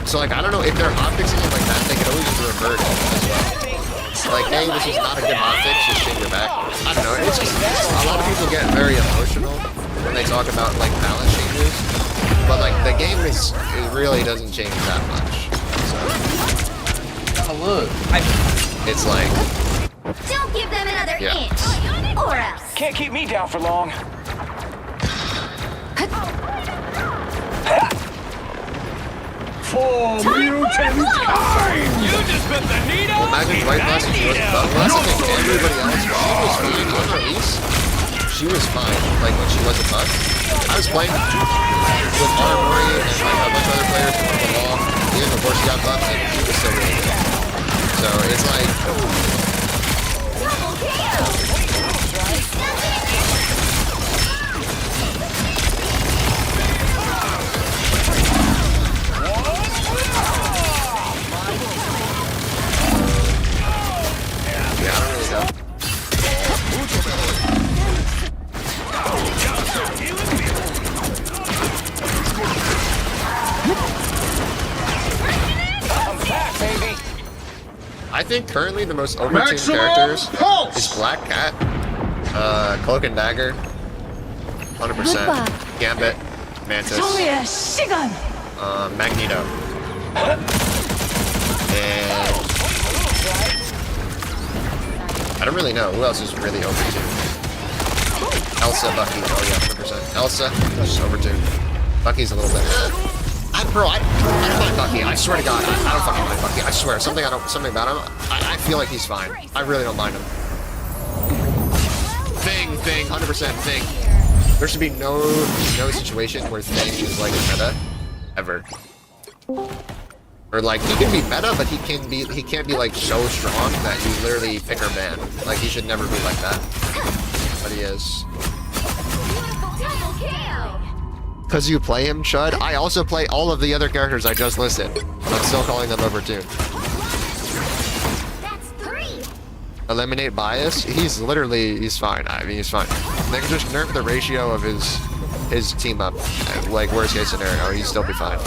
So, like, I don't know, if they're hot fixing it like that, they could always revert it as well. Like, hey, this is not a good hot fix, just change your back. I don't know, it's just, a lot of people get very emotional when they talk about, like, balance changes, but, like, the game is, it really doesn't change that much, so. Oh, look. It's like. Don't give them another Yeah. inch, or else. Can't keep me down for long. For mutant kind! You just bit the needle. Well, imagine White Fox and she wasn't buffed. Well, that's the thing, everybody else, she was fine on release. She was fine, like, when she wasn't buffed. I was playing with Armory and, like, a bunch of other players from the law, even before she got buffed, and she was still really good. So, it's like. Yeah, I don't really know. I'm back, baby. I think currently the most overtuned characters is Black Cat, Cloak and Dagger, 100%, Gambit, Mantis, Magneto, and I don't really know who else is really overtuned. Elsa, Bucky, oh yeah, 100%. Elsa, just overtuned. Bucky's a little bit. I don't mind Bucky. I swear to God, I don't fucking mind Bucky. I swear, something about him. I feel like he's fine. I really don't mind him. Thing, 100% Thing. There should be no situation where Thing is like meta ever. Or like he can be meta, but he can't be like so strong that you literally pick or ban. Like he should never be like that. But he is. Cause you play him, Chud. I also play all of the other characters I just listed. But I'm still calling them overtuned. Eliminate bias. He's fine. I mean, he's fine. They can just nerf the ratio of his team up. Like worst case scenario, he'd still be fine.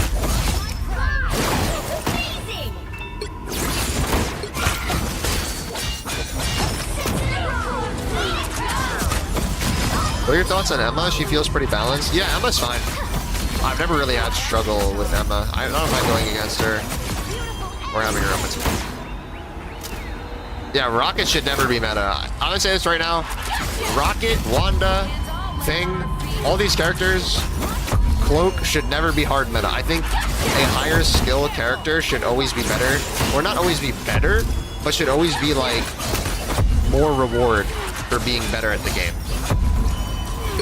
What are your thoughts on Emma? She feels pretty balanced. Yeah, Emma's fine. I've never really had struggle with Emma. I don't mind going against her or having her on my team. Yeah, Rocket should never be meta. I'm gonna say this right now. Rocket, Wanda, Thing, all these characters, Cloak should never be hard meta. I think a higher skill character should always be better. Or not always be better, but should always be like more reward for being better at the game.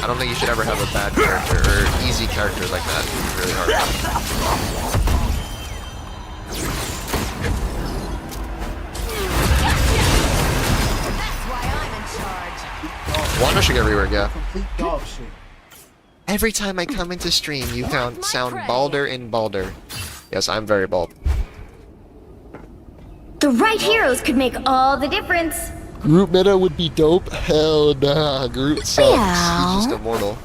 I don't think you should ever have a bad character or easy character like that. It's really hard. Wanda should get reworked, yeah. Every time I come into stream, you sound balder and balder. Yes, I'm very bald. The right heroes could make all the difference. Groot meta would be dope. Hell nah, Groot sucks. He's just immortal.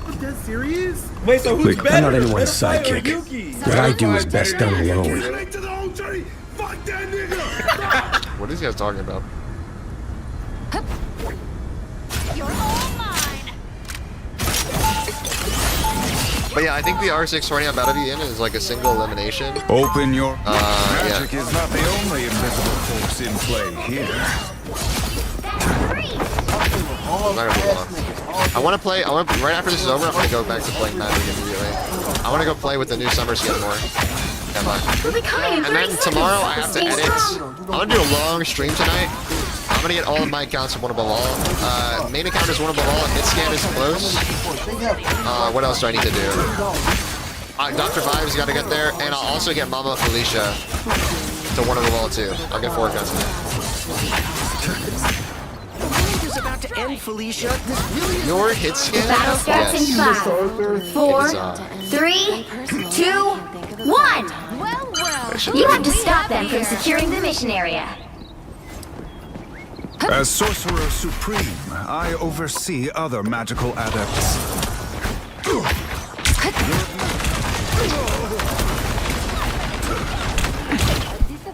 Is that serious? Wait, so who's better? I'm not anyone's sidekick. What I do is best done alone. What is he guys talking about? You're all mine. But yeah, I think the R620 I'm about to be in is like a single elimination. Open your magic is not the only invisible force in play here. I'm not gonna be long. Right after this is over, I'm gonna go back to playing Magic immediately. I wanna go play with the new summer skin more. And then tomorrow I have to edit. I'm gonna do a long stream tonight. I'm gonna get all of my accounts one above all. Main account is one above all, and mid-scan is close. What else do I need to do? Dr. Vibes gotta get there, and I'll also get Mama Felicia to one above all too. I'll get 4 accounts tonight. About to end, Felicia. Your hit scan? Battle starts in 5, 4, 3, 2, 1. You have to stop them from securing the mission area. As Sorcerer Supreme, I oversee other magical adepts.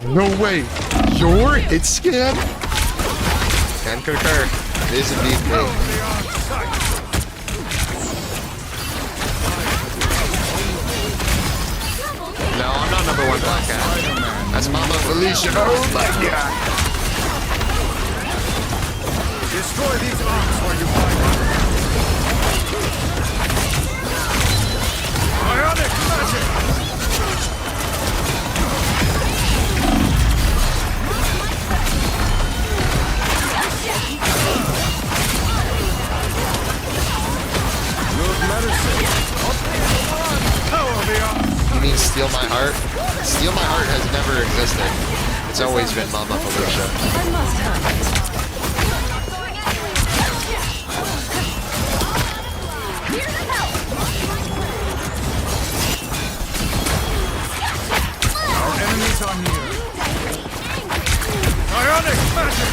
No way! Your hit scan? Can concur. It is indeed me. No, I'm not number 1 Black Cat. That's Mama Felicia. Oh my god. Destroy these arms where you find them. Ionic magic! You mean Steal My Heart? Steal My Heart has never existed. It's always been Mama Felicia. Our enemies are near. Ionic magic!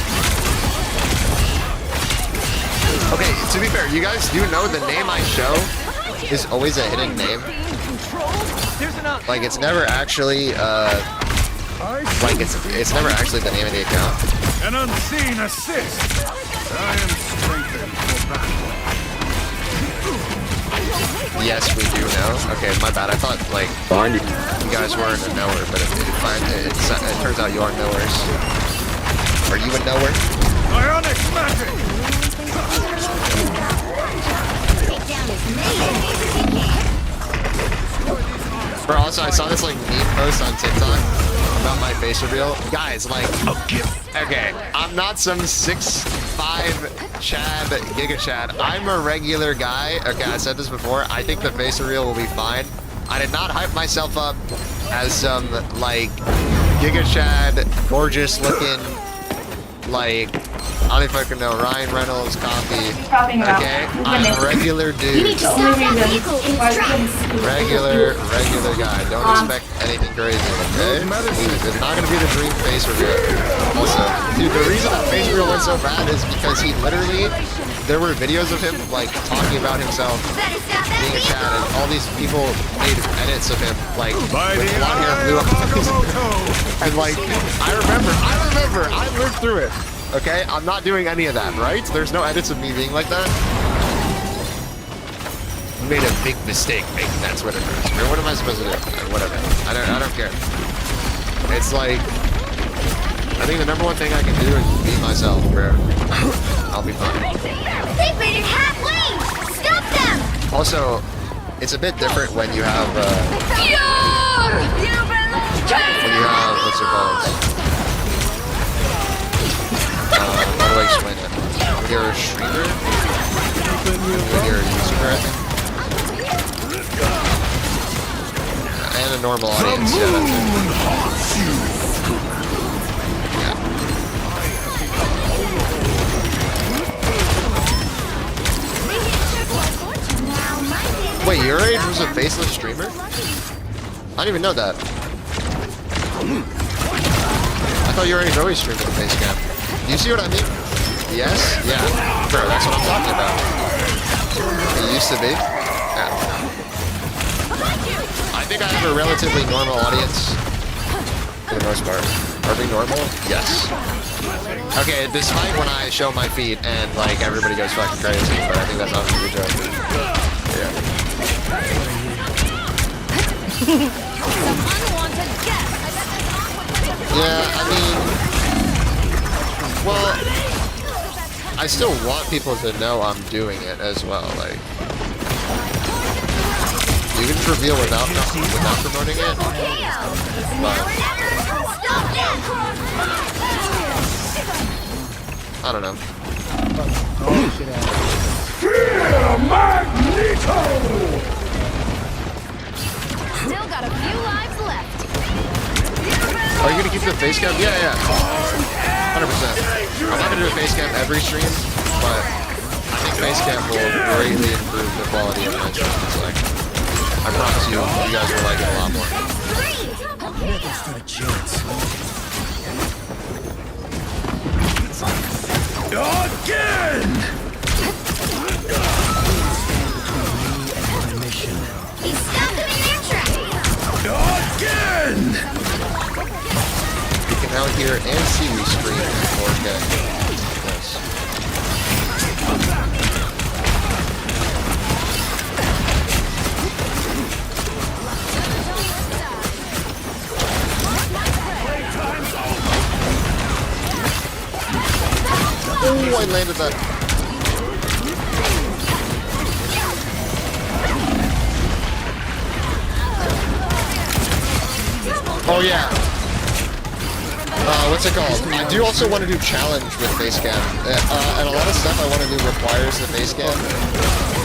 Okay, to be fair, you guys do know the name I show is always a hidden name. Like it's never actually like it's never actually the name of the account. An unseen assist. I am strengthened for battle. Yes, we do know. Okay, my bad. I thought like you guys weren't a knower, but it turns out you are knowers. Are you a knower? Ionic magic. Bro, also I saw this like meme post on TikTok about my face reveal? Guys, like, okay, I'm not some 6'5" Chad, Giga Chad. I'm a regular guy. Okay, I said this before. I think the face reveal will be fine. I did not hype myself up as some, like, Giga Chad, gorgeous looking, like, I don't fucking know, Ryan Reynolds copy. Okay? I'm a regular dude. Regular guy. Don't expect anything crazy, okay? It's not gonna be the dream face reveal. Also, dude, the reason that face reveal went so bad is because he literally, there were videos of him, like, talking about himself being a Chad, and all these people made edits of him, like, with blonde hair, blue eyes. And, like, I remember, I lived through it. Okay, I'm not doing any of that, right? There's no edits of me being like that. I made a big mistake making that Twitter post. What am I supposed to do? Whatever. I don't care. It's like, I think the number one thing I can do is be myself, bro. I'll be fine. They made it halfway! Stop them! Also, it's a bit different when you have, what's it called? How do I explain it? When you're a streamer, when you're a YouTuber, I think. And a normal audience, yeah, that's it. Yeah. Wait, your age was a faceless streamer? I didn't even know that. I thought your age always streamed with a face cam. Do you see what I mean? Yes? Yeah. Bro, that's what I'm talking about. It used to be. Yeah. I think I have a relatively normal audience. For the most part. Are we normal? Yes. Okay, despite when I show my feet and, like, everybody goes fucking crazy, but I think that's not a good joke. Yeah. Yeah, I mean... Well, I still want people to know I'm doing it as well. Like, you can just reveal without promoting it. But I don't know. Still got a few lives left. Are you gonna keep the face cam? Yeah. 100%. I'm not gonna do a face cam every stream, but I think face cam will greatly improve the quality of my streams. Like, I promise you, you guys will like it a lot more. Never stood a chance. Again! He stopped them in their tracks! Again! You can now hear and see me scream in 4K. Yes. Oh, I landed that. Oh yeah. What's it called? I do also want to do challenge with face cam. And a lot of stuff I want to do requires the face cam.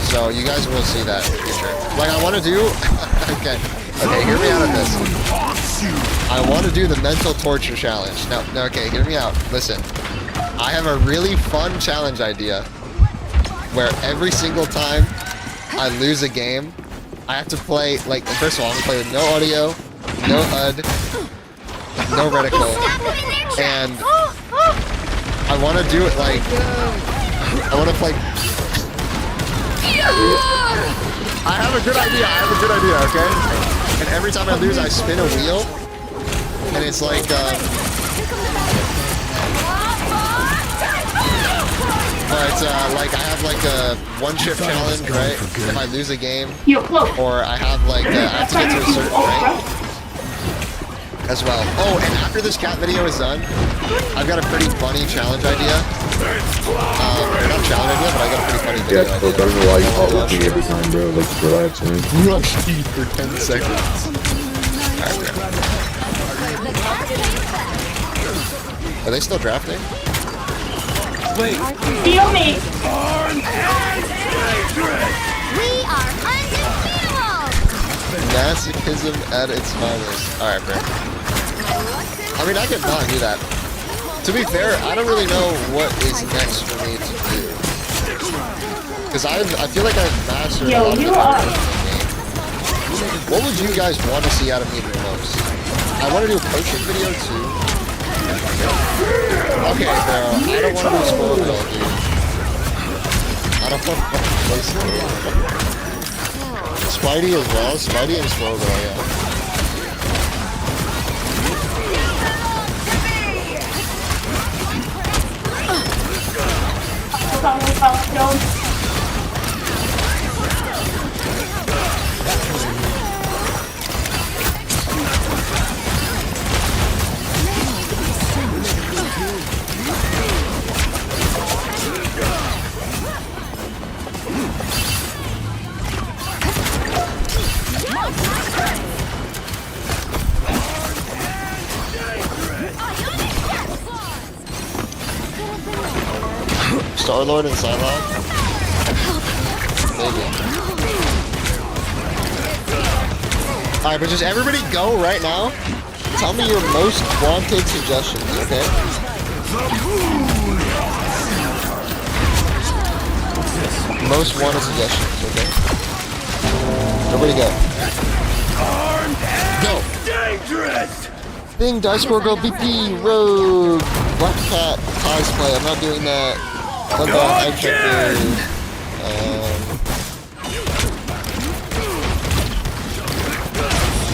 So you guys will see that in the future. Like I want to do... okay, hear me out on this. I want to do the mental torture challenge. No, okay, hear me out. Listen. I have a really fun challenge idea where every single time I lose a game, I have to play, like, first of all, I'm going to play with no audio, no HUD, no reticle, and I want to do it like, I want to play... I have a good idea, okay? And every time I lose, I spin a wheel, and it's like, but, like, I have, like, a one-chip challenge, right? If I lose a game, or I have, like, I have to get to a certain rank as well. Oh, and after this cat video is done, I've got a pretty funny challenge idea. Not challenge idea, but I got a pretty funny video idea. Yeah, bro, I don't know why you follow me every time, bro. Like, relax, man. Rush speed for 10 seconds. Alright, bro. Are they still drafting? Wait. Feel me! We are undefeatable! Masochism at its finest. Alright, bro. I mean, I could not do that. To be fair, I don't really know what is next for me to do. Because I feel like I've mastered a lot of the game. What would you guys want to see out of me the most? I want to do a coaching video too. Okay, bro. I don't want to do Squirrel Girl, dude. I don't want to play Squirrel Girl. Spidey as well. Spidey and Squirrel Girl, yeah. Star-Lord and Psylocke? Maybe. Alright, but just everybody go right now. Tell me your most wanted suggestions, okay? Most wanted suggestions, okay? Everybody go. Go! Dangerous! Thing, Dice Squirrel Girl, BP, Rogue, Black Cat, Cosplay, I'm not doing that. What about Eye Checker?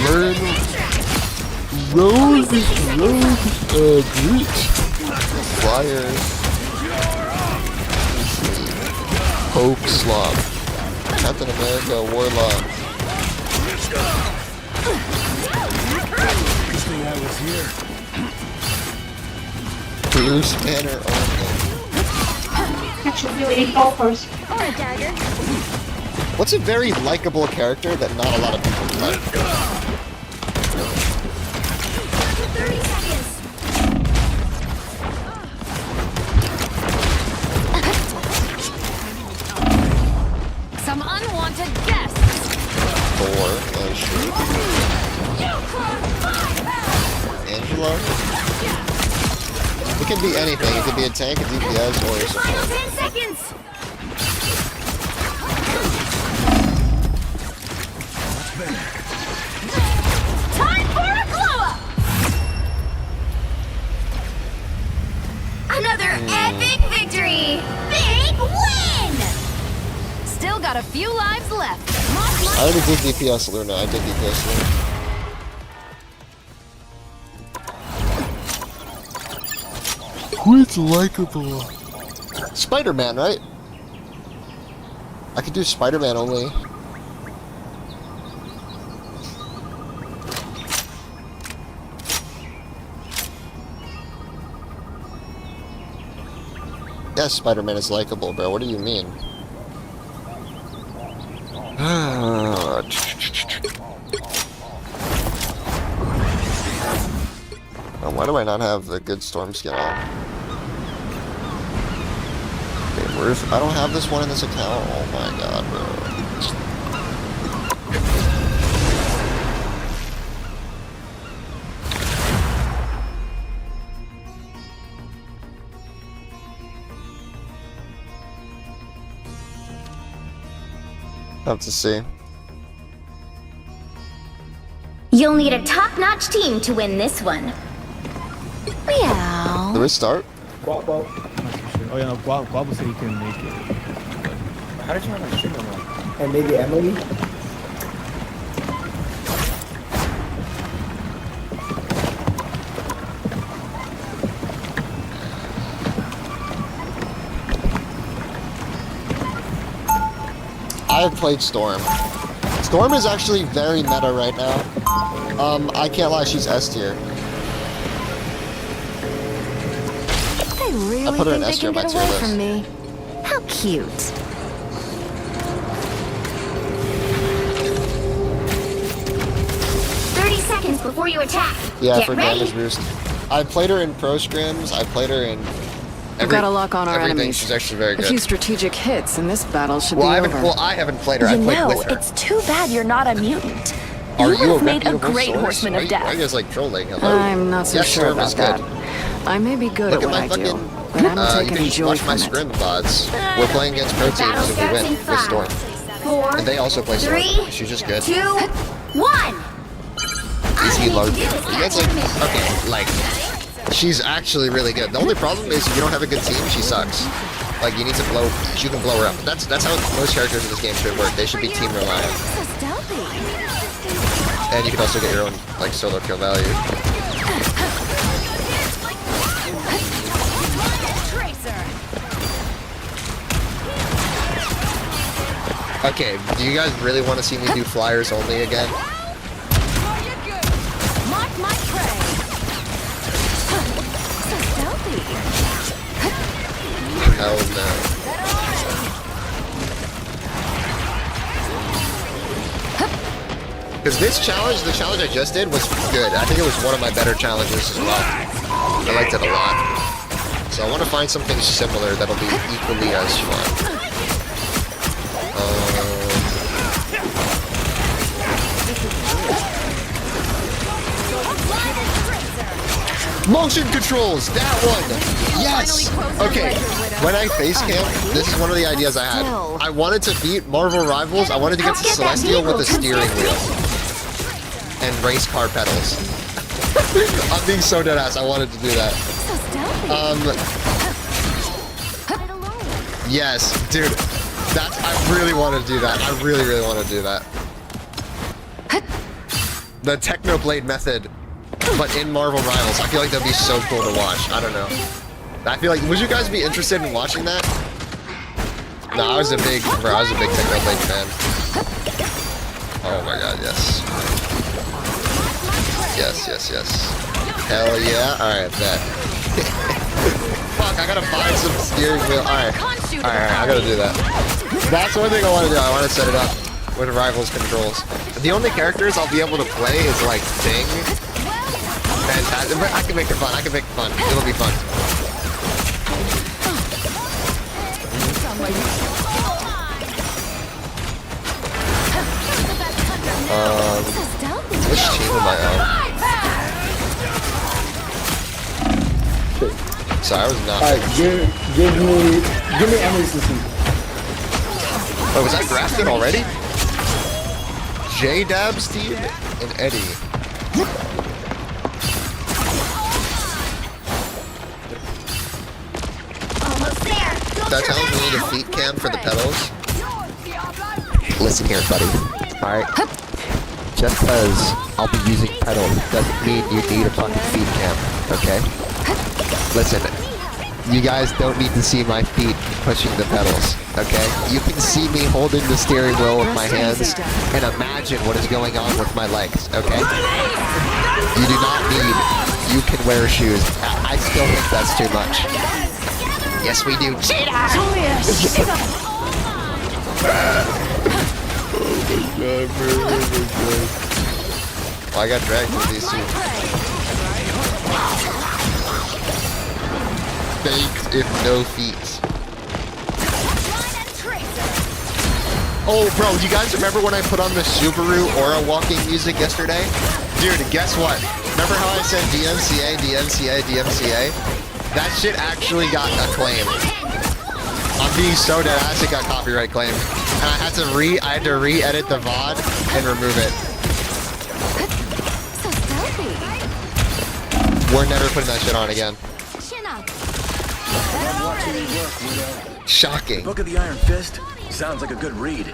Learn Rogue, Groot, Flyer, Poke Slop, Captain America, Warlock. I was here. Bruce Banner only. Actually, 8 golfers. Or a dagger. What's a very likable character that not a lot of people like? 30 seconds. Some unwanted guests. Thor, Angela? It could be anything. It could be a tank, a DPS, or a Final support. 10 seconds. Time for a glow up. Another epic victory. Big win. Still got a few lives left. I already did DPS Luna. I did DPS Luna. Quite likable. Spider-Man, right? I could do Spider-Man only. Yes, Spider-Man is likable, bro. What do you mean? Oh, why do I not have the good Storm skin on? Okay, where's... I don't have this one in this account. Oh my god, bro. Have to see. You'll need a top-notch team to win this one. Meow. Do we start? Oh yeah, no, Guabo said he couldn't make it. How did you have my stream on? And maybe Emily? I have played Storm. Storm is actually very meta right now. I can't lie, she's S tier. They really I put her in think S they tier can on my get tier away list. from me. How cute. Seconds before you attack. Yeah, Get for ready. damage boost. I played her in pro scrims. I played her in. We've got to lock on our everything. enemies. She's actually very A good. few strategic hits, and this battle should Well, be I haven't. over. Well, I haven't played her. I You played know, with her. it's too bad you're not a mutant. Are you you have a made a reputable great source? horseman Are of you death. guys like trolling? Hello? I'm not so Yes, sure sir, about was that. good. I may be good Look at at what my I fucking. do, but I don't You take can any just joy watch my from it. scrim VODs. We're playing against pro teams and we win with Storm. 4, And they also play Storm. 3, She's just good. 2, 1. Easy Larkin. That's like okay, like she's actually really good. The only problem is if you don't have a good team, she sucks. Like you need to blow. You can blow her up. That's how most characters in this game should work. They should be team reliant. And you can also get your own like solo kill value. Okay, do you guys really want to see me do flyers only again? Mark my prey. So stealthy. Hell no. Because this challenge, the challenge I just did was good. I think it was one of my better challenges as well. I liked it a lot. So I want to find something similar that'll be equally as fun. Motion controls, that one! Yes! Okay, when I face cam, this is one of the ideas I had. I wanted to beat Marvel Rivals, I wanted to get to Celestial with a steering wheel. And race car pedals. I'm being so deadass, I wanted to do that. Yes, dude. I really want to do that. I really, really want to do that. The Technoblade method. But in Marvel Rivals, I feel like that'd be so cool to watch. I don't know. I feel like, would you guys be interested in watching that? No, I was a big Technoblade fan. Oh my god, yes. Yes. Hell yeah. Alright, bet. Fuck, I gotta find some steering wheel. Alright, I gotta do that. That's one thing I want to do. I want to set it up with Rivals controls. The only characters I'll be able to play is like Thing. Fantastic. I can make it fun. It'll be fun. Which team am I on? Sorry, I was not. Alright, give me Emily's system. Oh, was that Grafton already? J-Dab's team and Eddie. That tells me to feet cam for the pedals. Listen here, buddy. Alright? Just because I'll be using pedals doesn't mean you need a fucking feet cam, okay? Listen, you guys don't need to see my feet pushing the pedals, okay? You can see me holding the steering wheel with my hands and imagine what is going on with my legs, okay? You do not need, you can wear shoes. I still think that's too much. Yes, we do. Oh, I got dragged with these two. Faked if no feet. Oh, bro, you guys remember when I put on the Subaru Aura walking music yesterday? Dude, guess what? Remember how I said DMCA, DMCA, DMCA? That shit actually got a claim. I'm being so dead ass, it got copyright claim. And I had to re-edit the VOD and remove it. We're never putting that shit on again. Shocking. Book of the Iron Fist sounds like a good read.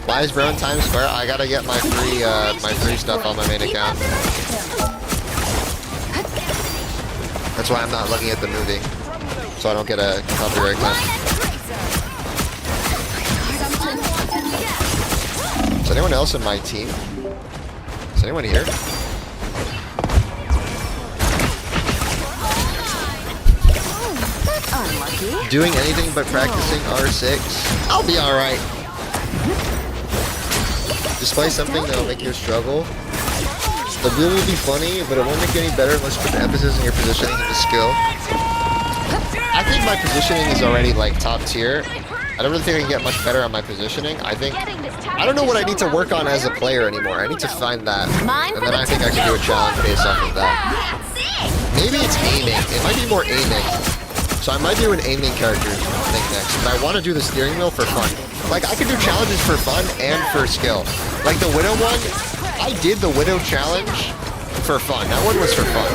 Why is bro in Times Square? I gotta get my free stuff on my main account. That's why I'm not looking at the movie, so I don't get a copyright claim. Is anyone else in my team? Is anyone here? Doing anything but practicing R6? I'll be alright. Display something that'll make you struggle. The blue will be funny, but it won't make it any better unless you put the emphasis on your positioning and the skill. I think my positioning is already like top tier. I don't really think I can get much better on my positioning. I don't know what I need to work on as a player anymore. I need to find that. And then I think I can do a challenge based off of that. Maybe it's aiming. It might be more aiming. So I might do an aiming character thing next. But I want to do the steering wheel for fun. Like, I can do challenges for fun and for skill. Like the Widow one, I did the Widow challenge for fun. That one was for fun.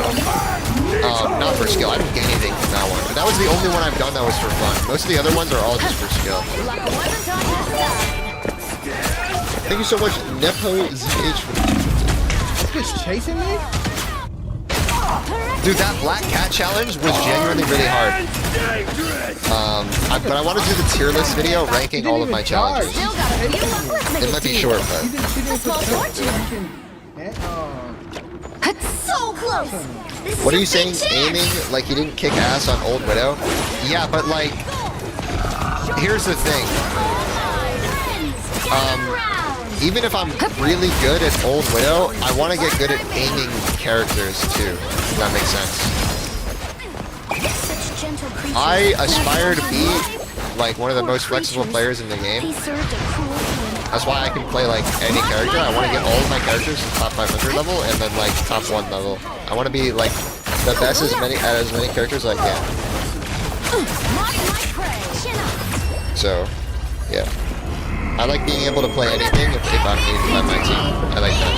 Not for skill. I didn't get anything from that one. But that was the only one I've done that was for fun. Most of the other ones are all just for skill. Thank you so much, Nepo ZH, for the Just chasing me? Dude, that Black Cat challenge was genuinely really hard. But I want to do the tier list video ranking all of my challenges. It might be short, but... So close. What are you saying? Aiming like he didn't kick ass on Old Widow? Yeah, but like... Here's the thing. Even if I'm really good at Old Widow, I want to get good at aiming characters too. If that makes sense. I aspire to be like one of the most flexible players in the game. That's why I can play like any character. I want to get all of my characters to top 500 level and then like top 1 level. I want to be like the best at as many characters as I can. So, yeah. I like being able to play anything if I'm needed by my team. I like that.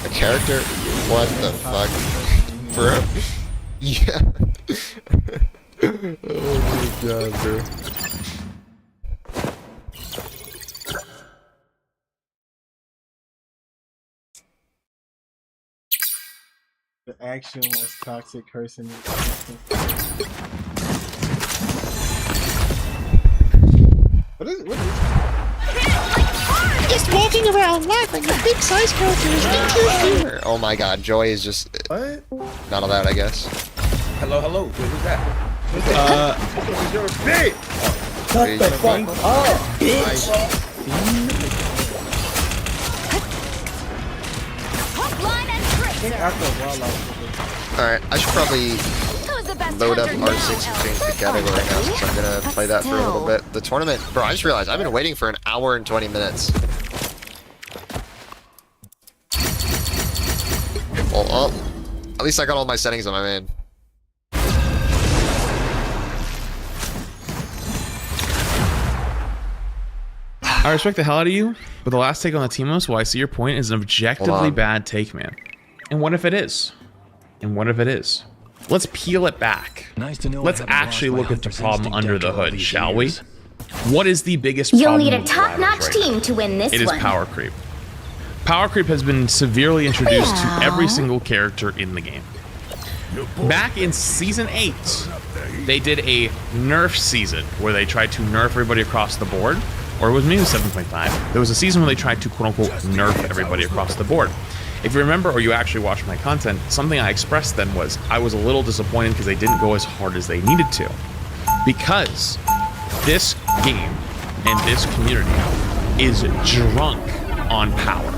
A character? What the fuck? Bro? Yeah. Oh my god, bro. The action was toxic cursing. What is Just walking around laughing at big size characters into humor. Oh my god, Joy is just not allowed, I guess. Hello, hello. Wait, who's that? Shut the fuck up, bitch! Alright, I should probably load up R6 and change the category now since I'm gonna play that for a little bit. The tournament, bro, I just realized I've been waiting for an hour and 20 minutes. Well, at least I got all my settings on my main. I respect the hell out of you, but the last take on the Teemos, while I see your point, is an objectively bad take, man. And what if it is? And what if it is? Let's peel it back. Let's actually look at the problem under the hood, shall we? What is the biggest problem? You'll need a top-notch team to win this one. It is power creep. Power creep has been severely introduced to every single character in the game. Back in Season 8, they did a nerf season where they tried to nerf everybody across the board. Or it was maybe 7.5. There was a season where they tried to quote-unquote nerf everybody across the board. If you remember or you actually watched my content, something I expressed then was I was a little disappointed because they didn't go as hard as they needed to. Because this game and this community is drunk on power.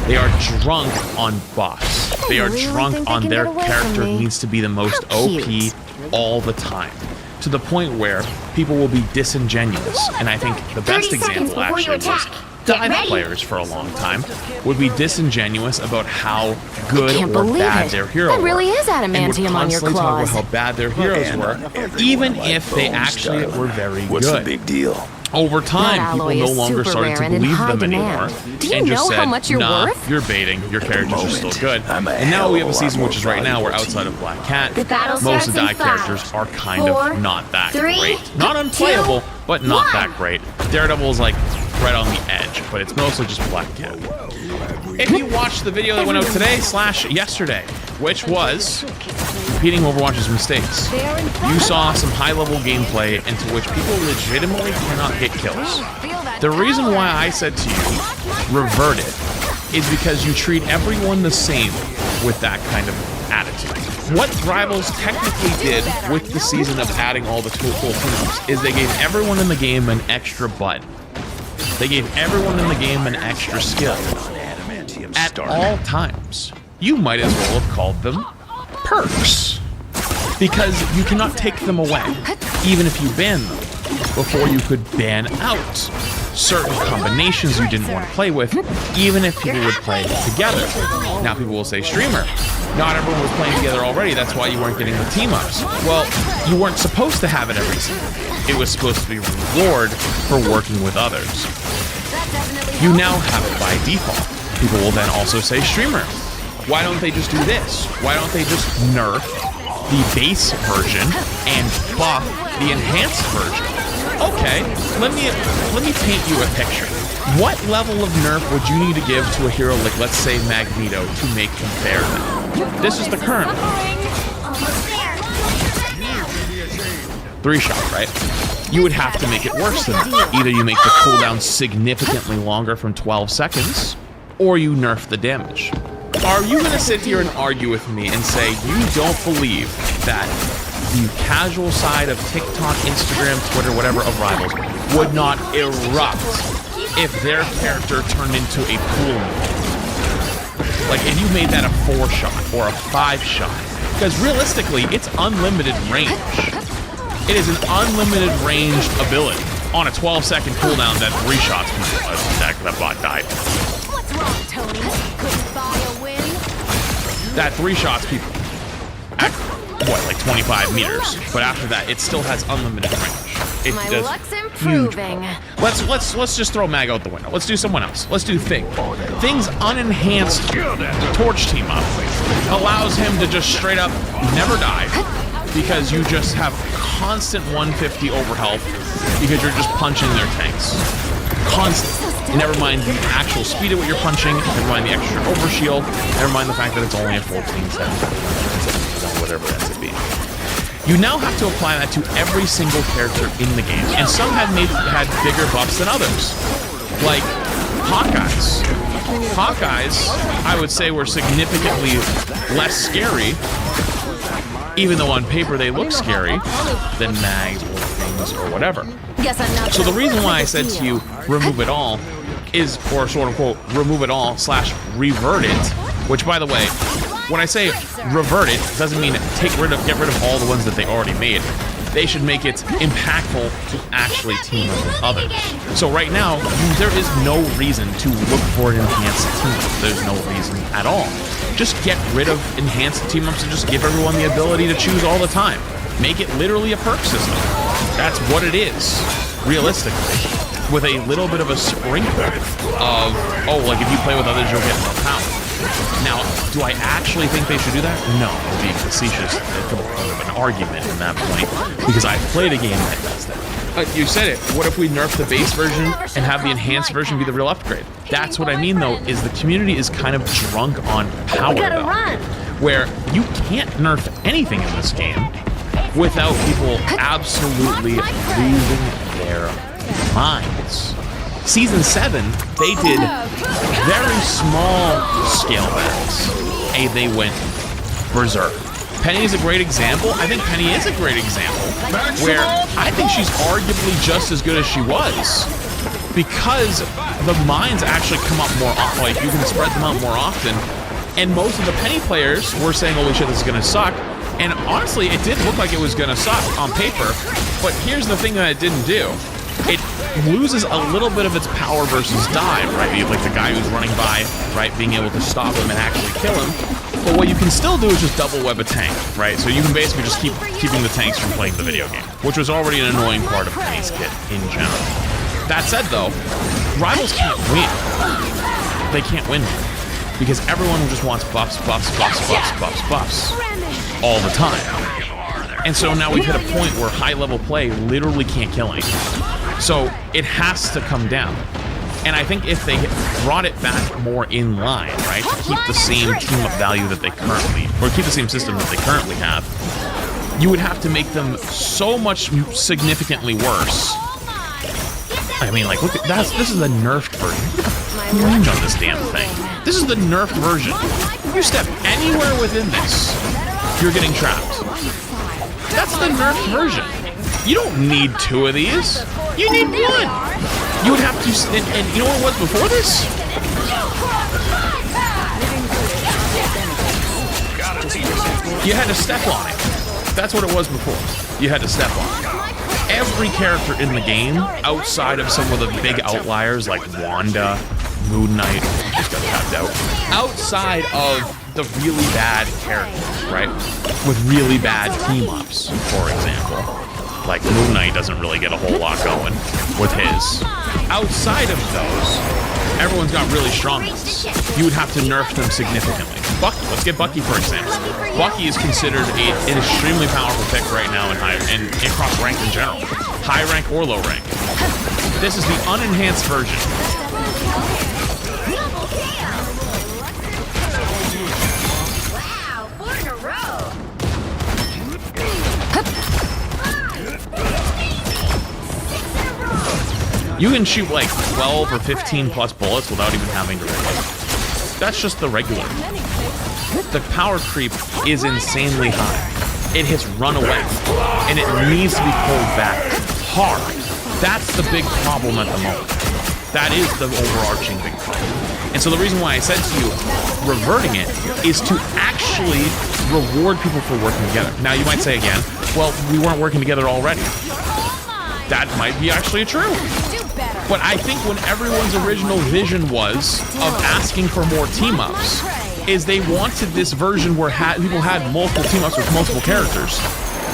They are drunk on boss. They are drunk on their character needs to be the most OP all the time. To the point where people will be disingenuous. And I think the best example actually was dive players for a long time would be disingenuous about how good or bad their hero That really is were. adamantium on your Talk about claws. how bad their heroes were, even if they actually were very good. What's the big deal? Over time, people no longer started to believe them anymore, and just said, nah, you're baiting, your characters are still good. And now we have a season which is right now where outside of Black Cat, most of the dive characters are kind of not that great. Not unplayable, but not that great. Daredevil is like right on the edge, but it's mostly just Black Cat. If you watched the video that went out today / yesterday, which was repeating Overwatch's mistakes, you saw some high-level gameplay into which people legitimately cannot get kills. The reason why I said to you, revert it, is because you treat everyone the same with that kind of attitude. what Rivals technically did with the season of adding all the full team-ups is they gave everyone in the game an extra button. They gave everyone in the game an extra skill. At all times. You might as well have called them perks. Because you cannot take them away, even if you ban them, before you could ban out certain combinations you didn't want to play with, even if people would play together. Now people will say, streamer, not everyone was playing together already, that's why you weren't getting the team-ups. Well, you weren't supposed to have it every season. It was supposed to be a reward for working with others. You now have it by default. People will then also say, streamer, why don't they just do this? Why don't they just nerf the base version and buff the enhanced version? Okay, let me paint you a picture. What level of nerf would you need to give to a hero like, let's say, Magneto to make him fair now? This is the current one. 3-shot, right? You would have to make it worse than that. Either you make the cooldown significantly longer from 12 seconds, or you nerf the damage. Are you going to sit here and argue with me and say you don't believe that the casual side of TikTok, Instagram, Twitter, whatever, of Rivals would not erupt if their character turned into a pool? Like, if you made that a 4-shot or a 5-shot. Because realistically, it's unlimited range. It is an unlimited ranged ability on a 12-second cooldown that 3 shots can do. That bot died. What's wrong, Tony? Couldn't buy a win? That 3 shots people at, what, like 25 meters, but after that it still has unlimited range. It My does luck's huge. improving. Let's just throw Mag out the window. Let's do someone else. Let's do Thing. Thing's unenhanced torch team up allows him to just straight up never die because you just have constant 150 overhealth because you're just punching their tanks. Constant. Never mind the actual speed of what you're punching, never mind the extra overshield, never mind the fact that it's only a 14-7, whatever it ends up being. You now have to apply that to every single character in the game, and some had bigger buffs than others. Like Hawkeyes. Hawkeyes, I would say, were significantly less scary, even though on paper they look scary, than Mags or Things or whatever. Guess I'm not So the reason why I said to you, remove it all, is, or sort of quote, remove it all / revert it, which by the way, when I say revert it, doesn't mean get rid of all the ones that they already made. They should make it impactful to actually team up with others. So right now, there is no reason to look for an enhanced team. There's no reason at all. Just get rid of enhanced team-ups and just give everyone the ability to choose all the time. Make it literally a perk system. That's what it is, realistically. With a little bit of a sprinkle of, oh, like if you play with others, you'll get more power. Now, do I actually think they should do that? No, I'm being facetious. It's an argument in that point, because I've played a game that does that. You said it. What if we nerf the base version and have the enhanced version be the real upgrade? That's what I mean, though, is the community is kind of drunk on power, though, where you can't nerf anything in this game without people absolutely losing their minds. Season 7, they did very small scale backs. They went berserk. Penny is a great example. I think Penny is a great example where I think she's arguably just as good as she was because the mines actually come up more often. Like, you can spread them out more often. And most of the Penny players were saying, holy shit, this is going to suck. And honestly, it did look like it was going to suck on paper. But here's the thing that it didn't do. It loses a little bit of its power versus dive, right? Like the guy who's running by, right, being able to stop him and actually kill him. But what you can still do is just double web a tank, right? So you can basically just keeping the tanks from playing the video game, which was already an annoying part of Penny's kit in general. That said, though, Rivals can't win. They can't win because everyone just wants buffs all the time. And so now we've hit a point where high-level play literally can't kill anything. So it has to come down. And I think if they brought it back more in line, right, to keep the same team of value that they currently, or keep the same system that they currently have, you would have to make them so much significantly worse. I mean, like, look at that. This is the nerfed version. Look at the range on this damn thing. This is the nerfed version. You step anywhere within this, you're getting trapped. That's the nerfed version. You don't need 2 of these. You need 1. You would have to, and you know what it was before this? You had to step on it. That's what it was before. You had to step on it. Every character in the game, outside of some of the big outliers like Wanda, Moon Knight, just got tapped out. Outside of the really bad characters, right? With really bad team-ups, for example. Like Moon Knight doesn't really get a whole lot going with his. Outside of those, everyone's got really strong ones. You would have to nerf them significantly. Bucky, let's get Bucky for example. Bucky is considered an extremely powerful pick right now and across rank in general. High rank or low rank. This is the unenhanced version. Wow, 4 in a row. You can shoot like 12 or 15 plus bullets without even having to reload. That's just the regular. The power creep is insanely high. It has run away, and it needs to be pulled back hard. That's the big problem at the moment. That is the overarching big problem. And so the reason why I said to you, reverting it, is to actually reward people for working together. Now you might say again, well, we weren't working together already. That might be actually true. But I think when everyone's original vision was of asking for more team-ups, is they wanted this version where people had multiple team-ups with multiple characters,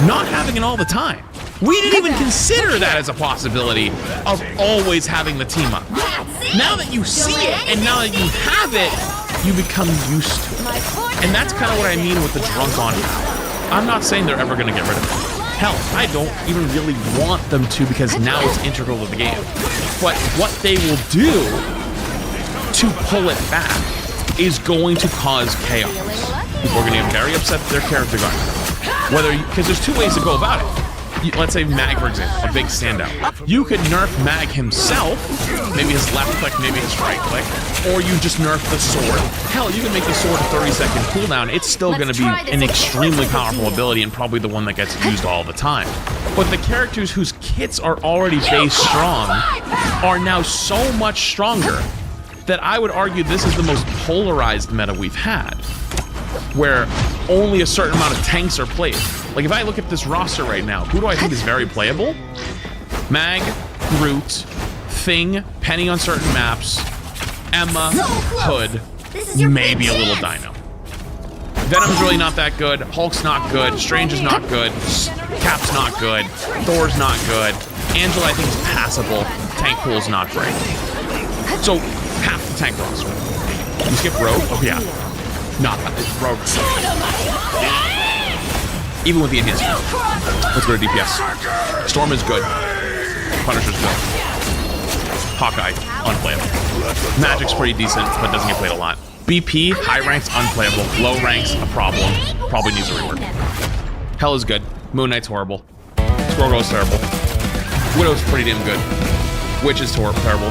not having it all the time. We didn't even consider that as a possibility of always having the team-up. Now that you see it, and now that you have it, you become used to it. And that's kind of what I mean with the drunk on power. I'm not saying they're ever going to get rid of it. Hell, I don't even really want them to because now it's integral to the game. But what they will do to pull it back is going to cause chaos. People are going to get very upset that their character got nerfed. Because there's 2 ways to go about it. Let's say Mag, for example, a big standout. You could nerf Mag himself, maybe his left click, maybe his right click, or you just nerf the sword. Hell, you can make the sword a 30-second cooldown. It's still going to be an extremely powerful ability and probably the one that gets used all the time. But the characters whose kits are already base strong are now so much stronger that I would argue this is the most polarized meta we've had, where only a certain amount of tanks are played. Like if I look at this roster right now, who do I think is very playable? Mag, Groot, Thing, Penny on certain maps, Emma, Hood, maybe a little Dino. Venom's really not that good, Hulk's not good, Strange is not good, Cap's not good, Thor's not good, Angela I think is passable, Tank Pool's not great. So, half the tank roster. You skip Rogue? Oh yeah. Not that. Rogue. Even with the enhancement. Let's go to DPS. Storm is good. Punisher's good. Hawkeye, unplayable. Magic's pretty decent, but doesn't get played a lot. BP, high ranks, unplayable. Low ranks, a problem. Probably needs a rework. Hell is good. Moon Knight's horrible. Squirrel is terrible. Widow's pretty damn good. Witch is terrible.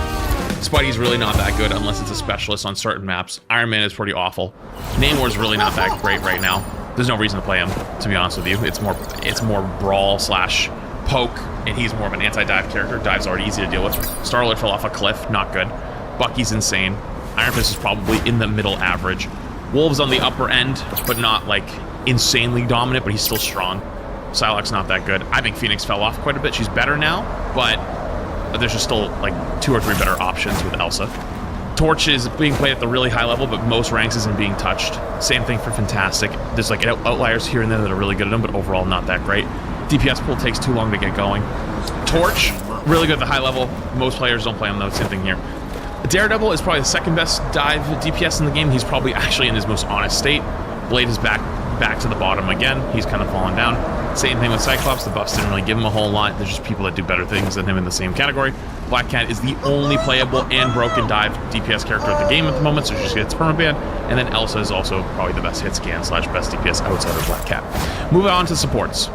Spidey's really not that good unless it's a specialist on certain maps. Iron Man is pretty awful. Namor's really not that great right now. There's no reason to play him, to be honest with you. It's more brawl slash poke, and he's more of an anti-dive character. Dive's already easy to deal with. Star-Lord fell off a cliff, not good. Bucky's insane. Iron Fist is probably in the middle average. Wolv's on the upper end, but not like insanely dominant, but he's still strong. Psylocke's not that good. I think Phoenix fell off quite a bit. She's better now, but there's just still like 2 or 3 better options with Elsa. Torch is being played at the really high level, but most ranks isn't being touched. Same thing for Fantastic. There's like outliers here and there that are really good at them, but overall not that great. DPS pool takes too long to get going. Torch, really good at the high level. Most players don't play him though, same thing here. Daredevil is probably the second best dive DPS in the game. He's probably actually in his most honest state. Blade is back to the bottom again. He's kind of fallen down. Same thing with Cyclops. The buffs didn't really give him a whole lot. There's just people that do better things than him in the same category. Black Cat is the only playable and broken dive DPS character of the game at the moment, so she just gets permaban. And then Elsa is also probably the best hit scan slash best DPS outside of Black Cat. Moving on to supports.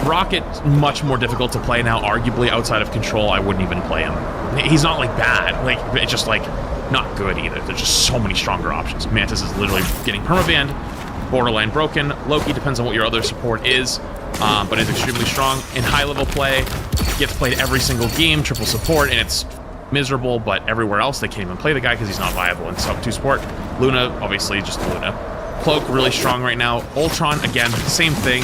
Rocket, much more difficult to play now, arguably outside of Control. I wouldn't even play him. He's not like bad, like it's just like not good either. There's just so many stronger options. Mantis is literally getting permabanned. borderline broken. Loki depends on what your other support is, but is extremely strong. In high-level play, gets played every single game, triple support, and it's miserable, but everywhere else they can't even play the guy because he's not viable in sub 2 support. Luna, obviously, just Luna. Cloak, really strong right now. Ultron, again, same thing.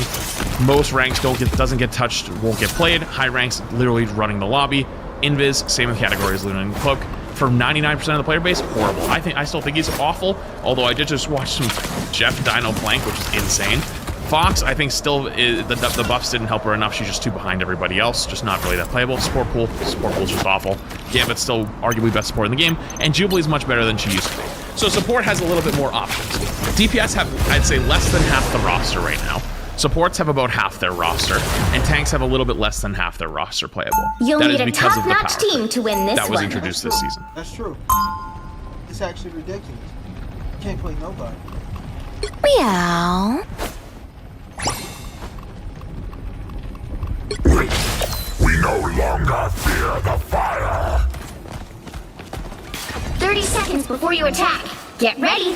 Most ranks doesn't get touched, won't get played. High ranks, literally running the lobby. Invis, same category as Luna and Cloak. For 99% of the player base, horrible. I still think he's awful, although I did just watch some Jeff Dino Blank, which is insane. Fox, I think still, the buffs didn't help her enough. She's just too behind everybody else. Just not really that playable. Support pool's just awful. Gambit's still arguably best support in the game, and Jubilee's much better than she used to be. So support has a little bit more options. DPS have, I'd say, less than half the roster right now. Supports have about half their roster, and tanks have a little bit less than half their roster playable. You'll that need is a because of the top-notch power team to win this that was one. introduced this season. That's true. It's actually ridiculous. You can't play nobody. Meow. We no longer fear the fire. 30 seconds before you attack. Get ready.